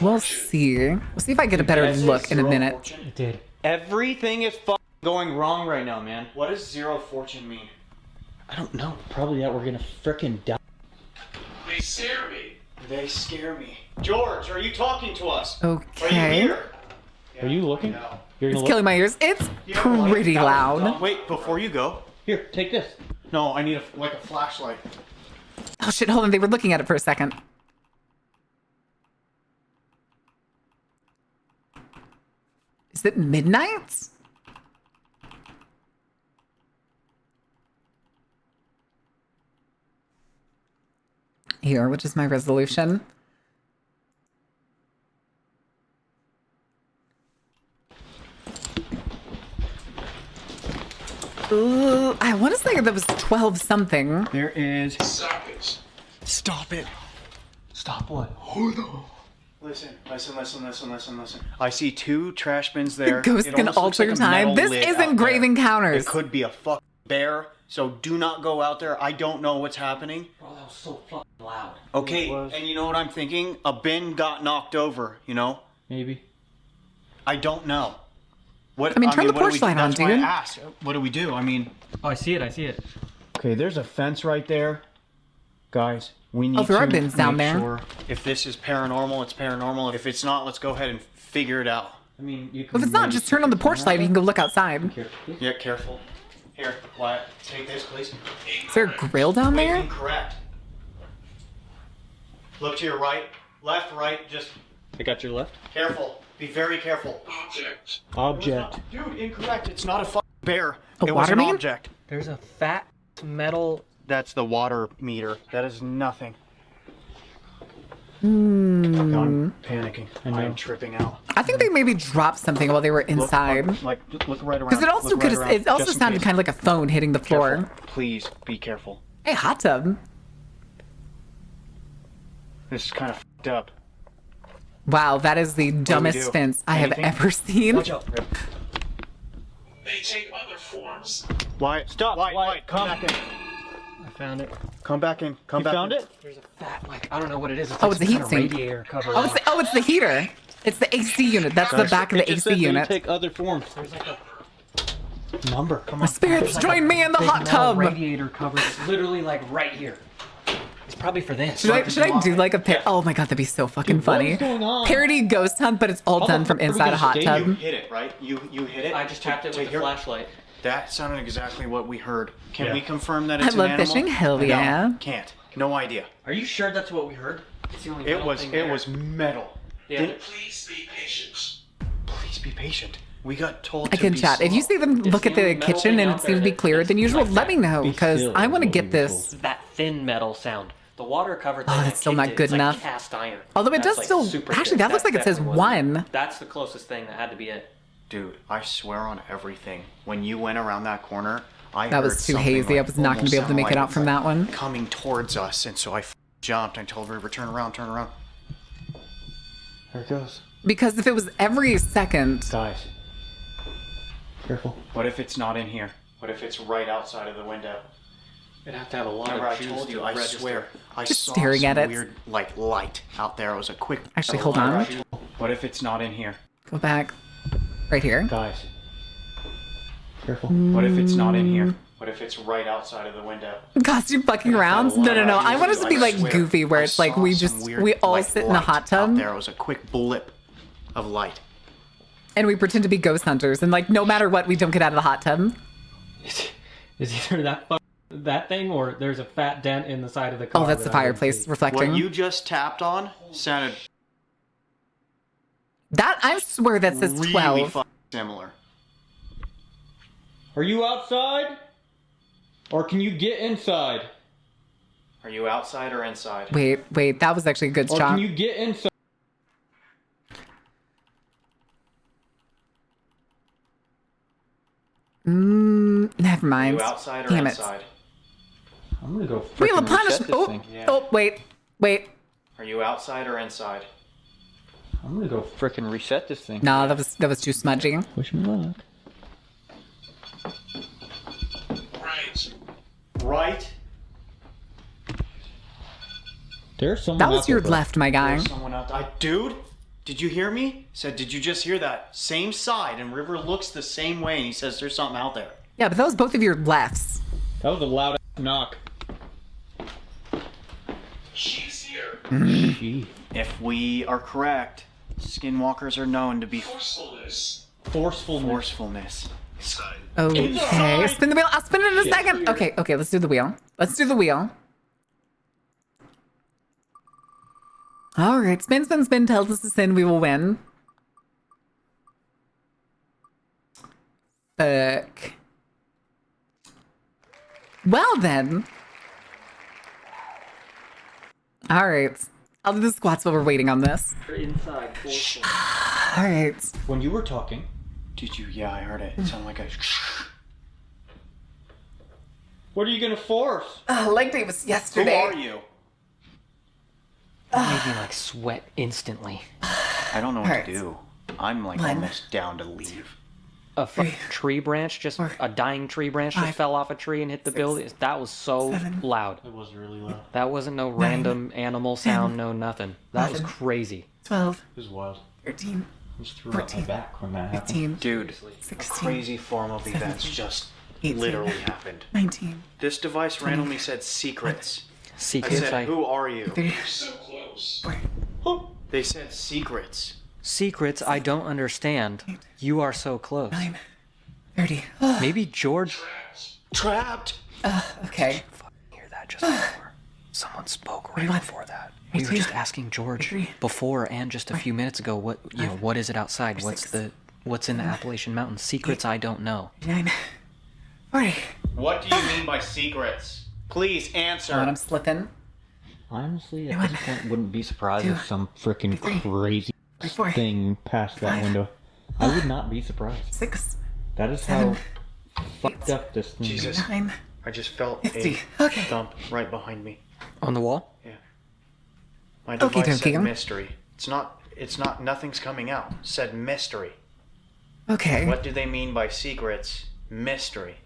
We'll see. We'll see if I get a better look in a minute. It did. Everything is going wrong right now, man. What does zero fortune mean? I don't know. Probably that we're gonna frickin' die. They scare me. They scare me. George, are you talking to us? Okay. Are you here? Are you looking? You're It's gonna killing my ears. It's pretty loud. Wait, before you go. Here, take this. No, I need a flashlight. Oh shit, hold on. They were looking at it for a second. Is it midnight? Here, which is my resolution? Ooh, I want to say that was 12 something. There is. Stop it. Stop it. Stop what? Listen. I see 2 trash bins there. Ghost It can almost looks alter like a time. metal This lid isn't out Grave there. Encounters. It could be a fucking bear, so do not go out there. I don't know what's happening. Bro, that was so fucking loud. Okay, and you know what I'm thinking? A bin got knocked over, you know? Maybe. I don't know. What, I mean, turn the what do porch light on, that's why I dude. asked. What do we do? I mean... Oh, I see it. Okay, there's a fence right there. Guys, we need there are to bins down make there. sure if this is paranormal, it's paranormal. If it's not, let's go ahead and figure it out. I mean, you can. If it's not, just turn on the porch light. You can go look outside. Yeah, careful. Here, Wyatt, take this, please. Is there a grill down Wait, there? incorrect. Look to your right. Left, right, just I got your left. careful. Be very careful. Object. Dude, incorrect. It's not a fucking bear. A It was water an main? object. There's a fat metal. That's the water meter. That is nothing. I'm panicking. I'm tripping out. I think they maybe dropped something while they were inside. Look right around. Because it also could have. It also sounded kind of like a phone hitting the floor. Careful. Please be careful. Hey, hot tub. This is kind of f***ed up. Wow, that is the dumbest fence I have ever seen. Watch out. They take other forms. Wyatt, stop. Wyatt, come back in. I found it. Come back in. Come back found in. it? There's a fat, I don't know what it is. It's Oh, like it's the some heat kind of sink. radiator cover. It's the heater. It's the AC unit. That's the back of the AC unit. Take other forms. There's like a number. Come on. Spirits, join me in the hot tub. Radiator cover. It's literally like right here. It's probably for this. Should I do like a Oh my god, that'd be so fucking funny. What is going on? Parody ghost hunt, but it's all done from inside a hot You tub. hit it, right? You hit it? I just tapped it with a flashlight. That sounded exactly what we heard. Can we confirm that I it's love an animal? fishing. Hell yeah. No, can't. No idea. Are you sure that's what we heard? It's the only It metal was thing there. metal. Yeah. Please be patient. Please be patient. We got told I to can be chat. If you see them look at the kitchen and it seems to be clearer than usual, let me know because I want to get this. That thin metal sound. The water covered. Oh, that's still not good enough. Cast iron. Although it That's does still. super Actually, thin. that looks like it says definitely wasn't 1. That's the closest thing that had to be it. Dude, I swear on everything. When you went around that corner, I That heard was too something hazy. I was not going to be able to make it out from that one. coming towards us, and so I jumped. I told River, turn around. There it goes. Because if it was every second. Guys, careful. What if it's not in here? What if it's right outside of the window? It'd have to have a lot Remember, I of juice told you, to I register. swear, I Just saw staring some at it. weird, light out there. It was a quick... Actually, hold on. What if it's not in here? Go back. Right here. Guys, careful. what if it's not in here? What if it's right outside of the window? Costume fucking rounds? No. I want us to be like goofy where it's like we all sit in the hot tub. There was a quick blip of light. And we pretend to be ghost hunters and like no matter what we don't get out of the hot tub. Is either that thing or there's a fat dent in the side of the car. Oh, that's the fireplace reflecting. What you just tapped on sounded That I swear that says really 12. similar. Are you outside? Or can you get inside? Are you outside or inside? Wait, that was actually a good Or shot. can you get inside? Never Are mind. you outside or Damn it. inside? I'm gonna go Wheel of frickin' reset punishment. this Oh, thing. oh, wait. Are you outside or inside? I'm gonna go frickin' reset this thing. Nah, that was too smudgy. Wish me luck. Right? There's someone That was out your there, bro. left, my guy. There's someone out there. Dude, did you hear me? Said, did you just hear that? Same side, and River looks the same way, and he says there's something out there. Yeah, but that was both of your lefts. That was a loud knock. She's here. Gee. If we are correct, skinwalkers are known to be Forcefulness. forcefulness. Okay, spin the wheel. I'll spin it in a second. Okay, let's do the wheel. All right, spin. Tells us to sin, we will win. Fuck. Well then. All right. I'll do the squats while we're waiting on this. Inside. All right. When you were talking, Did you? Yeah, I heard it. It sounded like a... what are you gonna force? Like it was Who yesterday. are you? That made me like sweat instantly. I don't know what Alright. to do. I'm like One. almost down to leave. A tree branch, a dying tree branch just fell off a tree and hit the building. That was so loud. It was really loud. That wasn't no random animal sound, no nothing. That was 11. crazy. 12, It was wild. 13, I just threw out my back when that happened. 15, Dude, 16, crazy form of events 17, just 18, literally happened. 19, This device randomly said secrets. I Secrets, said, who are you? 30, So close. 4, They said secrets. Secrets I don't understand. You are so close. 9, 30. Maybe George. Trapped! Okay. Hear that just before. Someone spoke right 21, before that. We were 22, just asking George 23, before and just a few minutes ago what is it outside? What's in the Appalachian Mountains? Secrets I don't know. 9, 40. What do you mean by secrets? Please answer. Hold on, I'm slipping. Honestly, at this point, wouldn't be surprised if some freaking crazy thing passed that window. I would not be surprised. 6. That is how fucked up this thing is. Jesus. I just felt a thump right behind me. On the wall? Yeah. My device said mystery. It's not, nothing's coming out. It said mystery. Okay. What do they mean by secrets? Mystery.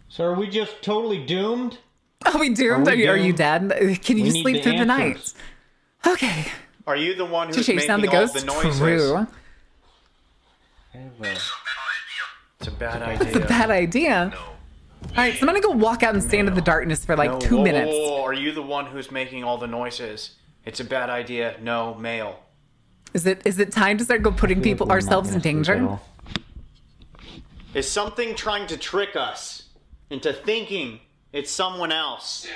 So are we just totally doomed? Are we doomed? Are you dead? Can you sleep through the night? Okay. Are you the one who's to chase making down the all ghost? the noises? True. It's a bad idea. It's a bad idea. Alright, so I'm gonna go walk out and stand in the darkness for like 2 minutes. Whoa, are you the one who's making all the noises? It's a bad idea. No, male. Is it time to start putting ourselves in danger? Is something trying to trick us into thinking it's someone else?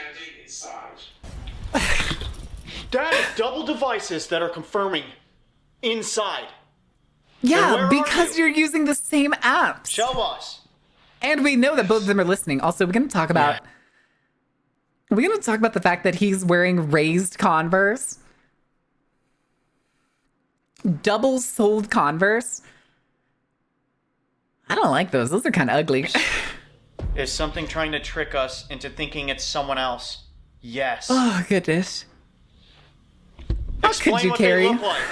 That is double devices that are confirming inside. Yeah, because you're using the same apps. Show us. And we know that both of them are listening. Also, we're going to talk about the fact that he's wearing raised Converse. Double-soled Converse. I don't like those. Those are kind of ugly. Is something trying to trick us into thinking it's someone else? Yes. Oh, goodness. How Explain could you, what Carrie? they look like.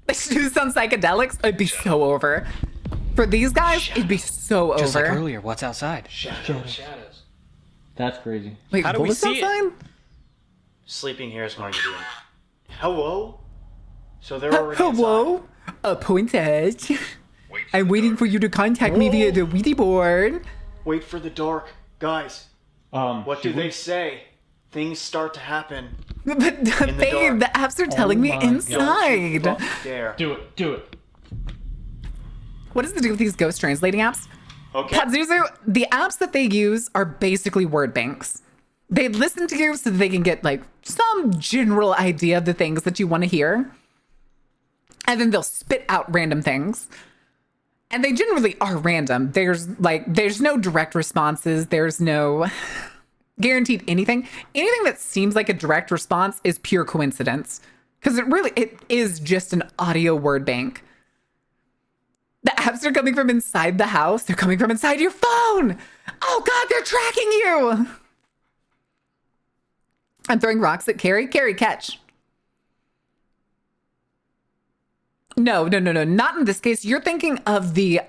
They should do some psychedelics. It'd be so over. For these guys, it'd be so Just over. like earlier, what's outside? Shadows. That's crazy. Wait, how do we see it? Sleeping here is going to be hello? So they're already Hello? Appointed. I'm waiting for you to contact me via the Ouija board. Wait for the dark. Guys, what do they say? Things start to happen. But babe, the apps are telling me inside. Dare. Do it. What does it do with these ghost translating apps? Okay. Pazuzu, the apps that they use are basically word banks. They listen to you so that they can get like some general idea of the things that you want to hear. And then they'll spit out random things. And they generally are random. There's no direct responses. There's no guaranteed anything. Anything that seems like a direct response is pure coincidence. Because it is just an audio word bank. The apps are coming from inside the house. They're coming from inside your phone. Oh God, they're tracking you. I'm throwing rocks at Carrie. Carrie, catch. No. Not in this case. You're thinking of the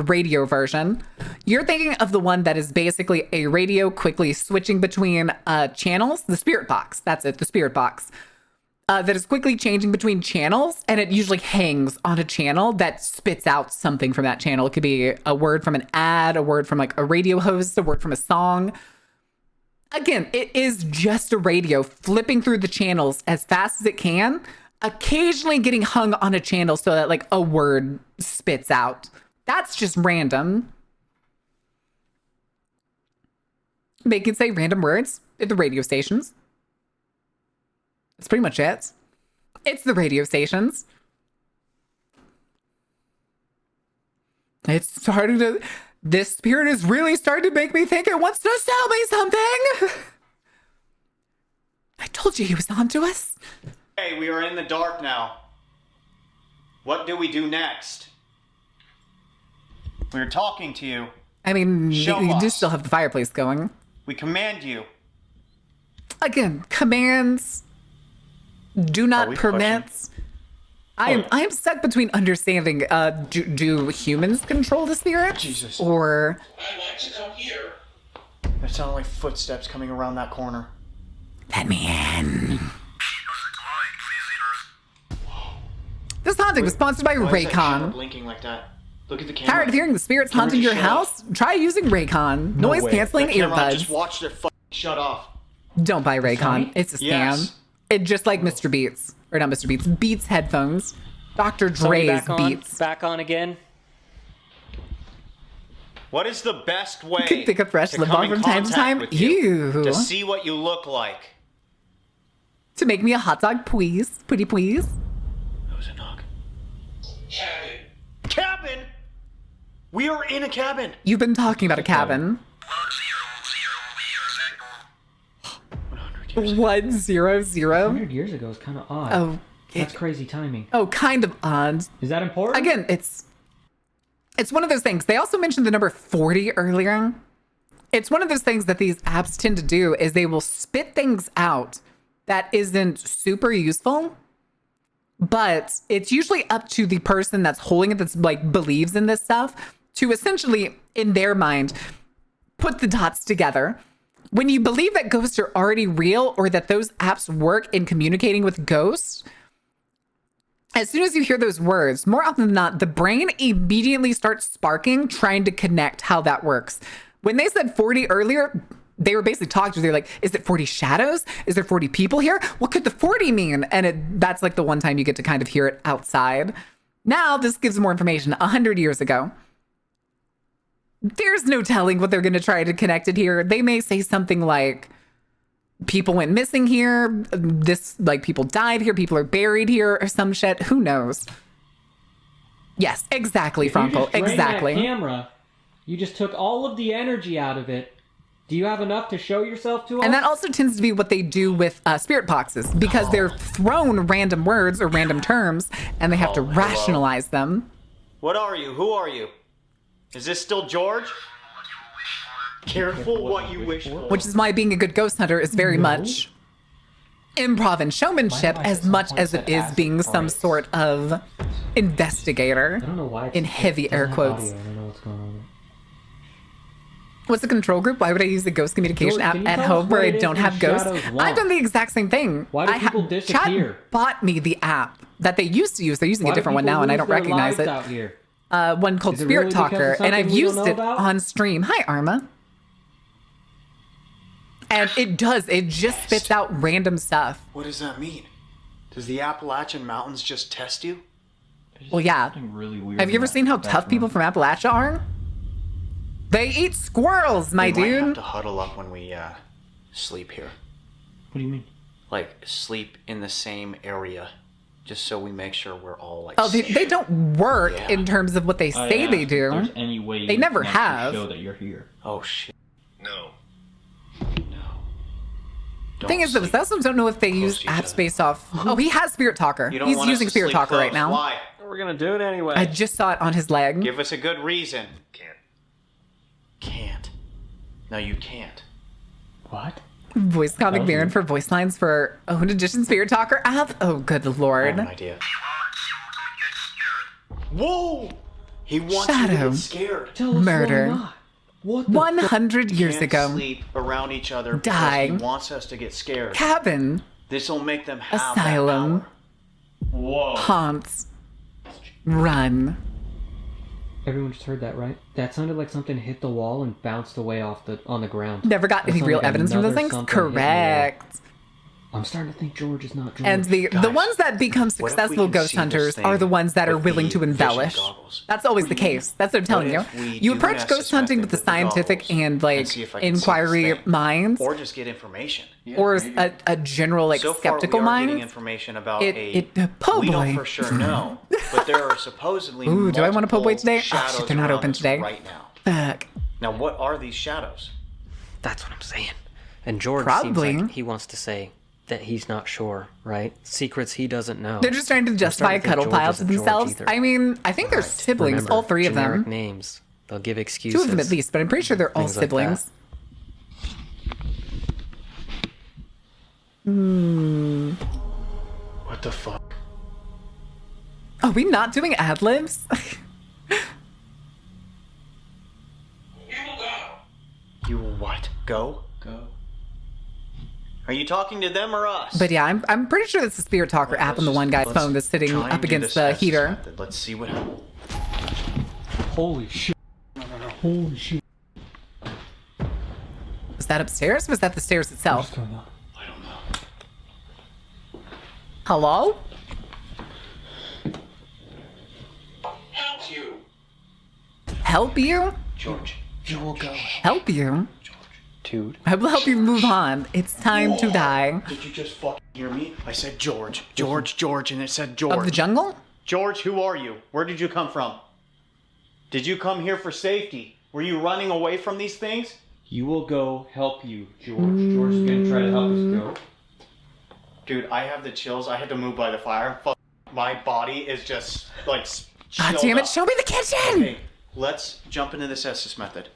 radio version. You're thinking of the one that is basically a radio quickly switching between channels. The spirit box. That's it. The spirit box. That is quickly changing between channels, and it usually hangs on a channel that spits out something from that channel. It could be a word from an ad, a word from like a radio host, a word from a song. Again, it is just a radio flipping through the channels as fast as it can, occasionally getting hung on a channel so that like a word spits out. That's just random. They can say random words at the radio stations. That's pretty much it. It's the radio stations. It's starting to... This spirit is really starting to make me think it wants to sell me something. I told you he was onto us. Hey, we are in the dark now. What do we do next? We're talking to you. I mean, you do still have the fireplace going. We command you. Again, commands... Do not permits. I am stuck between understanding. Do humans control the spirit? Jesus. Or I want to come here. There sound like footsteps coming around that corner. Let me in. This haunting was sponsored by Why is that camera Raycon. blinking like that? Look at the camera. Tired of hearing the spirits Camera haunting just your shut house? Try using Raycon. Noise canceling The camera earbuds. just watched it shut off. Don't buy Raycon. It's a scam. Yes. It just like Mr. Beats. Or not Mr. Beats. Beats headphones. Dr. Somebody Dre's back on? Beats. Back on again? What is the best way Could pick a fresh to lip come balm in from time to contact time? with you? Ew. To see what you look like. To make me a hot dog, please. Pretty please. That was a knock. Cabin. Cabin? We are in a cabin. You've been talking about a cabin. 100 100. 100? Years ago is kind of odd. Oh. That's crazy timing. Oh, kind of odd. Is that important? Again, it's one of those things. They also mentioned the number 40 earlier. It's one of those things that these apps tend to do is they will spit things out that isn't super useful, but it's usually up to the person that's holding it, that's like believes in this stuff, to essentially, in their mind, put the dots together. When you believe that ghosts are already real or that those apps work in communicating with ghosts, as soon as you hear those words, more often than not, the brain immediately starts sparking, trying to connect how that works. When they said 40 earlier, they were basically talking to, they're like, is it 40 shadows? Is there 40 people here? What could the 40 mean? And that's like the one time you get to kind of hear it outside. Now this gives more information. 100 years ago, there's no telling what they're going to try to connect it here. They may say something like, people went missing here. This, like, people died here. People are buried here or some shit. Who knows? Yes, exactly, Franco. Exactly. That camera, you just took all of the energy out of it. Do you have enough to show yourself to us? And that also tends to be what they do with spirit boxes, because they're thrown random words or random terms and they have to rationalize them. What are you? Who are you? Is this still George? Careful what you wish for. Which is why being a good ghost hunter is very much improv and showmanship as much as it is being some sort of investigator. I don't know why in heavy air quotes. I don't know what's going on. What's the control group? Why would I use the ghost communication app at home where I don't have ghosts? I've done the exact same thing. Why do people disappear? Chad bought me the app that they used to use. They're using a different one now and I don't recognize it. One called Spirit Talker, and I've used it on stream. Hi, Arma. And it just spits out random stuff. What does that mean? Does the Appalachian Mountains just test you? Well, yeah. Really weird. Have you ever seen how tough people from Appalachia are? They eat squirrels, my we dude. We might have to huddle up when we sleep here. What do you mean? Like, sleep in the same area, just so we make sure we're all like. Oh, they don't work in terms of what they say they do. There's any way they never have. Show that you're here. Oh shit. No. Thing is, though, Sesums don't know if they use apps based off. Oh, he has Spirit Talker. He's using Spirit Talker right now. Why? We're gonna do it anyway. I just saw it on his leg. Give us a good reason. Can't. No, you can't. What? Voice comic Baron for voice lines for Own Edition Spirit Talker app? Oh, good lord. I have an idea. Whoa! He wants Shadow. you to get scared. Murder. What 100 years ago. Sleep around each other. Die. He wants us to get scared. Cabin. This will make them have Asylum. That power. Whoa. Haunts. Run. Everyone just heard that, right? That sounded like something hit the wall and bounced away on the ground. Never got any real evidence from those things? Correct. I'm starting to think George is not George. And the ones that become successful ghost hunters are the ones that are willing to embellish. That's always the case. That's what I'm telling you. You approach ghost hunting with the scientific and like inquiry minds, or just get information, or a general like so skeptical far, we are mind. getting information about we don't for sure know, but there are supposedly. Ooh, do I want a po' boy today? Oh shit, they're not open today. Right now. Fuck. Now, what are these shadows? That's what I'm saying. And George Probably. seems like he wants to say that he's not sure, right? Secrets he doesn't know. They're just trying to justify a cuddle pile to themselves. I mean, I think they're siblings, Remember, all three of generic them. names. They'll give excuses. Two of them at least, but I'm pretty sure they're all Things like siblings. What the fuck? Are we not doing ad libs? You will what? Go? Go. Are you talking to them or us? But yeah, I'm pretty sure that's the Spirit Talker app on the one guy's phone that's sitting try and up do against this the as heater. method. Let's see what happens. Holy shit. No. Holy shit. Was that upstairs? Or was that the stairs itself? What's going on? I don't know. Hello? Help you. Help you? George. Joel, go. Help you? Dude. I will help you move on. It's time to die. Did you just fucking hear me? I said George, and it said George. Of the jungle? George, who are you? Where did you come from? Did you come here for safety? Were you running away from these things? You will go help you, George. George is gonna try to help us go. Dude, I have the chills. I had to move by the fire. My body is just like God damn it, show me the kitchen! Okay, let's jump into this Estes method.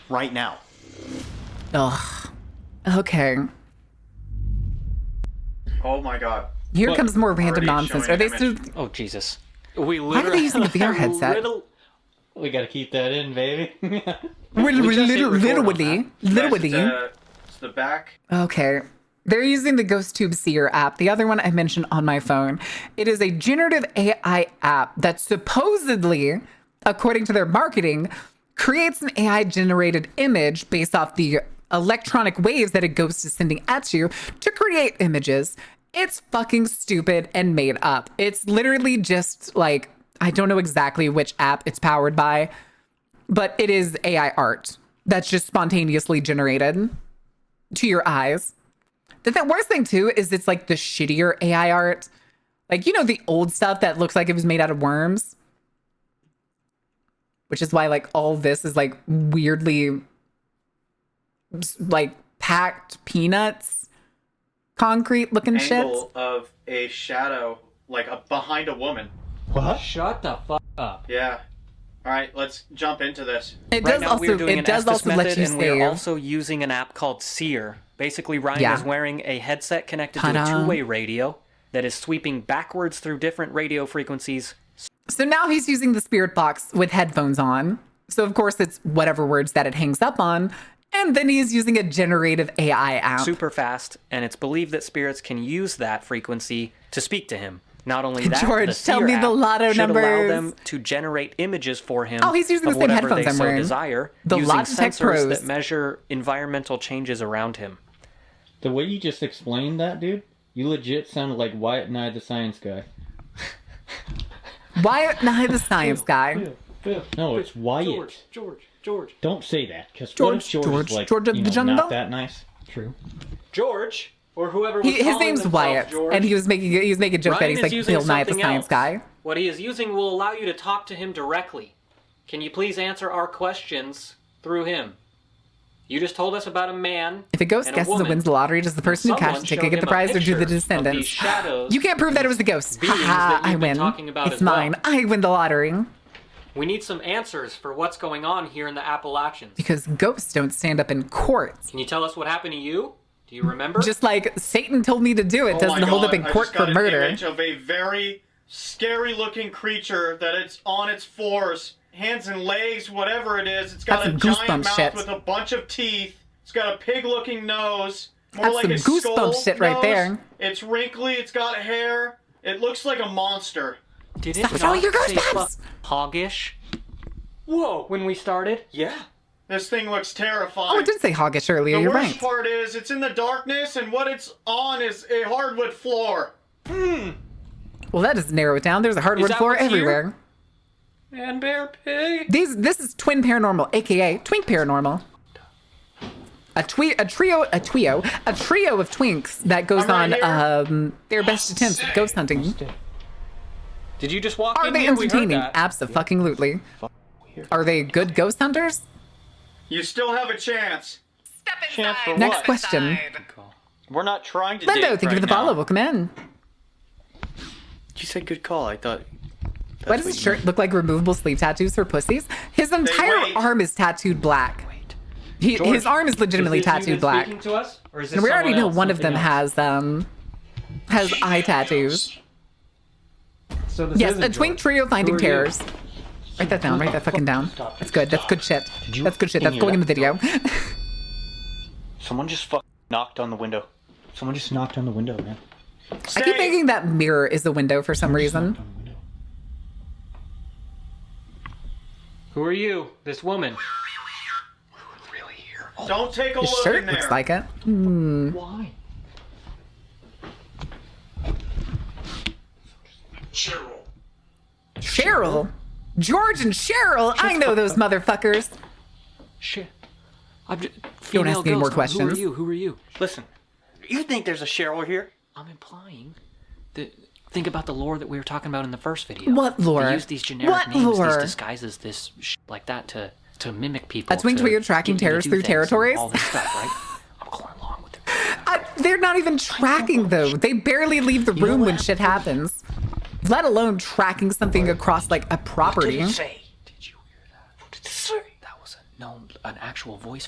Right now. Ugh. Okay. Oh my god. Here comes more random nonsense. Are they still... Oh, Jesus. We Why are they using a VR headset? We gotta keep that in, baby. Literally. It's the back. Okay. They're using the Ghost Tube Seer app, the other one I mentioned on my phone. It is a generative AI app that supposedly, according to their marketing, creates an AI-generated image based off the electronic waves that a ghost is sending at you to create images. It's fucking stupid and made up. It's literally just like, I don't know exactly which app it's powered by, but it is AI art that's just spontaneously generated to your eyes. The worst thing too is it's like the shittier AI art. Like, you know, the old stuff that looks like it was made out of worms? Which is why like all this is like weirdly like packed peanuts, concrete looking shit. Angle of a shadow, like behind a woman. What? Shut the fuck up. Yeah. All right, let's jump into this. It Right does now also, we're doing it an does Estes also let method, you and we're save. also using an app called Seer. Basically, Ryan is wearing a headset connected to a Ta-da. two-way radio that is sweeping backwards through different radio frequencies. So now he's using the spirit box with headphones on. So of course it's whatever words that it hangs up on. And then he's using a generative AI app. Super fast, and it's believed that spirits can use that frequency to speak to him. Not only that, George, the tell Seer me the app lotto should allow numbers. them to generate images for him. Oh, he's using of the same whatever headphones they I'm so wearing. desire, The using Logitech sensors Pros. that measure environmental changes around him. The way you just explained that, dude, you legit sounded like Wyatt Nye, the science guy. Wyatt Nye, the science guy. No, it's Wyatt. George. Don't say that, because what if George is like, George of you the know, jungle? not that nice? True. George, or whoever was His calling name's themselves Wyatt, George. and he was making a joke that Ryan he's is like using Bill Nye, the something science else. guy. What he is using will allow you to talk to him directly. Can you please answer our questions through him? You just told us about a man. If a ghost and guesses a and woman. wins the lottery, does the person who Someone cashed the ticket showed get him the a prize, or do the picture of these descendants? shadows, You can't prove that it was the ghost. beings Haha, that I you've been win. talking about It's as well. mine. I win the lottery. We need some answers for what's going on here in the Appalachians. Because ghosts don't stand up in court. Can you tell us what happened to you? Do you remember? Just like Satan told me to do it, doesn't hold up in I court just got for an murder. image of a very scary-looking creature that it's on its fours, hands and legs, whatever it is. It's got That's a some giant goosebump mouth shit. with a bunch of teeth. It's got a pig-looking nose. More That's like some a goosebump skull shit right nose. there. It's wrinkly. It's got hair. It looks like a monster. Did it Stop not showing your say goosebumps! hoggish? Whoa! When we started? Yeah. This thing looks terrifying. Oh, it did say hoggish earlier, The you're worst right. part is it's in the darkness, and what it's on is a hardwood floor. Well, that doesn't narrow it down. There's a hardwood that floor what's here? everywhere. Man, bear, pig. This is Twin Paranormal, aka Twink Paranormal. A trio of twinks that goes I'm right on their best attempts at ghost hunting. Did you just walk Are in they here? We heard entertaining? that. Abso-fucking-lutely. Are they good ghost hunters? You still have a chance. Step Chance for inside. Next what? question. We're not trying to Lindo, date thank you right for the now. follow. Welcome in. You said good call. I thought. Why does his shirt look like removable sleeve tattoos for pussies? His entire wait. arm is tattooed black. George, His arm is legitimately is this you tattooed that's black. speaking to us? Or is this And we already someone know else, one of something them else? has eye tattoos. So this Yes, isn't a twink George. trio finding Who are you? terrors. Write that down. Write that fucking down. That's good. That's good shit. That's good shit. That's hear going in the that? video. Someone just knocked on the window. Someone just knocked on the window, man. I keep thinking that mirror is a window for some reason. Who are you? This woman. Don't take a His look shirt in there. looks like it. Why? Cheryl. George and Cheryl. I know those motherfuckers. Shit. I'm just, Don't ask me any more Who questions. are you? Who are you? Listen, you think there's a Cheryl here? I'm implying that. Think about the lore that we were talking about in the first video. What lore? They use these generic What names, lore? these disguises, this like that to to mimic people. That's winged weird tracking terrorists through territories. All this stuff, right? I'm going along with it. They're not even tracking though. They barely leave the room when shit happens. Let alone tracking something across like a property. What did it say? Did you hear that? What did it say? That was an actual voice.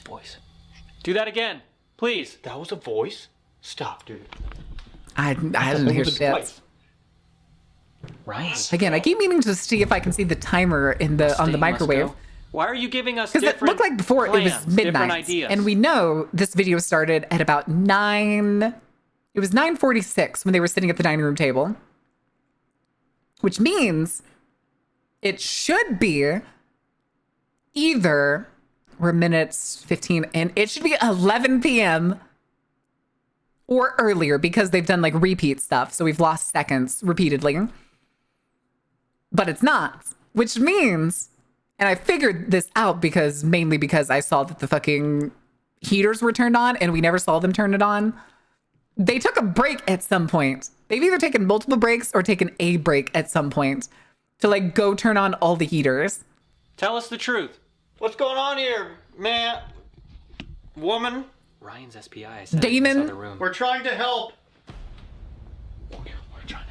Do that again, please. That was a voice? Stop, dude. I didn't hear shit. Right. Again, I keep meaning to see if I can see the timer on the microwave. Why are you giving us Because it looked like before it was midnight. And we know this video started at about 9. It was 9:46 when they were sitting at the dining room table. Which means it should be either we're minutes 15 and it should be 11 p.m. or earlier because they've done like repeat stuff. So we've lost seconds repeatedly. But it's not, which means, and I figured this out mainly because I saw that the fucking heaters were turned on and we never saw them turn it on. They took a break at some point. They've either taken multiple breaks or taken a break at some point to like go turn on all the heaters. Tell us the truth. What's going on here, man? Woman? Ryan's SPI said Damon? in this other room. We're trying to help.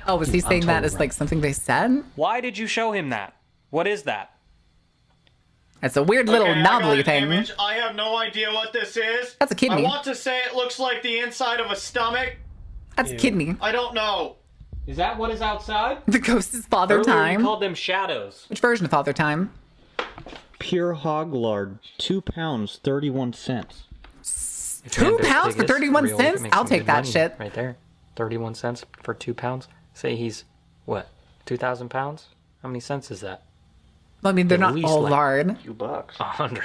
Oh, was he saying that as like something they said? Why did you show him that? What is that? That's a weird little knobbly thing. Image. I have no idea what this is. That's a kidney. I want to say it looks like the inside of a stomach. That's a kidney. I don't know. Is that what is outside? The ghost is Father Earlier Time. You called them shadows. Which version of Father Time? Pure hog lard, 2 pounds, 31 cents. 2 pounds for 31 cents? I'll take that shit. Right there. 31 cents for 2 pounds. Say he's, what, 2,000 pounds? How many cents is that? Well, I mean, they're At not least all like lard. $2. 100.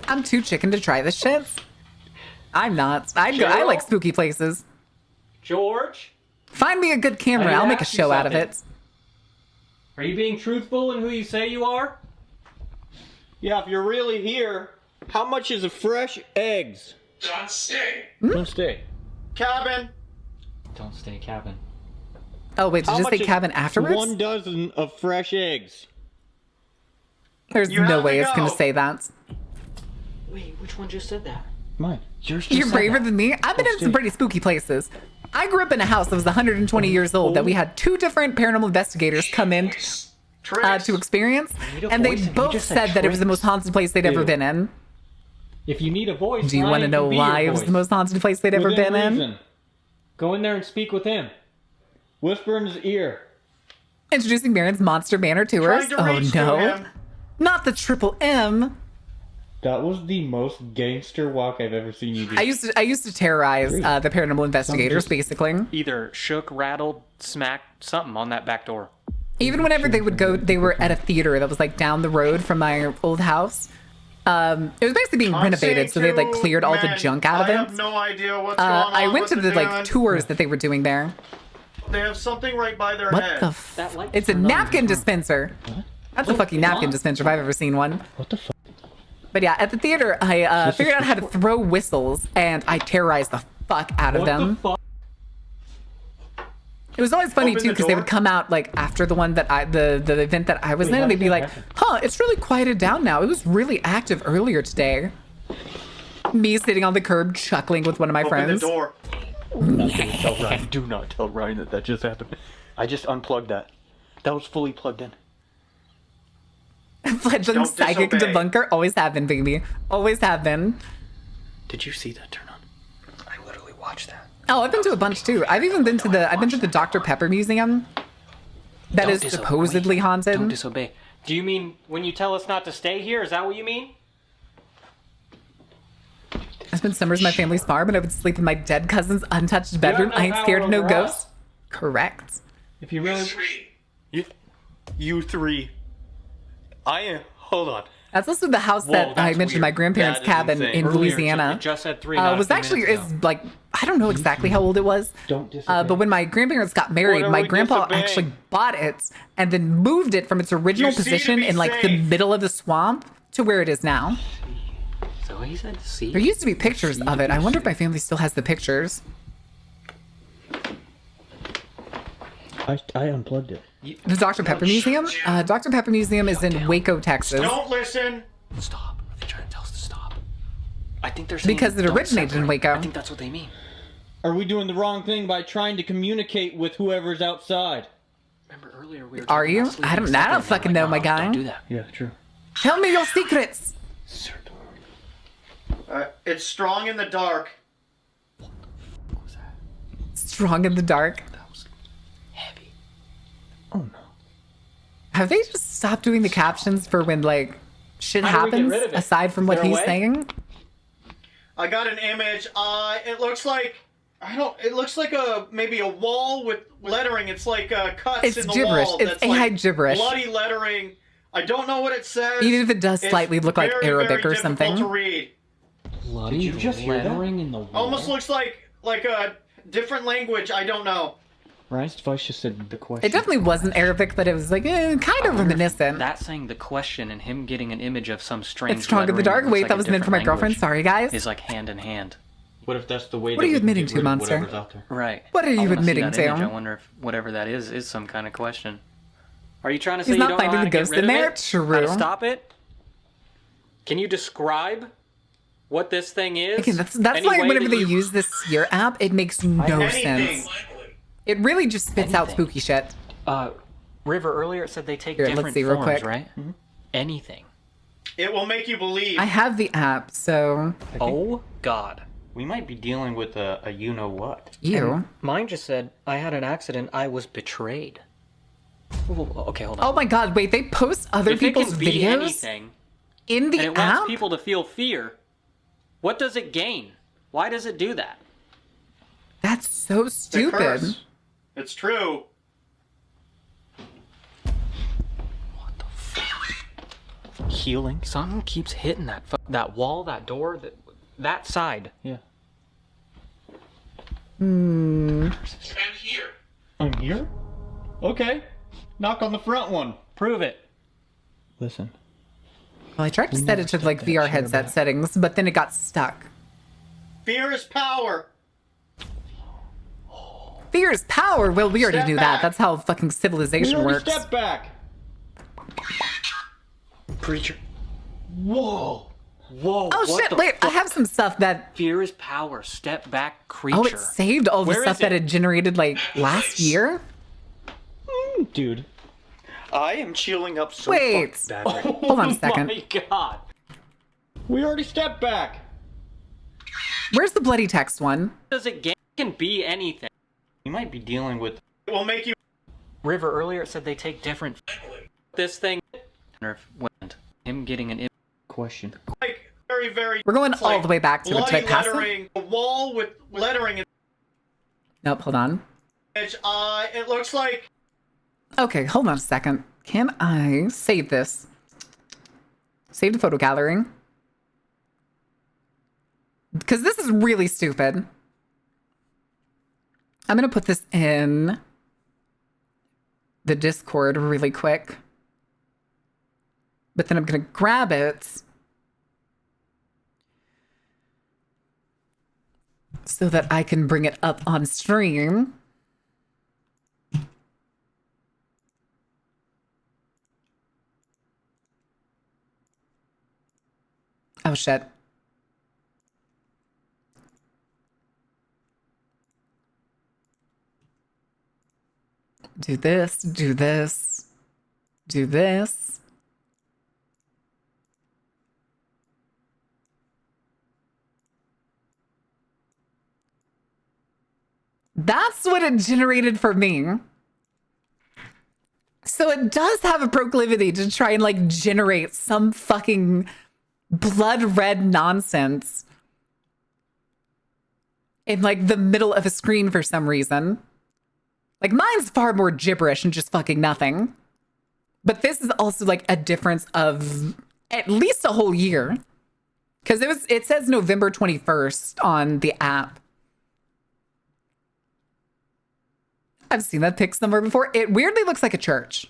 I'm too chicken to try this shit. I'm not. I like spooky places. George? Find me a good camera. I'll make a show out of it. Are you being truthful in who you say you are? Yeah, if you're really here, how much is a fresh eggs? Don't stay. Don't stay. Cabin. Don't stay cabin. Oh, wait, did How you just say much is cabin afterwards? 1 dozen of fresh eggs. There's You no have way to it's going to go. say that. Wait, which one just said that? Mine. Yours just You're said braver that. than me. I've been in some pretty spooky places. I grew up in a house that was 120 years old that we had 2 different paranormal investigators come in to experience, and they both said that it was the most haunted place they'd ever been in. If you need a voice, Do you want to know why it was the most haunted place they'd ever been in? Go in there and speak with him. Whisper in his ear. Introducing Marin's Monster Manor tours. Trying to Oh reach to no. him. Not the triple M. That was the most gangster walk I've ever seen you do. I used to terrorize the paranormal investigators, basically. Either shook, rattled, smacked, something on that back door. Even whenever they would go, they were at a theater that was like down the road from my old house. It was basically being renovated, so they had like cleared all the junk out of I it. have no idea what's going on. I went what to the they're like doing. tours that they were doing there. They have something right by their What head. the It's a napkin dispenser. That's a fucking napkin dispenser if I've ever seen one. What the fuck? But yeah, at the theater, I figured out how to throw whistles, and I terrorized the fuck out of them. It was always funny Open too the because they door. would come out like after the one that the event that I was in, and they'd be like, "Huh, it's really quieted down now. It was really active earlier today." Me sitting on the curb chuckling with one of my Open friends. the door. Tell Ryan. Do not tell Ryan that just happened. I just unplugged that. That was fully plugged in. Fledgling Don't psychic disobey. debunker. Always have been, baby. Always have been. Did you see that turn on? I literally watched that. Oh, I've been to a bunch too. I've been to the Dr. Pepper Museum. That is supposedly haunted. Don't disobey. Do you mean when you tell us not to stay here? Is that what you mean? I spent summers in my family's farm and I would sleep in my dead cousin's untouched bedroom. no I ain't power scared of no over ghosts. us. Correct. If you really... You 3. Hold on. That's also the house that I mentioned, my grandparents' That is cabin insane. in Earlier, Louisiana. it just said 3, not a Was few actually minutes ago. is like I don't know exactly how old it was. Don't disobey. But when my grandparents got married, What are my we grandpa disobeying? actually bought it and then moved it from its original You seem to position be in like the safe. middle of the swamp to where it is now. So he said see? There used to be pictures of it. I wonder if my family still has the pictures. I unplugged it. The Dr. Pepper Museum? Dr. Pepper Museum is in Waco, Texas. Don't listen. Stop. Are they trying to tell us to stop? I think they're saying Because it don't originated in separate. Waco. I think that's what they mean. Are we doing the wrong thing by trying to communicate with whoever's outside? Remember earlier we were Are talking you? about sleeping I don't separately, fucking like, know, my guy. Don't do that. Yeah, true. Tell me your secrets. It's strong in the dark. Strong in the dark. That was heavy. Oh no. Have they just stopped doing the captions for when like shit How do we get happens rid of it? aside from Is what there a he's way? saying? I got an image. It looks like it looks like maybe a wall with lettering. It's like cuts It's in the gibberish. wall. It's that's AI like gibberish. bloody lettering. I don't know what it says. Even if it does It's slightly look like very, Arabic very or something. difficult to read. Did you just hear that? in the wall? Almost looks like a different language. I don't know. Ryan's device just said the question. It definitely wasn't Arabic, but it was like kind of reminiscent. That saying the question and him getting an image of some strange. It's strong in the lettering dark. looks Wait, like that a was meant for my different girlfriend. language. Sorry, guys. Is like hand in hand. What if that's the way? What that are you we can admitting get to, rid of monster? whatever's out there? Right. What are you I wanna see admitting that to? image. I wonder if whatever that is some kind of question. Are you trying to say He's you not don't know finding how the to get ghost rid in of there? it? True. How to stop it? Can you describe what this thing is? Okay, that's Any why way whenever that they you- use this Seer app, it makes no Anything. sense. It really just spits out spooky shit. River earlier it said they take Here, let's different see real forms, quick. right? Anything. It will make you believe. I have the app, so Oh God. We might be dealing with a you know what. you. Mine just said I had an accident. I was betrayed. Whoa, okay, hold on. Oh my god, wait, they post other If it people's can be videos anything, in the and it app? wants people to feel fear, what does it gain? Why does it do that? That's so It's a stupid. curse. It's true. Healing. Something keeps hitting that wall, that door, that side. Yeah. I'm here. I'm here? Okay. Knock on the front one. Prove it. Listen. Well, I tried to set it to like VR headset settings, but then it got stuck. Fear is power. Fear is power. Well, we already Step knew back. that. That's how fucking civilization works. Step back. Preacher. Whoa. Whoa. Oh what shit! the Wait, I fuck? have some stuff that. Fear is power. Step back, creature. Oh, it saved all the Where stuff is that it? it generated like last year. Dude. I am chilling up so Wait. fucking bad right now. Hold on a second. Oh my god. We already stepped back. Where's the bloody text one? Does it get? It can be anything. We might be dealing with. It will make you. River earlier it said they take different. This thing. Went. Him getting an. Question. Like very, very. We're going it's all like the way back to it. Did I bloody pass it? lettering. A wall with lettering. Nope. Hold on. It looks like. Okay, hold on a second. Can I save this? Save the photo gallery. Because this is really stupid. I'm going to put this in the Discord really quick. But then I'm going to grab it so that I can bring it up on stream. Oh, shit. Do this, do this, do this. That's what it generated for me. So it does have a proclivity to try and like generate some fucking blood red nonsense in like the middle of a screen for some reason. Like mine's far more gibberish and just fucking nothing. But this is also like a difference of at least a whole year. Because it says November 21st on the app. I've seen that pic somewhere before. It weirdly looks like a church.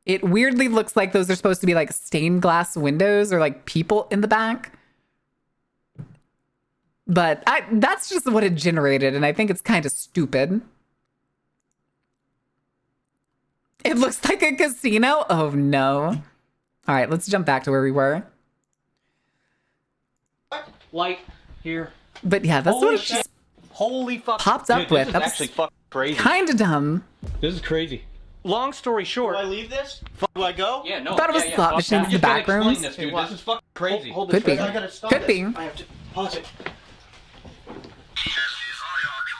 It weirdly looks like those are supposed to be like stained glass windows or like people in the back. But that's just what it generated, and I think it's kind of stupid. It looks like a casino? Oh no. All right, let's jump back to where we were. Light here. But yeah, that's what it just Holy fuck. popped up with. This is That actually was fucking crazy. kind of dumb. This is crazy. Long story short. Do I leave this? Do I go? Yeah, no. I thought it was slot machines in the back rooms. This, dude. This is fucking crazy. Hold Could this be. right I gotta stop Could this. be. I have to pause it.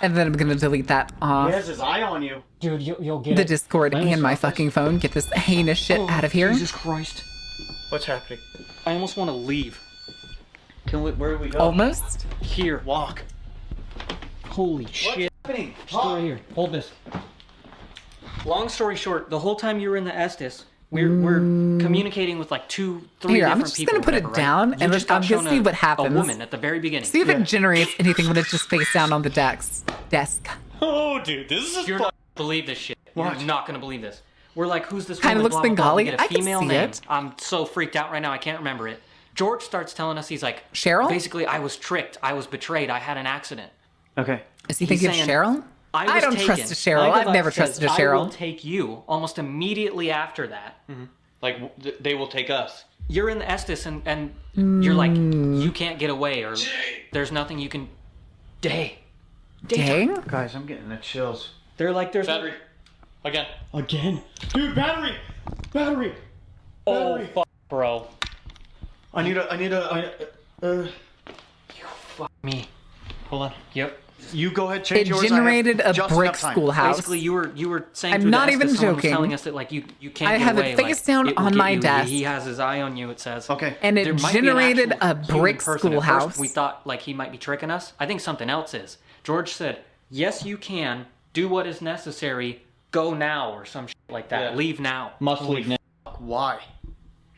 And then I'm gonna delete that off. He has his eye on you. Dude, you'll get The it. Discord and my fucking phone. Get this heinous shit out of here. Jesus Christ. What's happening? I almost want to leave. Where do we go? Almost. Here. Walk. Holy shit. Happening. Just go right here. Hold this. Long story short, the whole time you were in the Estes, we're communicating with like 2-3 Here, I'm different just people. gonna put it whatever, down right? and You just I'm got gonna shown see what happens. A woman at the very beginning. See if it generates anything when it's just face down on the desk. Oh, dude, this is. You're not gonna believe this shit. What? You're not gonna believe this. We're like, who's this Kinda woman? looks Blah, blah, blah. Bengali. We get a I can female see name. it. I'm so freaked out right now. I can't remember it. George starts telling us, he's like, Cheryl? Basically, I was tricked. I was betrayed. I had an accident. Okay. Is he He's thinking of saying, Cheryl? I I don't was trust taken. a Cheryl. My I've never device says, trusted a I will Cheryl. take you almost immediately after that. Like, they will take us. You're in the Estes and you're like, you can't get away or there's nothing you can... Dang. Guys, I'm getting the chills. They're like, there's... Battery. Again. Again? Dude, battery! Battery! Oh, fuck, bro. I need a... Fuck me. Hold on. Yep. You go ahead, change It yours. generated I have a just brick enough time. schoolhouse. Basically, you were saying I'm through not the even Estes, someone was joking. telling us that like you can't I get have away. it face like, down it will on get my you. desk. He has his eye on you, it says. Okay. And it There might be an generated actual a human brick person. At first, schoolhouse. we thought like he might be tricking us. I think something else is. George said, yes, you can. Do what is necessary. Go now or some shit like that. Yeah. Leave now. Must leave now. Why?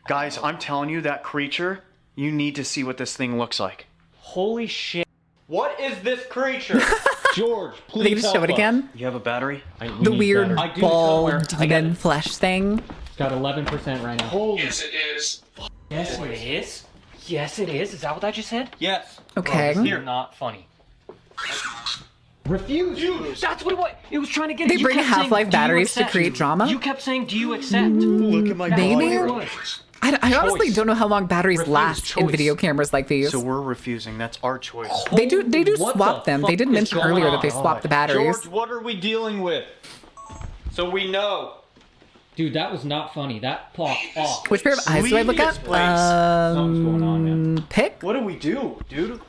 Guys, I'm telling you, that creature, you need to see what this thing looks like. Holy shit. What is this creature? George, please They can just show help it us. again. You have a battery? The weird I do ball somewhere. I got demon it. flesh thing. It's got 11% right now. Holy. Yes, it is. Yes, it is. Yes, it is. Is that what I just said? Yes. Okay. You're not funny. Refuse. Dude, that's what it was. It was trying to get They it. You bring kept saying, Half-Life "Do you batteries to accept?" create drama? You kept saying, do you accept? Look at my Maybe. body. I honestly Choice. don't know how long batteries Refuse last in choice. video cameras like these. So we're refusing. That's our choice. They do What swap the them. They fuck did is mention going earlier on? that they swapped the batteries. George, what are we dealing with? So we know. Dude, that was not funny. That popped off. Which pair of eyes do I look at? Sleepiest place. Something's going on, man. Pick? What do we do, dude?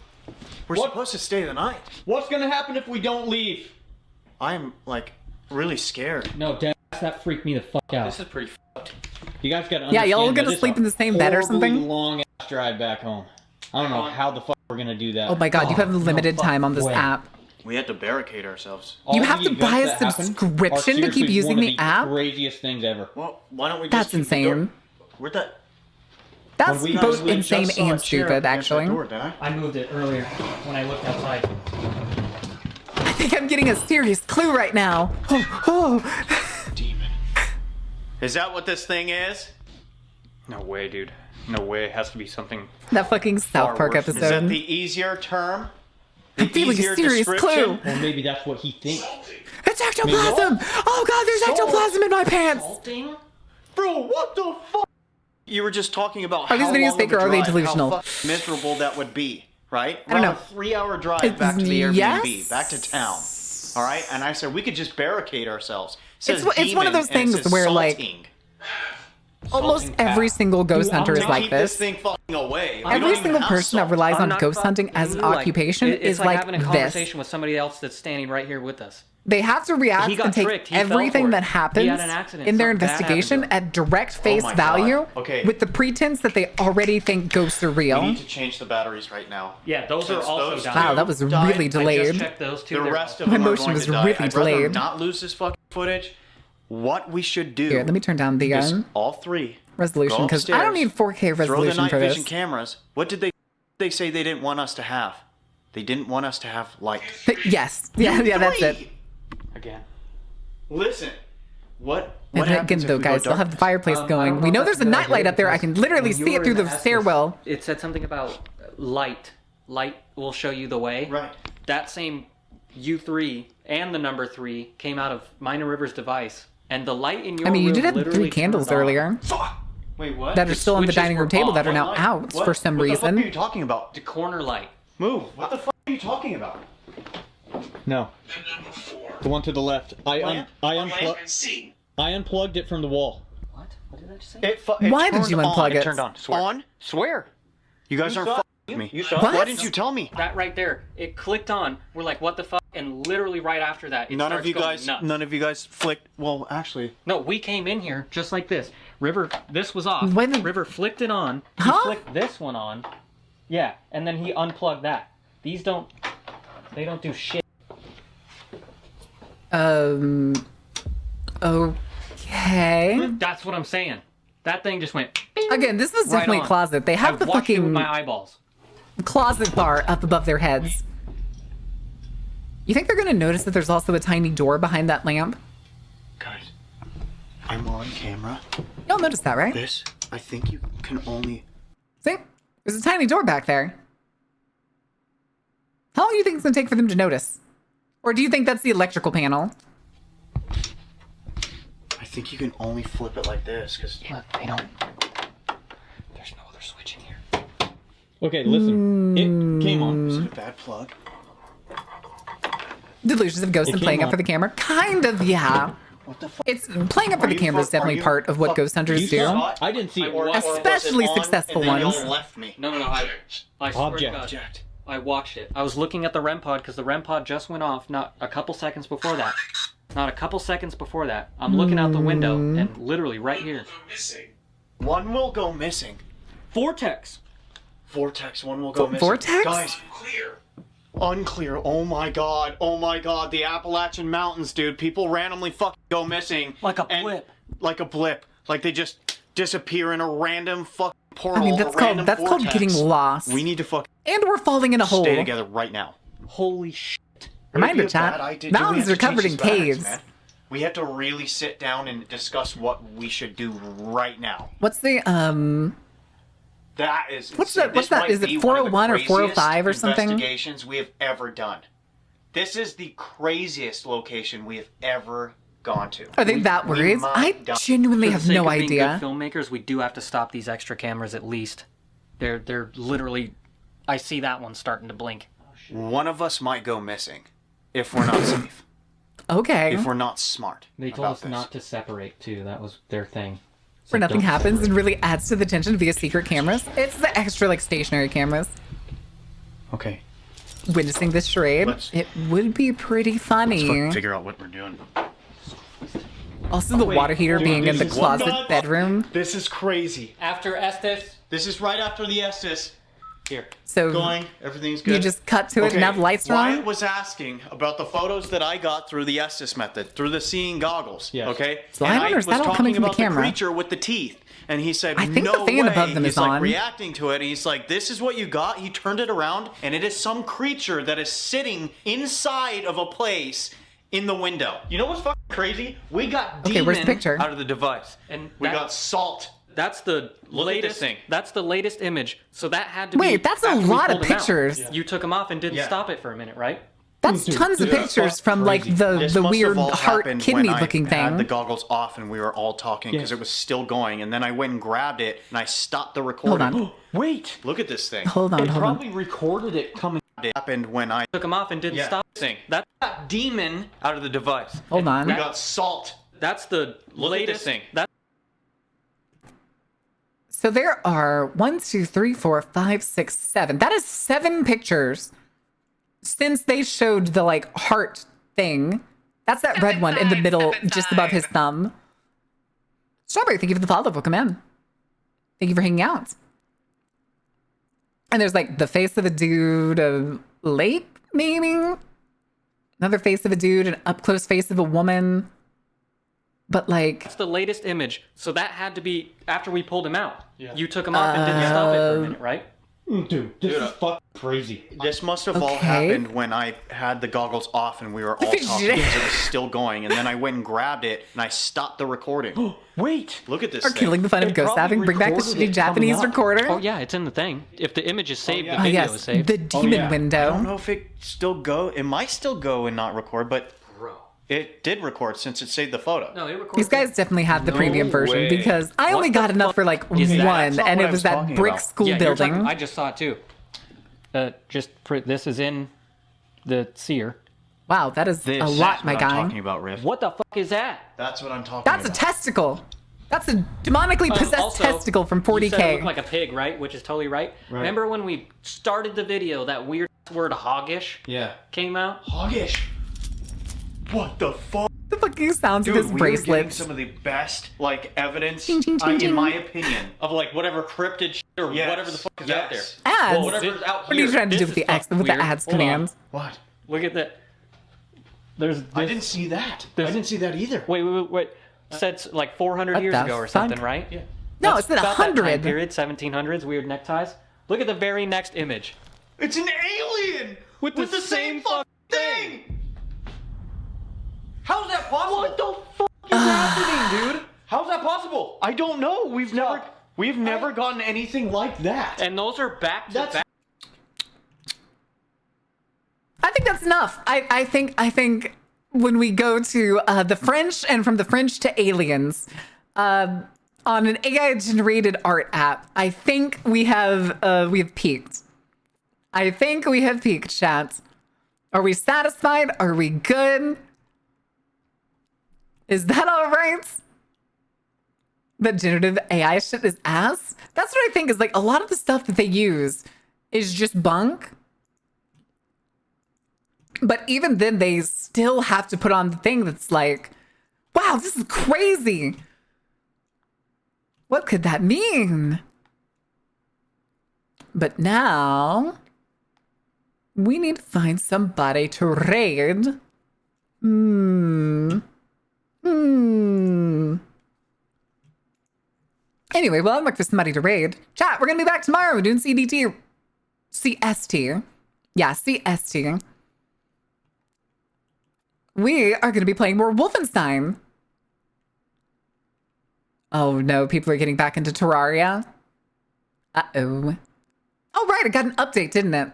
We're What? supposed to stay the night. What's gonna happen if we don't leave? I'm, like, really scared. No, Dad, that freaked me the fuck out. This is pretty fucked. You guys gotta Yeah, understand. y'all that gonna it's sleep a in the same bed or horribly something? long ass drive back home. I don't know how the fuck we're gonna do that. Oh my god, you have limited time on this way. app. We had to barricade ourselves. All You of have the to buy a events that happen subscription are to keep seriously using one of the app? Craziest things ever. Well, why don't we just That's keep the door- insane. Where'd that... That's When we- both we insane just saw a and chair stupid, against that actually. door, didn't I? I moved it earlier when I looked outside. I think I'm getting a serious clue right now. Oh. Demon. Is that what this thing is? No way, dude. No way. It has to be something. That fucking South Park worse. Is that episode. the easier term? I'm feeling a easier serious description? clue. Or maybe that's what he thinks. It's ectoplasm! Oh god, there's ectoplasm in my pants! Salting? Bro, what the fuck? You were just talking about Are these how videos long fake of a or are they drive, delusional? How fucking miserable that would be, right? I don't We're know. on a 3-hour drive back to the Airbnb, Yes. back to town. All right, and I said we could just barricade ourselves. It It's one of those things where, like, almost every single ghost hunter is like keep this. this thing fucking away. We don't Every even single have person that salt. relies I'm on not ghost hunting as an like, occupation it's is like like having a this. conversation with somebody else that's standing right here with us. They have to react He got and take tricked. He fell everything for it. that He happens had an accident. in their Something bad happened to investigation him. at direct face my value God. Okay. with the pretense that they already think ghosts are We real. need to change the batteries right now. Yeah, those Since are also those down. Wow, that was died, really I delayed. Just check those two. The They're rest of My them are motion going was to die. really I'd rather delayed. not lose this fucking footage. What we should do Here, let me turn down the is all three resolution go because I don't upstairs, need 4K throw the resolution night for this. vision cameras. What did they say they didn't want us to have? They didn't want us to have light. But yes, yeah, that's it. Again. Listen, what And happens again, if though, we go guys, they'll have the dark? fireplace I going. don't We know if there's a that's good nightlight idea up there. I can literally when you see it were through in the Estes, stairwell. It said something about light. Light will show you the way. Right. That same U3 and the number 3 came out of Minor River's device, And the light in your I mean, you room did have literally 3 candles turned on. earlier. Wait, what? That are The still on the switches dining room were table off. that are now What? out What? for some What the fuck reason. are you talking about? The corner light. Move. What the fuck are you talking about? No. The one to the left. I unplugged it from the wall. What? What did I just say? It Why did turned you on. unplug it? It turned on. Swear. On? Swear. You guys aren't fucking with me. You saw What? Why didn't you tell me? that right there? It clicked on. We're like, what the fuck? And literally right after that, it None starts of you going guys. nuts. None of you guys flicked. Well, actually. No, we came in here just like this. River, this was off. When the- River flicked it on. He Huh? flicked this one on. Yeah, and then he unplugged that. They don't do shit. Okay. That's what I'm saying. That thing just went. Bing, Again, this was right definitely a on. closet. They have I the watched it with fucking my eyeballs. closet bar up above their heads. You think they're gonna notice that there's also a tiny door behind that lamp? Guys, I'm on camera. Y'all noticed that, right? This, I think you can only. See? There's a tiny door back there. How long do you think it's gonna take for them to notice? Or do you think that's the electrical panel? I think you can only flip it like this, because They don't. There's no other switch in here. Okay, listen. It came on. is it a bad plug? Delusions of ghosts It and came playing up on. for the camera? Kind of, yeah. What the fuck? It's playing up for the camera is definitely part of what ghost hunters do. I didn't see it. Especially successful ones. Y'all left me. No. I swear to God. Object. I watched it. I was looking at the REM pod because the REM pod just went off not a couple seconds before that. Not a couple seconds before that. I'm looking out the window and literally right here. One will go missing. Vortex. Vortex. One will go missing. Vortex? Guys. Unclear. Oh my god. Oh my god. The Appalachian Mountains, dude. People randomly fucking go missing. Like a blip. Like a blip. Like they just disappear in a random fucking portal. I mean, that's called vortex. getting lost. We need to fucking And we're falling in a hole. stay together right now. Holy shit. Reminder, Would it be a bad chat. idea? Do we Mountains have are to change covered in these bags, caves. man? We have to really sit down and discuss what we should do right now. What's the That is What's insane. that- what's This that? might Is it be one of the 401 or 405 or craziest something? Investigations we have ever done. This is the craziest location we have ever gone to. Are they that worried? I genuinely For the have sake no of being idea. good filmmakers, we do have to stop these extra cameras at least. They're literally. I see that one starting to blink. One of us might go missing if we're not safe. Okay. If we're not smart. They told about us this. not to separate too. That was their thing. Where nothing don't happens separate. and really adds to the tension via secret cameras. It's the extra like stationary cameras. Okay. Witnessing this charade, it would be pretty funny. Let's figure out what we're doing. Also, the water heater being in the closet bedroom. This is crazy. After Estes. This is right after the Estes. Here. So Going, everything's good. you just cut to it and have lights on. Wyatt was asking about the photos that I got through the Estes method, through the seeing goggles. Yes. Okay. So and I was that all talking coming from the about camera? creature with the teeth, and he said, I think "No the fan way." above them He's is like on. reacting to it. He's like, "This is what you got." He turned it around, and it is some creature that is sitting inside of a place in the window. You know what's fucking crazy? We got Okay, demon where's the picture? out of the device, And we that- got salt. That's the Look at this latest thing. That's the latest image. So that had to be. Wait, that's a after we lot of pulled them out. pictures. You took them off and didn't Yeah. stop it for a minute, right? That's tons of pictures from like the This must weird have all heart happened kidney when looking I had the thing. goggles off and we were all talking because Yes. it was still going, and then I went and grabbed it and I stopped the recording. Hold on. Wait. Look at this thing. Hold on, It hold on. probably recorded it coming. It happened when I Took them off and didn't stop. thing. That Got demon out of the device. Hold on. We got salt. that's the Look at latest this thing. That So there are 1, 2, 3, 4, 5, 6, 7. That is 7 pictures since they showed the like heart thing. That's that red one in the middle, just above his thumb. Strawberry, thank you for the follow. Welcome in. Thank you for hanging out. And there's like the face of a dude, a lake, maybe? Another face of a dude, an up close face of a woman. But like, That's the latest image. So that had to be after we pulled him out. You took him off and didn't stop it for a minute, right? Dude, this is fucking crazy. This must have all Okay. happened when I had the goggles off and we were all talking because it was still going, and then I went and grabbed it and I stopped the recording. Wait. Look at this are thing. killing the fun of It ghost probably having. Bring back the recorded shitty it Japanese coming up. recorder. Oh yeah, it's in the thing. If the image is saved, yeah. the Oh, video yes, is saved. the demon yeah. window. I don't know if it still go. It might still go and not record, but It did record since it saved the photo. No, it recorded. These guys definitely have the premium version because I only got enough for like one, and it was that brick school building. I just saw it too. This is in the seer. Wow, that is a lot, my guy. That's what I'm talking about, Riff. What the fuck is that? That's what I'm talking That's about. a testicle. That's a demonically possessed Also, testicle from 40K. You said it looked like a pig, right? Which is totally right. Remember when we started the video, that weird word hoggish came out? Hoggish. What the fuck? The fucking sounds of Dude, his we were getting bracelets. some of the best, like, evidence, Ching, ching, ching, in ching. my opinion. Of like whatever cryptid shit or whatever the fuck is out there. Ads. Well, whatever's out What are you trying to do with the X with the ads command? What? Look at that. I didn't see that. I didn't see that either. Wait. Said like 400 years ago or something, right? Yeah. No, it's been about that 100. time period, 1700s, weird neckties. Look at the very next image. It's an alien with the same fucking thing. How's that possible? What the fuck is happening, dude? How's that possible? I don't know. We've never gotten anything like that. And those are back to back. I think that's enough. I think when we go to the French and from the French to aliens on an AI generated art app, I think we have peaked. I think we have peaked, chat. Are we satisfied? Are we good? Is that all right? The generative AI shit is ass? That's what I think is like a lot of the stuff that they use is just bunk. But even then, they still have to put on the thing that's like, wow, this is crazy. What could that mean? But now, we need to find somebody to raid. Anyway, well, I'm looking for somebody to raid. Chat, we're going to be back tomorrow doing CDT. CST. Yeah, CST. We are going to be playing more Wolfenstein. Oh no, people are getting back into Terraria. Uh-oh. Oh right, it got an update, didn't it?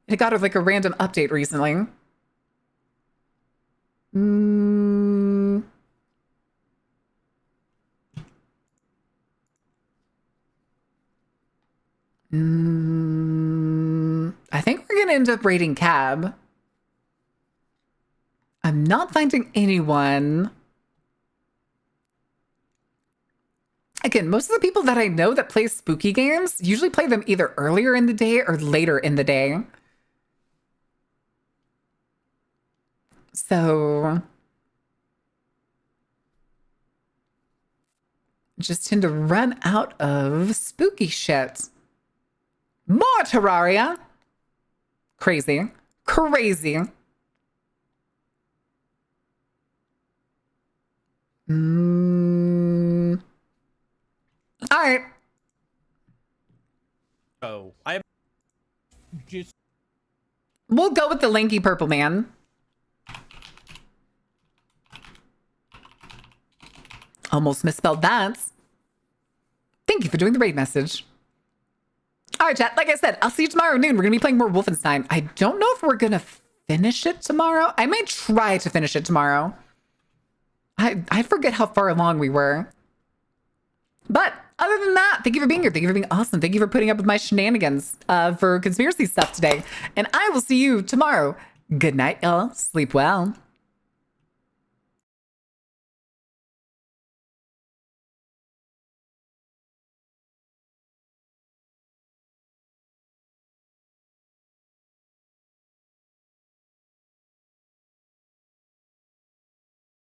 It got like a random update recently. I think we're going to end up raiding Cab. I'm not finding anyone. Again, most of the people that I know that play spooky games usually play them either earlier in the day or later in the day. So just tend to run out of spooky shit. More Terraria. Crazy. Crazy. All right. Oh, I just. We'll go with the lanky purple man. Almost misspelled that. Thank you for doing the raid message. All right, chat. Like I said, I'll see you tomorrow at noon. We're going to be playing more Wolfenstein. I don't know if we're going to finish it tomorrow. I may try to finish it tomorrow. I forget how far along we were. But other than that, thank you for being here. Thank you for being awesome. Thank you for putting up with my shenanigans for conspiracy stuff today. And I will see you tomorrow. Good night, y'all. Sleep well.